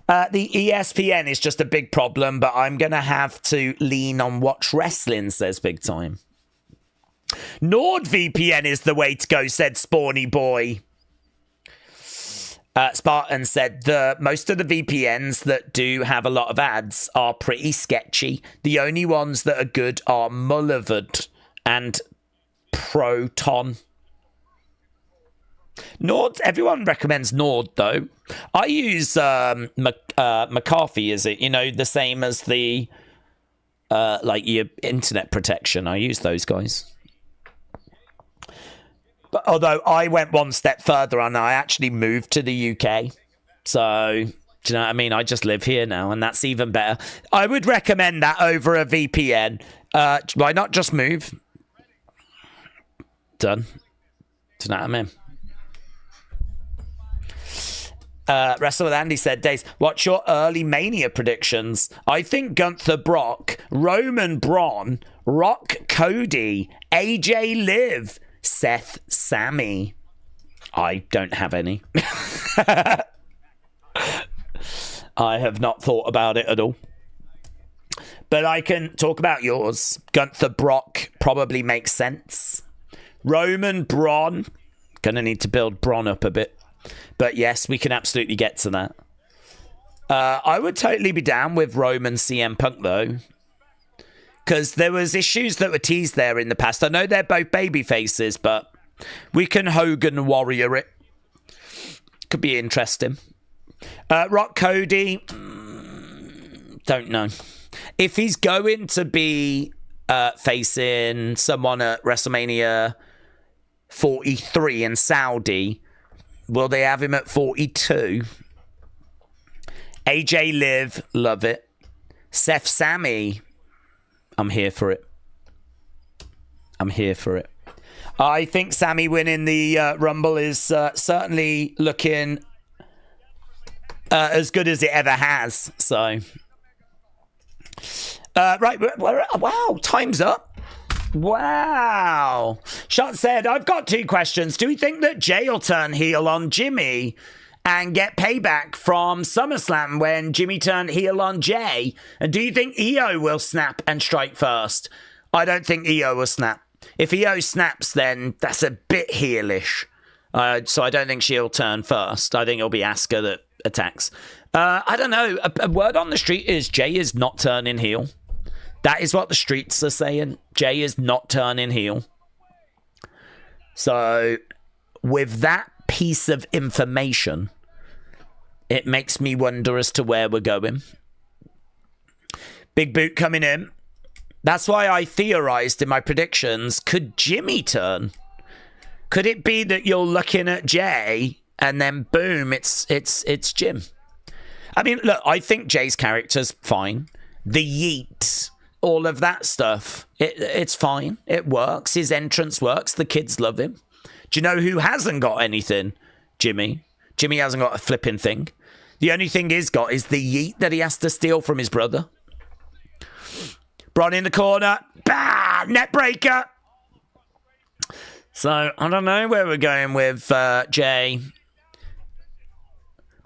Speaker 1: The ESPN is just a big problem, but I'm going to have to lean on Watch Wrestling, says Big Time. NordVPN is the way to go, said Spawny Boy. Spartan said, most of the VPNs that do have a lot of ads are pretty sketchy. The only ones that are good are Mullavad and Proton. Nord, everyone recommends Nord, though. I use McAfee, is it? You know, the same as the, like, your internet protection. I use those guys. But although I went one step further and I actually moved to the UK. So, do you know what I mean? I just live here now, and that's even better. I would recommend that over a VPN. Why not just move? Done. Do you know what I mean? Wrestle with Andy said, Days, what's your early Mania predictions? I think Gunther Brock, Roman Braun, Rock Cody, AJ Liv, Seth Sammy. I don't have any. I have not thought about it at all. But I can talk about yours. Gunther Brock probably makes sense. Roman Braun. Gonna need to build Braun up a bit. But yes, we can absolutely get to that. I would totally be down with Roman CM Punk, though. because there was issues that were teased there in the past. I know they're both baby faces, but we can Hogan Warrior it. Could be interesting. Rock Cody, don't know. If he's going to be facing someone at WrestleMania 43 in Saudi, will they have him at 42? AJ Liv, love it. Seth Sammy, I'm here for it. I'm here for it. I think Sammy winning the Rumble is certainly looking as good as it ever has. So, right, wow, time's up. Wow. Shot said, I've got 2 questions. Do we think that Jay will turn heel on Jimmy and get payback from SummerSlam when Jimmy turned heel on Jay? And do you think EO will snap and strike first? I don't think EO will snap. If EO snaps, then that's a bit heelish. So I don't think she'll turn first. I think it'll be Asuka that attacks. I don't know. A word on the street is Jay is not turning heel. That is what the streets are saying. Jay is not turning heel. So with that piece of information, it makes me wonder as to where we're going. Big Boot coming in. That's why I theorized in my predictions, could Jimmy turn? Could it be that you're looking at Jay and then boom, it's Jim? I mean, look, I think Jay's character's fine. The yeet, all of that stuff, it's fine. It works. His entrance works. The kids love him. Do you know who hasn't got anything? Jimmy. Jimmy hasn't got a flipping thing. The only thing he's got is the yeet that he has to steal from his brother. Bron in the corner. Bah! Net breaker. So, I don't know where we're going with Jay.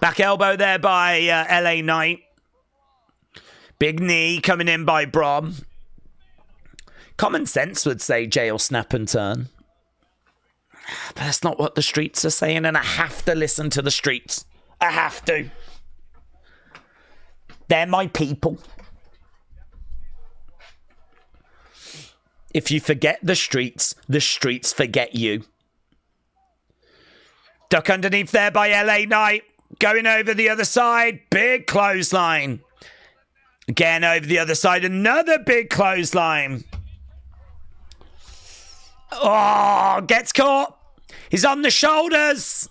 Speaker 1: Back elbow there by LA Knight. Big knee coming in by Bron. Common sense would say Jay will snap and turn. But that's not what the streets are saying, and I have to listen to the streets. I have to. They're my people. If you forget the streets forget you. Duck underneath there by LA Knight. Going over the other side. Big clothesline. Again over the other side. Another big clothesline. Oh, gets caught. He's on the shoulders.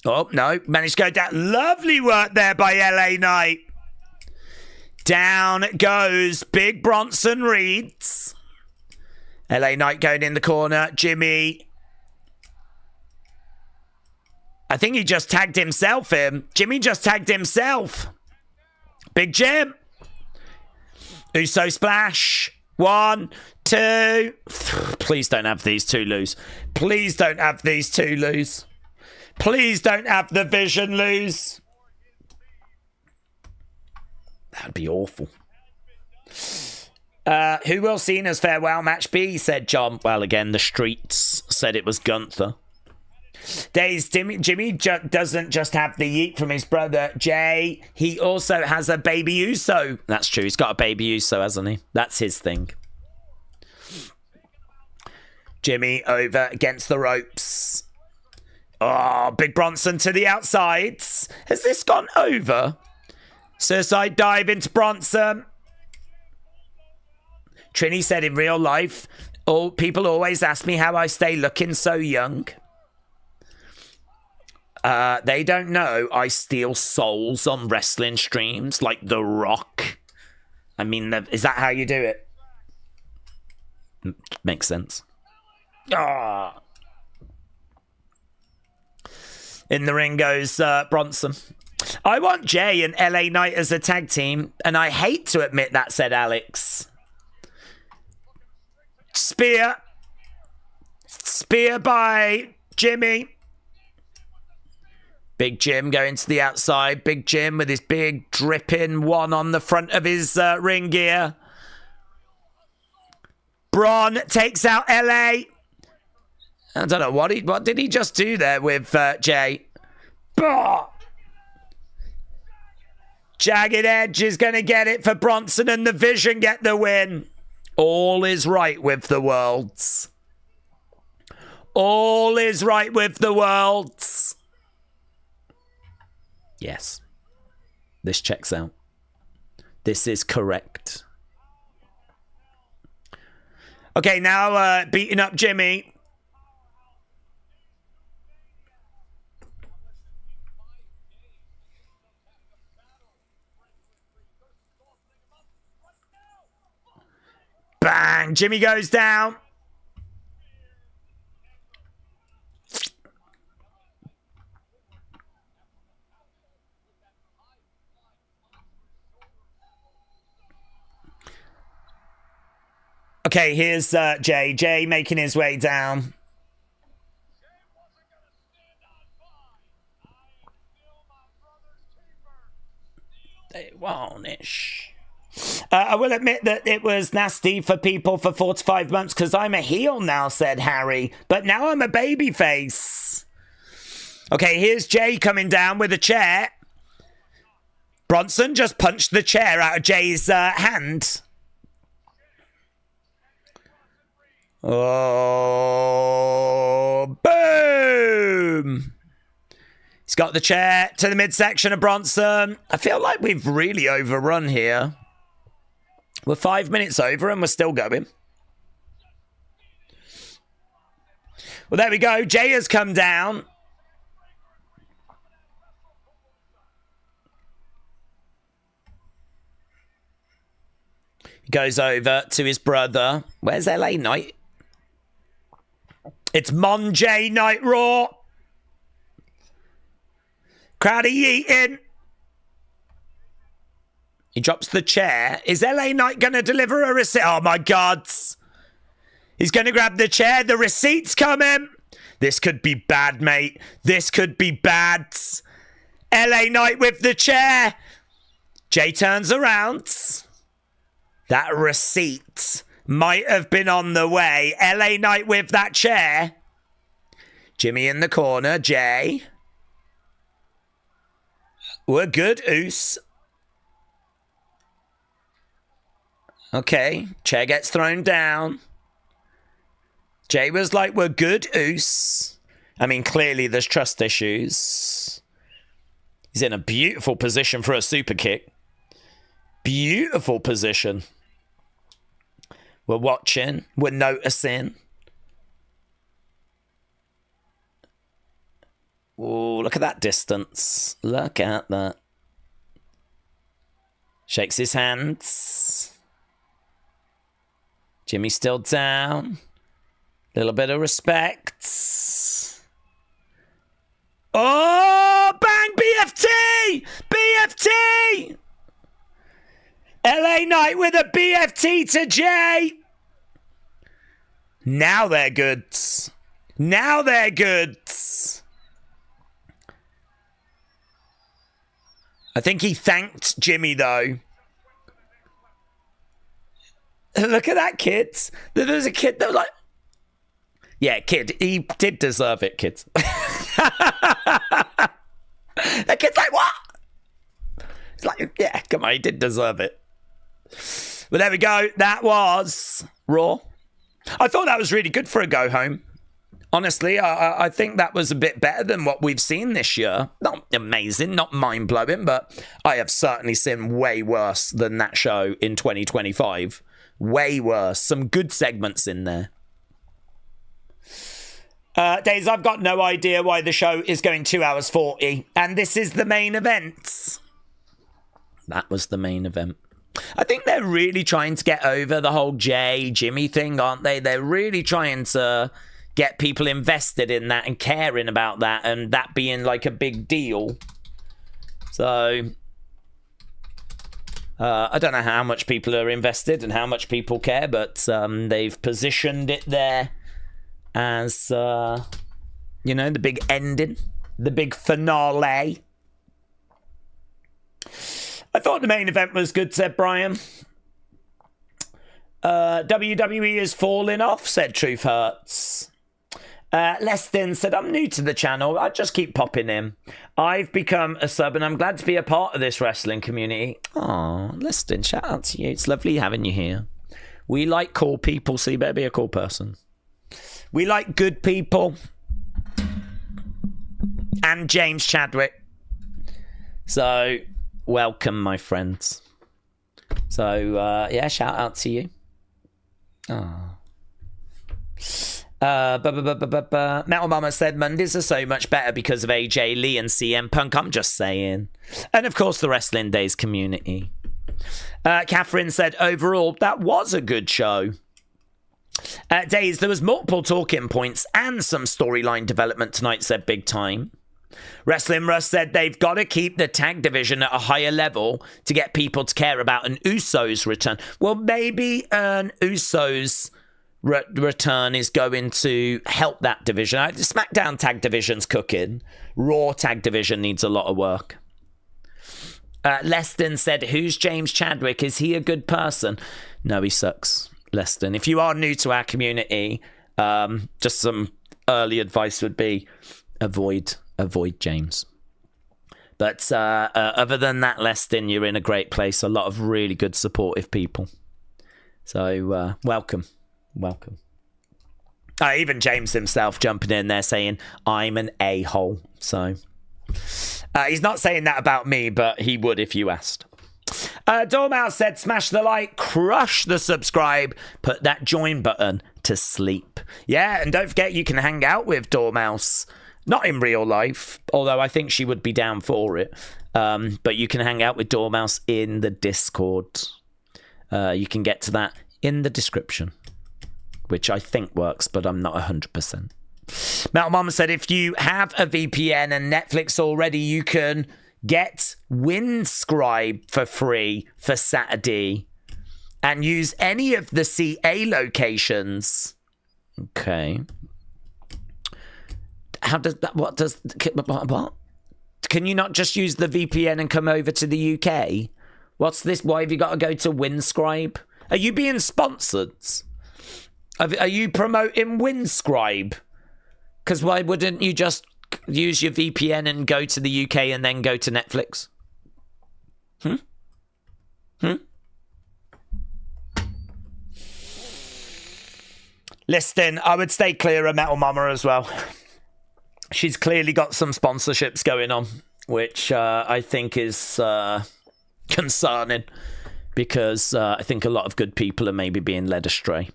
Speaker 1: Oh, no. Managed to go down. Lovely work there by LA Knight. Down goes Big Bronson Reeds. LA Knight going in the corner. Jimmy. I think he just tagged himself in. Jimmy just tagged himself. Big Jim. Uso splash. 1, 2. Please don't have these 2 lose. Please don't have these 2 lose. Please don't have the Vision lose. That'd be awful. Who will Cena's farewell match be, said John. Well, again, the streets said it was Gunther. Daze, Jimmy doesn't just have the yeet from his brother, Jay. He also has a baby Uso. That's true. He's got a baby Uso, hasn't he? That's his thing. Jimmy over against the ropes. Oh, Big Bronson to the outsides. Has this gone over? Suicide dive into Bronson. Trini said in real life, people always ask me how I stay looking so young. They don't know I steal souls on wrestling streams like The Rock. I mean, is that how you do it? Makes sense. Ah. In the ring goes Bronson. I want Jay and LA Knight as a tag team, and I hate to admit that, said Alex. Spear. Spear by Jimmy. Big Jim going to the outside. Big Jim with his big dripping one on the front of his ring gear. Braun takes out LA. I don't know what did he just do there with Jay. Bah! Jagged Edge is going to get it for Bronson, and the Vision get the win. All is right with the worlds. All is right with the worlds. Yes. This checks out. This is correct. Okay, now beating up Jimmy. Bang! Jimmy goes down. Okay, here's Jay. Jay making his way down. They won't-ish. I will admit that it was nasty for people for 4 to 5 months because I'm a heel now, said Harry. But now I'm a babyface. Okay, here's Jay coming down with a chair. Bronson just punched the chair out of Jay's hand. Oh, boom! He's got the chair to the midsection of Bronson. I feel like we've really overrun here. We're 5 minutes over and we're still going. Well, there we go. Jay has come down. He goes over to his brother. Where's LA Knight? It's Monjay Night Raw. Crowd yeeting. He drops the chair. Is LA Knight going to deliver a receipt? Oh, my God. He's going to grab the chair. The receipt's coming. This could be bad, mate. This could be bad. LA Knight with the chair. Jay turns around. That receipt might have been on the way. LA Knight with that chair. Jimmy in the corner. Jay. We're good, Oos. Okay, chair gets thrown down. Jay was like, we're good, Oos. I mean, clearly there's trust issues. He's in a beautiful position for a super kick. Beautiful position. We're watching. We're noticing. Oh, look at that distance. Look at that. Shakes his hands. Jimmy's still down. Little bit of respect. Oh, bang, BFT! BFT! LA Knight with a BFT to Jay. Now they're good. Now they're good. I think he thanked Jimmy, though. Look at that, kids. There's a kid that was like... Yeah, kid, he did deserve it, kids. That kid's like, what? It's like, yeah, come on, he did deserve it. But there we go. That was Raw. I thought that was really good for a go-home. Honestly, I think that was a bit better than what we've seen this year. Not amazing, not mind-blowing, but I have certainly seen way worse than that show in 2025. Way worse. Some good segments in there. Daze, I've got no idea why the show is going 2 hours 40. And this is the main event. That was the main event. I think they're really trying to get over the whole Jimmy thing, aren't they? They're really trying to get people invested in that and caring about that and that being like a big deal. So I don't know how much people are invested and how much people care, but they've positioned it there as, you know, the big ending, the big finale. I thought the main event was good, said Brian. WWE is falling off, said Truth Hurts. Leston said, I'm new to the channel. I just keep popping in. I've become a sub and I'm glad to be a part of this wrestling community. Oh, Leston, shout out to you. It's lovely having you here. We like cool people, so you better be a cool person. We like good people. And James Chadwick. So, welcome, my friends. So, yeah, shout out to you. Oh. Metal Mama said Mondays are so much better because of AJ Lee and CM Punk. I'm just saying. And of course, the Wrestling Daze community. Catherine said, overall, that was a good show. Daze, there was multiple talking points and some storyline development tonight, said Big Time. Wrestling Russ said they've got to keep the tag division at a higher level to get people to care about an Usos return. Well, maybe an Usos return is going to help that division. SmackDown tag division's cooking. Raw tag division needs a lot of work. Leston said, who's James Chadwick? Is he a good person? No, he sucks, Leston. If you are new to our community, just some early advice would be avoid James. But other than that, Leston, you're in a great place. A lot of really good supportive people. So welcome. Even James himself jumping in there saying, I'm an a-hole. So he's not saying that about me, but he would if you asked. Dormouse said, smash the like, crush the subscribe, put that join button to sleep. Yeah, and don't forget you can hang out with Dormouse. Not in real life, although I think she would be down for it. But you can hang out with Dormouse in the Discord. You can get to that in the description, which I think works, but I'm not 100%. Metal Mama said, if you have a VPN and Netflix already, you can get Winscribe for free for Saturday and use any of the CA locations. Okay. How does that, what? Can you not just use the VPN and come over to the UK? What's this? Why have you got to go to Winscribe? Are you being sponsored? Are you promoting Winscribe? Because why wouldn't you just use your VPN and go to the UK and then go to Netflix? Listen, I would stay clear of Metal Mama as well. She's clearly got some sponsorships going on, which I think is concerning, because I think a lot of good people are maybe being led astray.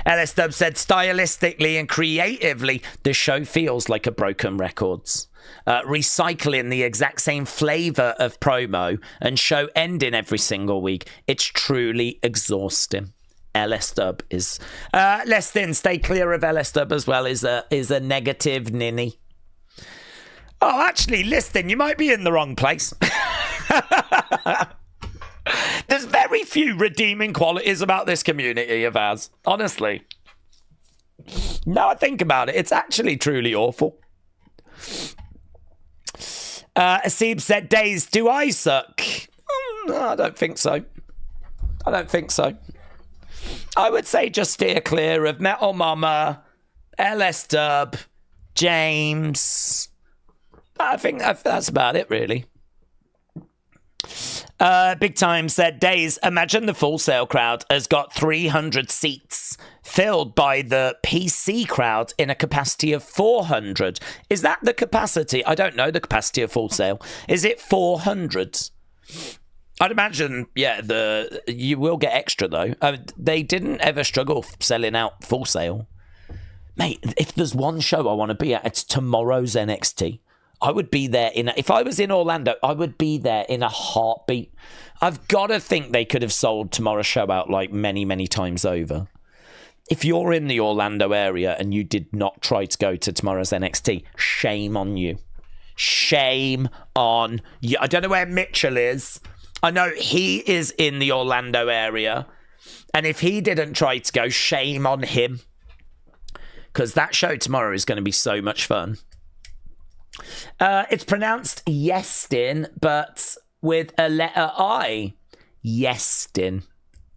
Speaker 1: LS Dub said, stylistically and creatively, the show feels like a broken records. Recycling the exact same flavour of promo and show ending every single week. It's truly exhausting. LS Dub is... Leston, stay clear of LS Dub as well, is a negative ninny. Oh, actually, Leston, you might be in the wrong place. There's very few redeeming qualities about this community of ours, honestly. Now I think about it, it's actually truly awful. Asib said, Daze, do I suck? No, I don't think so. I would say just steer clear of Metal Mama, LS Dub, James. I think that's about it, really. Big Time said, Daze, imagine the Full Sail crowd has got 300 seats filled by the PC crowd in a capacity of 400. Is that the capacity? I don't know the capacity of Full Sail. Is it 400? I'd imagine, yeah, you will get extra, though. They didn't ever struggle selling out Full Sail. Mate, if there's one show I want to be at, it's tomorrow's NXT. I would be there if I was in Orlando, I would be there in a heartbeat. I've got to think they could have sold tomorrow's show out like many, many times over. If you're in the Orlando area and you did not try to go to tomorrow's NXT, shame on you. Shame on you. I don't know where Mitchell is. I know he is in the Orlando area. And if he didn't try to go, shame on him. Because that show tomorrow is going to be so much fun. It's pronounced Yestin, but with a letter I. Yestin.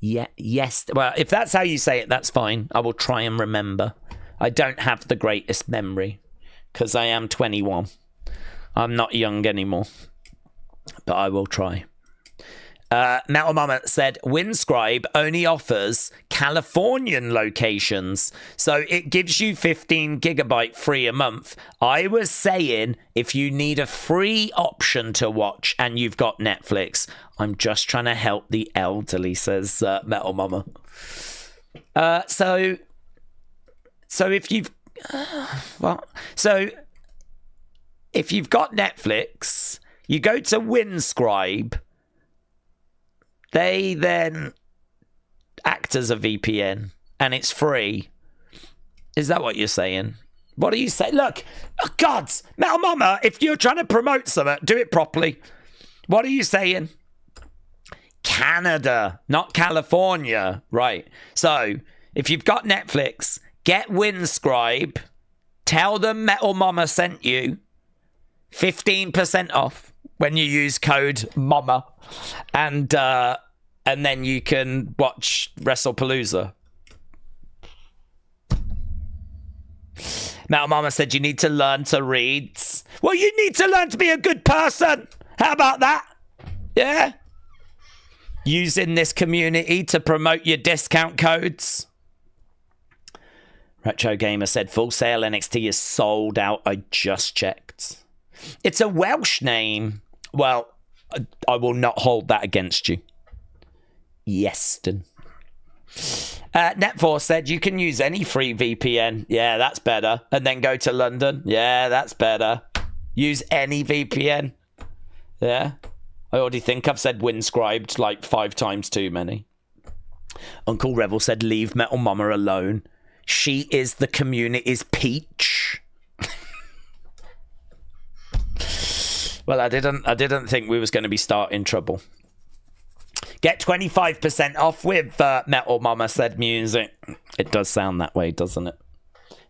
Speaker 1: Yeah, yes. Well, if that's how you say it, that's fine. I will try and remember. I don't have the greatest memory because I am 21. I'm not young anymore, but I will try. Metal Mama said, Winscribe only offers Californian locations, so it gives you 15 gigabyte free a month. I was saying, if you need a free option to watch and you've got Netflix, I'm just trying to help the elderly, says Metal Mama. So if you've if you've got Netflix, you go to Winscribe. They then act as a VPN, and it's free. Is that what you're saying? What do you say? Look, oh God, Metal Mama, if you're trying to promote something, do it properly. What are you saying? Canada, not California. Right. So, if you've got Netflix, get Winscribe, tell them Metal Mama sent you, 15% off when you use code MAMA, and then you can watch WrestlePalooza. Metal Mama said you need to learn to read. Well, you need to learn to be a good person. How about that? Yeah? Using this community to promote your discount codes. Retro Gamer said Full Sail NXT is sold out. I just checked. It's a Welsh name. Well, I will not hold that against you. Yeston. Netforce said you can use any free VPN. Yeah, that's better. And then go to London. Yeah, that's better. Use any VPN. Yeah. I already think I've said Winscribed like 5 times too many. Uncle Revel said leave Metal Mama alone. She is the community's peach. Well, I didn't think we was going to be starting trouble. Get 25% off with Metal Mama said music. It does sound that way, doesn't it?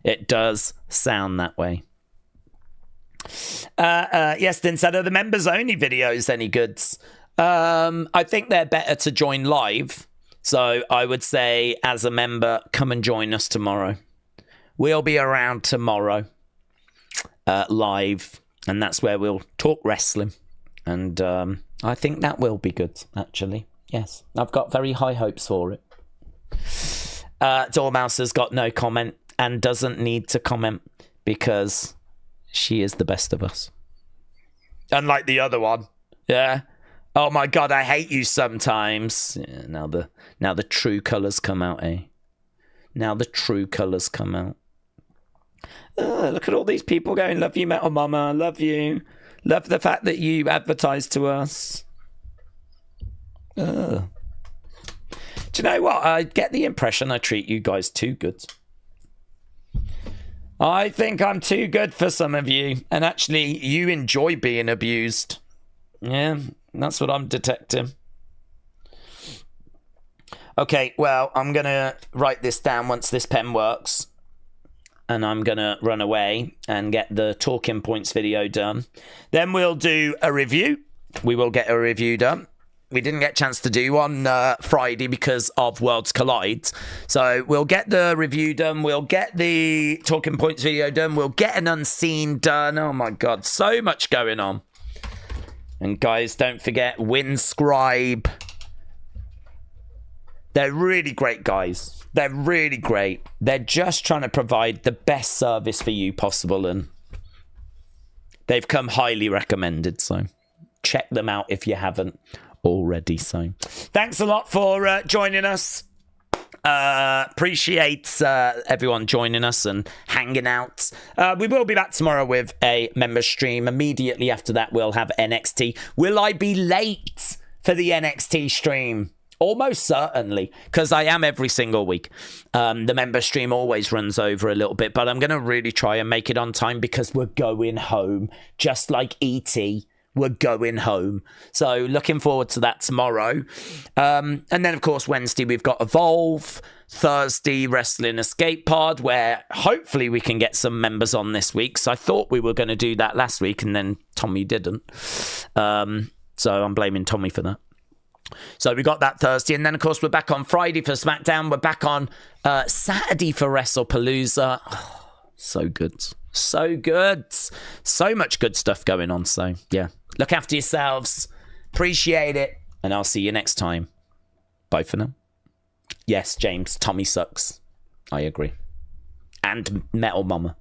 Speaker 1: It does sound that way. Yes, then said, are the members only videos any goods? I think they're better to join live. So I would say, as a member, come and join us tomorrow. We'll be around tomorrow live. And that's where we'll talk wrestling. And I think that will be good, actually. Yes, I've got very high hopes for it. Dormouse has got no comment and doesn't need to comment because she is the best of us. Unlike the other one. Yeah. Oh my God, I hate you sometimes. Yeah, now the true colours come out, eh? Now the true colours come out. Look at all these people going, love you, Metal Mama, love you. Love the fact that you advertise to us. Do you know what? I get the impression I treat you guys too good. I think I'm too good for some of you. And actually, you enjoy being abused. Yeah, that's what I'm detecting. Okay, well, I'm going to write this down once this pen works. And I'm going to run away and get the talking points video done. Then we'll do a review. We will get a review done. We didn't get a chance to do on Friday because of Worlds Collide. So we'll get the review done. We'll get the talking points video done. We'll get an unseen done. Oh my God, so much going on. And guys, don't forget Winscribe. They're really great guys. They're really great. They're just trying to provide the best service for you possible. And they've come highly recommended. So check them out if you haven't already. So thanks a lot for joining us. Appreciate everyone joining us and hanging out. We will be back tomorrow with a member stream. Immediately after that, we'll have NXT. Will I be late for the NXT stream? Almost certainly, because I am every single week. The member stream always runs over a little bit, but I'm going to really try and make it on time because we're going home. Just like E.T., we're going home. So looking forward to that tomorrow. And then, of course, Wednesday, we've got Evolve. Thursday, Wrestling Escape Pod, where hopefully we can get some members on this week. So I thought we were going to do that last week, and then Tommy didn't. So I'm blaming Tommy for that. So we got that Thursday, and then of course we're back on Friday for SmackDown. We're back on Saturday for WrestlePalooza. Oh, so good. So good. So much good stuff going on. So yeah, look after yourselves. Appreciate it. And I'll see you next time. Bye for now. Yes, James, Tommy sucks. I agree. And Metal Mama.